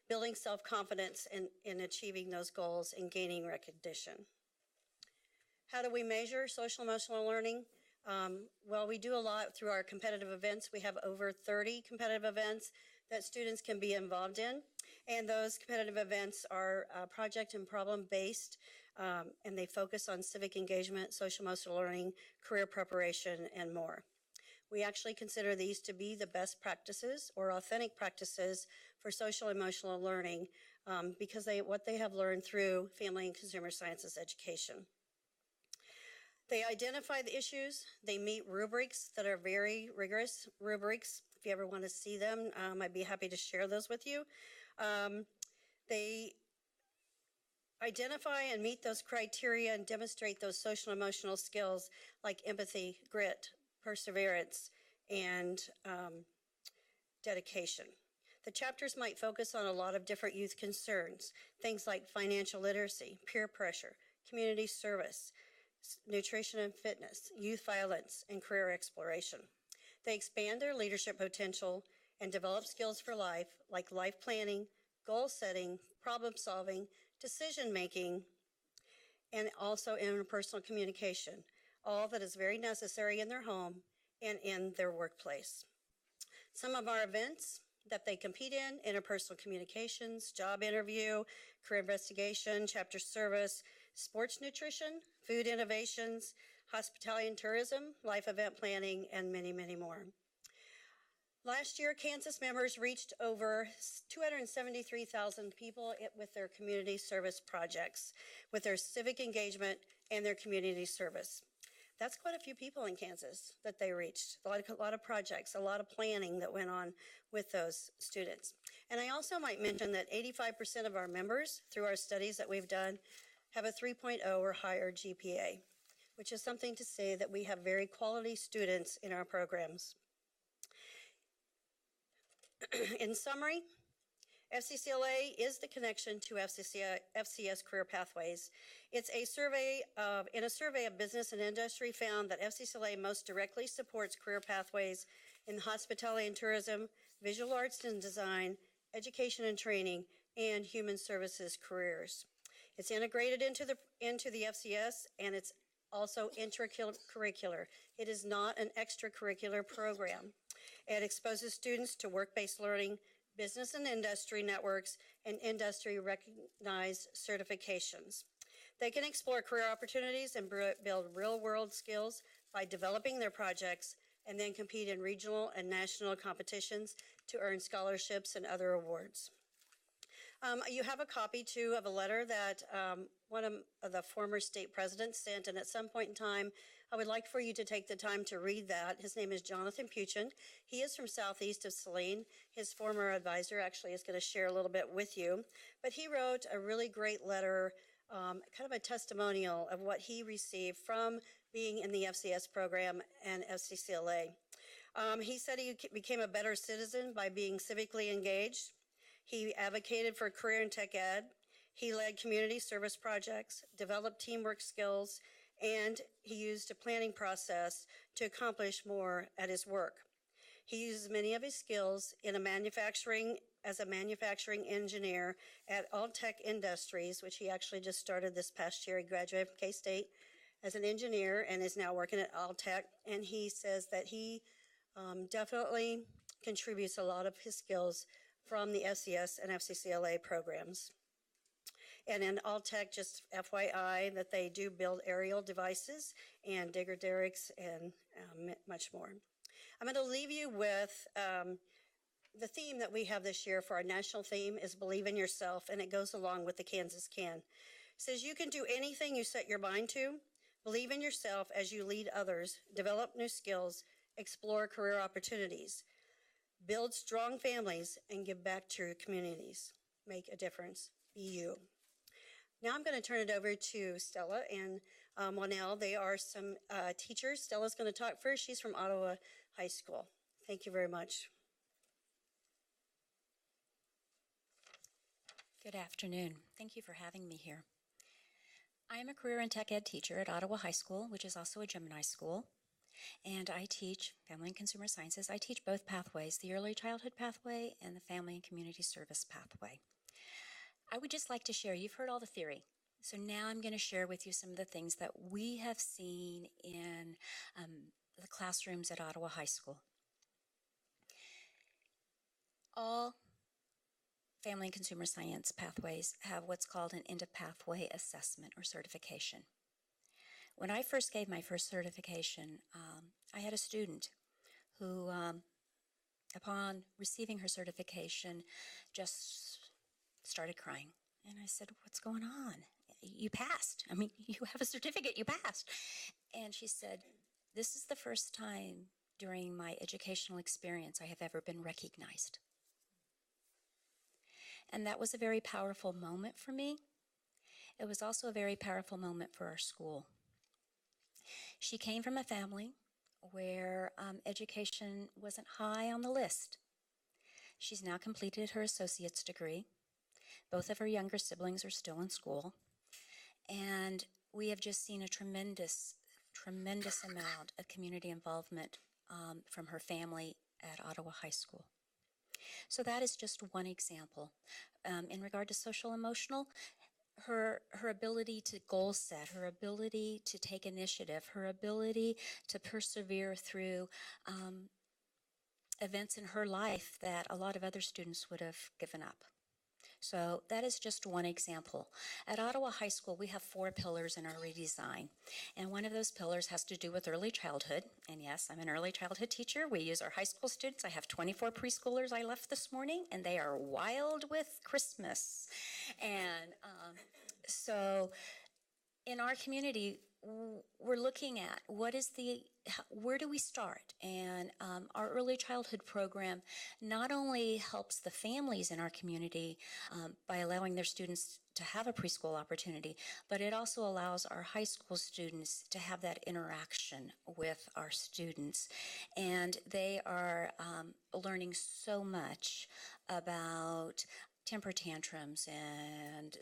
S7: building self-confidence in achieving those goals and gaining recognition. How do we measure social emotional learning? Well, we do a lot through our competitive events. We have over 30 competitive events that students can be involved in. And those competitive events are project and problem based, and they focus on civic engagement, social emotional learning, career preparation, and more. We actually consider these to be the best practices or authentic practices for social emotional learning because what they have learned through family and consumer sciences education. They identify the issues. They meet rubrics that are very rigorous rubrics. If you ever want to see them, I'd be happy to share those with you. They identify and meet those criteria and demonstrate those social emotional skills like empathy, grit, perseverance, and dedication. The chapters might focus on a lot of different youth concerns, things like financial literacy, peer pressure, community service, nutrition and fitness, youth violence, and career exploration. They expand their leadership potential and develop skills for life, like life planning, goal setting, problem solving, decision making, and also interpersonal communication, all that is very necessary in their home and in their workplace. Some of our events that they compete in: interpersonal communications, job interview, career investigation, chapter service, sports nutrition, food innovations, hospitality and tourism, life event planning, and many, many more. Last year, Kansas members reached over 273,000 people with their community service projects, with their civic engagement and their community service. That's quite a few people in Kansas that they reached. A lot of projects, a lot of planning that went on with those students. And I also might mention that 85% of our members, through our studies that we've done, have a 3.0 or higher GPA, which is something to say that we have very quality students in our programs. In summary, FCCLA is the connection to FCS career pathways. It's a survey of business and industry found that FCCLA most directly supports career pathways in hospitality and tourism, visual arts and design, education and training, and human services careers. It's integrated into the FCS, and it's also intracurricular. It is not an extracurricular program. It exposes students to work-based learning, business and industry networks, and industry-recognized certifications. They can explore career opportunities and build real-world skills by developing their projects, and then compete in regional and national competitions to earn scholarships and other awards. You have a copy, too, of a letter that one of the former state presidents sent, and at some point in time, I would like for you to take the time to read that. His name is Jonathan Puchin. He is from southeast of Saline. His former advisor actually is going to share a little bit with you. But he wrote a really great letter, kind of a testimonial of what he received from being in the FCS program and FCCLA. He said he became a better citizen by being civically engaged. He advocated for career in tech ed. He led community service projects, developed teamwork skills, and he used a planning process to accomplish more at his work. He uses many of his skills as a manufacturing engineer at Alltech Industries, which he actually just started this past year. He graduated from K-State as an engineer and is now working at Alltech. And he says that he definitely contributes a lot of his skills from the FCS and FCCLA programs. And in Alltech, just FYI, that they do build aerial devices and digger derricks and much more. I'm going to leave you with the theme that we have this year for our national theme is Believe in Yourself, and it goes along with the Kansas Can. It says, you can do anything you set your mind to. Believe in yourself as you lead others, develop new skills, explore career opportunities, build strong families, and give back to your communities. Make a difference. Be you. Now I'm going to turn it over to Stella and Monel. They are some teachers. Stella's going to talk first. She's from Ottawa High School. Thank you very much.
S20: Good afternoon. Thank you for having me here. I am a career and tech ed teacher at Ottawa High School, which is also a Gemini school. And I teach family and consumer sciences. I teach both pathways, the early childhood pathway and the family and community service pathway. I would just like to share, you've heard all the theory. So now I'm going to share with you some of the things that we have seen in the classrooms at Ottawa High School. All family and consumer science pathways have what's called an end-of-pathway assessment or certification. When I first gave my first certification, I had a student who, upon receiving her certification, just started crying. And I said, "What's going on? You passed. I mean, you have a certificate, you passed." And she said, "This is the first time during my educational experience I have ever been recognized." And that was a very powerful moment for me. It was also a very powerful moment for our school. She came from a family where education wasn't high on the list. She's now completed her associate's degree. Both of her younger siblings are still in school. And we have just seen a tremendous amount of community involvement from her family at Ottawa High School. So that is just one example. In regard to social emotional, her ability to goal set, her ability to take initiative, her ability to persevere through events in her life that a lot of other students would have given up. So that is just one example. At Ottawa High School, we have 4 pillars in our redesign. And one of those pillars has to do with early childhood. And yes, I'm an early childhood teacher. We use our high school students. I have 24 preschoolers I left this morning, and they are wild with Christmas. And so in our community, we're looking at where do we start? And our early childhood program not only helps the families in our community by allowing their students to have a preschool opportunity, but it also allows our high school students to have that interaction with our students. And they are learning so much about temper tantrums and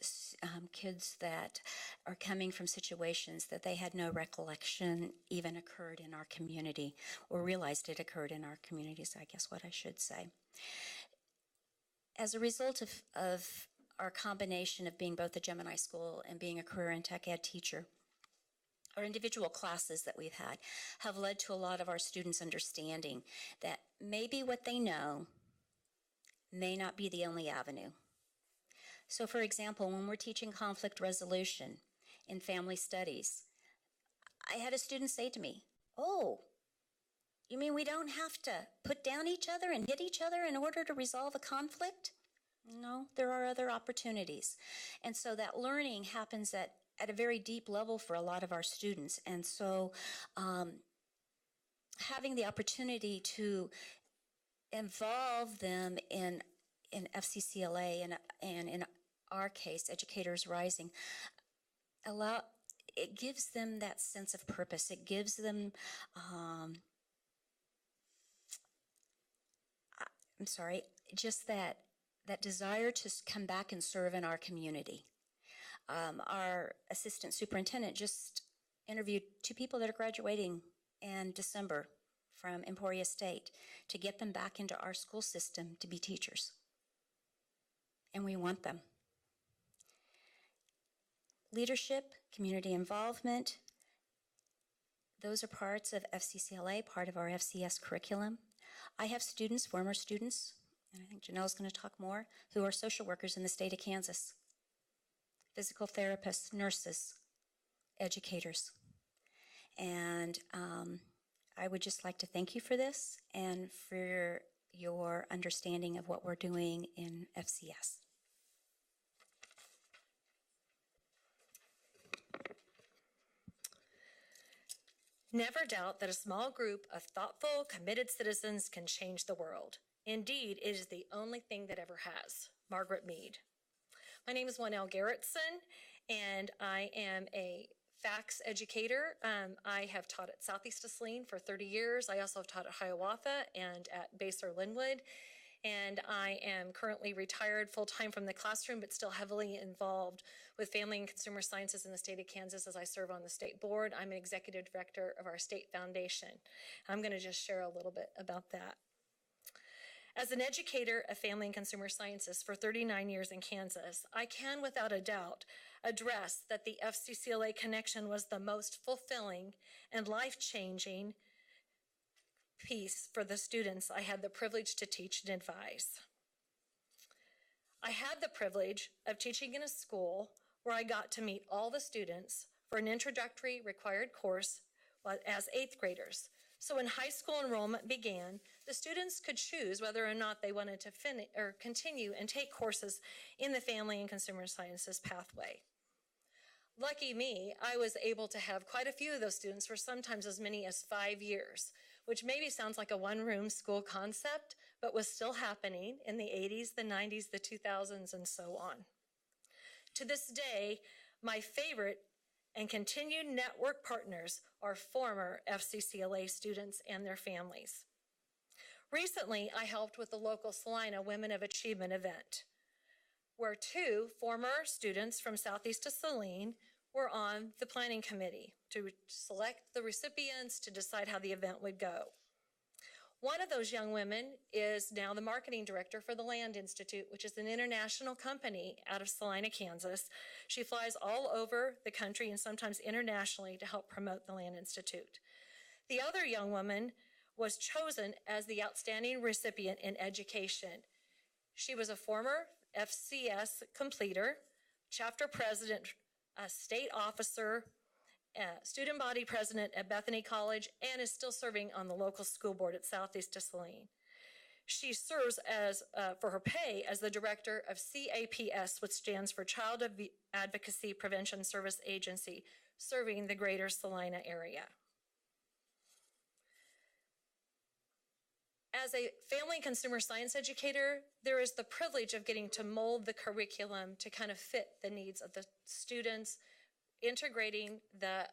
S20: kids that are coming from situations that they had no recollection even occurred in our community, or realized it occurred in our communities, I guess what I should say. As a result of our combination of being both a Gemini school and being a career and tech ed teacher, our individual classes that we've had have led to a lot of our students understanding that maybe what they know may not be the only avenue. So for example, when we're teaching conflict resolution in family studies, I had a student say to me, "Oh, you mean we don't have to put down each other and hit each other in order to resolve a conflict?" No, there are other opportunities. And so that learning happens at a very deep level for a lot of our students. And so having the opportunity to involve them in FCCLA and in our case, Educators Rising, it gives them that sense of purpose. It gives them, just that desire to come back and serve in our community. Our assistant superintendent just interviewed 2 people that are graduating in December from Emporia State to get them back into our school system to be teachers. And we want them. Leadership, community involvement, those are parts of FCCLA, part of our FCS curriculum. I have students, former students, and I think Janelle's going to talk more, who are social workers in the state of Kansas. Physical therapists, nurses, educators. And I would just like to thank you for this and for your understanding of what we're doing in FCS.
S14: Never doubt that a small group of thoughtful, committed citizens can change the world. Indeed, it is the only thing that ever has. Margaret Mead. My name is Wanell Garrettson, and I am a FACS educator. I have taught at Southeast Saline for 30 years. I also have taught at Hiawatha and at Basler Linwood. And I am currently retired full-time from the classroom, but still heavily involved with family and consumer sciences in the state of Kansas as I serve on the state board. I'm an executive director of our state foundation. I'm going to just share a little bit about that. As an educator of family and consumer sciences for 39 years in Kansas, I can without a doubt addressed that the FCCLA connection was the most fulfilling and life-changing piece for the students I had the privilege to teach and advise. I had the privilege of teaching in a school where I got to meet all the students for an introductory required course as 8th graders. So when high school enrollment began, the students could choose whether or not they wanted to continue and take courses in the Family and Consumer Sciences pathway. Lucky me, I was able to have quite a few of those students for sometimes as many as 5 years, which maybe sounds like a one-room school concept, but was still happening in the 80s, the 90s, the 2000s, and so on. To this day, my favorite and continued network partners are former FCCLA students and their families. Recently, I helped with the local Salina Women of Achievement event, where 2 former students from Southeast to Saline were on the planning committee to select the recipients to decide how the event would go. One of those young women is now the marketing director for the Land Institute, which is an international company out of Salina, Kansas. She flies all over the country and sometimes internationally to help promote the Land Institute. The other young woman was chosen as the outstanding recipient in education. She was a former FCS completer, chapter president, a state officer, student body president at Bethany College, and is still serving on the local school board at Southeast to Saline. She serves for her pay as the director of CAPS, which stands for Child Advocacy Prevention Service Agency, serving the greater Salina area. As a family and consumer science educator, there is the privilege of getting to mold the curriculum to kind of fit the needs of the students, integrating the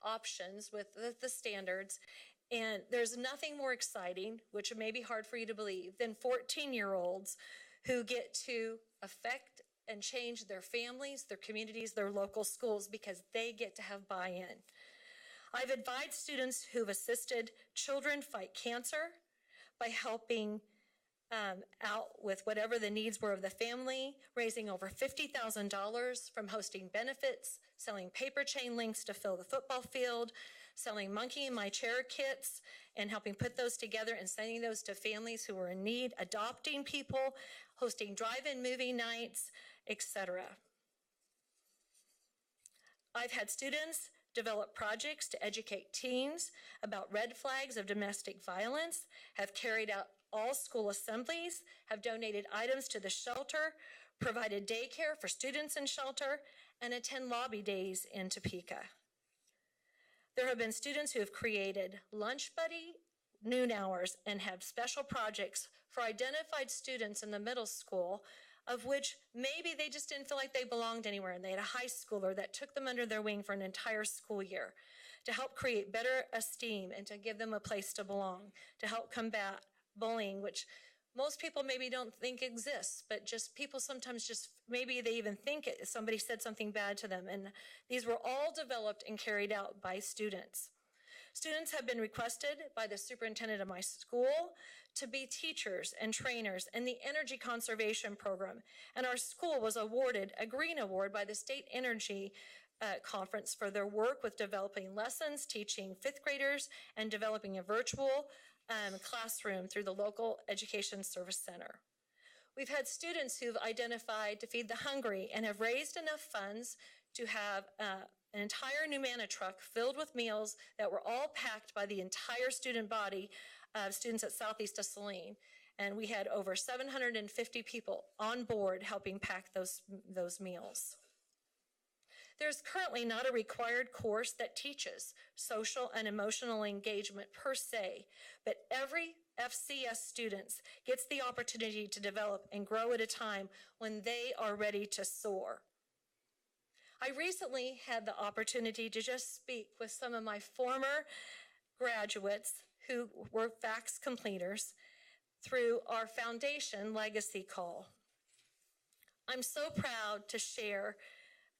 S14: options with the standards. And there's nothing more exciting, which may be hard for you to believe, than 14-year-olds who get to affect and change their families, their communities, their local schools, because they get to have buy-in. I've advised students who've assisted children fight cancer by helping out with whatever the needs were of the family, raising over $50,000 from hosting benefits, selling paper chain links to fill the football field, selling Monkey in My Chair kits, and helping put those together and sending those to families who were in need, adopting people, hosting drive-in movie nights, etc. I've had students develop projects to educate teens about red flags of domestic violence, have carried out all school assemblies, have donated items to the shelter, provided daycare for students in shelter, and attend lobby days in Topeka. There have been students who have created lunch buddy noon hours and have special projects for identified students in the middle school, of which maybe they just didn't feel like they belonged anywhere, and they had a high schooler that took them under their wing for an entire school year to help create better esteem and to give them a place to belong, to help combat bullying, which most people maybe don't think exists, but just people sometimes just, maybe they even think somebody said something bad to them. And these were all developed and carried out by students. Students have been requested by the superintendent of my school to be teachers and trainers in the energy conservation program. And our school was awarded a green award by the State Energy Conference for their work with developing lessons, teaching 5th graders, and developing a virtual classroom through the local education service center. We've had students who've identified to feed the hungry and have raised enough funds to have an entire Numana truck filled with meals that were all packed by the entire student body of students at Southeast to Saline. And we had over 750 people on board helping pack those meals. There's currently not a required course that teaches social and emotional engagement per se, but every FCS student gets the opportunity to develop and grow at a time when they are ready to soar. I recently had the opportunity to just speak with some of my former graduates who were FACS completers through our foundation legacy call. I'm so proud to share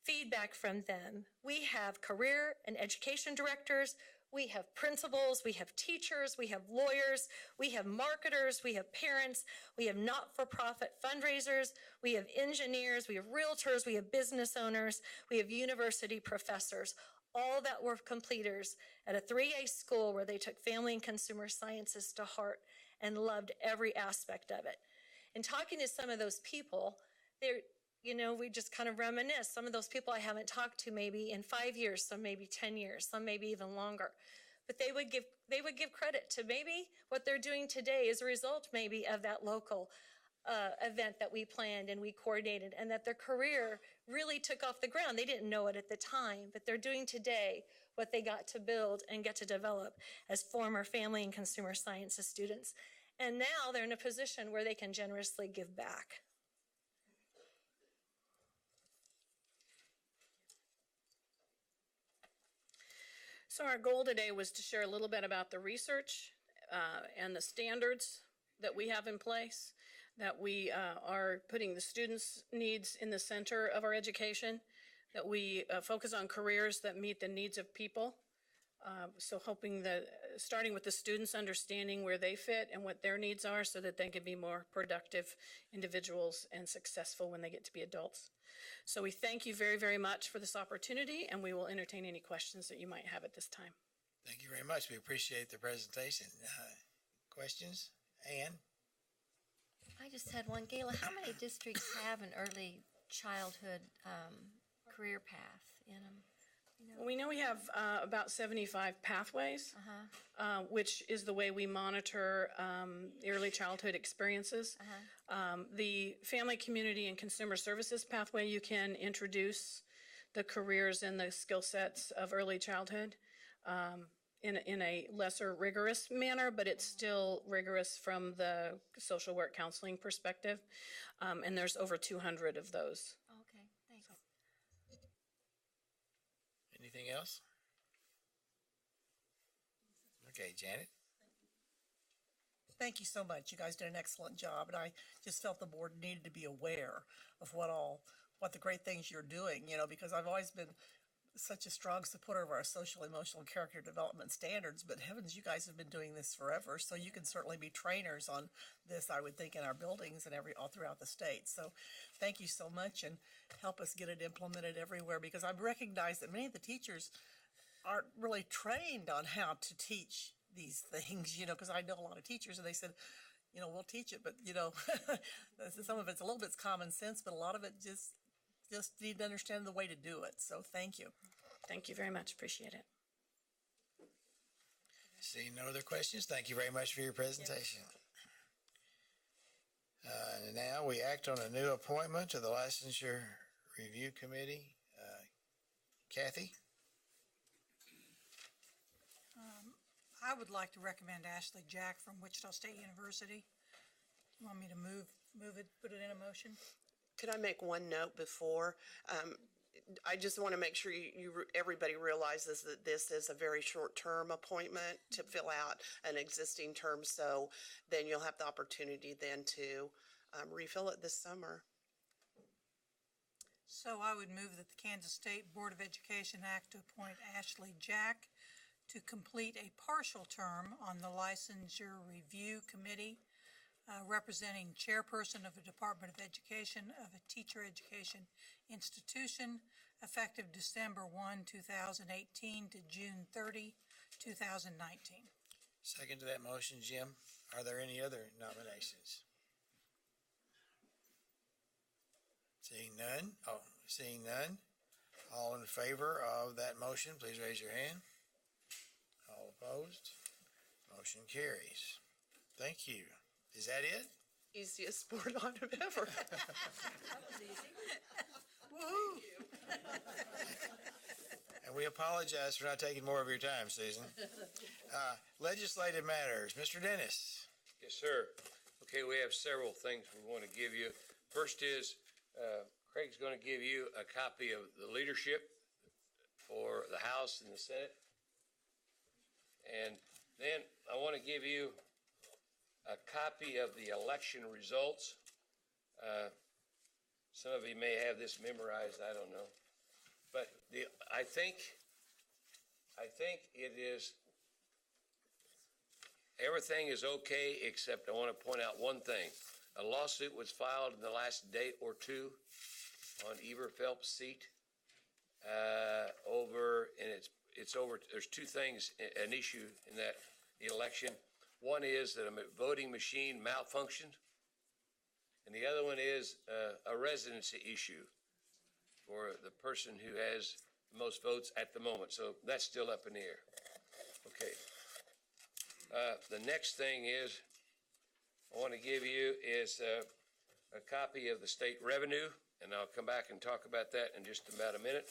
S14: feedback from them. We have career and education directors, We have principals, we have teachers, we have lawyers, we have marketers, we have parents, we have not-for-profit fundraisers, we have engineers, we have realtors, we have business owners, we have university professors, all that were completers at a 3A school where they took family and consumer sciences to heart and loved every aspect of it. And talking to some of those people, we just kind of reminisce. Some of those people I haven't talked to maybe in 5 years, some maybe 10 years, some maybe even longer. But they would give credit to maybe what they're doing today as a result maybe of that local event that we planned and we coordinated, and that their career really took off the ground. They didn't know it at the time, but they're doing today what they got to build and get to develop as former family and consumer sciences students. And now they're in a position where they can generously give back.
S18: So our goal today was to share a little bit about the research and the standards that we have in place, that we are putting the students' needs in the center of our education, that we focus on careers that meet the needs of people. So hoping that, starting with the students understanding where they fit and what their needs are so that they can be more productive individuals and successful when they get to be adults. So we thank you very, very much for this opportunity, and we will entertain any questions that you might have at this time.
S1: Thank you very much. We appreciate the presentation. Questions? Ann?
S9: I just had one. Gayla, how many districts have an early childhood career path in them?
S18: Well, we know we have about 75 pathways, which is the way we monitor early childhood experiences. The Family, Community, and Consumer Services pathway, you can introduce the careers and the skill sets of early childhood in a lesser rigorous manner, but it's still rigorous from the social work counseling perspective. And there's over 200 of those.
S9: Okay, thanks.
S1: Anything else? Okay, Janet?
S19: Thank you so much. You guys did an excellent job, and I just felt the board needed to be aware of what the great things you're doing, because I've always been such a strong supporter of our social, emotional, and character development standards, but heavens, you guys have been doing this forever, so you can certainly be trainers on this, I would think, in our buildings and all throughout the state. So thank you so much, and help us get it implemented everywhere, because I recognize that many of the teachers aren't really trained on how to teach these things, because I know a lot of teachers, and they said, we'll teach it, but, some of it's a little bit common sense, but a lot of it just need to understand the way to do it. So thank you.
S18: Thank you very much. Appreciate it.
S1: Seeing no other questions, thank you very much for your presentation. Now we act on a new appointment to the Licensure Review Committee. Kathy?
S8: I would like to recommend Ashley Jack from Wichita State University. You want me to move it, put it in a motion?
S3: Could I make one note before? I just want to make sure everybody realizes that this is a very short-term appointment to fill out an existing term, so then you'll have the opportunity then to refill it this summer.
S8: So I would move that the Kansas State Board of Education act to appoint Ashley Jack to complete a partial term on the Licensure Review Committee, representing chairperson of the Department of Education of a teacher education institution, effective December 1, 2018 to June 30, 2019.
S1: Second to that motion, Jim. Are there any other nominations? Seeing none. All in favor of that motion, please raise your hand. All opposed? Motion carries. Thank you. Is that it?
S3: Easiest board item ever.
S8: That was easy. Woo-hoo.
S1: And we apologize for not taking more of your time, Susan. Legislative matters. Mr. Dennis.
S5: Yes, sir. Okay, we have several things we want to give you. First is Craig's going to give you a copy of the leadership for the House and the Senate. And then I want to give you a copy of the election results. Some of you may have this memorized, I don't know. But I think think it is, everything is okay, except I want to point out one thing. A lawsuit was filed in the last day or two on Eber Phelps' seat it's over, there's two things, an issue in that election. One is that a voting machine malfunctioned, and the other one is a residency issue for the person who has the most votes at the moment. So that's still up in the air. Okay. The next thing is I want to give you is a copy of the state revenue, and I'll come back and talk about that in just about a minute.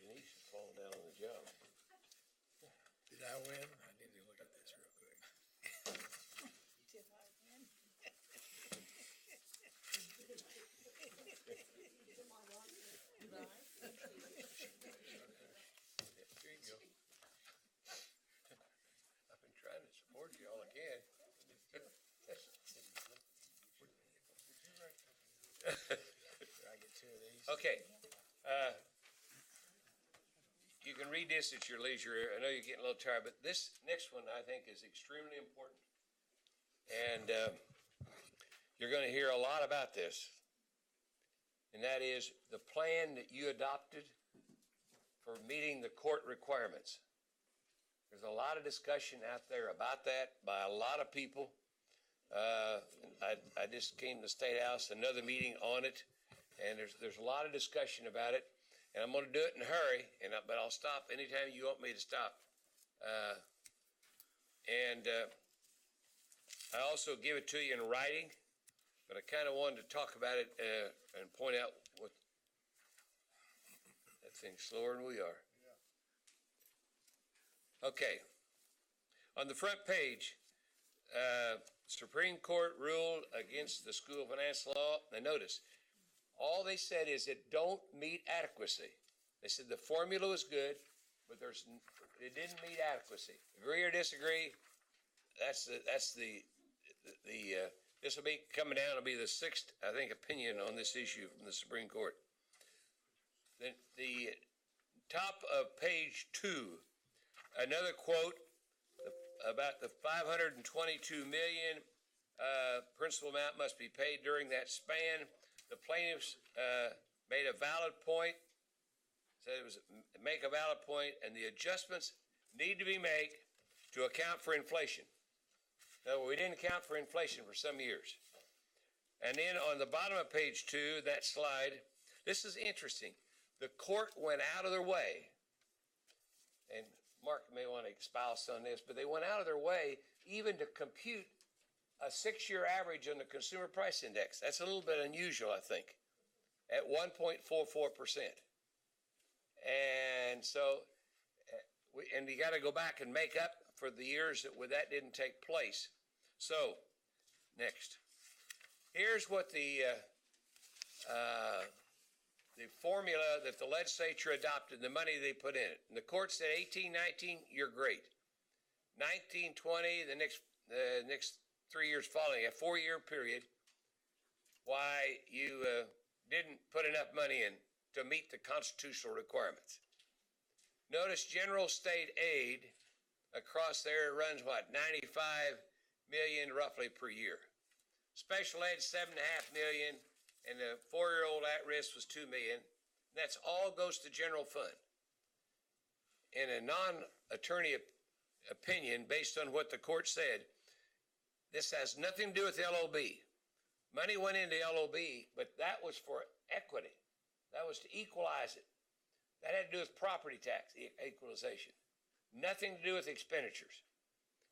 S5: Denise is falling down on the job.
S1: Did I win? I need to look at this real quick.
S8: Did I win?
S5: Here you go. I've been trying to support you all I can.
S1: I get two of these.
S5: Okay. You can read this at your leisure. I know you're getting a little tired, but this next one I think is extremely important. And you're going to hear a lot about this. And that is the plan that you adopted for meeting the court requirements. There's a lot of discussion out there about that by a lot of people. I just came to the State House, another meeting on it, and there's a lot of discussion about it. And I'm going to do it in a hurry, but I'll stop anytime you want me to stop. I also give it to you in writing, but I kind of wanted to talk about it and point out what that thing's slower than we are. Okay. On the front page, Supreme Court ruled against the school finance law. Now notice, all they said is it don't meet adequacy. They said the formula was good, but it didn't meet adequacy. Agree or disagree? This will be coming down to be the sixth, I think, opinion on this issue from the Supreme Court. Then the top of page 2, another quote about the $522 million principal amount must be paid during that span. The plaintiffs made a valid point, said it was make a valid point, and the adjustments need to be made to account for inflation. No, we didn't account for inflation for some years. And then on the bottom of page 2, that slide, this is interesting. The court went out of their way, and Mark may want to espouse on this, but they went out of their way even to compute a 6-year average on the Consumer Price Index. That's a little bit unusual, I think, at 1.44%. And so, and you got to go back and make up for the years that didn't take place. So, next. Here's what the formula that the legislature adopted, the money they put in it. And the court said 18-19, you're great. 19-20, the next 3 years following, a 4-year period, why you didn't put enough money in to meet the constitutional requirements. Notice general state aid across there runs, what, $95 million roughly per year. Special ed, $7.5 million, and the 4-year-old at risk was $2 million. That's all goes to general fund. In a non-attorney opinion, based on what the court said, this has nothing to do with LOB. Money went into LOB, but that was for equity. That was to equalize it. That had to do with property tax equalization. Nothing to do with expenditures.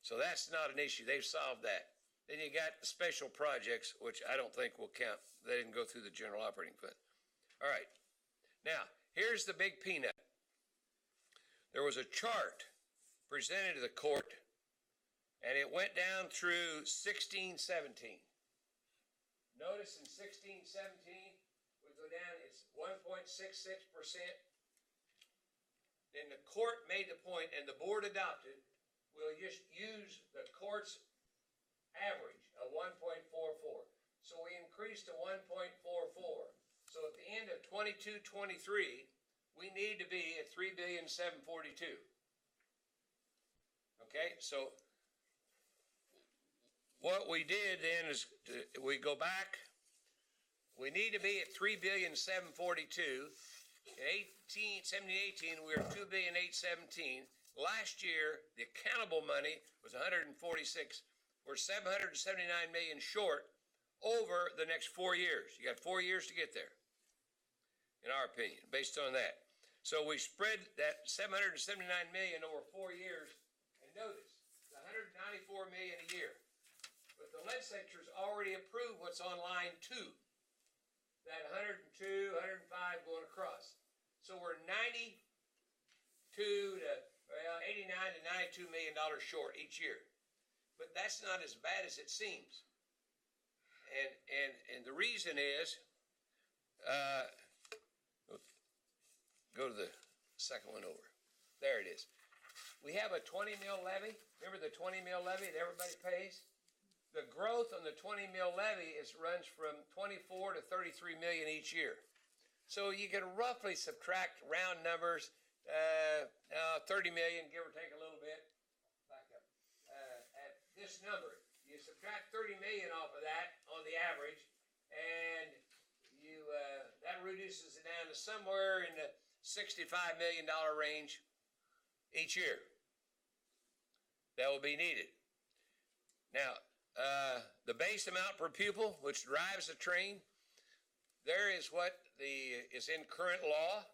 S5: So that's not an issue. They've solved that. Then you got the special projects, which I don't think will count. They didn't go through the general operating fund. All right. Now, here's the big peanut. There was a chart presented to the court, and it went down through 16-17. Notice in 16-17, we go down, it's 1.66%. Then the court made the point, and the board adopted, we'll just use the court's average of 1.66%. increased to 1.44. So at the end of 22-23, we need to be at 3,742,000,000. Okay, so what we did then is we go back. We need to be at 3,742,000,000. In 17-18, we were 2,817,000,000. Last year, the accountable money was 146. We're 779 million short over the next 4 years. You got 4 years to get there, in our opinion, based on that. So we spread that 779 million over 4 years, and notice, it's 194 million a year. But the legislature's already approved what's on line 2, that 102, 105 going across. So we're 89 to 92 million dollars short each year. But that's not as bad as it seems. And the reason is, go to the second one over. There it is. We have a 20 mil levy. Remember the 20 mil levy that everybody pays? The growth on the 20 mil levy runs from 24 to 33 million each year. So you can roughly subtract round numbers, 30 million, give or take a little bit. Back up. At this number, you subtract 30 million off of that on the average, and that reduces it down to somewhere in the $65 million range each year. That will be needed. Now, the base amount per pupil, which drives the train, there is what is in current law.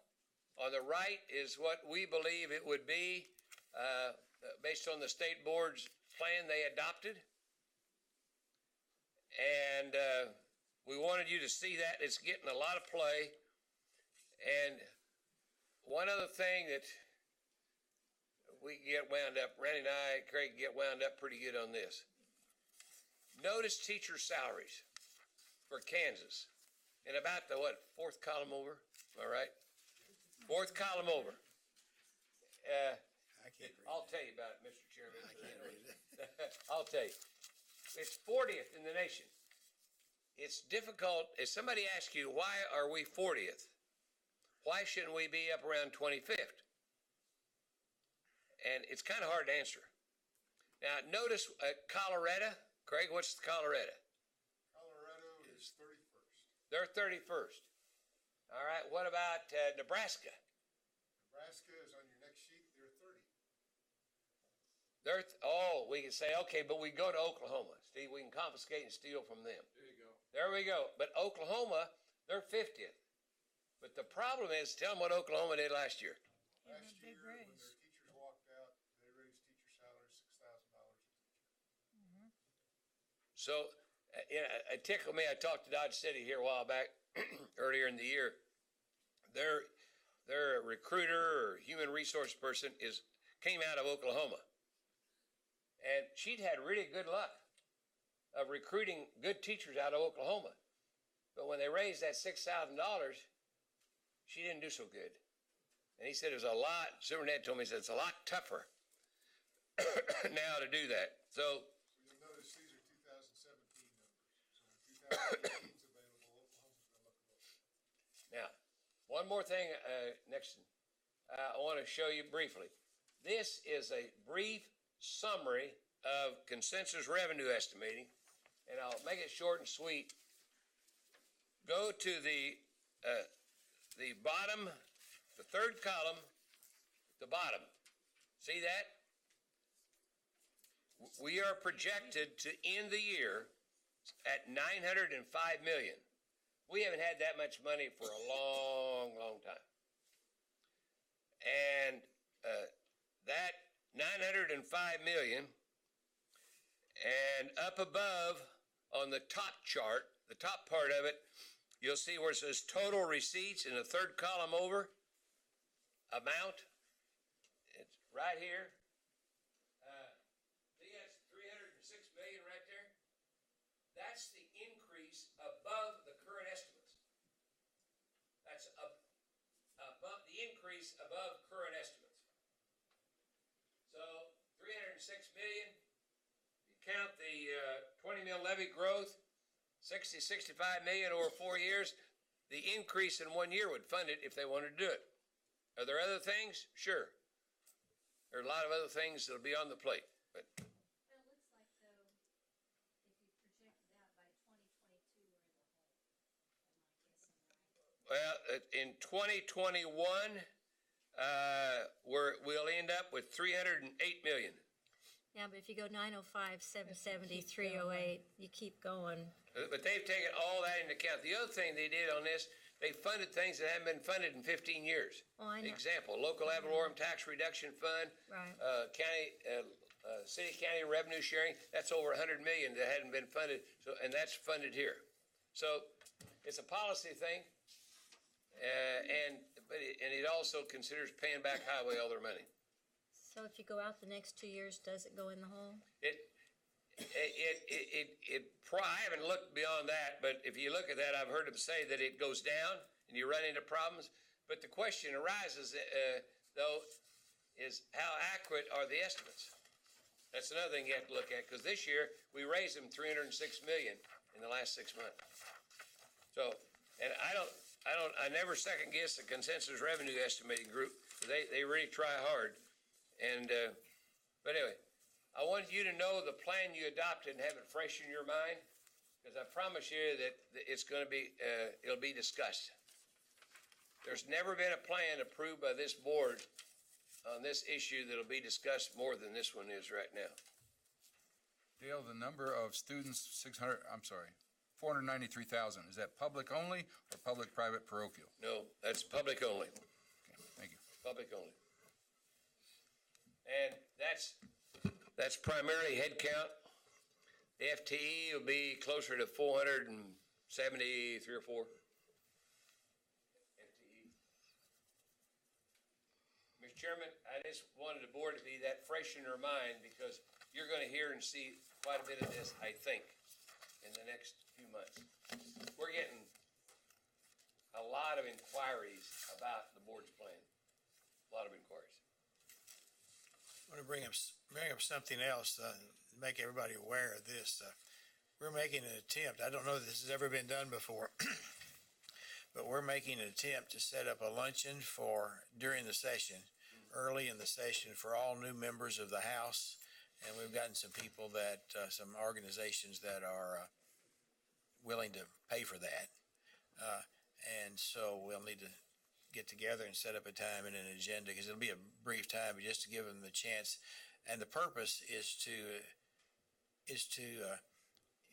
S5: On the right is what we believe it would be based on the state board's plan they adopted. And we wanted you to see that. It's getting a lot of play. And one other thing that we get wound up, Randy and I, Craig, get wound up pretty good on this. Notice teacher salaries for Kansas. And about the, fourth column over? Am I right? Fourth column over.
S1: I can't read
S5: I'll tell you about it, Mr. Chairman. I can't read it. I'll tell you. It's 40th in the nation. It's difficult. If somebody asks you, why are we 40th? Why shouldn't we be up around 25th? And it's kind of hard to answer. Now, notice Colorado. Craig, what's Colorado?
S22: Colorado is 31st.
S5: They're 31st. All right. What about Nebraska?
S22: Nebraska is on your next sheet. They're 30.
S5: We can say, okay, but we go to Oklahoma. Steve, we can confiscate and steal from them.
S2: There you go.
S5: There we go. But Oklahoma, they're 50th. But the problem is, tell them what Oklahoma did last year.
S22: Last year, when their teachers walked out, they raised teacher salaries $6,000 a teacher.
S5: So, it tickled me. I talked to Dodge City here a while back, earlier in the year. Their recruiter or human resource person came out of Oklahoma. And she'd had really good luck of recruiting good teachers out of Oklahoma. But when they raised that $6,000, she didn't do so good. And he said it was Superintendent told me, he said it's a lot tougher now to do that. So
S22: you'll notice these are 2017 numbers. So 2018 is available. Oklahoma's going to look a little.
S5: Now, one more thing, Nixon, I want to show you briefly. This is a brief summary of consensus revenue estimating, and I'll make it short and sweet. Go to the bottom, the third column, the bottom. See that? We are projected to end the year at $905 million. We haven't had that much money for a long, long time. And that $905 million, and up above on the top chart, the top part of it, you'll see where it says total receipts in the third column over, amount. It's right here. See, that's $306 million right there. That's the increase above the current estimates. That's above the increase above current estimates. So 306 million. You count the 20 mil levy growth, 60, 65 million over 4 years. The increase in 1 year would fund it if they wanted to do it. Are there other things? Sure. There are a lot of other things that'll be on the plate, but. Well, in 2021, we'll end up with 308 million.
S9: Yeah, but if you go 905, 770, 308, you keep going.
S5: But they've taken all that into account. The other thing they did on this, they funded things that haven't been funded in 15 years.
S9: Oh, I know.
S5: Example, local ad valorem tax reduction fund,
S9: Right.
S5: City county revenue sharing, that's over 100 million that hadn't been funded, so, and that's funded here. So it's a policy thing, and it also considers paying back highway all their money.
S9: So if you go out the next 2 years, does it go in the hole?
S5: I haven't looked beyond that, but if you look at that, I've heard them say that it goes down and you run into problems. But the question arises, though, is how accurate are the estimates? That's another thing you have to look at, because this year we raised them 306 million in the last 6 months. So, and I never second guess the consensus revenue estimating group. They really try hard. And, but anyway, I wanted you to know the plan you adopted and have it fresh in your mind, because I promise you that it's going to be, it'll be discussed. There's never been a plan approved by this board on this issue that'll be discussed more than this one is right now.
S2: Dale, the number of students, 493,000, is that public only or public-private parochial?
S5: No, that's public only.
S2: Okay, thank you.
S5: Public only. And that's primarily head count. The FTE will be closer to 473 or 4. FTE. Mr. Chairman, I just wanted the board to be that fresh in your mind, because you're going to hear and see quite a bit of this, I think, in the next few months. We're getting a lot of inquiries about the board's plan. A lot of inquiries.
S1: I want to bring up something else, make everybody aware of this. We're making an attempt. I don't know if this has ever been done before, but we're making an attempt to set up a luncheon during the session, early in the session, for all new members of the House. And we've gotten some people some organizations that are willing to pay for that. And so we'll need to get together and set up a time and an agenda, because it'll be a brief time, but just to give them the chance. And the purpose is to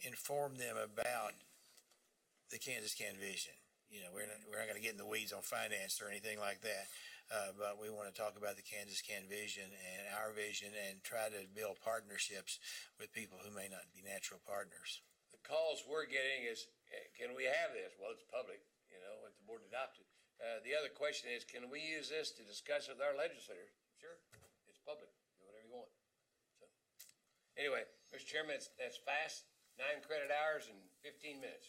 S1: inform them about the Kansas Can Vision. You know, we're not going to get in the weeds on finance or anything like that, but we want to talk about the Kansas Can Vision and our vision, and try to build partnerships with people who may not be natural partners.
S5: The calls we're getting is, can we have this? Well, it's public, you know, what the board adopted. The other question is, can we use this to discuss with our legislators? Sure, it's public. Do whatever you want. So, anyway, Mr. Chairman, that's fast. 9 credit hours in 15 minutes.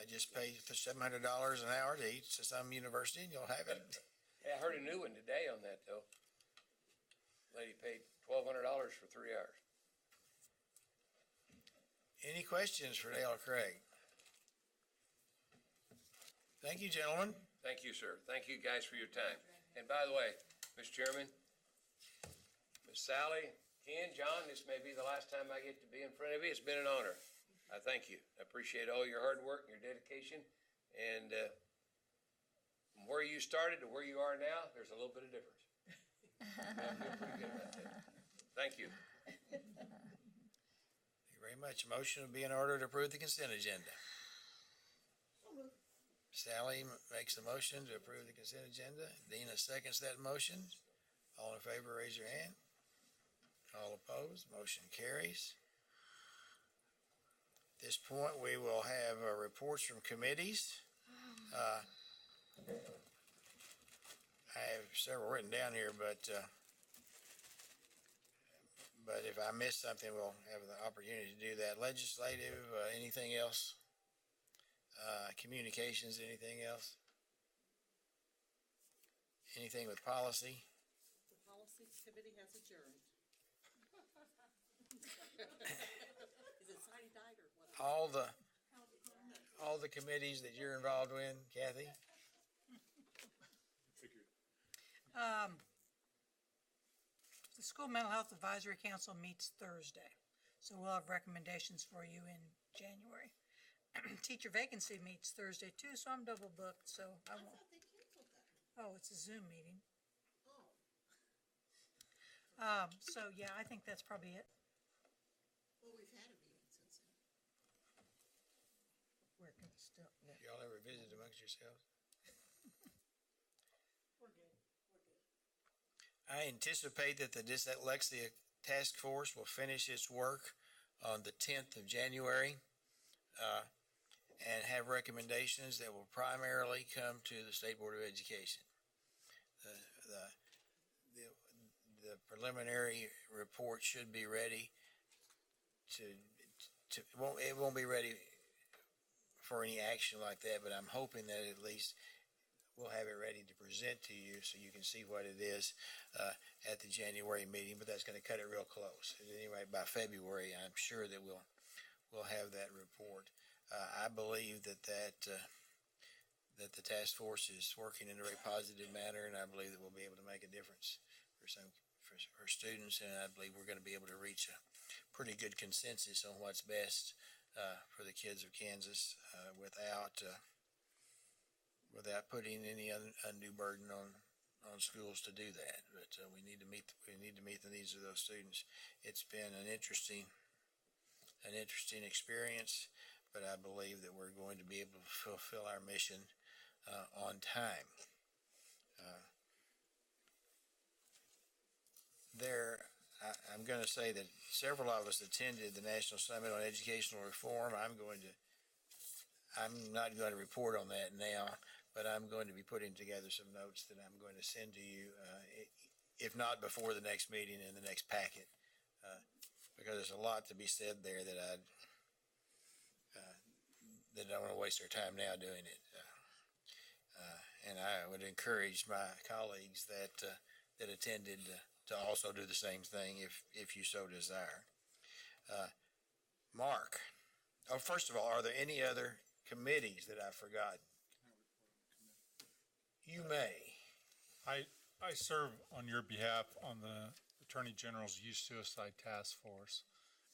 S1: Just pay $700 an hour to each to some university, and you'll have it.
S5: Hey, I heard a new one today on that, though. Lady paid $1,200 for 3 hours.
S1: Any questions for Dale Craig? Thank you, gentlemen.
S5: Thank you, sir. Thank you guys for your time. And by the way, Mr. Chairman, Ms. Sally, Ken, John, this may be the last time I get to be in front of you. It's been an honor. I thank you. I appreciate all your hard work and your dedication. And from where you started to where you are now, there's a little bit of difference. I feel pretty good about that. Thank you.
S1: Thank you very much. Motion would be in order to approve the consent agenda. Sally makes the motion to approve the consent agenda. Dina seconds that motion. All in favor, raise your hand. All opposed, motion carries. At this point, we will have reports from committees. I have several written down here, but if I miss something, we'll have the opportunity to do that. Legislative, anything else? Communications, anything else? Anything with policy?
S10: The policy committee has adjourned. Is it Sidey died or what?
S1: all the committees that you're involved in, Kathy?
S8: The School Mental Health Advisory Council meets Thursday, so we'll have recommendations for you in January. Teacher vacancy meets Thursday too, so I'm double booked, so I won't. Oh, it's a Zoom meeting. So yeah, I think that's probably it.
S10: Well, we've had a meeting since then.
S8: We're gonna still, yeah.
S1: Y'all ever visit amongst yourselves?
S8: We're good.
S1: I anticipate that the dyslexia task force will finish its work on the 10th of January and have recommendations that will primarily come to the State Board of Education. The preliminary report should be ready it won't be ready for any action like that, but I'm hoping that at least we'll have it ready to present to you so you can see what it is at the January meeting, but that's going to cut it real close. Anyway, by February, I'm sure that we'll have that report. I believe that the task force is working in a very positive manner, and I believe that we'll be able to make a difference for students, and I believe we're going to be able to reach a pretty good consensus on what's best for the kids of Kansas without putting any undue burden on schools to do that. But we need to meet the needs of those students. It's been an interesting experience, but I believe that we're going to be able to fulfill our mission on time. I'm going to say that several of us attended the National Summit on Educational Reform. I'm not going to report on that now, but I'm going to be putting together some notes that I'm going to send to you, if not before the next meeting, in the next packet, because there's a lot to be said there that I don't want to waste our time now doing it. And I would encourage my colleagues that attended to also do the same thing if you so desire. Mark, first of all, are there any other committees that I've forgotten? You may.
S12: I serve on your behalf on the Attorney General's Youth Suicide Task Force,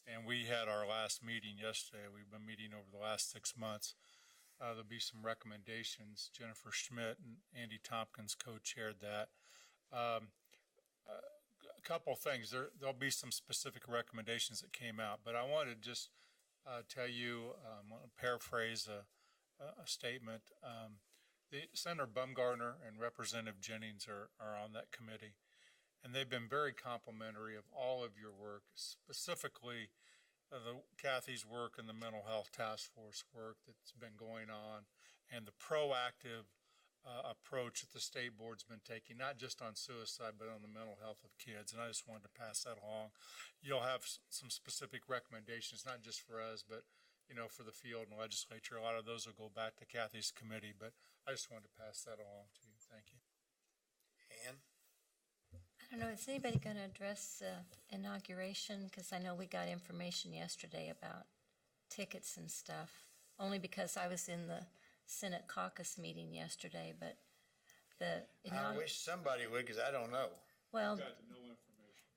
S12: and we had our last meeting yesterday. We've been meeting over the last 6 months. There'll be some recommendations. Jennifer Schmidt and Andy Tompkins co-chaired that. A couple of things. There'll be some specific recommendations that came out, but I want to just tell you, I want to paraphrase a statement. Senator Bumgarner and Representative Jennings are on that committee, and they've been very complimentary of all of your work, specifically Kathy's work and the mental health task force work that's been going on, and the proactive approach that the state board's been taking, not just on suicide, but on the mental health of kids. And I just wanted to pass that along. You'll have some specific recommendations, not just for us, but for the field and legislature. A lot of those will go back to Kathy's committee, but I just wanted to pass that along to you. Thank you.
S1: Ann?
S9: I don't know, is anybody going to address inauguration? Because I know we got information yesterday about tickets and stuff, only because I was in the Senate caucus meeting yesterday, but
S1: I wish somebody would, because I don't know.
S9: Well,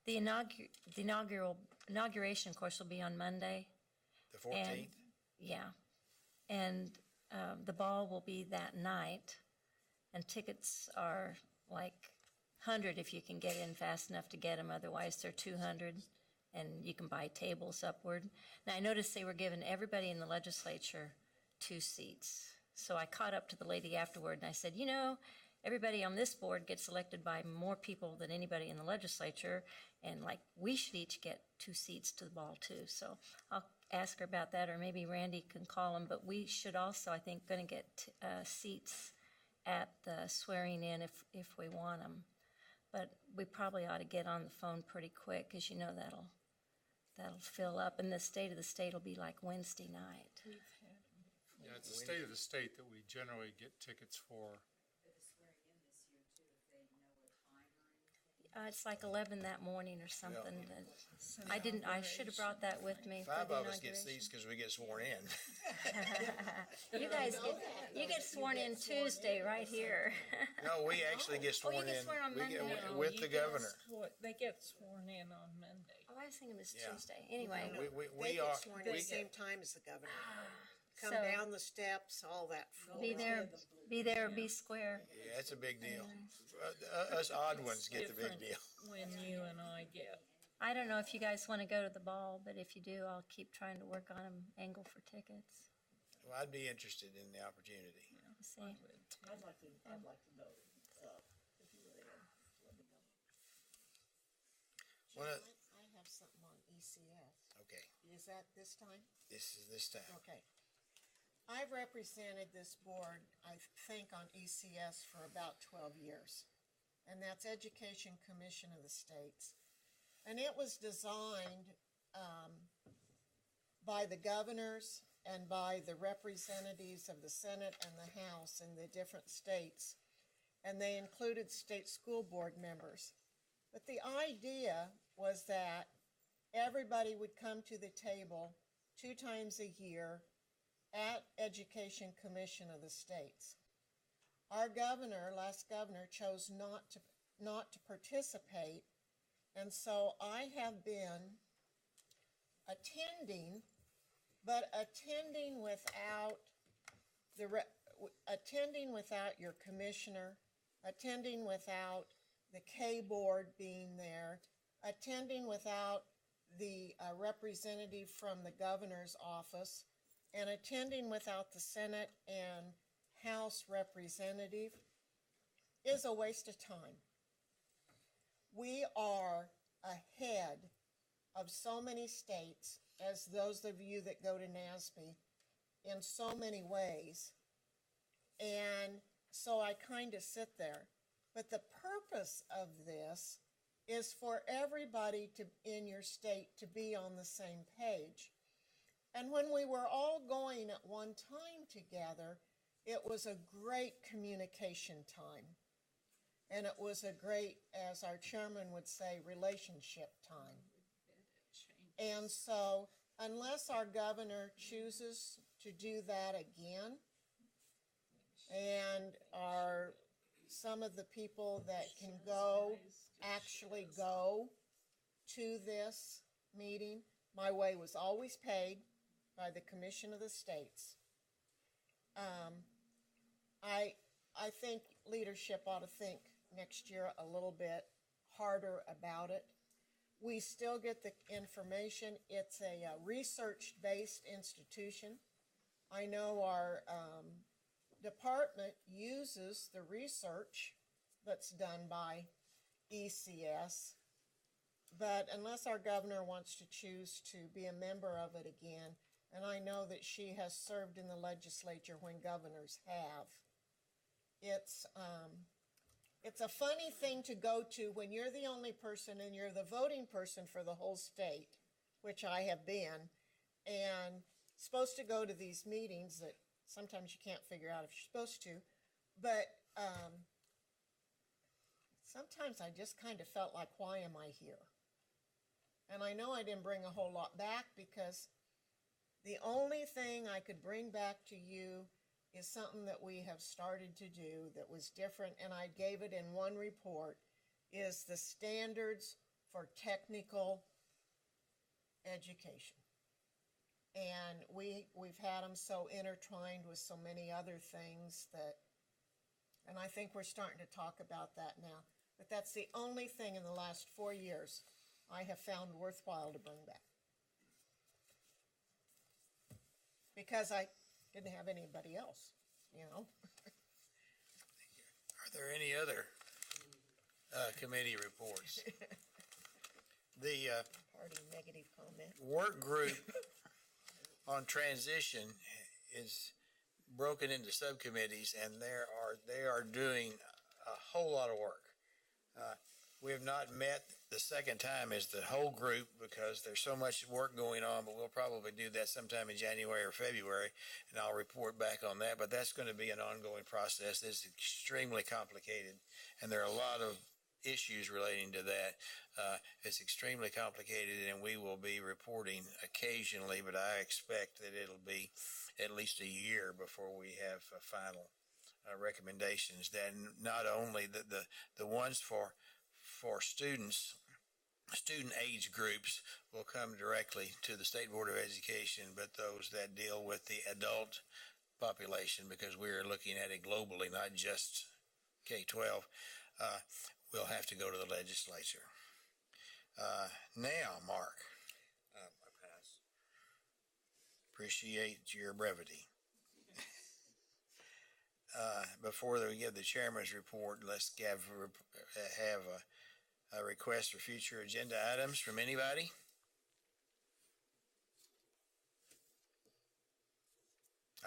S9: the inauguration, of course, will be on Monday.
S1: The 14th?
S9: Yeah, and the ball will be that night, and tickets are like 100 if you can get in fast enough to get them. Otherwise, they're 200, and you can buy tables upward. Now, I noticed they were giving everybody in the legislature 2 seats. So I caught up to the lady afterward, and I said, everybody on this board gets elected by more people than anybody in the legislature, and we should each get 2 seats to the ball too. So I'll ask her about that, or maybe Randy can call them. But we should also, I think, going to get seats at the swearing in if we want them. But we probably ought to get on the phone pretty quick, because that'll fill up, and the state of the state will be like Wednesday night.
S12: Yeah, it's the state of the state that we generally get tickets for.
S9: It's like 11 that morning or something. I should have brought that with me. for
S1: Five
S9: the
S1: of us get
S9: inauguration.
S1: seats because we get sworn in.
S9: You get sworn in Tuesday right here.
S1: No, we actually get
S9: Oh, you
S1: sworn
S9: get
S1: in.
S9: sworn on
S1: We get-
S9: Monday?
S1: With the governor.
S15: They get sworn in on Monday.
S9: Oh, I was thinking it was
S1: Yeah.
S9: Tuesday. Anyway.
S1: We are.
S10: Sworn at
S1: we
S10: the same
S1: get-
S10: time as the governor. Come
S9: So-
S10: down the steps, all that.
S9: Be there, be square.
S1: Yeah, it's a big deal. Us odd ones get the big deal.
S15: When you and I get.
S9: I don't know if you guys want to go to the ball, but if you do, I'll keep trying to work on an angle for tickets.
S1: Well, I'd be interested in the opportunity.
S9: See.
S10: I'd like to know, if you were there, let me know.
S1: One of-
S10: I have something on ECS.
S1: Okay,
S10: Is that this time?
S1: this is this time.
S10: Okay. I've represented this board, I think, on ECS for about 12 years. And that's Education Commission of the States. And it was designed by the governors and by the representatives of the Senate and the House in the different states. And they included state school board members. But the idea was that everybody would come to the table 2 times a year at Education Commission of the States. Our governor, last governor, chose not to participate, and so I have been attending, but attending without your commissioner, attending without the K board being there, attending without the representative from the governor's office, and attending without the Senate and House representative is a waste of time. We are ahead of so many states, as those of you that go to NASB, in so many ways. And so I kind of sit there. But the purpose of this is for everybody in your state to be on the same page. And when we were all going at one time together, it was a great communication time. And it was a great, as our chairman would say, relationship time. And so, unless our governor chooses to do that again, and some of the people that can go actually go to this meeting, my way was always paid by the Commission of the States. I think leadership ought to think next year a little bit harder about it. We still get the information. It's a research-based institution. I know our department uses the research that's done by ECS, but unless our governor wants to choose to be a member of it again, and I know that she has served in the legislature when governors have, it's a funny thing to go to when you're the only person and you're the voting person for the whole state, which I have been, and supposed to go to these meetings that sometimes you can't figure out if you're supposed to, but sometimes I just kind of felt like, why am I here? And I know I didn't bring a whole lot back, because the only thing I could bring back to you is something that we have started to do that was different, and I gave it in one report, is the standards for technical education. And we've had them so intertwined with so many other things that, and I think we're starting to talk about that now. But that's the only thing in the last 4 years I have found worthwhile to bring back. Because I didn't have anybody else, you know.
S1: Are there any other committee reports? The
S10: Party negative comment.
S1: work group on transition is broken into subcommittees, and they are doing a whole lot of work. We have not met the second time as the whole group because there's so much work going on, but we'll probably do that sometime in January or February, and I'll report back on that. But that's going to be an ongoing process. It's extremely complicated, and there are a lot of issues relating to that. It's extremely complicated, and we will be reporting occasionally, but I expect that it'll be at least a year before we have final recommendations. That not only the ones for students, student age groups will come directly to the State Board of Education, but those that deal with the adult population, because we're looking at it globally, not just K-12, we'll have to go to the legislature. Now, Mark.
S11: I pass.
S1: Appreciate your brevity. Before we give the chairman's report, let's have a request for future agenda items from anybody.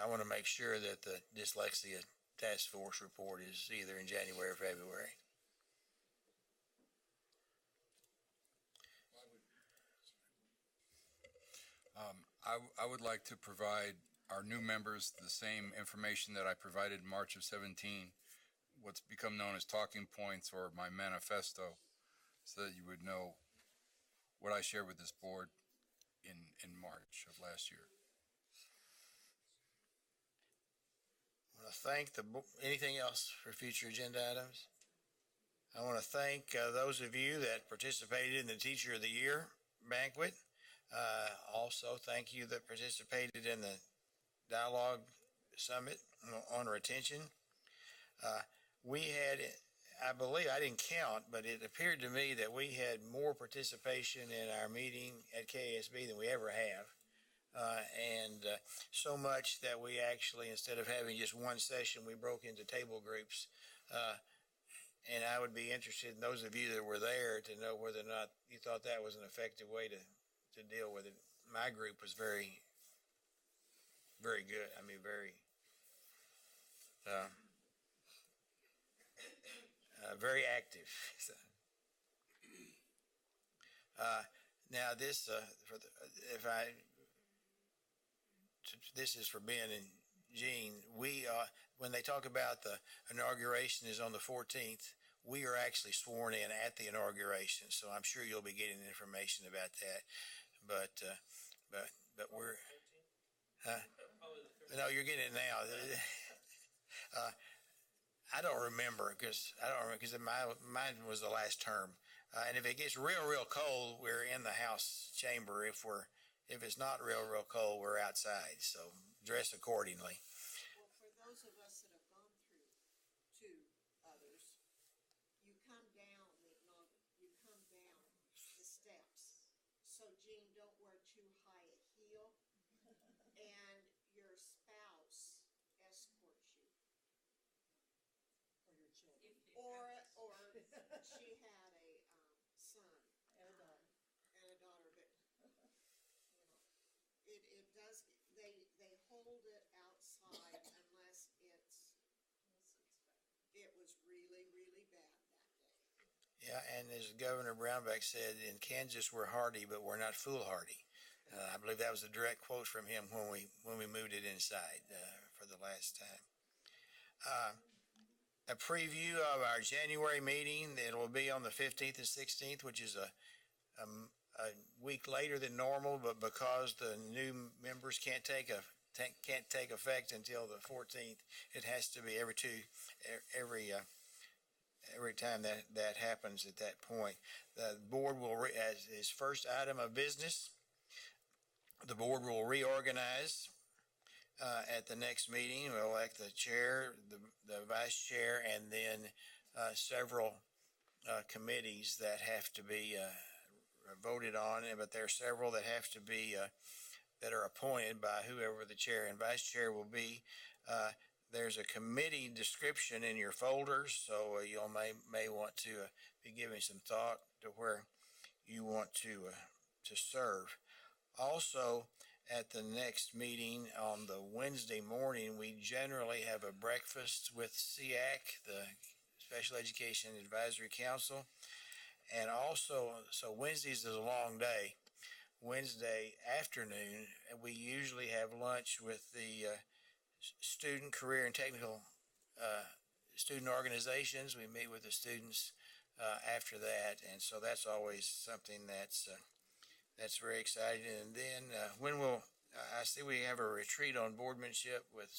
S1: I want to make sure that the dyslexia task force report is either in January or February.
S2: I would like to provide our new members the same information that I provided in March of 17, what's become known as talking points or my manifesto, so that you would know what I shared with this board in March of last year.
S1: I want to thank anything else for future agenda items? I want to thank those of you that participated in the Teacher of the Year banquet. Also, thank you that participated in the Dialogue Summit on retention. We had, I believe, I didn't count, but it appeared to me that we had more participation in our meeting at KSB than we ever have. And so much that we actually, instead of having just one session, we broke into table groups. And I would be interested in those of you that were there to know whether or not you thought that was an effective way to deal with it. My group was very, very good. I mean, very active. Now this, this is for Ben and Jean. When they talk about the inauguration is on the 14th, we are actually sworn in at the inauguration, so I'm sure you'll be getting information about that. But we're, no, you're getting it now. I don't remember because mine was the last term. And if it gets real cold, we're in the House chamber. If it's not real cold, we're outside. So dress accordingly.
S10: Well, for those of us that have gone through two others, you come down the steps. So Jean, don't wear too high a heel, and your spouse escorts you.
S19: Or your children.
S10: Or she had a son and a daughter, but it does. They hold it outside unless it was really bad that day.
S1: Yeah, and as Governor Brownback said, in Kansas we're hardy, but we're not foolhardy. I believe that was a direct quote from him when we moved it inside for the last time. A preview of our January meeting. It will be on the 15th and 16th, which is a week later than normal, but because the new members can't take effect until the 14th, it has to be every time that happens at that point. The board will, as its first item of business, the board will reorganize at the next meeting. We'll elect the chair, the vice chair, and then several committees that have to be voted on, but there are several that have to be that are appointed by whoever the chair and vice chair will be. There's a committee description in your folders, so you may want to be giving some thought to where you want to serve. Also, at the next meeting on the Wednesday morning, we generally have a breakfast with SEAC, the Special Education Advisory Council. And also, so Wednesdays is a long day. Wednesday afternoon, we usually have lunch with the student, career, and technical student organizations. We meet with the students after that. And so that's always something that's very exciting. And then when will I see we have a retreat on boardmanship with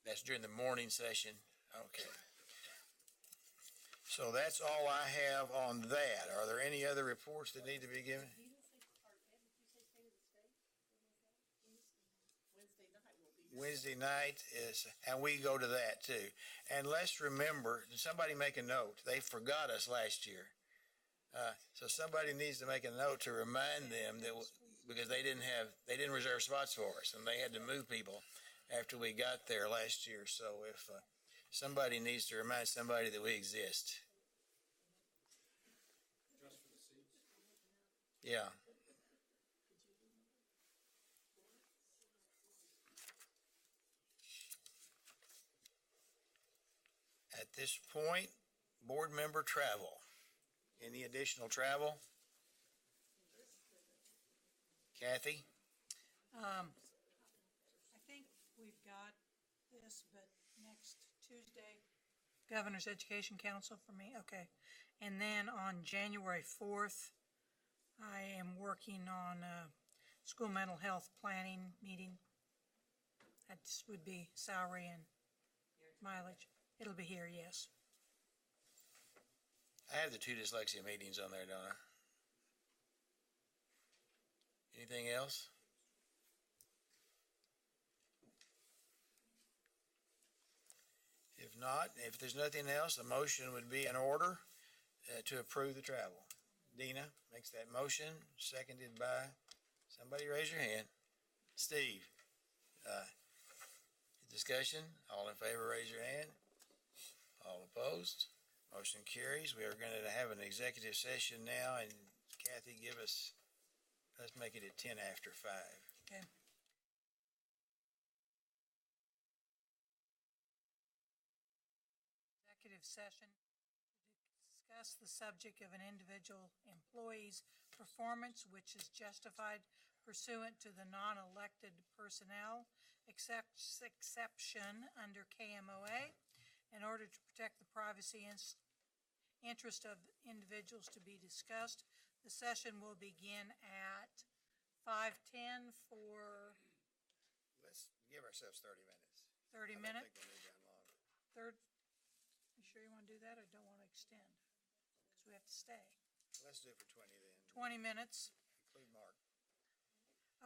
S1: that's during the morning session. Okay. So that's all I have on that. Are there any other reports that need to be given? Wednesday night is, and we go to that too. And let's remember, somebody make a note. They forgot us last year. So somebody needs to make a note to remind them that because they didn't reserve spots for us, and they had to move people after we got there last year. So if somebody needs to remind somebody that we exist. Yeah. At this point, board member travel. Any additional travel? Kathy?
S8: I think we've got this, but next Tuesday, Governor's Education Council for me, okay. And then on January 4th, I am working on a school mental health planning meeting. That would be salary and mileage. It'll be here, yes.
S1: I have the 2 dyslexia meetings on there, don't I? Anything else? If not, if there's nothing else, a motion would be in order to approve the travel. Dina makes that motion, seconded by, somebody raise your hand. Steve. Discussion, all in favor, raise your hand. All opposed, motion carries. We are going to have an executive session now, and Kathy, let's make it at 10 after 5.
S8: Okay. Executive session to discuss the subject of an individual employee's performance which is justified pursuant to the non-elected personnel exception under KMOA in order to protect the privacy and interest of individuals to be discussed. The session will begin at 5:10 for
S1: Let's give ourselves 30 minutes.
S8: 30
S1: I
S8: minutes.
S1: don't think we'll need that long.
S8: You sure you want to do that or don't want to extend? Because we have to stay.
S1: Let's do it for 20 then.
S8: 20 minutes.
S1: Include Mark.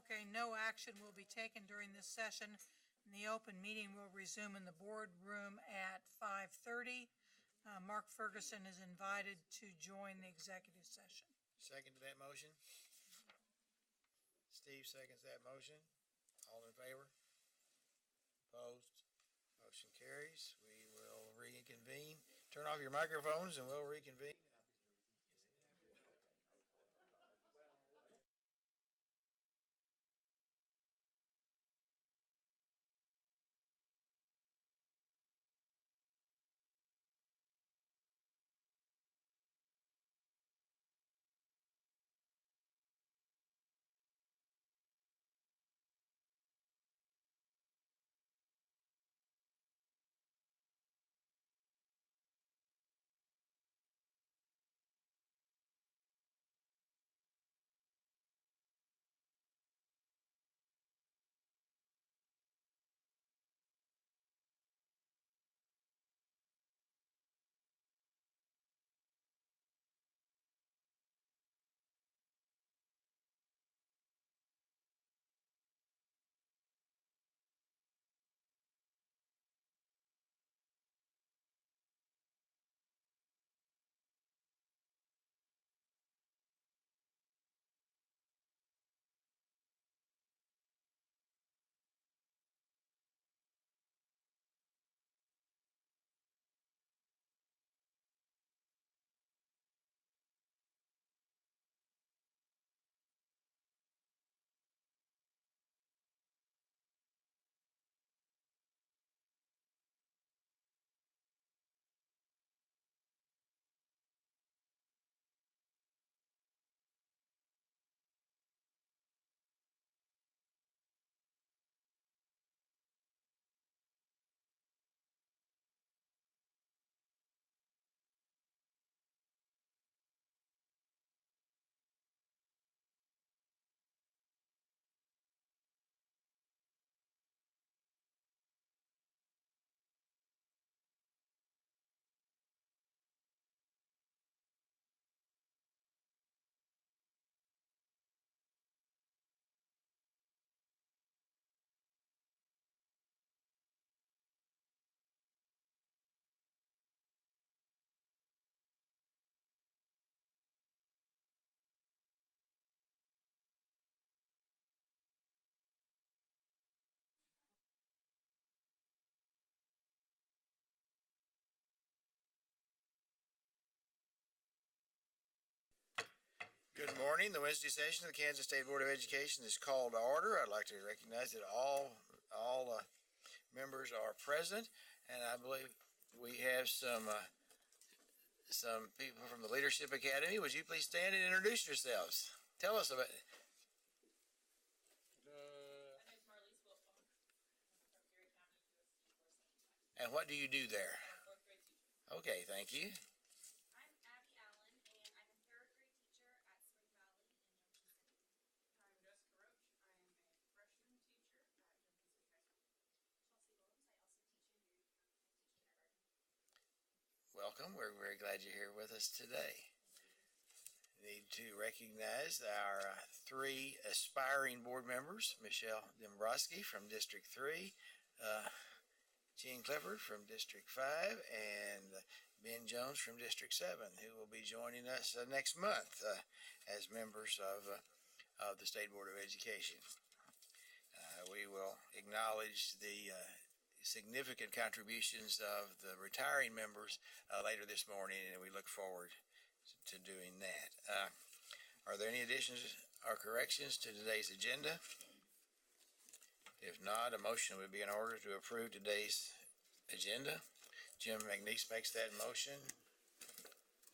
S8: Okay, no action will be taken during this session. And the open meeting will resume in the boardroom at 5:30. Mark Ferguson is invited to join the executive session.
S1: Second to that motion? Steve seconds that motion. All in favor? Opposed? Motion carries. We will reconvene. Turn off your microphones and we'll reconvene. Good morning. The Wednesday session of the Kansas State Board of Education is called to order. I'd like to recognize that all members are present, and I believe we have some people from the Leadership Academy. Would you please stand and introduce yourselves? Tell us about it. And what do you do there? Okay, thank you. Welcome. We're very glad you're here with us today. Need to recognize our three aspiring board members, Michelle Dombrowski from District 3, Gene Clifford from District 5, and Ben Jones from District 7, who will be joining us next month as members of the State Board of Education. We will acknowledge the significant contributions of the retiring members later this morning, and we look forward to doing that. Are there any additions or corrections to today's agenda? If not, a motion would be in order to approve today's agenda. Jim McNeese makes that motion.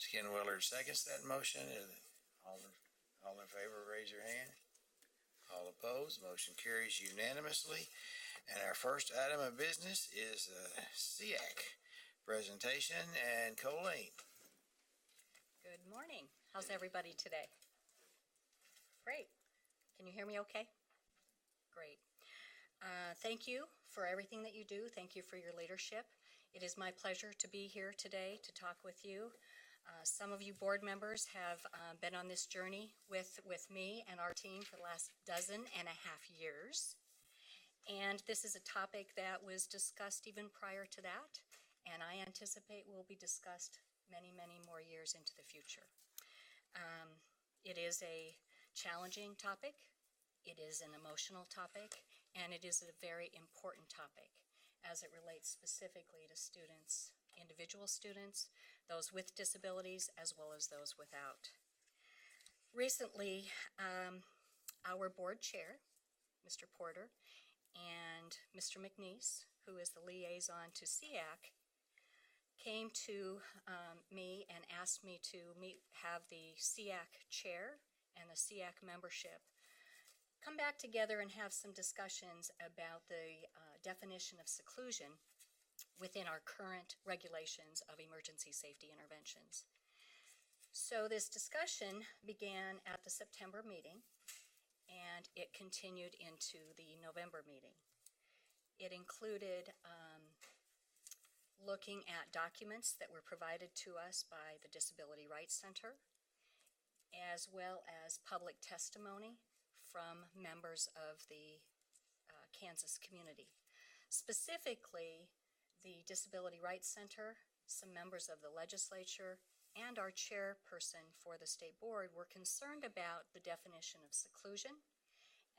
S1: Ken Willard seconds that motion. All in favor, raise your hand. All opposed, motion carries unanimously. And our first item of business is SEAC presentation, and Colleen.
S13: Good morning. How's everybody today? Great. Can you hear me okay? Great. Thank you for everything that you do. Thank you for your leadership. It is my pleasure to be here today to talk with you. Some of you board members have been on this journey with me and our team for the last 12.5 years. And this is a topic that was discussed even prior to that, and I anticipate will be discussed many, many more years into the future. It is a challenging topic, it is an emotional topic, and it is a very important topic as it relates specifically to students, individual students, those with disabilities, as well as those without. Recently, our board chair, Mr. Porter, and Mr. McNeese, who is the liaison to SEAC, came to me and asked me to have the SEAC chair and the SEAC membership come back together and have some discussions about the definition of seclusion within our current regulations of emergency safety interventions. So this discussion began at the September meeting, and it continued into the November meeting. It included looking at documents that were provided to us by the Disability Rights Center, as well as public testimony from members of the Kansas community. Specifically, the Disability Rights Center, some members of the legislature, and our chairperson for the state board were concerned about the definition of seclusion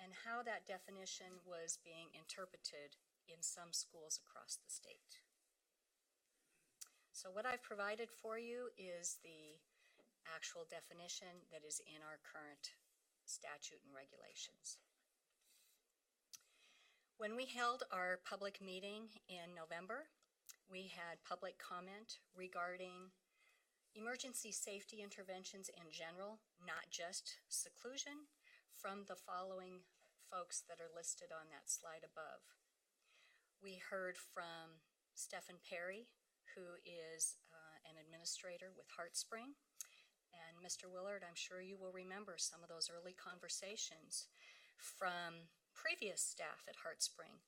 S13: and how that definition was being interpreted in some schools across the state. So what I've provided for you is the actual definition that is in our current statute and regulations. When we held our public meeting in November, we had public comment regarding emergency safety interventions in general, not just seclusion, from the following folks that are listed on that slide above. We heard from Stephen Perry, who is an administrator with HeartSpring. And Mr. Willard, I'm sure you will remember some of those early conversations from previous staff at HeartSpring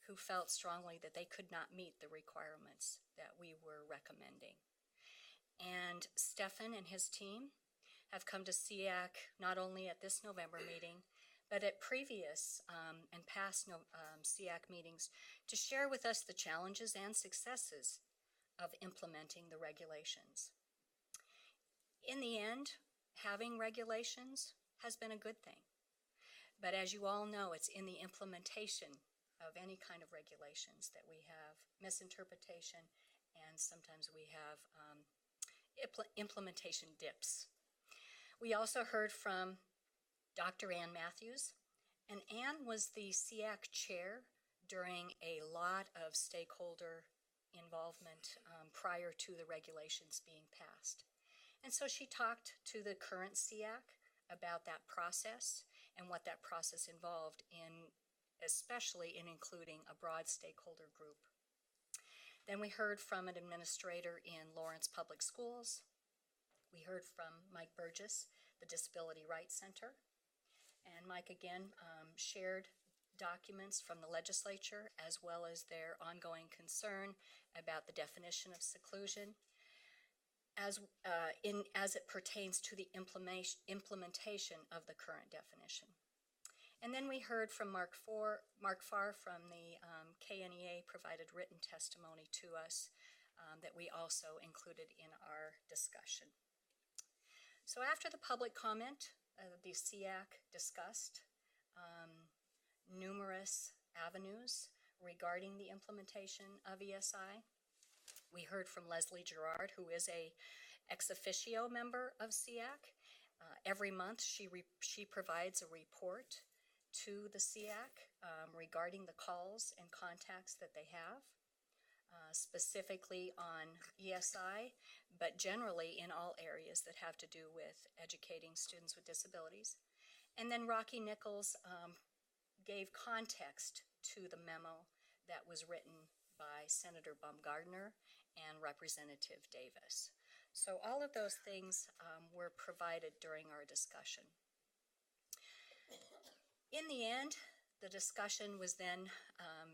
S13: who felt strongly that they could not meet the requirements that we were recommending. And Stephen and his team have come to SEAC not only at this November meeting, but at previous and past SEAC meetings to share with us the challenges and successes of implementing the regulations. In the end, having regulations has been a good thing. But as you all know, it's in the implementation of any kind of regulations that we have misinterpretation, and sometimes we have implementation dips. We also heard from Dr. Ann Matthews, and Ann was the SEAC chair during a lot of stakeholder involvement prior to the regulations being passed. And so she talked to the current SEAC about that process and what that process involved in, especially in including a broad stakeholder group. Then we heard from an administrator in Lawrence Public Schools. We heard from Mike Burgess, the Disability Rights Center. And Mike again shared documents from the legislature as well as their ongoing concern about the definition of seclusion as it pertains to the implementation of the current definition. And then we heard from Mark Farr from the KNEA provided written testimony to us that we also included in our discussion. So after the public comment, the SEAC discussed numerous avenues regarding the implementation of ESI. We heard from Leslie Gerard, who is a ex officio member of SEAC. Every month she provides a report to the SEAC regarding the calls and contacts that they have, specifically on ESI, but generally in all areas that have to do with educating students with disabilities. And then Rocky Nichols gave context to the memo that was written by Senator Baumgardner and Representative Davis. So all of those things were provided during our discussion. In the end, the discussion was then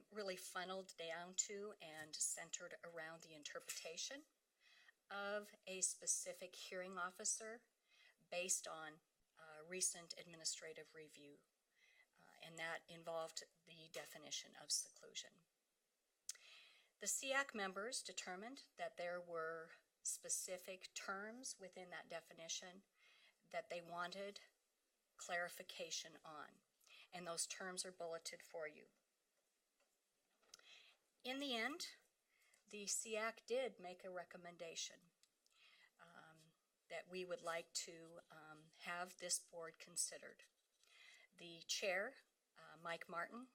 S13: really funneled down to and centered around the interpretation of a specific hearing officer based on recent administrative review, and that involved the definition of seclusion. The SEAC members determined that there were specific terms within that definition that they wanted clarification on, and those terms are bulleted for you. In the end, the SEAC did make a recommendation that we would like to have this board considered. The chair, Mike Martin,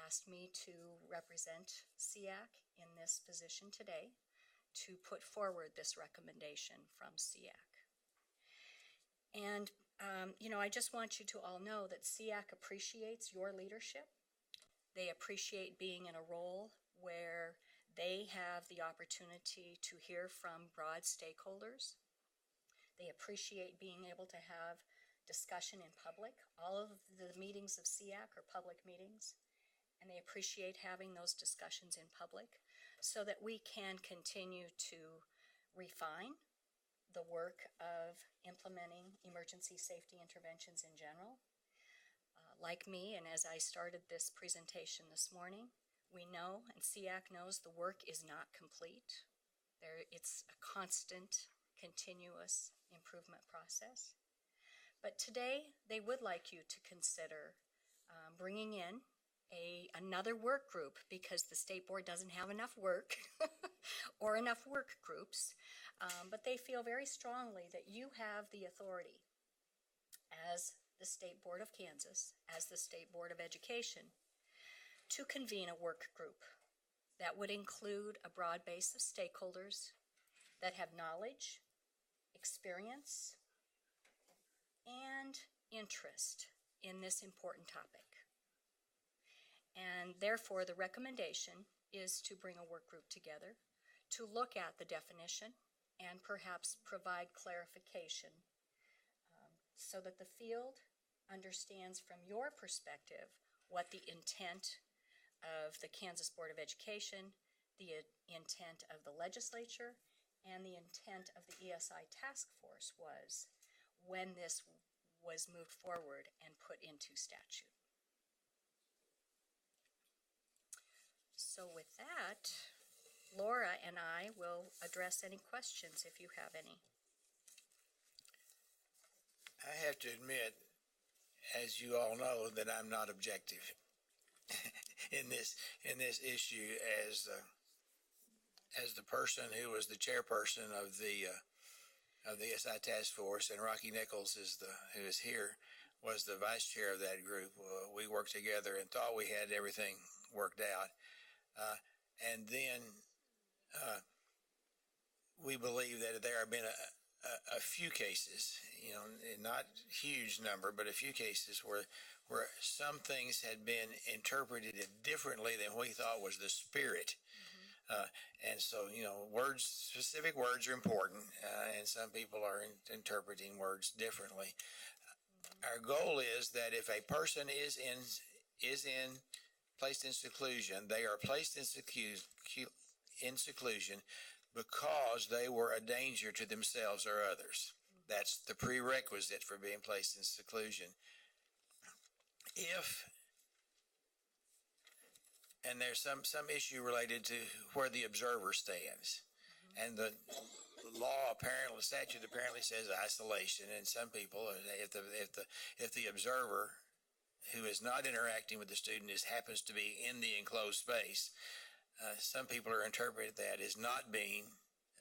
S13: asked me to represent SEAC in this position today to put forward this recommendation from SEAC. And, I just want you to all know that SEAC appreciates your leadership. They appreciate being in a role where they have the opportunity to hear from broad stakeholders. They appreciate being able to have discussion in public. All of the meetings of SEAC are public meetings, and they appreciate having those discussions in public so that we can continue to refine the work of implementing emergency safety interventions in general. Like me, and as I started this presentation this morning, we know, and SEAC knows, the work is not complete. It's a constant, continuous improvement process. But today, they would like you to consider bringing in another work group, because the state board doesn't have enough work or enough work groups, but they feel very strongly that you have the authority as the State Board of Kansas, as the State Board of Education, to convene a work group that would include a broad base of stakeholders that have knowledge, experience, and interest in this important topic. And therefore, the recommendation is to bring a work group together to look at the definition and perhaps provide clarification so that the field understands from your perspective what the intent of the Kansas Board of Education, the intent of the legislature, and the intent of the ESI task force was when this was moved forward and put into statute. So with that, Laura and I will address any questions if you have any.
S1: I have to admit, as you all know, that I'm not objective in this issue as the person who was the chairperson of the of the SI task force, and Rocky Nichols who is here, was the vice chair of that group. We worked together and thought we had everything worked out. And then we believe that there have been a few cases, not huge number, but a few cases where some things had been interpreted differently than we thought was the spirit. And so, specific words are important, and some people are interpreting words differently. Our goal is that if a person is placed in seclusion, they are placed in seclusion because they were a danger to themselves or others. That's the prerequisite for being placed in seclusion. And there's some issue related to where the observer stands. And the statute apparently says isolation, and some people, if the observer who is not interacting with the student happens to be in the enclosed space, some people are interpreting that as not being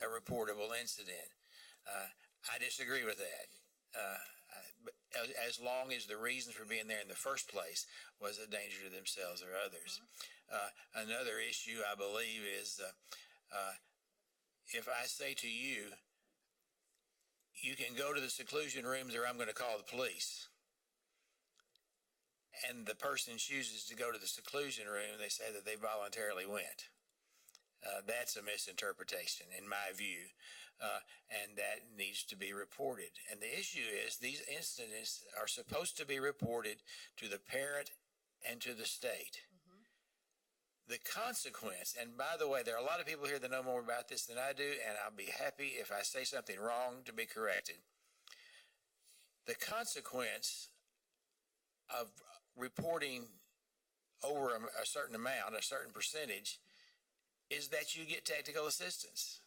S1: a reportable incident. I disagree with that. As long as the reason for being there in the first place was a danger to themselves or others. Another issue, I believe, is if I say to you, you can go to the seclusion rooms or I'm going to call the police, and the person chooses to go to the seclusion room, they say that they voluntarily went. That's a misinterpretation, in my view, and that needs to be reported. And the issue is these incidents are supposed to be reported to the parent and to the state. The consequence, and by the way, there are a lot of people here that know more about this than I do, and I'll be happy if I say something wrong to be corrected. The consequence of reporting over a certain amount, a certain percentage, is that you get technical assistance.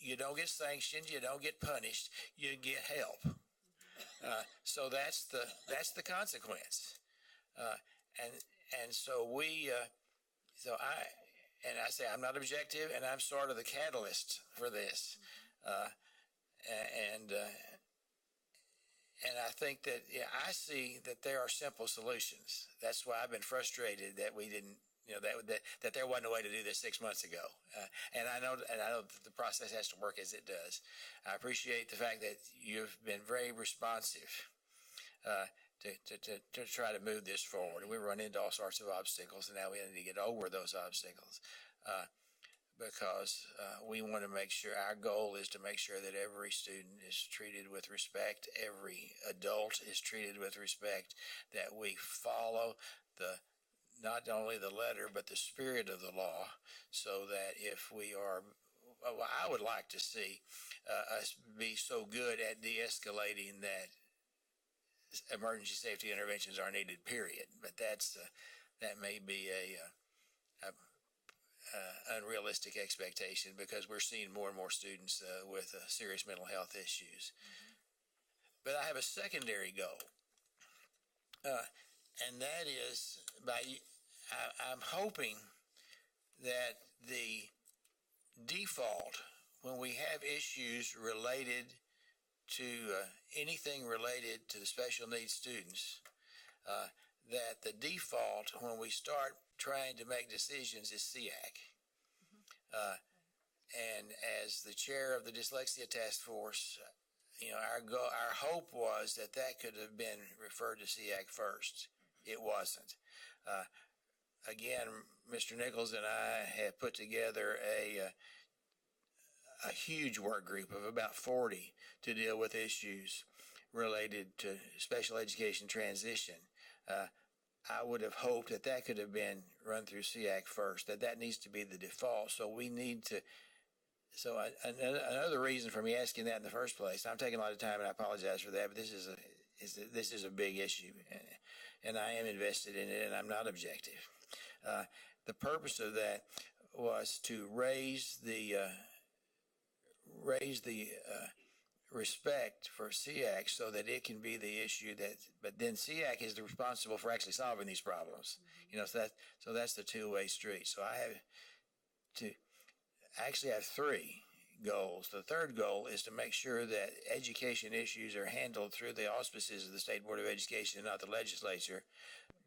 S1: You don't get sanctioned, you don't get punished, you get help. So that's the consequence. And so I say I'm not objective, and I'm sort of the catalyst for this. And I think that I see that there are simple solutions. That's why I've been frustrated that we didn't, that there wasn't a way to do this 6 months ago. And I know that the process has to work as it does. I appreciate the fact that you've been very responsive to try to move this forward. And we run into all sorts of obstacles, and now we need to get over those obstacles. Because we want to make sure, our goal is to make sure that every student is treated with respect, every adult is treated with respect, that we follow not only the letter, but the spirit of the law, so that if we are, I would like to see us be so good at de-escalating that emergency safety interventions are needed, period. But that may be a unrealistic expectation, because we're seeing more and more students with serious mental health issues. But I have a secondary goal, and that is I'm hoping that the default, when we have issues related to anything related to the special needs students, that the default when we start trying to make decisions is SEAC. And as the chair of the dyslexia task force, our hope was that could have been referred to SEAC first. It wasn't. Again, Mr. Nichols and I have put together a huge work group of about 40 to deal with issues related to special education transition. I would have hoped that could have been run through SEAC first, that needs to be the default. So we need to, another reason for me asking that in the first place, I'm taking a lot of time and I apologize for that, but this is a big issue, and I am invested in it, and I'm not objective. The purpose of that was to raise the respect for SEAC so that it can be the issue but then SEAC is responsible for actually solving these problems. So that's the two-way street. So I actually have three goals. The third goal is to make sure that education issues are handled through the auspices of the State Board of Education and not the legislature,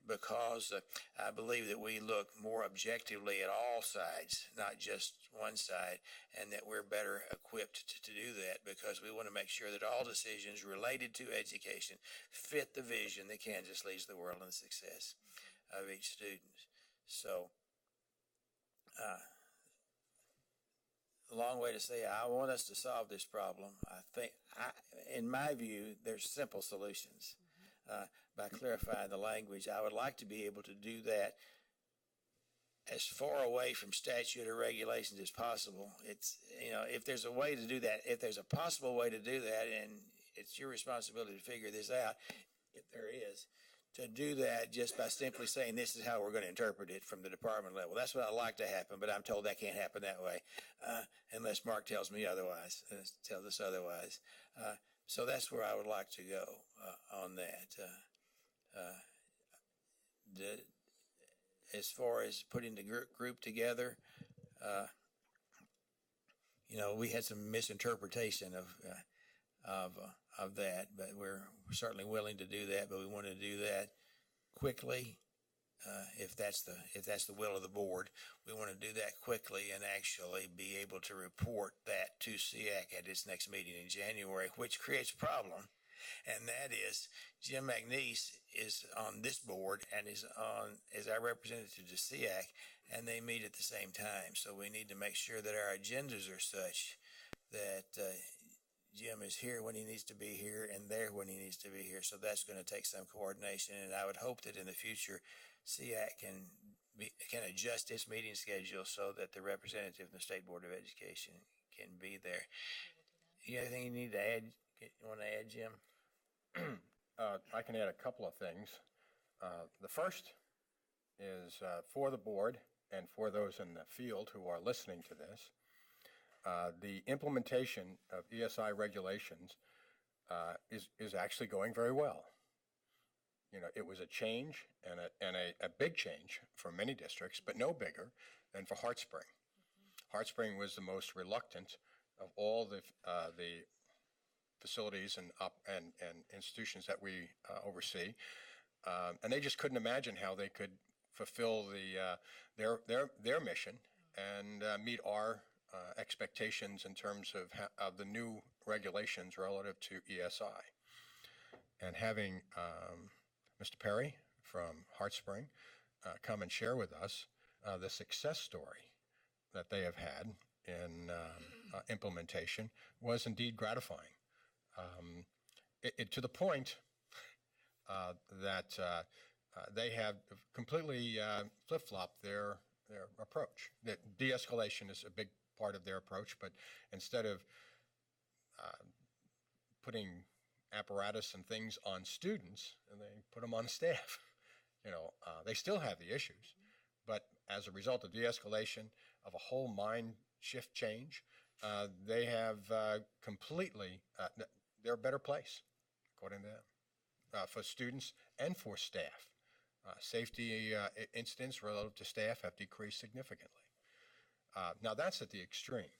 S1: because I believe that we look more objectively at all sides, not just one side, and that we're better equipped to do that, because we want to make sure that all decisions related to education fit the vision that Kansas leads the world in the success of each student. So, a long way to say I want us to solve this problem. I think, in my view, there's simple solutions. By clarifying the language, I would like to be able to do that as far away from statute or regulations as possible. It's, if there's a way to do that, if there's a possible way to do that, and it's your responsibility to figure this out, if there is, to do that just by simply saying this is how we're going to interpret it from the department level. That's what I'd like to happen, but I'm told that can't happen that way unless Mark tells me otherwise, tells us otherwise. So that's where I would like to go on that. As far as putting the group together, we had some misinterpretation of that, but we're certainly willing to do that. But we want to do that quickly, if that's the will of the board. We want to do that quickly and actually be able to report that to SEAC at its next meeting in January, which creates a problem. And that is, Jim McNeese is on this board and is our representative to SEAC, and they meet at the same time. So we need to make sure that our agendas are such that Jim is here when he needs to be here and there when he needs to be here. So that's going to take some coordination, and I would hope that in the future SEAC can adjust its meeting schedule so that the representative of the State Board of Education can be there. You have anything you need to add? You want to add, Jim?
S4: I can add a couple of things. The first is for the board and for those in the field who are listening to this, the implementation of ESI regulations is actually going very well. It was a change and a big change for many districts, but no bigger than for Heart Spring. Heart Spring was the most reluctant of all the facilities and institutions that we oversee, and they just couldn't imagine how they could fulfill their mission and meet our expectations in terms of the new regulations relative to ESI. And having Mr. Perry from Heart Spring come and share with us the success story that they have had in implementation was indeed gratifying. To the point that they have completely flip-flopped their approach. That de-escalation is a big part of their approach, but instead of putting apparatus and things on students, and they put them on staff. They still have the issues, but as a result of de-escalation, of a whole mind shift change, they have completely, they're a better place, according to them, for students and for staff. Safety incidents relative to staff have decreased significantly. Now that's at the extreme.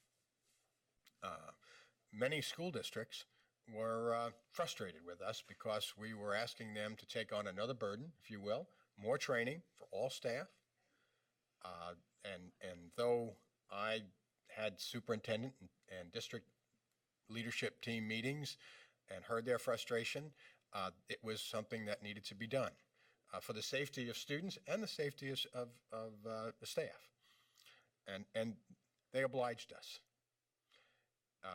S4: Many school districts were frustrated with us because we were asking them to take on another burden, if you will, more training for all staff. And though I had superintendent and district leadership team meetings and heard their frustration, it was something that needed to be done for the safety of students and the safety of the staff. And they obliged us.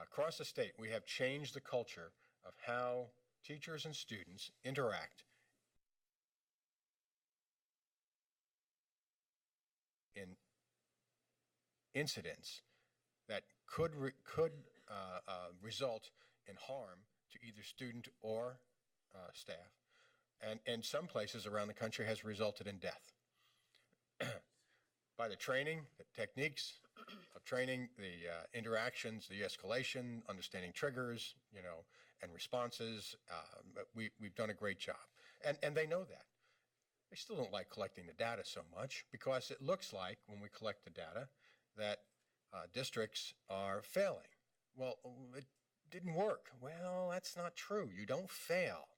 S4: Across the state, we have changed the culture of how teachers and students interact in incidents that could result in harm to either student or staff, and in some places around the country has resulted in death. By the training, the techniques of training, the interactions, the escalation, understanding triggers, and responses, we've done a great job. And they know that. They still don't like collecting the data so much because it looks like when we collect the data that districts are failing well, it didn't work. Well, that's not true. You don't fail.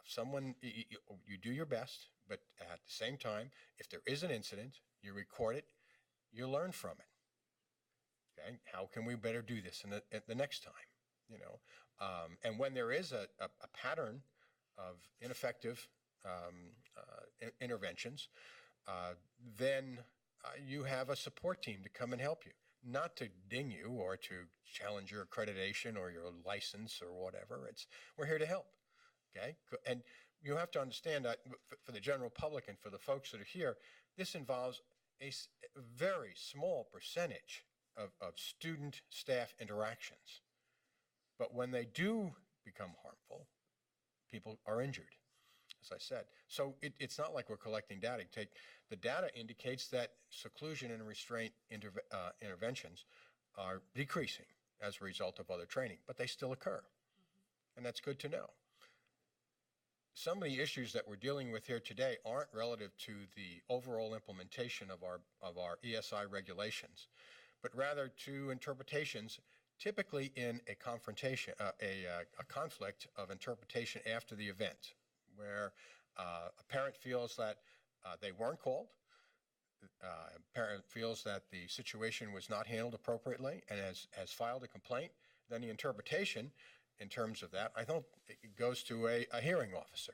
S4: Someone, you do your best, but at the same time, if there is an incident, you record it, you learn from it. Okay, how can we better do this the next time? You know, and when there is a pattern of ineffective interventions, then you have a support team to come and help you, not to ding you or to challenge your accreditation or your license or whatever. We're here to help. Okay, and you have to understand that for the general public and for the folks that are here, this involves a very small percentage of student-staff interactions. But when they do become harmful, people are injured, as I said. So it's not like we're collecting data. The data indicates that seclusion and restraint interventions are decreasing as a result of other training, but they still occur. And that's good to know. Some of the issues that we're dealing with here today aren't relative to the overall implementation of our ESI regulations, but rather to interpretations, typically in a confrontation, a conflict of interpretation after the event, where a parent feels that they weren't called, a parent feels that the situation was not handled appropriately and has filed a complaint. Then the interpretation in terms of that, I think it goes to a hearing officer,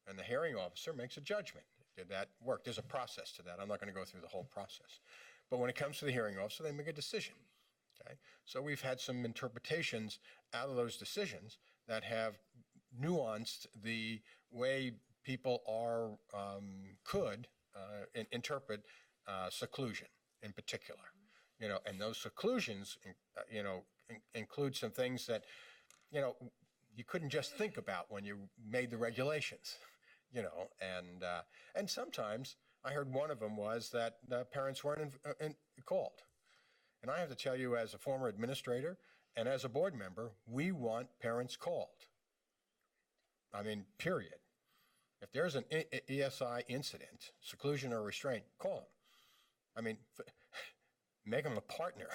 S4: and the hearing officer makes a judgment. Did that work? There's a process to that. I'm not going to go through the whole process. But when it comes to the hearing officer, they make a decision. Okay? So we've had some interpretations out of those decisions that have nuanced the way people could interpret seclusion in particular. You know, and those seclusions, include some things that, you couldn't just think about when you made the regulations, and sometimes I heard one of them was that parents weren't called. And I have to tell you, as a former administrator and as a board member, we want parents called. I mean, period. If there's an ESI incident, seclusion or restraint, call them. I mean, make them a partner.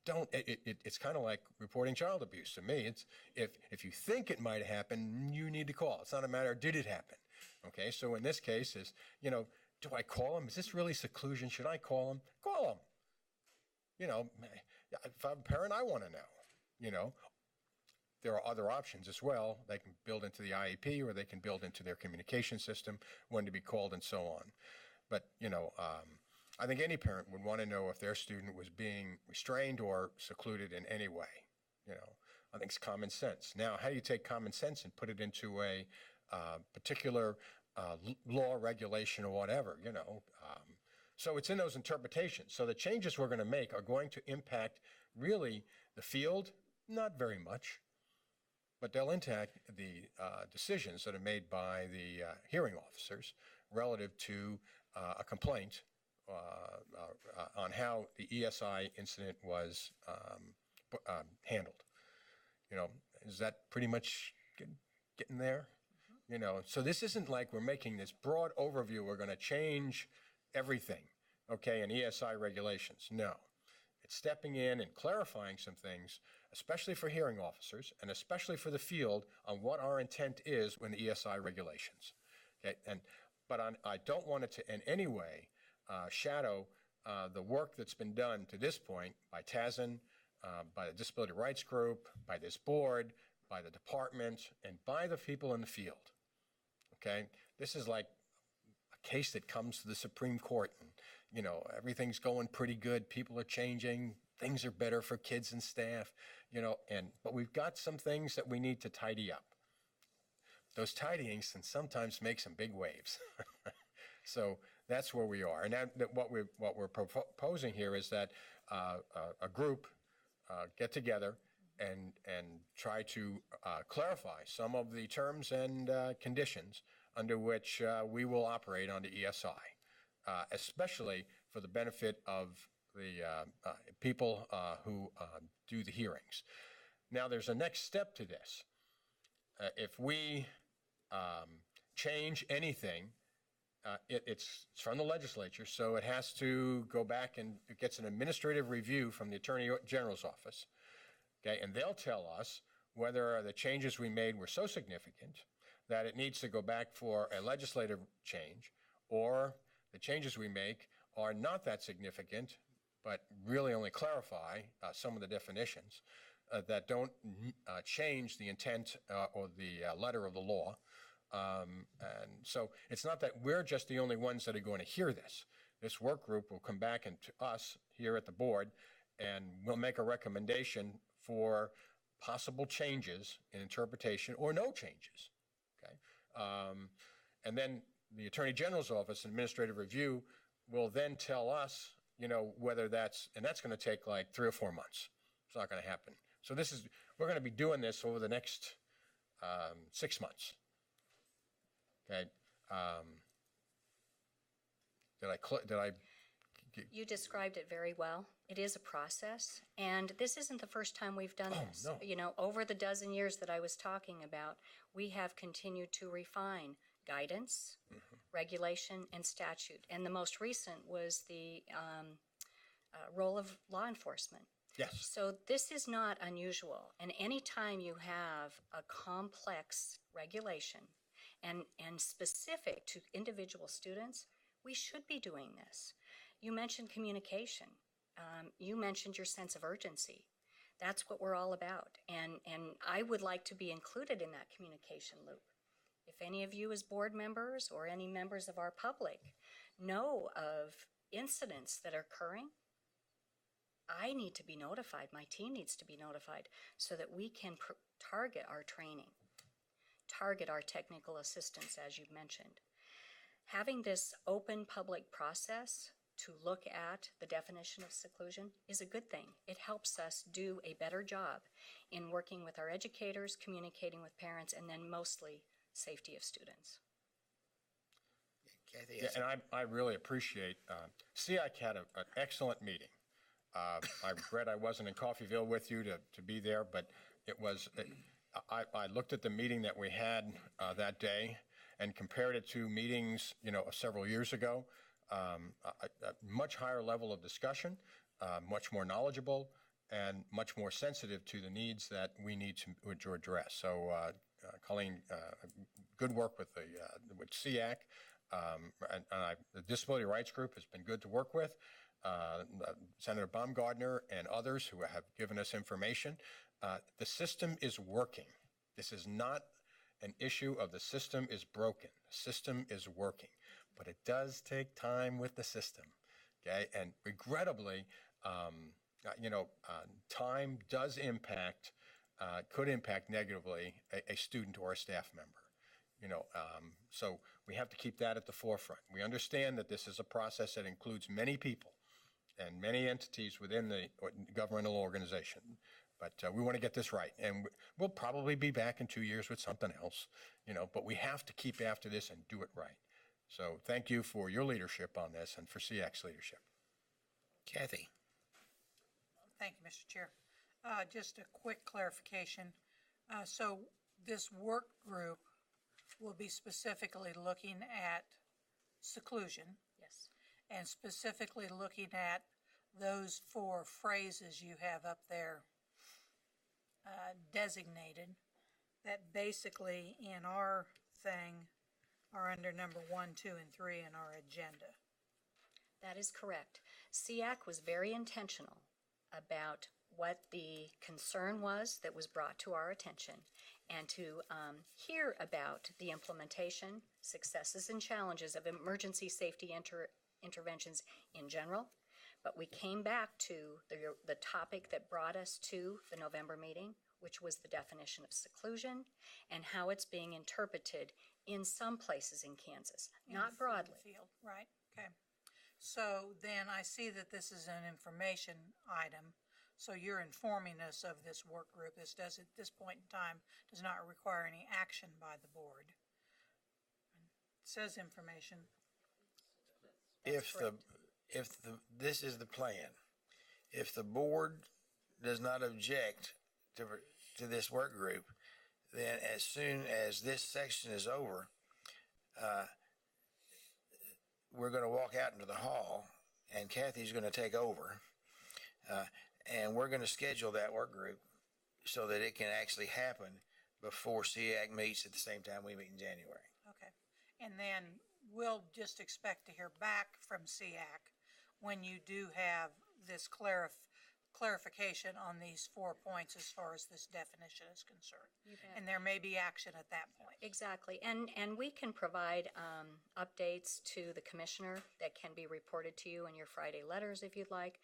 S4: It's kind of like reporting child abuse to me. It's if you think it might happen, you need to call. It's not a matter of did it happen. Okay, so in this case do I call them? Is this really seclusion? Should I call them? Call them. If I'm a parent, I want to know. There are other options as well. They can build into the IEP, or they can build into their communication system when to be called and so on. But, I think any parent would want to know if their student was being restrained or secluded in any way. I think it's common sense. Now, how do you take common sense and put it into a particular law, regulation, or whatever, So it's in those interpretations. So the changes we're going to make are going to impact really the field, not very much, but they'll impact the decisions that are made by the hearing officers relative to a complaint on how the ESI incident was handled. Is that pretty much getting there? So this isn't like we're making this broad overview. We're going to change everything, okay, in ESI regulations. No. It's stepping in and clarifying some things, especially for hearing officers and especially for the field, on what our intent is with the ESI regulations. Okay, but I don't want it to in any way shadow the work that's been done to this point by TASN, by the Disability Rights Group, by this board, by the department, and by the people in the field. Okay, this is like a case that comes to the Supreme Court, and everything's going pretty good. People are changing. Things are better for kids and staff. But we've got some things that we need to tidy up. Those tidyings can sometimes make some big waves. So that's where we are. And what we're proposing here is that a group get together and try to clarify some of the terms and conditions under which we will operate on the ESI, especially for the benefit of the people who do the hearings. Now, there's a next step to this. If we change anything, it's from the legislature, so it has to go back and it gets an administrative review from the Attorney General's office. Okay, and they'll tell us whether the changes we made were so significant that it needs to go back for a legislative change, or the changes we make are not that significant, but really only clarify some of the definitions that don't change the intent or the letter of the law. And so it's not that we're just the only ones that are going to hear this. This work group will come back and to us here at the board, and we'll make a recommendation for possible changes in interpretation or no changes. Okay, and then the Attorney General's Office Administrative Review will then tell us, whether that's going to take like 3 or 4 months. It's not going to happen. So we're going to be doing this over the next 6 months. Okay. Did I?
S13: You described it very well. It is a process, and this isn't the first time we've done this.
S4: No.
S13: Over the dozen years that I was talking about, we have continued to refine guidance, regulation, and statute. And the most recent was the role of law enforcement.
S4: Yes.
S13: So this is not unusual. And anytime you have a complex regulation and specific to individual students, we should be doing this. You mentioned communication. You mentioned your sense of urgency. That's what we're all about. And I would like to be included in that communication loop. If any of you as board members or any members of our public know of incidents that are occurring, I need to be notified. My team needs to be notified so that we can target our training, target our technical assistance, as you've mentioned. Having this open public process to look at the definition of seclusion is a good thing. It helps us do a better job in working with our educators, communicating with parents, and then mostly safety of students.
S1: Kathy,
S4: Yeah, and I really appreciate, SEAC had an excellent meeting. I regret I wasn't in Coffeyville with you to be there, but I looked at the meeting that we had that day and compared it to meetings, several years ago. A much higher level of discussion, much more knowledgeable, and much more sensitive to the needs that we need to address. So, Colleen, good work with SEAC, and the Disability Rights Group has been good to work with. Senator Baumgardner and others who have given us information. The system is working. This is not an issue of the system is broken. The system is working. But it does take time with the system, okay? And regrettably, time does could impact negatively a student or a staff member, so we have to keep that at the forefront. We understand that this is a process that includes many people and many entities within the governmental organization, but we want to get this right. And we'll probably be back in 2 years with something else, but we have to keep after this and do it right. So thank you for your leadership on this and for SEAC's leadership.
S1: Kathy.
S8: Thank you, Mr. Chair. Just a quick clarification. So this work group will be specifically looking at seclusion.
S13: Yes.
S8: And specifically looking at those 4 phrases you have up there designated that basically in our thing are under number 1, 2, and 3 in our agenda.
S13: That is correct. SEAC was very intentional about what the concern was that was brought to our attention and to hear about the implementation, successes, and challenges of emergency safety interventions in general. But we came back to the topic that brought us to the November meeting, which was the definition of seclusion and how it's being interpreted in some places in Kansas, not broadly.
S8: Field, right? Okay. So then I see that this is an information item. So you're informing us of this work group. This does, at this point in time, does not require any action by the board. It says information.
S1: This is the plan. If the board does not object to this work group, then as soon as this section is over, we're going to walk out into the hall, and Kathy's going to take over, and we're going to schedule that work group so that it can actually happen before SEAC meets at the same time we meet in January.
S8: Okay. And then we'll just expect to hear back from SEAC when you do have this clarification on these 4 points as far as this definition is concerned.
S13: You bet.
S8: And there may be action at that point.
S13: Exactly, and we can provide updates to the commissioner that can be reported to you in your Friday letters if you'd like.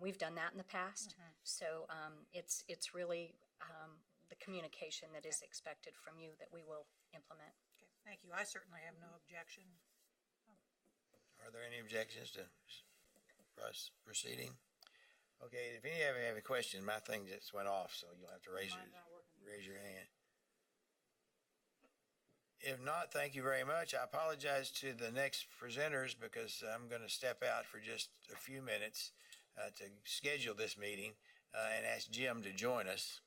S13: We've done that in the past, so it's really the communication that is expected from you that we will implement.
S8: Okay, thank you. I certainly have no objection.
S1: Are there any objections to us proceeding? Okay, if any of you have a question, my thing just went off, so you'll have to raise your hand. If not, thank you very much. I apologize to the next presenters because I'm going to step out for just a few minutes to schedule this meeting and ask Jim to join us,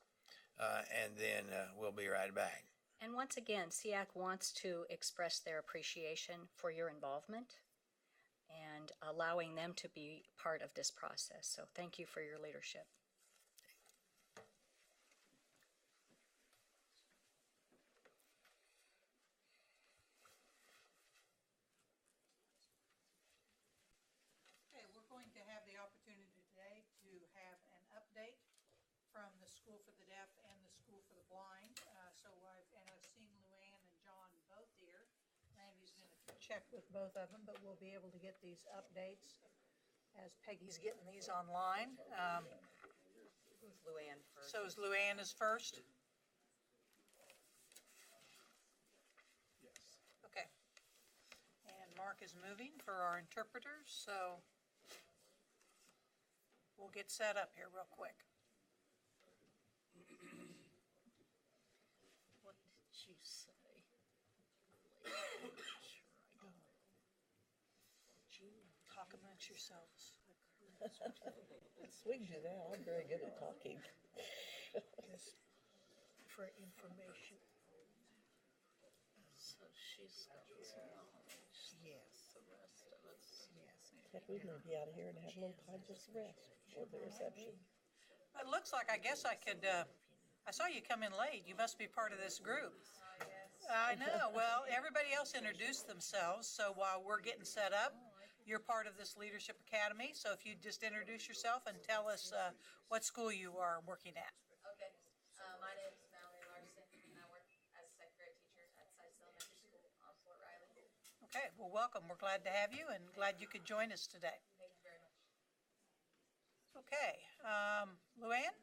S1: and then we'll be right back.
S13: And once again, SEAC wants to express their appreciation for your involvement and allowing them to be part of this process. So thank you for your leadership.
S8: Okay, we're going to have the opportunity today to have an update from the School for the Deaf and the School for the Blind. I've seen Luann and John both here. Randy's going to check with both of them, but we'll be able to get these updates as Peggy's getting these online.
S17: Who's Luann first?
S8: So is Luann is first?
S12: Yes.
S8: Okay. And Mark is moving for our interpreters, so we'll get set up here real quick.
S15: What did you say?
S8: Talk amongst yourselves.
S19: We can do that. I'm very good at talking. For information.
S15: So she's got some knowledge.
S19: Yes.
S15: The rest of us.
S19: Yes. We're going to be out of here and have a little time just to rest before the reception.
S8: It looks like, I guess I could, I saw you come in late. You must be part of this group. I know. Well, everybody else introduced themselves, so while we're getting set up, you're part of this Leadership Academy. So if you just introduce yourself and tell us what school you are working at.
S6: Okay. My name is Mallory Larson, and I work as a second grade teacher at Sites Elementary School on Fort Riley.
S8: Okay, well, welcome. We're glad to have you and glad you could join us today.
S6: Thank you very much.
S8: Okay, Luann?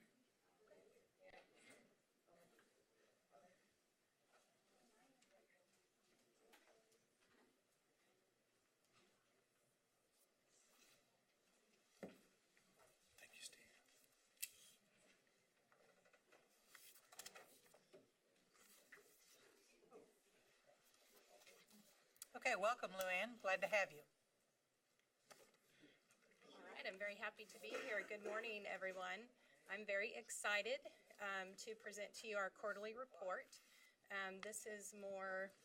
S1: Thank you, Steve. Okay, welcome, Luann. Glad to have you.
S6: All right, I'm very happy to be here. Good morning, everyone. I'm very excited to present to you our quarterly report. This is more,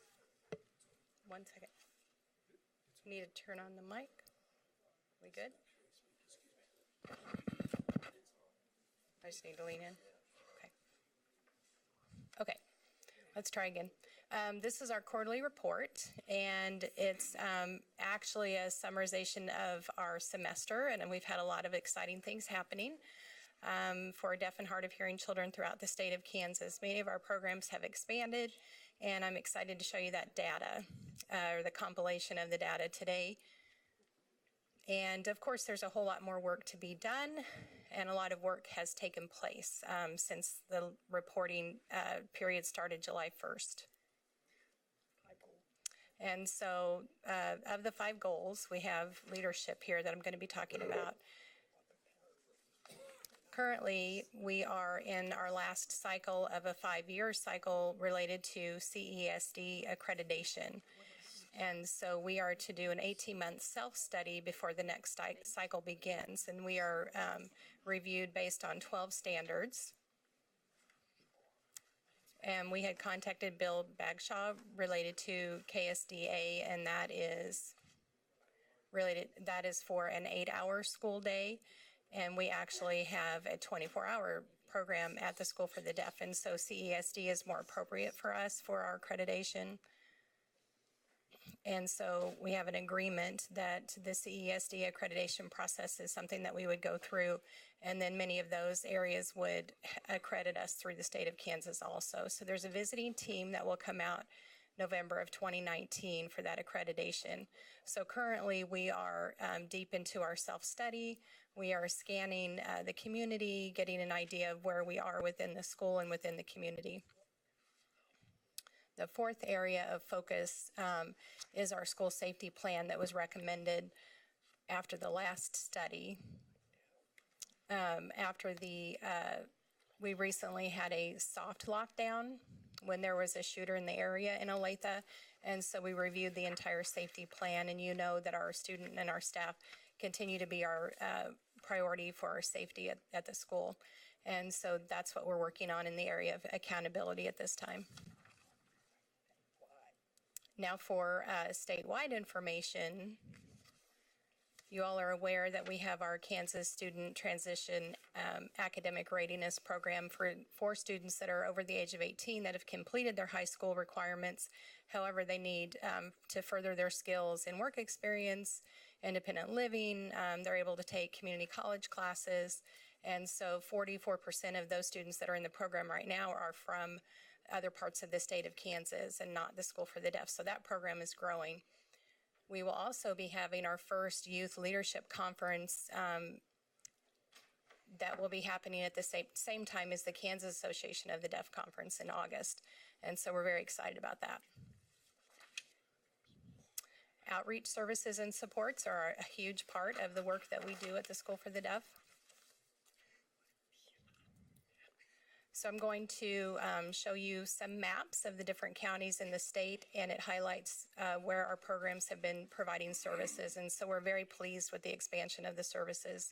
S6: one second. Need to turn on the mic. We good? I just need to lean in. Okay. Okay, let's try again. This is our quarterly report, and it's actually a summarization of our semester, and we've had a lot of exciting things happening for deaf and hard of hearing children throughout the state of Kansas. Many of our programs have expanded, and I'm excited to show you that data, or the compilation of the data today. And of course, there's a whole lot more work to be done, and a lot of work has taken place since the reporting period started July 1st. And so of the 5 goals, we have leadership here that I'm going to be talking about. Currently, we are in our last cycle of a 5-year cycle related to CESD accreditation. And so we are to do an 18-month self-study before the next cycle begins. And we are reviewed based on 12 standards. And we had contacted Bill Bagshaw related to KSDA, and that is for an 8-hour school day. And we actually have a 24-hour program at the School for the Deaf, and so CESD is more appropriate for us for our accreditation. And so we have an agreement that the CESD accreditation process is something that we would go through, and then many of those areas would accredit us through the state of Kansas also. So there's a visiting team that will come out November of 2019 for that accreditation. So currently we are deep into our self-study. We are scanning the community, getting an idea of where we are within the school and within the community. The fourth area of focus is our school safety plan that was recommended after the last study. We recently had a soft lockdown when there was a shooter in the area in Olathe, and so we reviewed the entire safety plan, and you know that our student and our staff continue to be our priority for our safety at the school. And so that's what we're working on in the area of accountability at this time. Now for statewide information, you all are aware that we have our Kansas Student Transition Academic Readiness Program for students that are over the age of 18 that have completed their high school requirements. However, they need to further their skills in work experience, independent living. They're able to take community college classes. And so 44% of those students that are in the program right now are from other parts of the state of Kansas and not the School for the Deaf. So that program is growing. We will also be having our first youth leadership conference that will be happening at the same time as the Kansas Association of the Deaf Conference in August. And so we're very excited about that. Outreach services and supports are a huge part of the work that we do at the School for the Deaf. So I'm going to show you some maps of the different counties in the state, and it highlights where our programs have been providing services. And so we're very pleased with the expansion of the services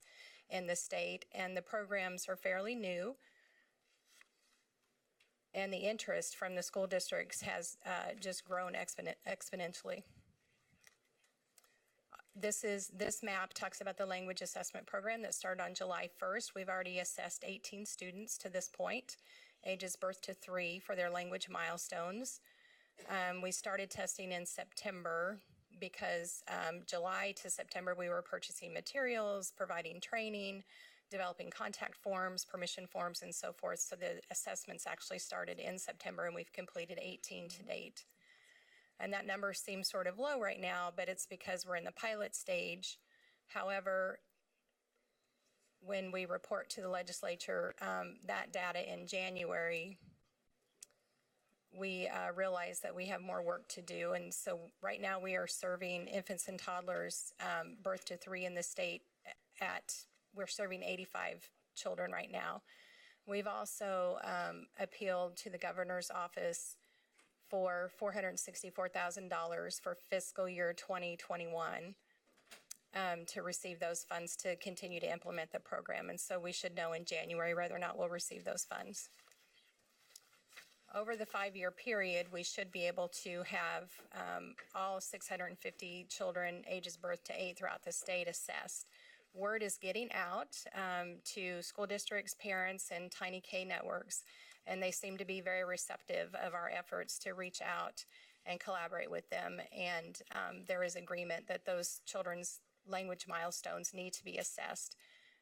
S6: in the state, and the programs are fairly new. And the interest from the school districts has just grown exponentially. This map talks about the language assessment program that started on July 1st. We've already assessed 18 students to this point, ages birth to 3, for their language milestones. We started testing in September because July to September we were purchasing materials, providing training, developing contact forms, permission forms, and so forth. So the assessments actually started in September, and we've completed 18 to date. And that number seems sort of low right now, but it's because we're in the pilot stage. However, when we report to the legislature that data in January, we realize that we have more work to do. And so right now we are serving infants and toddlers birth to 3 in the state we're serving 85 children right now. We've also appealed to the governor's office for $464,000 for fiscal year 2021 to receive those funds to continue to implement the program. And so we should know in January whether or not we'll receive those funds. Over the 5-year period, we should be able to have all 650 children ages birth to 8 throughout the state assessed. Word is getting out to school districts, parents, and Tiny K networks, and they seem to be very receptive of our efforts to reach out and collaborate with them. And there is agreement that those children's language milestones need to be assessed,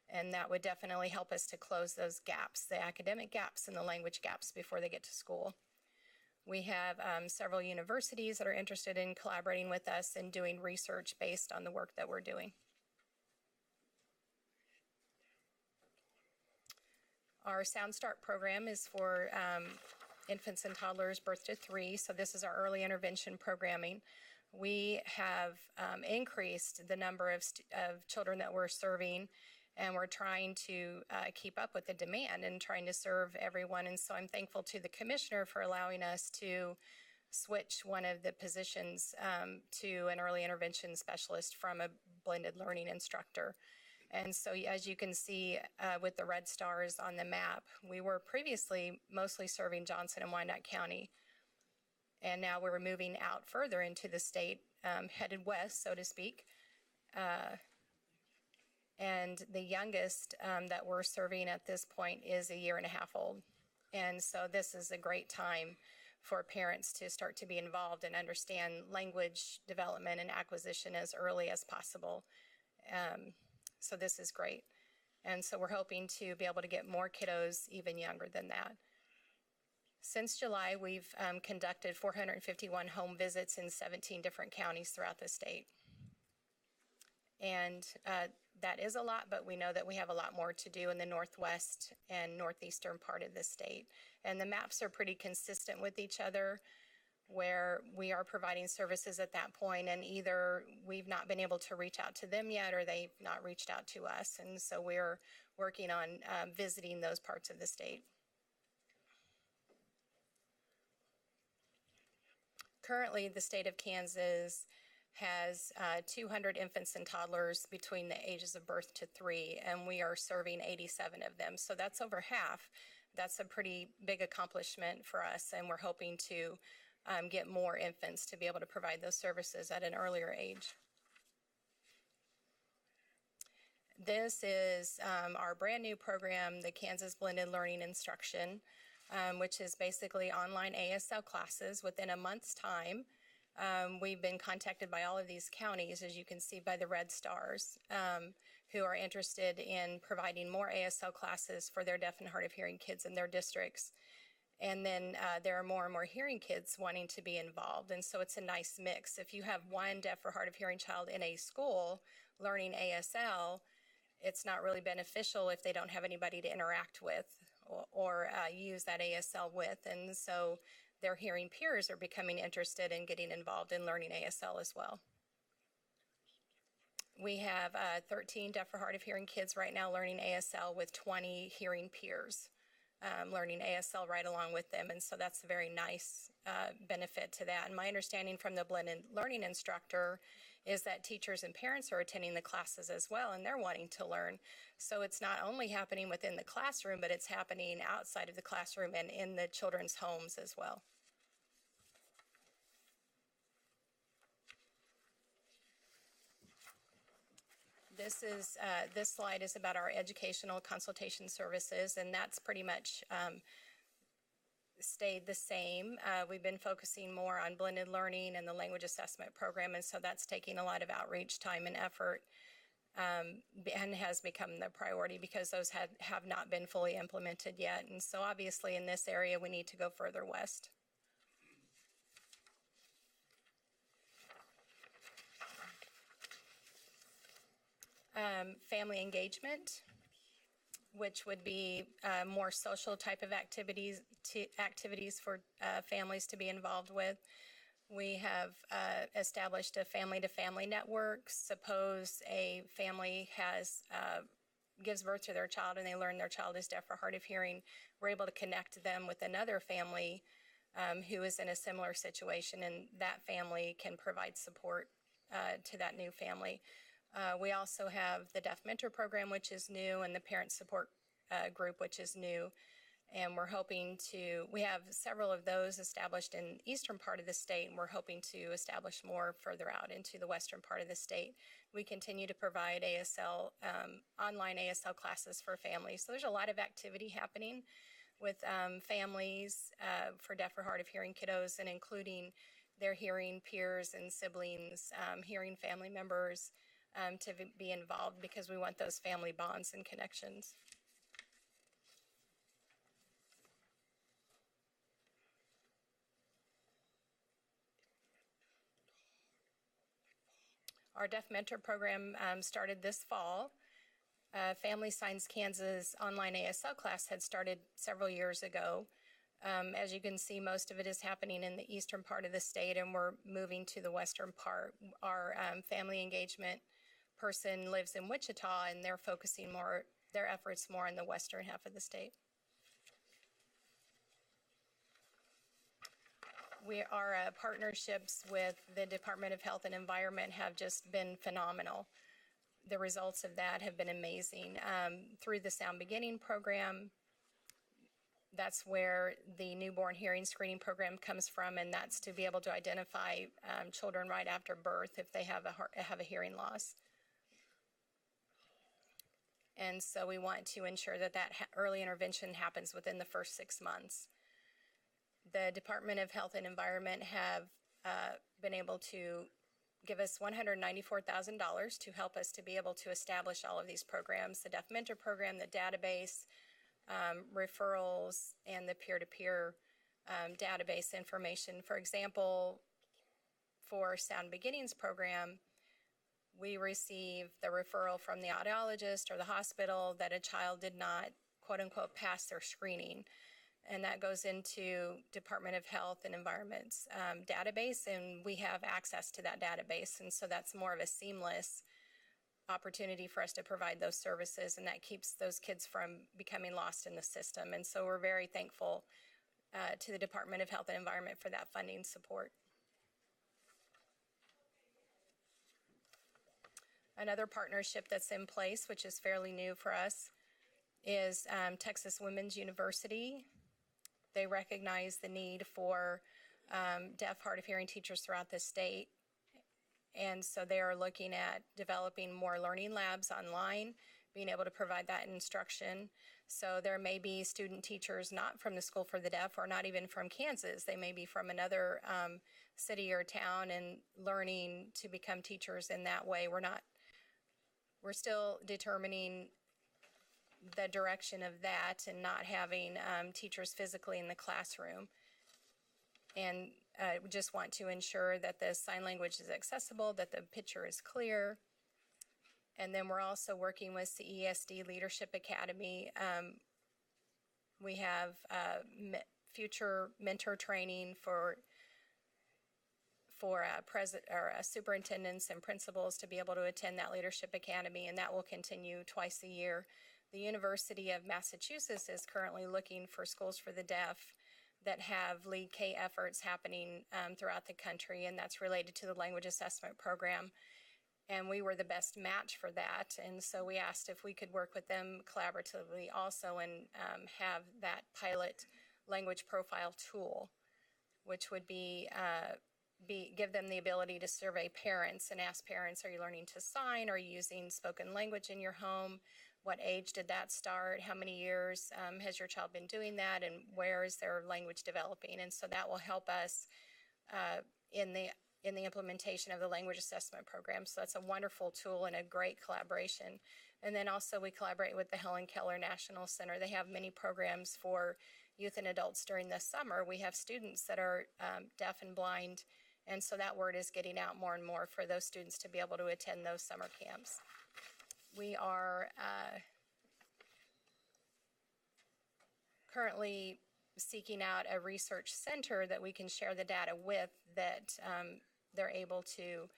S6: and that would definitely help us to close those gaps, the academic gaps and the language gaps before they get to school. We have several universities that are interested in collaborating with us and doing research based on the work that we're doing. Our Sound Start program is for infants and toddlers birth to 3, so this is our early intervention programming. We have increased the number of children that we're serving, and we're trying to keep up with the demand and trying to serve everyone. And so I'm thankful to the commissioner for allowing us to switch one of the positions to an early intervention specialist from a blended learning instructor. And so as you can see with the red stars on the map, we were previously mostly serving Johnson and Wyandotte County. And now we're moving out further into the state, headed west, so to speak. And the youngest that we're serving at this point is a year and a half old. And so this is a great time for parents to start to be involved and understand language development and acquisition as early as possible. So this is great. And so we're hoping to be able to get more kiddos even younger than that. Since July, we've conducted 451 home visits in 17 different counties throughout the state. And that is a lot, but we know that we have a lot more to do in the northwest and northeastern part of the state. And the maps are pretty consistent with each other, where we are providing services at that point, and either we've not been able to reach out to them yet or they've not reached out to us. And so we're working on visiting those parts of the state. Currently, the state of Kansas has 200 infants and toddlers between the ages of birth to 3, and we are serving 87 of them. So that's over half. That's a pretty big accomplishment for us, and we're hoping to get more infants to be able to provide those services at an earlier age. This is our brand new program, the Kansas Blended Learning Instruction, which is basically online ASL classes within a month's time. We've been contacted by all of these counties, as you can see by the red stars, who are interested in providing more ASL classes for their deaf and hard of hearing kids in their districts. And then there are more and more hearing kids wanting to be involved. And so it's a nice mix. If you have one deaf or hard of hearing child in a school learning ASL, it's not really beneficial if they don't have anybody to interact with or use that ASL with. And so their hearing peers are becoming interested in getting involved in learning ASL as well. We have 13 deaf or hard of hearing kids right now learning ASL with 20 hearing peers learning ASL right along with them. And so that's a very nice benefit to that. And my understanding from the blended learning instructor is that teachers and parents are attending the classes as well, and they're wanting to learn. So it's not only happening within the classroom, but it's happening outside of the classroom and in the children's homes as well. This slide is about our educational consultation services, and that's pretty much stayed the same. We've been focusing more on blended learning and the language assessment program, and so that's taking a lot of outreach time and effort, and has become the priority because those have not been fully implemented yet. And so obviously in this area we need to go further west. Family engagement, which would be more social type of activities for families to be involved with. We have established a family-to-family network. Suppose a family gives birth to their child and they learn their child is deaf or hard of hearing, we're able to connect them with another family who is in a similar situation, and that family can provide support to that new family. We also have the Deaf Mentor Program, which is new, and the Parent Support Group, which is new. And we're hoping we have several of those established in the eastern part of the state, and we're hoping to establish more further out into the western part of the state. We continue to provide ASL, online ASL classes for families. So there's a lot of activity happening with families for deaf or hard of hearing kiddos, and including their hearing peers and siblings, hearing family members, to be involved, because we want those family bonds and connections. Our Deaf Mentor Program started this fall. Family Signs Kansas online ASL class had started several years ago. As you can see, most of it is happening in the eastern part of the state, and we're moving to the western part. Our family engagement person lives in Wichita, and they're focusing their efforts more in the western half of the state. Our partnerships with the Department of Health and Environment have just been phenomenal. The results of that have been amazing. Through the Sound Beginning program, that's where the newborn hearing screening program comes from, and that's to be able to identify children right after birth if they have a hearing loss. And so we want to ensure that early intervention happens within the first 6 months. The Department of Health and Environment have been able to give us $194,000 to help us to be able to establish all of these programs, the Deaf Mentor Program, the database, referrals, and the peer-to-peer database information. For example, for Sound Beginnings program, we receive the referral from the audiologist or the hospital that a child did not, quote unquote, pass their screening. And that goes into Department of Health and Environment's database, and we have access to that database. And so that's more of a seamless opportunity for us to provide those services, and that keeps those kids from becoming lost in the system. And so we're very thankful to the Department of Health and Environment for that funding support. Another partnership that's in place, which is fairly new for us, is Texas Women's University. They recognize the need for deaf, hard of hearing teachers throughout the state. And so they are looking at developing more learning labs online, being able to provide that instruction. So there may be student teachers not from the School for the Deaf or not even from Kansas. They may be from another city or town and learning to become teachers in that way. We're still determining the direction of that and not having teachers physically in the classroom. And we just want to ensure that the sign language is accessible, that the picture is clear. And then we're also working with the KSDE Leadership Academy. We have future mentor training for superintendents and principals to be able to attend that Leadership Academy, and that will continue twice a year. The University of Massachusetts is currently looking for schools for the deaf that have Lead K efforts happening throughout the country, and that's related to the language assessment program. And we were the best match for that, and so we asked if we could work with them collaboratively also and have that pilot language profile tool, which would give them the ability to survey parents and ask parents, are you learning to sign? Are you using spoken language in your home? What age did that start? How many years has your child been doing that? And where is their language developing? And so that will help us in the implementation of the language assessment program. So that's a wonderful tool and a great collaboration. And then also we collaborate with the Helen Keller National Center. They have many programs for youth and adults during the summer. We have students that are deaf and blind, and so that word is getting out more and more for those students to be able to attend those summer camps. We are currently seeking out a research center that we can share the data with, that they're able to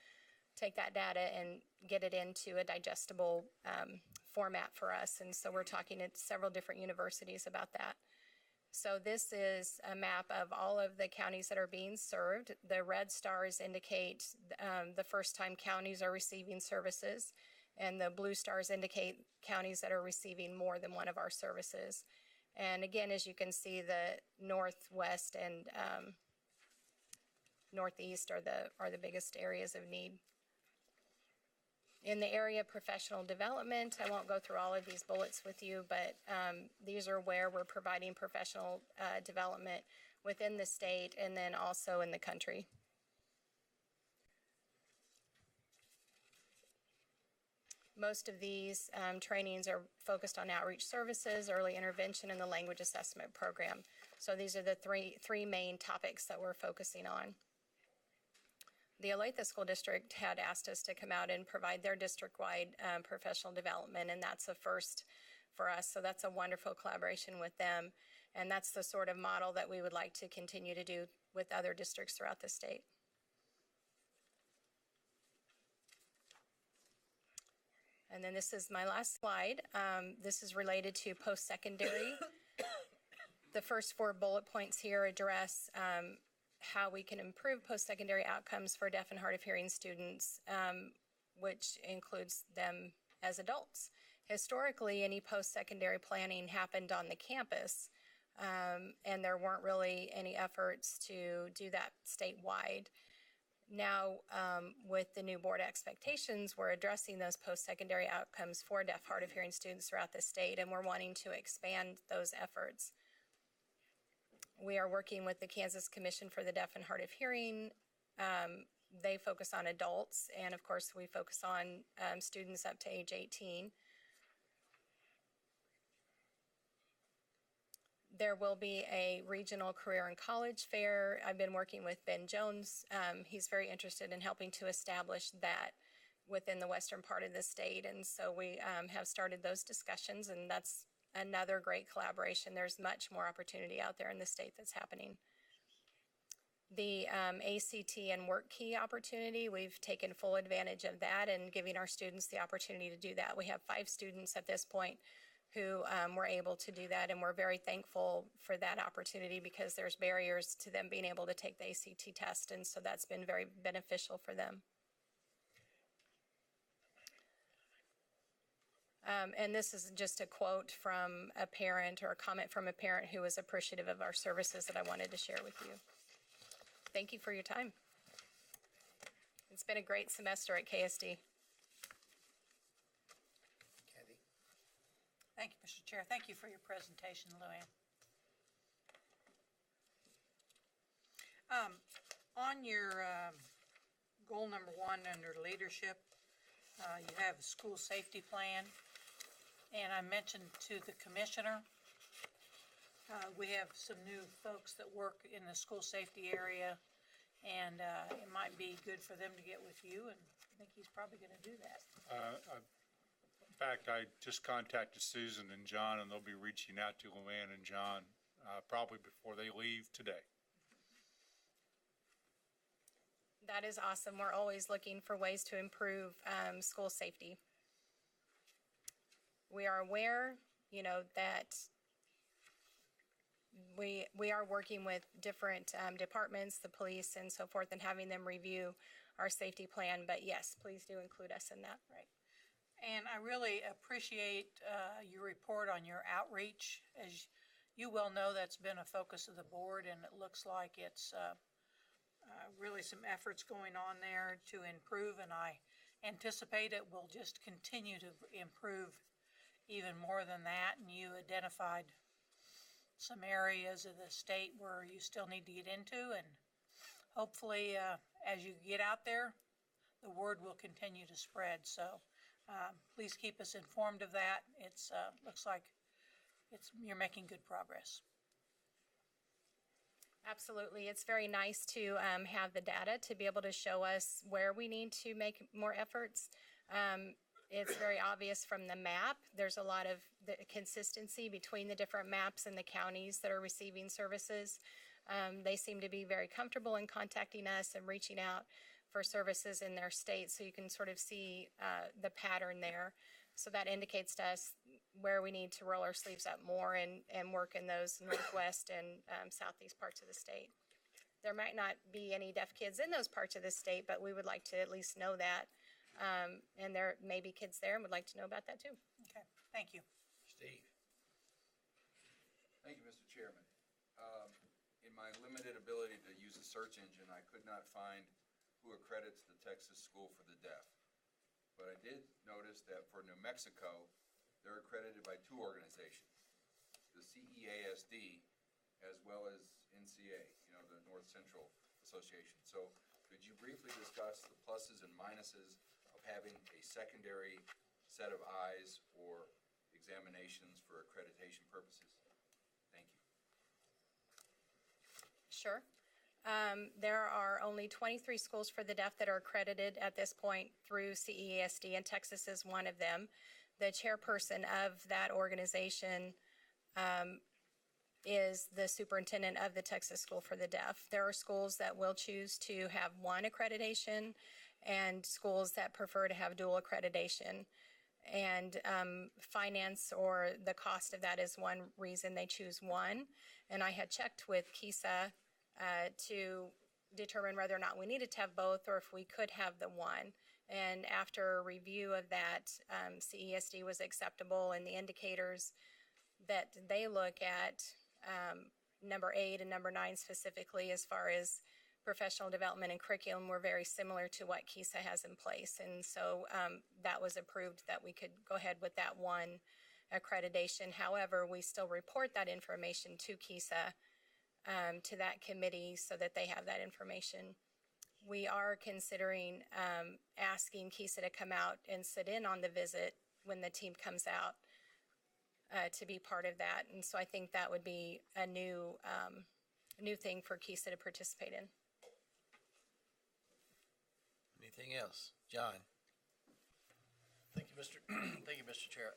S6: take that data and get it into a digestible format for us. And so we're talking to several different universities about that. So this is a map of all of the counties that are being served. The red stars indicate the first-time counties are receiving services, and the blue stars indicate counties that are receiving more than one of our services. And again, as you can see, the northwest and northeast are the biggest areas of need. In the area of professional development, I won't go through all of these bullets with you, but these are where we're providing professional development within the state and then also in the country. Most of these trainings are focused on outreach services, early intervention, and the language assessment program. So these are the three main topics that we're focusing on. The Olathe School District had asked us to come out and provide their district-wide professional development, and that's a first for us. So that's a wonderful collaboration with them, and that's the sort of model that we would like to continue to do with other districts throughout the state. And then this is my last slide. This is related to post-secondary. The first 4 bullet points here address how we can improve post-secondary outcomes for deaf and hard of hearing students, which includes them as adults. Historically, any post-secondary planning happened on the campus, and there weren't really any efforts to do that statewide. Now, with the new board expectations, we're addressing those post-secondary outcomes for deaf, hard of hearing students throughout the state, and we're wanting to expand those efforts. We are working with the Kansas Commission for the Deaf and Hard of Hearing. They focus on adults, and of course, we focus on students up to age 18. There will be a regional career and college fair. I've been working with Ben Jones. He's very interested in helping to establish that within the western part of the state. And so we have started those discussions, and that's another great collaboration. There's much more opportunity out there in the state that's happening. The ACT and Work Key opportunity, we've taken full advantage of that and giving our students the opportunity to do that. We have 5 students at this point who were able to do that, and we're very thankful for that opportunity because there's barriers to them being able to take the ACT test, and so that's been very beneficial for them. And this is just a quote from a parent or a comment from a parent who was appreciative of our services that I wanted to share with you. Thank you for your time. It's been a great semester at KSD.
S8: Thank you, Mr. Chair. Thank you for your presentation, Luann. On your goal number 1 under leadership, you have a school safety plan, and I mentioned to the commissioner, we have some new folks that work in the school safety area, and it might be good for them to get with you, and I think he's probably going to do that.
S12: In fact, I just contacted Susan and John, and they'll be reaching out to Luann and John probably before they leave today.
S6: That is awesome. We're always looking for ways to improve school safety. We are aware, that we are working with different departments, the police and so forth, and having them review our safety plan. But yes, please do include us in that.
S8: Right. And I really appreciate your report on your outreach. As you well know, that's been a focus of the board, and it looks like it's really some efforts going on there to improve, and I anticipate it will just continue to improve even more than that. And you identified some areas of the state where you still need to get into, and hopefully as you get out there, the word will continue to spread. So please keep us informed of that. It's looks like you're making good progress.
S6: Absolutely. It's very nice to have the data to be able to show us where we need to make more efforts. It's very obvious from the map. There's a lot of the consistency between the different maps and the counties that are receiving services. They seem to be very comfortable in contacting us and reaching out for services in their state, so you can sort of see the pattern there. So that indicates to us where we need to roll our sleeves up more and work in those northwest and southeast parts of the state. There might not be any deaf kids in those parts of the state, but we would like to at least know that. And there may be kids there and would like to know about that too.
S8: Okay, thank you.
S1: Steve.
S2: Thank you, Mr. Chairman. In my limited ability to use a search engine, I could not find who accredits the Texas School for the Deaf. But I did notice that for New Mexico, they're accredited by 2 organizations, the CEASD as well as NCA, the North Central Association. So could you briefly discuss the pluses and minuses of having a secondary set of eyes or examinations for accreditation purposes? Thank you.
S6: Sure. There are only 23 schools for the deaf that are accredited at this point through CEASD, and Texas is one of them. The chairperson of that organization is the superintendent of the Texas School for the Deaf. There are schools that will choose to have 1 accreditation and schools that prefer to have dual accreditation. And finance or the cost of that is one reason they choose 1. And I had checked with KISA to determine whether or not we needed to have both or if we could have the 1. And after a review of that, CESD was acceptable, and the indicators that they look at, number 8 and number 9 specifically, as far as professional development and curriculum were very similar to what KISA has in place. And so that was approved that we could go ahead with that one accreditation. However, we still report that information to KISA, to that committee, so that they have that information. We are considering asking KISA to come out and sit in on the visit when the team comes out to be part of that. And so I think that would be a new thing for KISA to participate in.
S1: Anything else? John?
S16: Thank you, Mr. Thank you, Mr. Chair.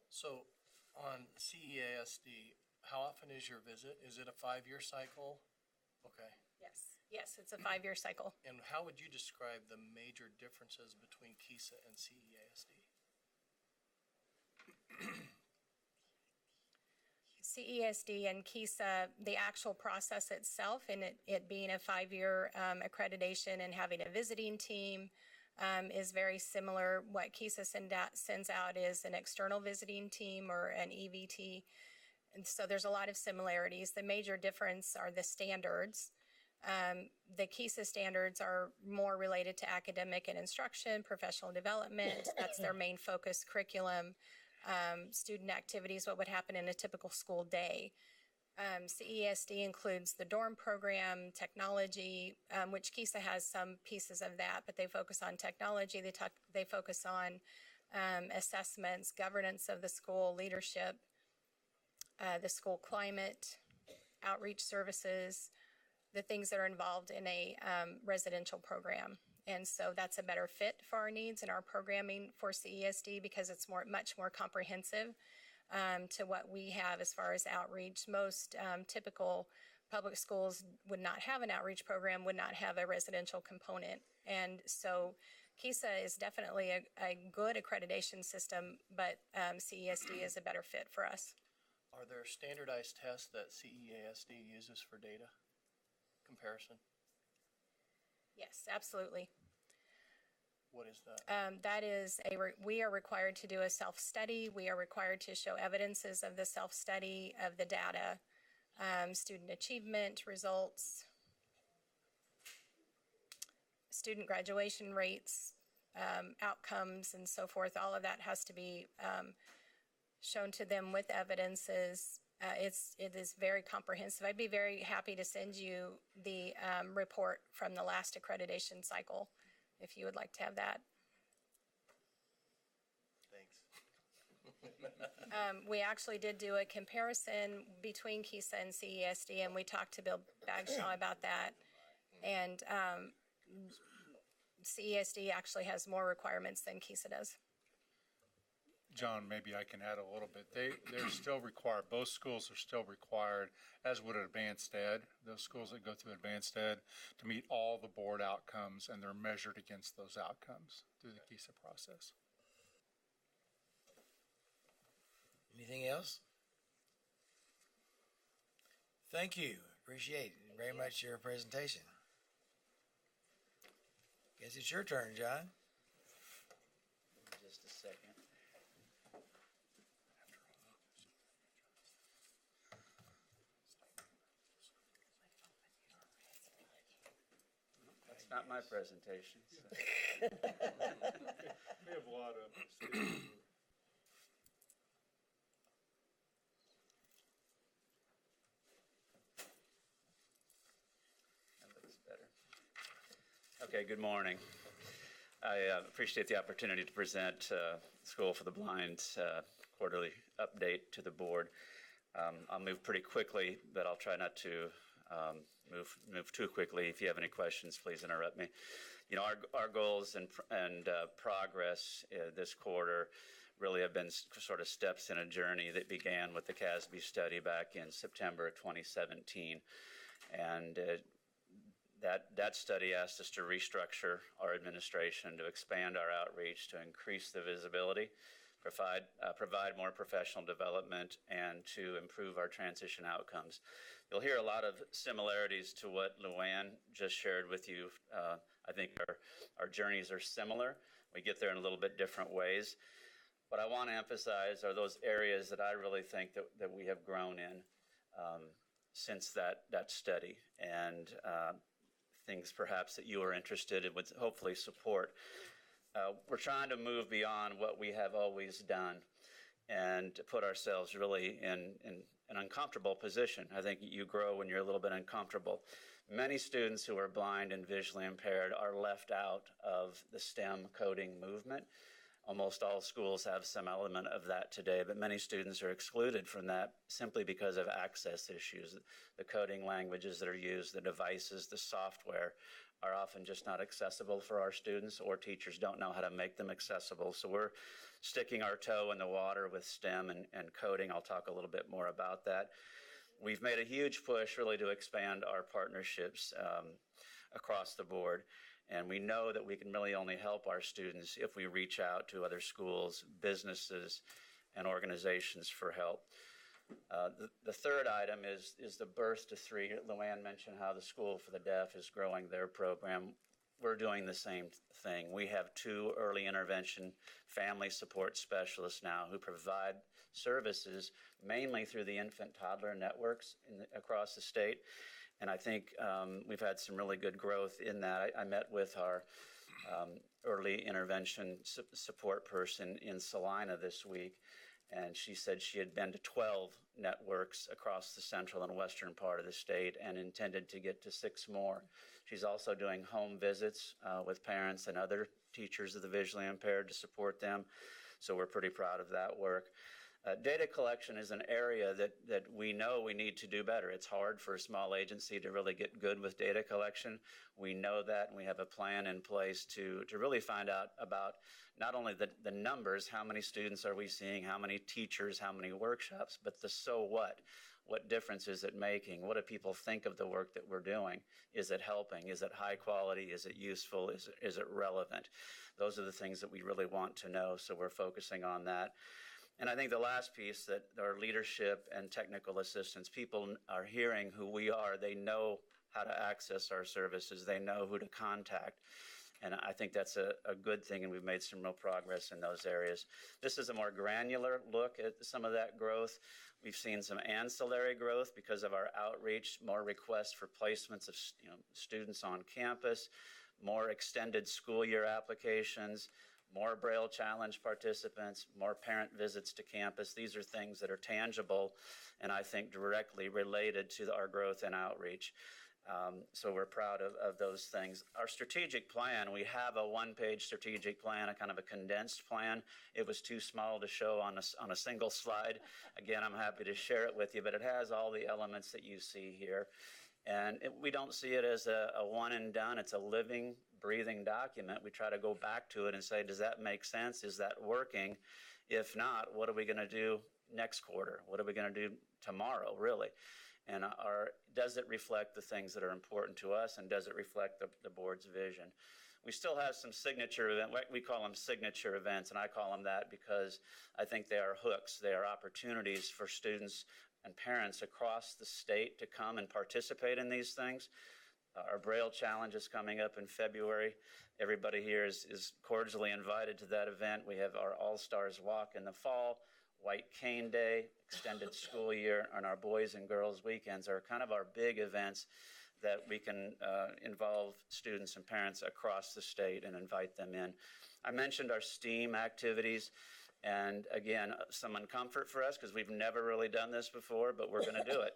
S16: So on CEASD, how often is your visit? Is it a 5-year cycle? Okay.
S6: Yes, it's a 5-year cycle.
S16: And how would you describe the major differences between KISA and CEASD?
S6: CESD and KISA, the actual process itself, and it being a 5-year accreditation and having a visiting team is very similar. What KISA sends out is an external visiting team or an EVT. And so there's a lot of similarities. The major difference are the standards. The KISA standards are more related to academic and instruction, professional development. That's their main focus, curriculum, student activities, what would happen in a typical school day. CESD includes the dorm program, technology, which KISA has some pieces of that, but they focus on technology. They focus on assessments, governance of the school, leadership, the school climate, outreach services, the things that are involved in a residential program. And so that's a better fit for our needs and our programming for CESD because it's much more comprehensive to what we have as far as outreach. Most typical public schools would not have an outreach program, would not have a residential component. And so KISA is definitely a good accreditation system, but CESD is a better fit for us.
S16: Are there standardized tests that CEASD uses for data comparison?
S6: Yes, absolutely.
S16: What is that?
S6: That is we are required to do a self-study. We are required to show evidences of the self-study of the data, student achievement results, student graduation rates, outcomes, and so forth. All of that has to be shown to them with evidences. It is very comprehensive. I'd be very happy to send you the report from the last accreditation cycle if you would like to have that.
S16: Thanks.
S6: We actually did do a comparison between KISA and CESD, and we talked to Bill Bagshaw about that. And CESD actually has more requirements than KISA does.
S12: John, maybe I can add a little bit. They're still required, both schools are still required, as would Advanced Ed, those schools that go through Advanced Ed, to meet all the board outcomes, and they're measured against those outcomes through the KISA process.
S1: Anything else? Thank you. Appreciate very much your presentation. Guess it's your turn, John.
S21: Just a second. That's not my presentation. So.
S12: We have a lot of them.
S21: Okay, good morning. I appreciate the opportunity to present School for the Blind quarterly update to the board. I'll move pretty quickly, but I'll try not to move too quickly. If you have any questions, please interrupt me. You know, our goals and progress this quarter really have been sort of steps in a journey that began with the KSDE study back in September of 2017. And that study asked us to restructure our administration, to expand our outreach, to increase the visibility, provide more professional development, and to improve our transition outcomes. You'll hear a lot of similarities to what Luann just shared with you. I think our journeys are similar. We get there in a little bit different ways. What I want to emphasize are those areas that I really think that we have grown in. since that study, and things perhaps that you are interested in would hopefully support. We're trying to move beyond what we have always done and to put ourselves really in an uncomfortable position. I think you grow when you're a little bit uncomfortable. Many students who are blind and visually impaired are left out of the STEM coding movement. Almost all schools have some element of that today, but many students are excluded from that simply because of access issues. The coding languages that are used, the devices, the software are often just not accessible for our students, or teachers don't know how to make them accessible. So we're sticking our toe in the water with STEM and coding. I'll talk a little bit more about that. We've made a huge push really to expand our partnerships across the board. And we know that we can really only help our students if we reach out to other schools, businesses, and organizations for help. The third item is the Birth to Three. Luann mentioned how the School for the Deaf is growing their program. We're doing the same thing. We have 2 early intervention family support specialists now who provide services mainly through the infant toddler networks across the state. And I think we've had some really good growth in that. I met with our early intervention support person in Salina this week, and she said she had been to 12 networks across the central and western part of the state and intended to get to 6 more. She's also doing home visits with parents and other teachers of the visually impaired to support them, so we're pretty proud of that work. Data collection is an area that we know we need to do better. It's hard for a small agency to really get good with data collection. We know that, and we have a plan in place to really find out about not only the numbers, how many students are we seeing, how many teachers, how many workshops, but the so what. What difference is it making? What do people think of the work that we're doing? Is it helping? Is it high quality? Is it useful? Is it relevant? Those are the things that we really want to know, so we're focusing on that. And I think the last piece, that our leadership and technical assistance, people are hearing who we are. They know how to access our services. They know who to contact. And I think that's a good thing, and we've made some real progress in those areas. This is a more granular look at some of that growth. We've seen some ancillary growth because of our outreach, more requests for placements of students on campus, more extended school year applications, more Braille Challenge participants, more parent visits to campus. These are things that are tangible and I think directly related to our growth and outreach. So we're proud of those things. Our strategic plan, we have a one-page strategic plan, a kind of a condensed plan. It was too small to show on a single slide. Again, I'm happy to share it with you, but it has all the elements that you see here. And we don't see it as a one and done. It's a living, breathing document. We try to go back to it and say, does that make sense? Is that working? If not, what are we going to do next quarter? What are we going to do tomorrow, really? And does it reflect the things that are important to us, and does it reflect the board's vision? We still have some signature events. We call them signature events, and I call them that because I think they are hooks. They are opportunities for students and parents across the state to come and participate in these things. Our Braille Challenge is coming up in February. Everybody here is cordially invited to that event. We have our All-Stars Walk in the fall, White Cane Day, extended school year, and our Boys and Girls Weekends are kind of our big events that we can involve students and parents across the state and invite them in. I mentioned our STEAM activities. And again, some uncomfort for us because we've never really done this before, but we're going to do it.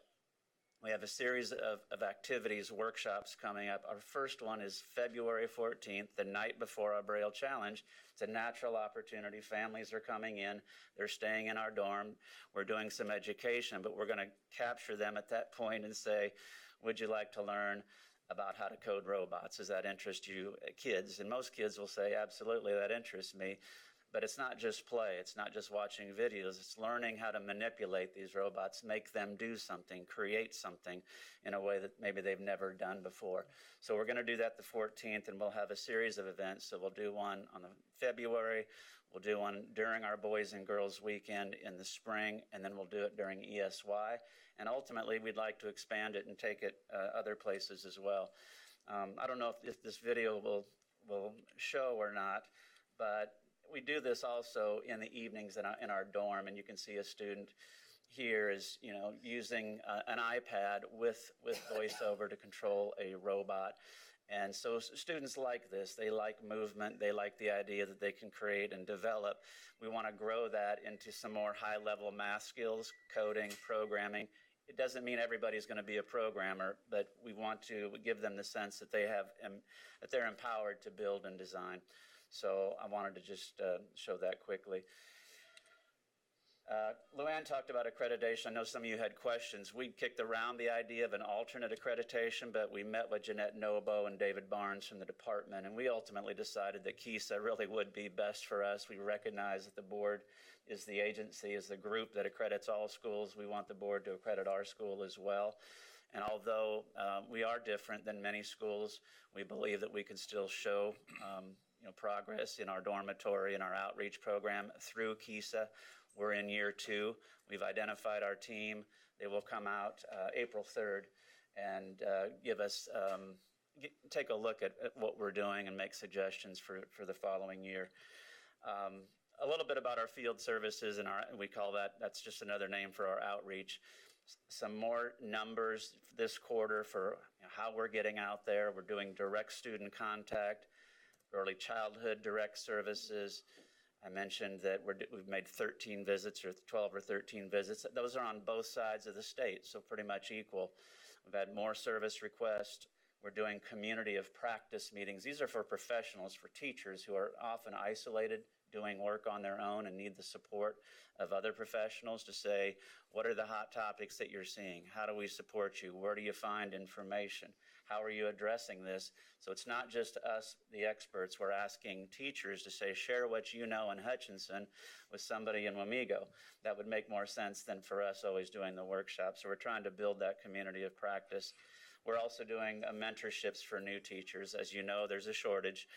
S21: We have a series of activities, workshops coming up. Our first one is February 14th, the night before our Braille Challenge. It's a natural opportunity. Families are coming in. They're staying in our dorm. We're doing some education, but we're going to capture them at that point and say, would you like to learn about how to code robots? Does that interest you, kids? And most kids will say, absolutely, that interests me. But it's not just play. It's not just watching videos. It's learning how to manipulate these robots, make them do something, create something in a way that maybe they've never done before. So we're going to do that the 14th, and we'll have a series of events. So we'll do one on February. We'll do one during our Boys and Girls Weekend in the spring, and then we'll do it during ESY. And ultimately, we'd like to expand it and take it other places as well. I don't know if this video will show or not, but we do this also in the evenings in our dorm, and you can see a student here is, you know, using an iPad with voiceover to control a robot. And so students like this. They like movement. They like the idea that they can create and develop. We want to grow that into some more high-level math skills, coding, programming. It doesn't mean everybody's going to be a programmer, but we want to give them the sense that that they're empowered to build and design. So I wanted to just show that quickly. Luann talked about accreditation. I know some of you had questions. We kicked around the idea of an alternate accreditation, but we met with Jeanette Nobo and David Barnes from the department, and we ultimately decided that KSDE really would be best for us. We recognize that the board is the agency, is the group that accredits all schools. We want the board to accredit our school as well. And although we are different than many schools, we believe that we can still show progress in our dormitory and our outreach program through KSDE. We're in year 2. We've identified our team. They will come out April 3rd and give us, take a look at what we're doing and make suggestions for the following year. A little bit about our field services, and we call that's just another name for our outreach. Some more numbers this quarter for how we're getting out there. We're doing direct student contact, early childhood direct services. I mentioned that we've made 13 visits, or 12 or 13 visits. Those are on both sides of the state, so pretty much equal. We've had more service requests. We're doing community of practice meetings. These are for professionals, for teachers who are often isolated, doing work on their own and need the support of other professionals to say, what are the hot topics that you're seeing? How do we support you? Where do you find information? How are you addressing this? So it's not just us, the experts. We're asking teachers to say, share what you know in Hutchinson with somebody in Wamego. That would make more sense than for us always doing the workshop. So we're trying to build that community of practice. We're also doing mentorships for new teachers. As you know, there's a shortage,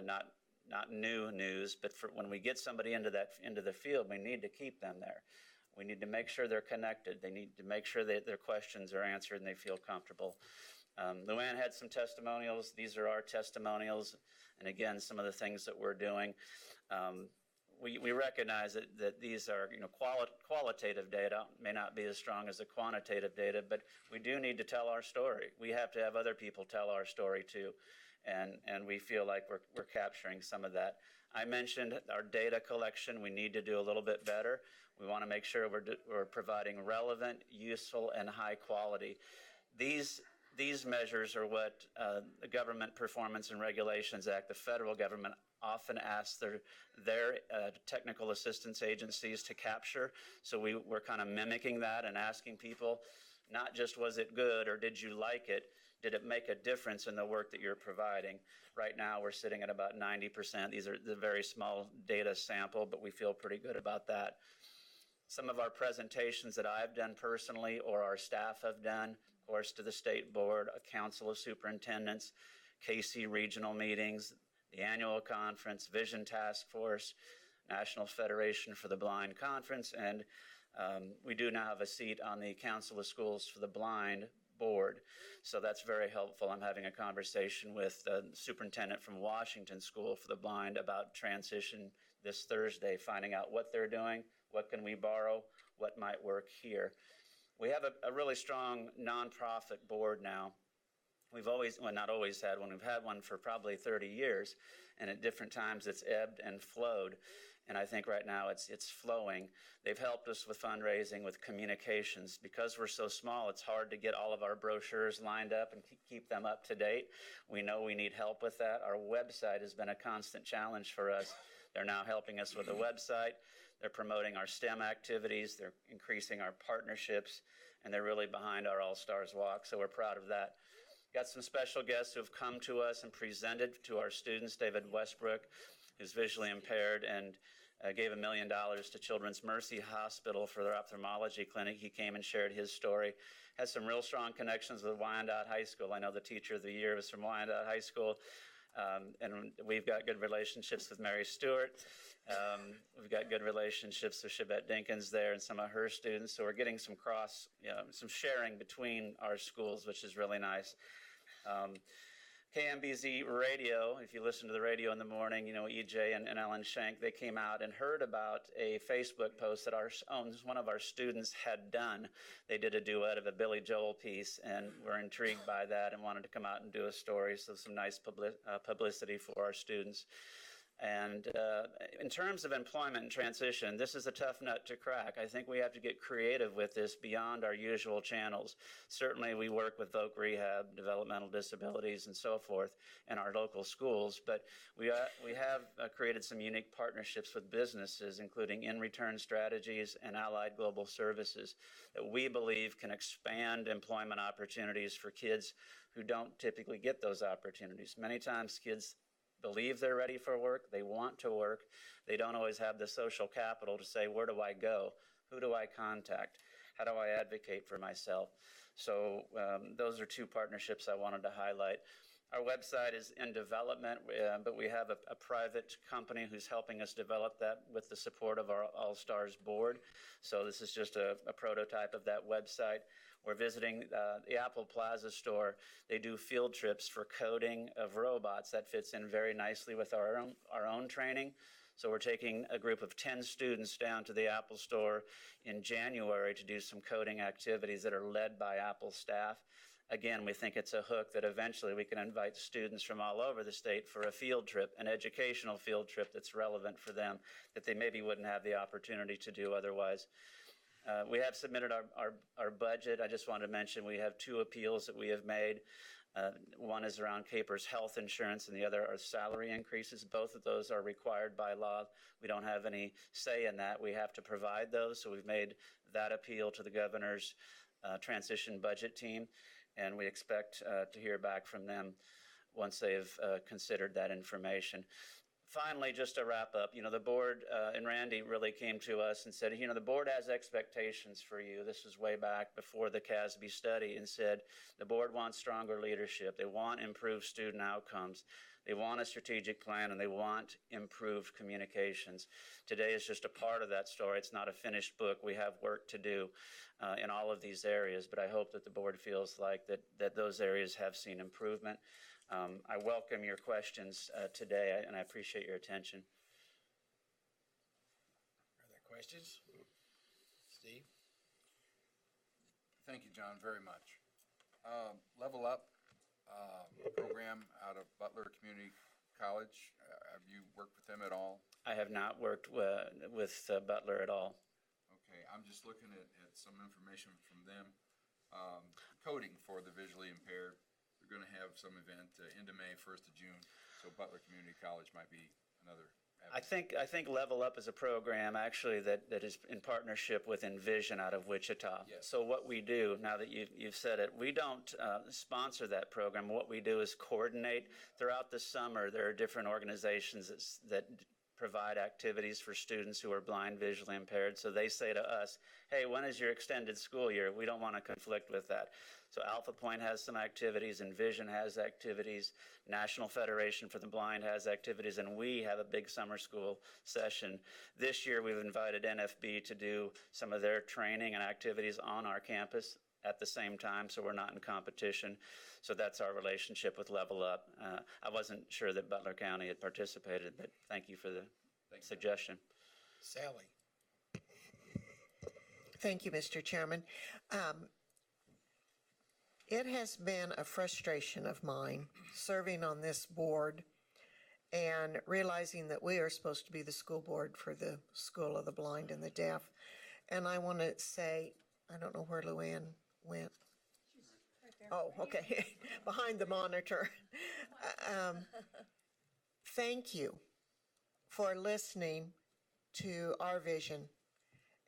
S21: not new news, but for when we get somebody into the field, we need to keep them there. We need to make sure they're connected. They need to make sure that their questions are answered and they feel comfortable. Luann had some testimonials. These are our testimonials, and again, some of the things that we're doing. We recognize that these are qualitative data, may not be as strong as the quantitative data, but we do need to tell our story. We have to have other people tell our story too, and we feel like we're capturing some of that. I mentioned our data collection. We need to do a little bit better. We want to make sure we're providing relevant, useful, and high quality. These measures are what the Government Performance and Regulations Act, the federal government, often asks their technical assistance agencies to capture. So we're kind of mimicking that and asking people, not just was it good or did you like it, did it make a difference in the work that you're providing? Right now we're sitting at about 90%. These are the very small data sample, but we feel pretty good about that. Some of our presentations that I've done personally or our staff have done, of course, to the state board, a council of superintendents, KC regional meetings, the annual conference, Vision Task Force, National Federation for the Blind Conference, and we do now have a seat on the Council of Schools for the Blind board. So that's very helpful. I'm having a conversation with the superintendent from Washington School for the Blind about transition this Thursday, finding out what they're doing, what can we borrow, what might work here. We have a really strong nonprofit board now. We've always, well, not always had one. We've had one for probably 30 years, and at different times it's ebbed and flowed. And I think right now it's flowing. They've helped us with fundraising, with communications. Because we're so small, it's hard to get all of our brochures lined up and keep them up to date. We know we need help with that. Our website has been a constant challenge for us. They're now helping us with the website. They're promoting our STEM activities. They're increasing our partnerships, and they're really behind our All-Stars Walk, so we're proud of that. Got some special guests who have come to us and presented to our students. David Westbrook, who's visually impaired, and gave $1 million to Children's Mercy Hospital for their ophthalmology clinic. He came and shared his story. Has some real strong connections with Wyandotte High School. I know the teacher of the year was from Wyandotte High School, and we've got good relationships with Mary Stewart. We've got good relationships with Shabette Dinkins there and some of her students. So we're getting some some sharing between our schools, which is really nice. KMBZ radio, if you listen to the radio in the morning, EJ and Ellen Shank, they came out and heard about a Facebook post that one of our students had done. They did a duet of a Billy Joel piece and were intrigued by that and wanted to come out and do a story, so some nice publicity for our students. And in terms of employment and transition, this is a tough nut to crack. I think we have to get creative with this beyond our usual channels. Certainly we work with voc rehab, developmental disabilities, and so forth in our local schools, but we have created some unique partnerships with businesses, including in-return strategies and allied global services, that we believe can expand employment opportunities for kids who don't typically get those opportunities. Many times kids believe they're ready for work, they want to work, they don't always have the social capital to say, where do I go? Who do I contact? How do I advocate for myself? So those are two partnerships I wanted to highlight. Our website is in development, but we have a private company who's helping us develop that with the support of our All-Stars board. So this is just a prototype of that website. We're visiting the Apple Plaza store. They do field trips for coding of robots. That fits in very nicely with our own training. So we're taking a group of 10 students down to the Apple store in January to do some coding activities that are led by Apple staff. Again, we think it's a hook that eventually we can invite students from all over the state for a field trip, an educational field trip that's relevant for them, that they maybe wouldn't have the opportunity to do otherwise. We have submitted our budget. I just wanted to mention we have two appeals that we have made. One is around Caper's health insurance and the other are salary increases. Both of those are required by law. We don't have any say in that. We have to provide those. So we've made that appeal to the governor's transition budget team, and we expect to hear back from them once they've considered that information. Finally, just to wrap up, the board and Randy really came to us and said, the board has expectations for you. This was way back before the KSDE study, and said the board wants stronger leadership. They want improved student outcomes. They want a strategic plan, and they want improved communications. Today is just a part of that story. It's not a finished book. We have work to do in all of these areas, but I hope that the board feels like that those areas have seen improvement. I welcome your questions today, and I appreciate your attention.
S1: Are there questions? Steve?
S2: Thank you, John, very much. Level Up program out of Butler Community College. Have you worked with them at all?
S21: I have not worked with Butler at all.
S2: Okay, I'm just looking at some information from them. Coding for the visually impaired. We're going to have some event into May, 1st of June, so Butler Community College might be another avenue.
S21: I think Level Up is a program actually that is in partnership with Envision out of Wichita.
S2: Yes.
S21: So what we do, now that you've said it, we don't sponsor that program. What we do is coordinate. Throughout the summer, there are different organizations that provide activities for students who are blind, visually impaired. So they say to us, hey, when is your extended school year? We don't want to conflict with that. So Alpha Point has some activities, Envision has activities, National Federation for the Blind has activities, and we have a big summer school session. This year we've invited NFB to do some of their training and activities on our campus at the same time, so we're not in competition. So that's our relationship with Level Up. I wasn't sure that Butler County had participated, but thank you for the suggestion.
S1: Sally?
S10: Thank you, Mr. Chairman. It has been a frustration of mine serving on this board and realizing that we are supposed to be the school board for the School of the Blind and the Deaf. And I want to say, I don't know where Luann went. Oh, okay, behind the monitor. Thank you for listening to our vision,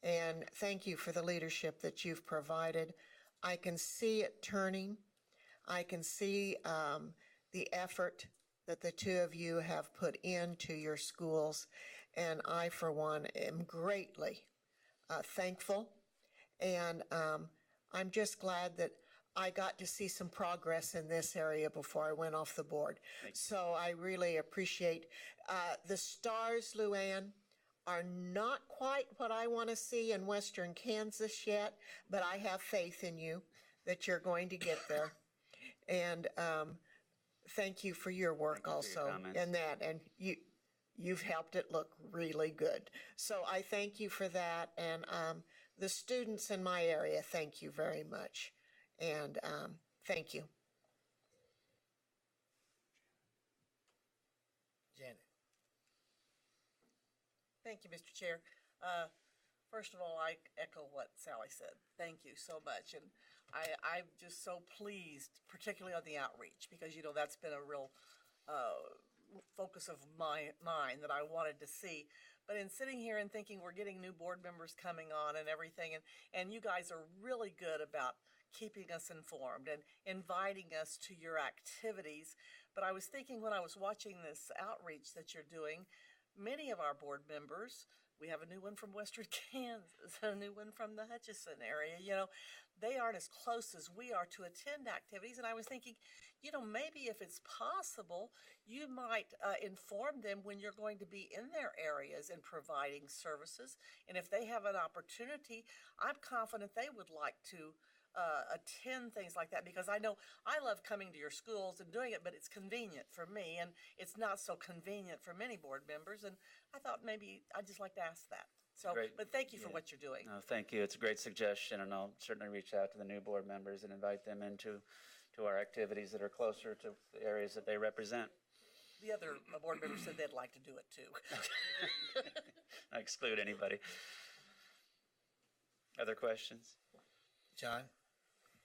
S10: and thank you for the leadership that you've provided. I can see it turning. I can see the effort that the two of you have put into your schools, and I, for one, am greatly thankful, and I'm just glad that I got to see some progress in this area before I went off the board. So I really appreciate the stars, Luann, are not quite what I want to see in western Kansas yet, but I have faith in you that you're going to get there. And thank you for your work
S21: Thank you for your
S10: also
S21: comments.
S10: in that, and you've helped it look really good. So I thank you for that, and the students in my area, thank you very much, and thank you.
S1: Janet.
S19: Thank you, Mr. Chair. First of all, I echo what Sally said. Thank you so much. And I'm just so pleased, particularly on the outreach, because, you know, that's been a real focus of mine that I wanted to see. But in sitting here and thinking we're getting new board members coming on and everything, and you guys are really good about keeping us informed and inviting us to your activities. But I was thinking when I was watching this outreach that you're doing, many of our board members, we have a new one from Western Kansas, a new one from the Hutchinson area, you know, they aren't as close as we are to attend activities. And I was thinking, you know, maybe if it's possible, you might inform them when you're going to be in their areas and providing services. And if they have an opportunity, I'm confident they would like to attend things like that, because I know I love coming to your schools and doing it, but it's convenient for me and it's not so convenient for many board members. And I thought maybe I'd just like to ask that. So,
S21: Great.
S19: but thank you for
S21: Yeah.
S19: what you're doing.
S21: No, thank you. It's a great suggestion, and I'll certainly reach out to the new board members and invite them into our activities that are closer to the areas that they represent.
S19: The other board members said they'd like to do it too.
S21: I exclude anybody. Other questions?
S1: John?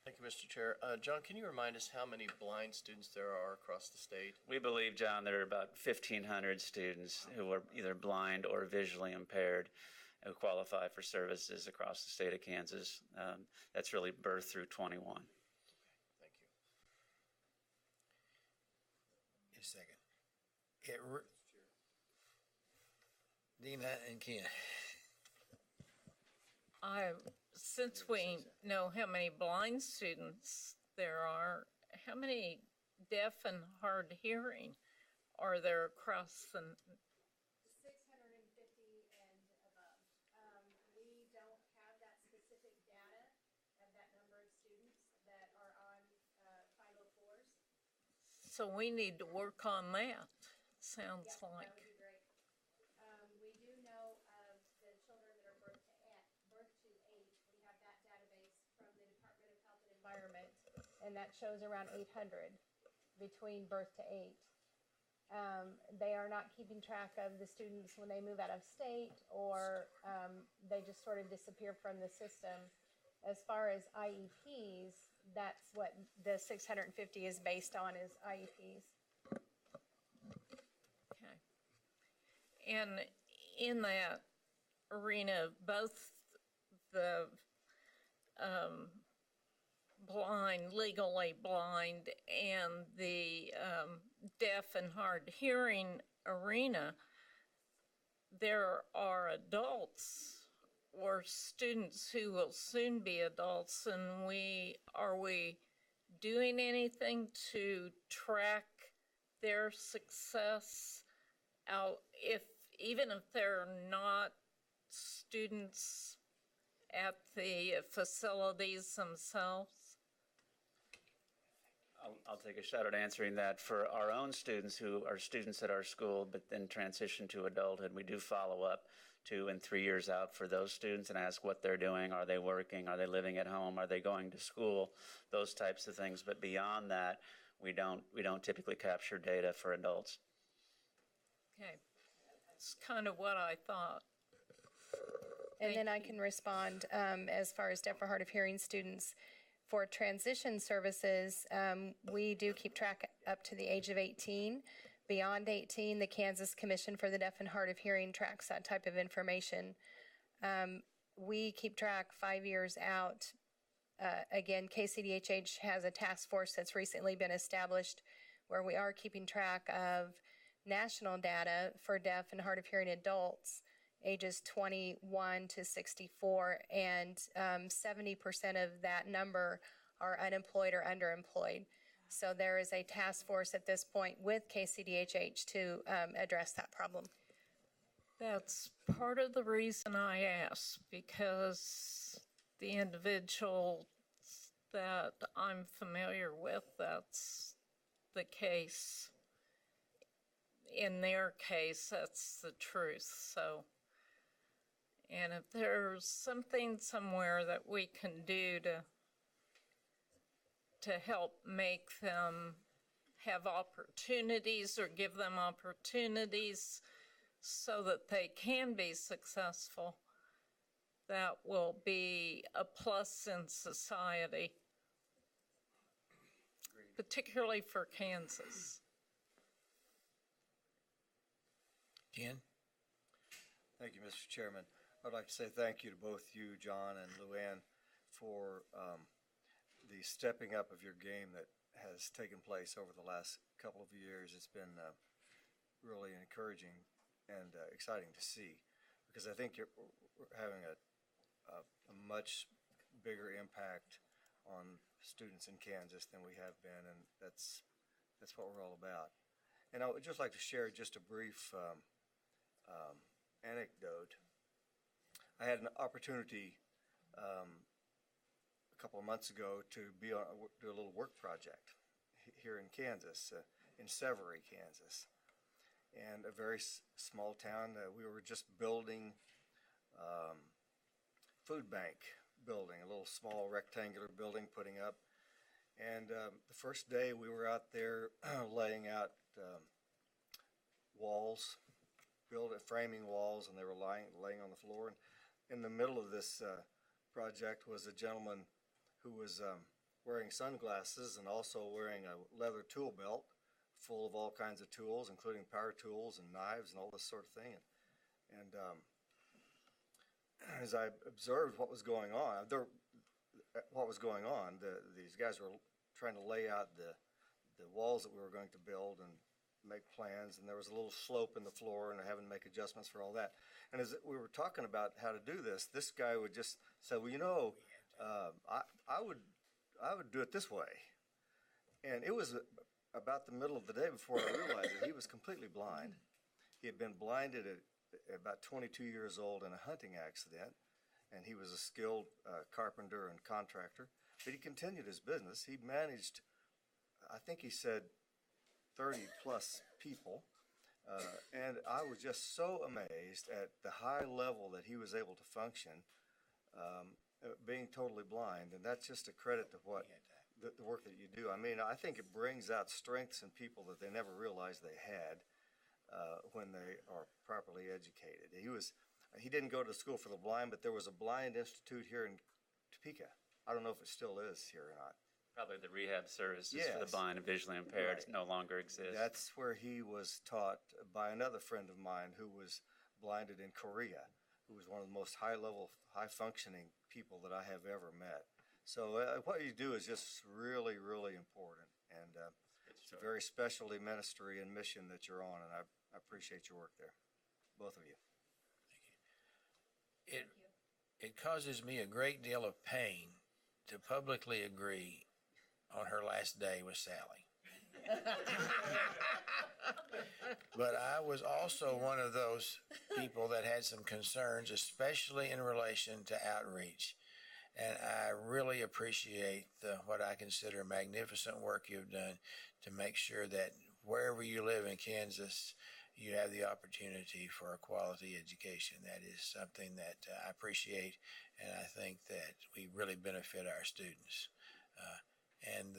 S16: Thank you, Mr. Chair. John, can you remind us how many blind students there are across the state?
S21: We believe, John, there are about 1,500 students who are either blind or visually impaired who qualify for services across the state of Kansas. That's really birth through 21.
S16: Thank you.
S1: A second. Dina and Ken.
S15: Since we know how many blind students there are, how many deaf and hard hearing are there across the?
S6: 650 and above. We don't have that specific data of that number of students that are on 504s.
S15: So we need to work on that, sounds
S6: Yep,
S15: like.
S6: that would be great. We do know of the children that are birth to 8. We have that database from the Department of Health and Environment, and that shows around 800 between birth to 8. They are not keeping track of the students when they move out of state, or they just sort of disappear from the system. As far as IEPs, that's what the 650 is based on, is IEPs.
S15: Okay. And in that arena, both the blind, legally blind, and the deaf and hard hearing arena, there are adults or students who will soon be adults, and are we doing anything to track their success out, even if they're not students at the facilities themselves?
S21: I'll take a shot at answering that. For our own students who are students at our school but then transition to adulthood, we do follow up 2 and 3 years out for those students and ask what they're doing. Are they working? Are they living at home? Are they going to school? Those types of things. But beyond that, we don't typically capture data for adults.
S15: Okay, it's kind of what I thought.
S6: And then I can respond as far as deaf or hard of hearing students. For transition services, we do keep track up to the age of 18. Beyond 18, the Kansas Commission for the Deaf and Hard of Hearing tracks that type of information. We keep track 5 years out. Again, KCDHH has a task force that's recently been established where we are keeping track of national data for deaf and hard of hearing adults ages 21 to 64, and 70% of that number are unemployed or underemployed. So there is a task force at this point with KCDHH to address that problem.
S15: That's part of the reason I asked, because the individuals that I'm familiar with, that's the case. In their case, that's the truth. So, and if there's something somewhere that we can do to help make them have opportunities or give them opportunities so that they can be successful, that will be a plus in society, particularly for Kansas.
S1: Ken?
S11: Thank you, Mr. Chairman. I'd like to say thank you to both you, John, and Luann, for the stepping up of your game that has taken place over the last couple of years. It's been really encouraging and exciting to see, because I think you're having a much bigger impact on students in Kansas than we have been, and that's what we're all about. And I would just like to share just a brief anecdote. I had an opportunity a couple of months ago to do a little work project here in Kansas, in Severy, Kansas, and a very small town. We were just building food bank building, a little small rectangular building putting up. And the first day we were out there laying out walls, framing walls, and they were laying on the floor. And in the middle of this project was a gentleman who was wearing sunglasses and also wearing a leather tool belt full of all kinds of tools, including power tools and knives and all this sort of thing. And as I observed what was going on, these guys were trying to lay out the walls that we were going to build and make plans, and there was a little slope in the floor, and having to make adjustments for all that. And as we were talking about how to do this guy would just say, well, you know, I would do it this way. And it was about the middle of the day before I realized that he was completely blind. He had been blinded at about 22 years old in a hunting accident, and he was a skilled carpenter and contractor, but he continued his business. He managed, I think he said, 30 plus people, and I was just so amazed at the high level that he was able to function, being totally blind. And that's just a credit to what the work that you do. I mean, I think it brings out strengths in people that they never realized they had when they are properly educated. He didn't go to school for the blind, but there was a blind institute here in Topeka. I don't know if it still is here or not.
S21: Probably the rehab services for the blind and visually impaired no longer exist.
S11: That's where he was taught by another friend of mine who was blinded in Korea, who was one of the most high-functioning people that I have ever met. So what you do is just really, really important, and it's a very specialty ministry and mission that you're on, and I appreciate your work there, both of you.
S1: Thank you. It causes me a great deal of pain to publicly agree on her last day with Sally. But I was also one of those people that had some concerns, especially in relation to outreach. And I really appreciate what I consider magnificent work you've done to make sure that wherever you live in Kansas, you have the opportunity for a quality education. That is something that I appreciate, and I think that we really benefit our students. And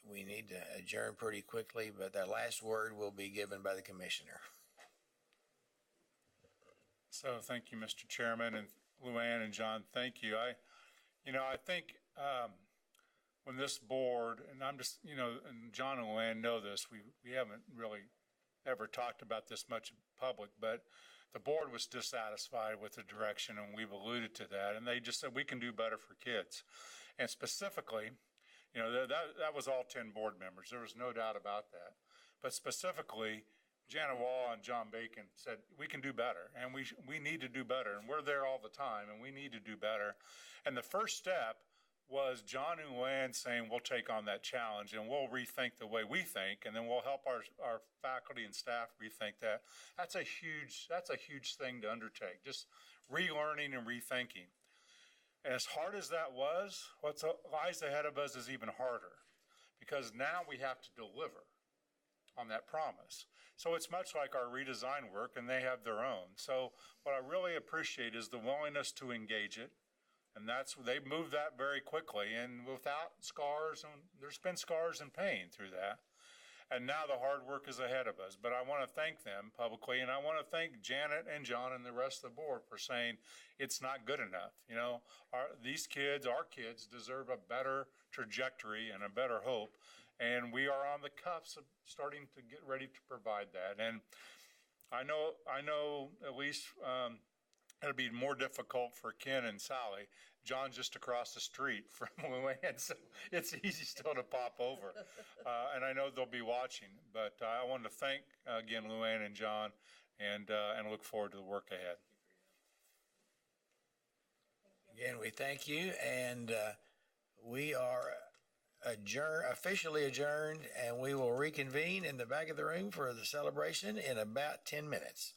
S1: we need to adjourn pretty quickly, but the last word will be given by the commissioner.
S12: So thank you, Mr. Chairman, and Luann and John, thank you. I think when this board, and I'm just, and John and Luann know this, we haven't really ever talked about this much in public, but the board was dissatisfied with the direction, and we've alluded to that, and they just said we can do better for kids. And specifically, that was all 10 board members. There was no doubt about that. But specifically, Janet Wall and John Bacon said, we can do better, and we need to do better, and we're there all the time, and we need to do better. And the first step was John and Luann saying, we'll take on that challenge, and we'll rethink the way we think, and then we'll help our faculty and staff rethink that. That's a huge thing to undertake, just relearning and rethinking. And as hard as that was, what lies ahead of us is even harder, because now we have to deliver. on that promise. So it's much like our redesign work, and they have their own. So what I really appreciate is the willingness to engage it. And they moved that very quickly and without scars, and there's been scars and pain through that. And now the hard work is ahead of us. But I want to thank them publicly, and I want to thank Janet and John and the rest of the board for saying it's not good enough. You know, these kids, our kids, deserve a better trajectory and a better hope. And we are on the cusp of starting to get ready to provide that. And I know at least it'll be more difficult for Ken and Sally. John's just across the street from Luann, so it's easy still to pop over. And I know they'll be watching. But I wanted to thank, again, Luann and John, and look forward to the work ahead.
S1: Again, we thank you, and we are officially adjourned, and we will reconvene in the back of the room for the celebration in about 10 minutes.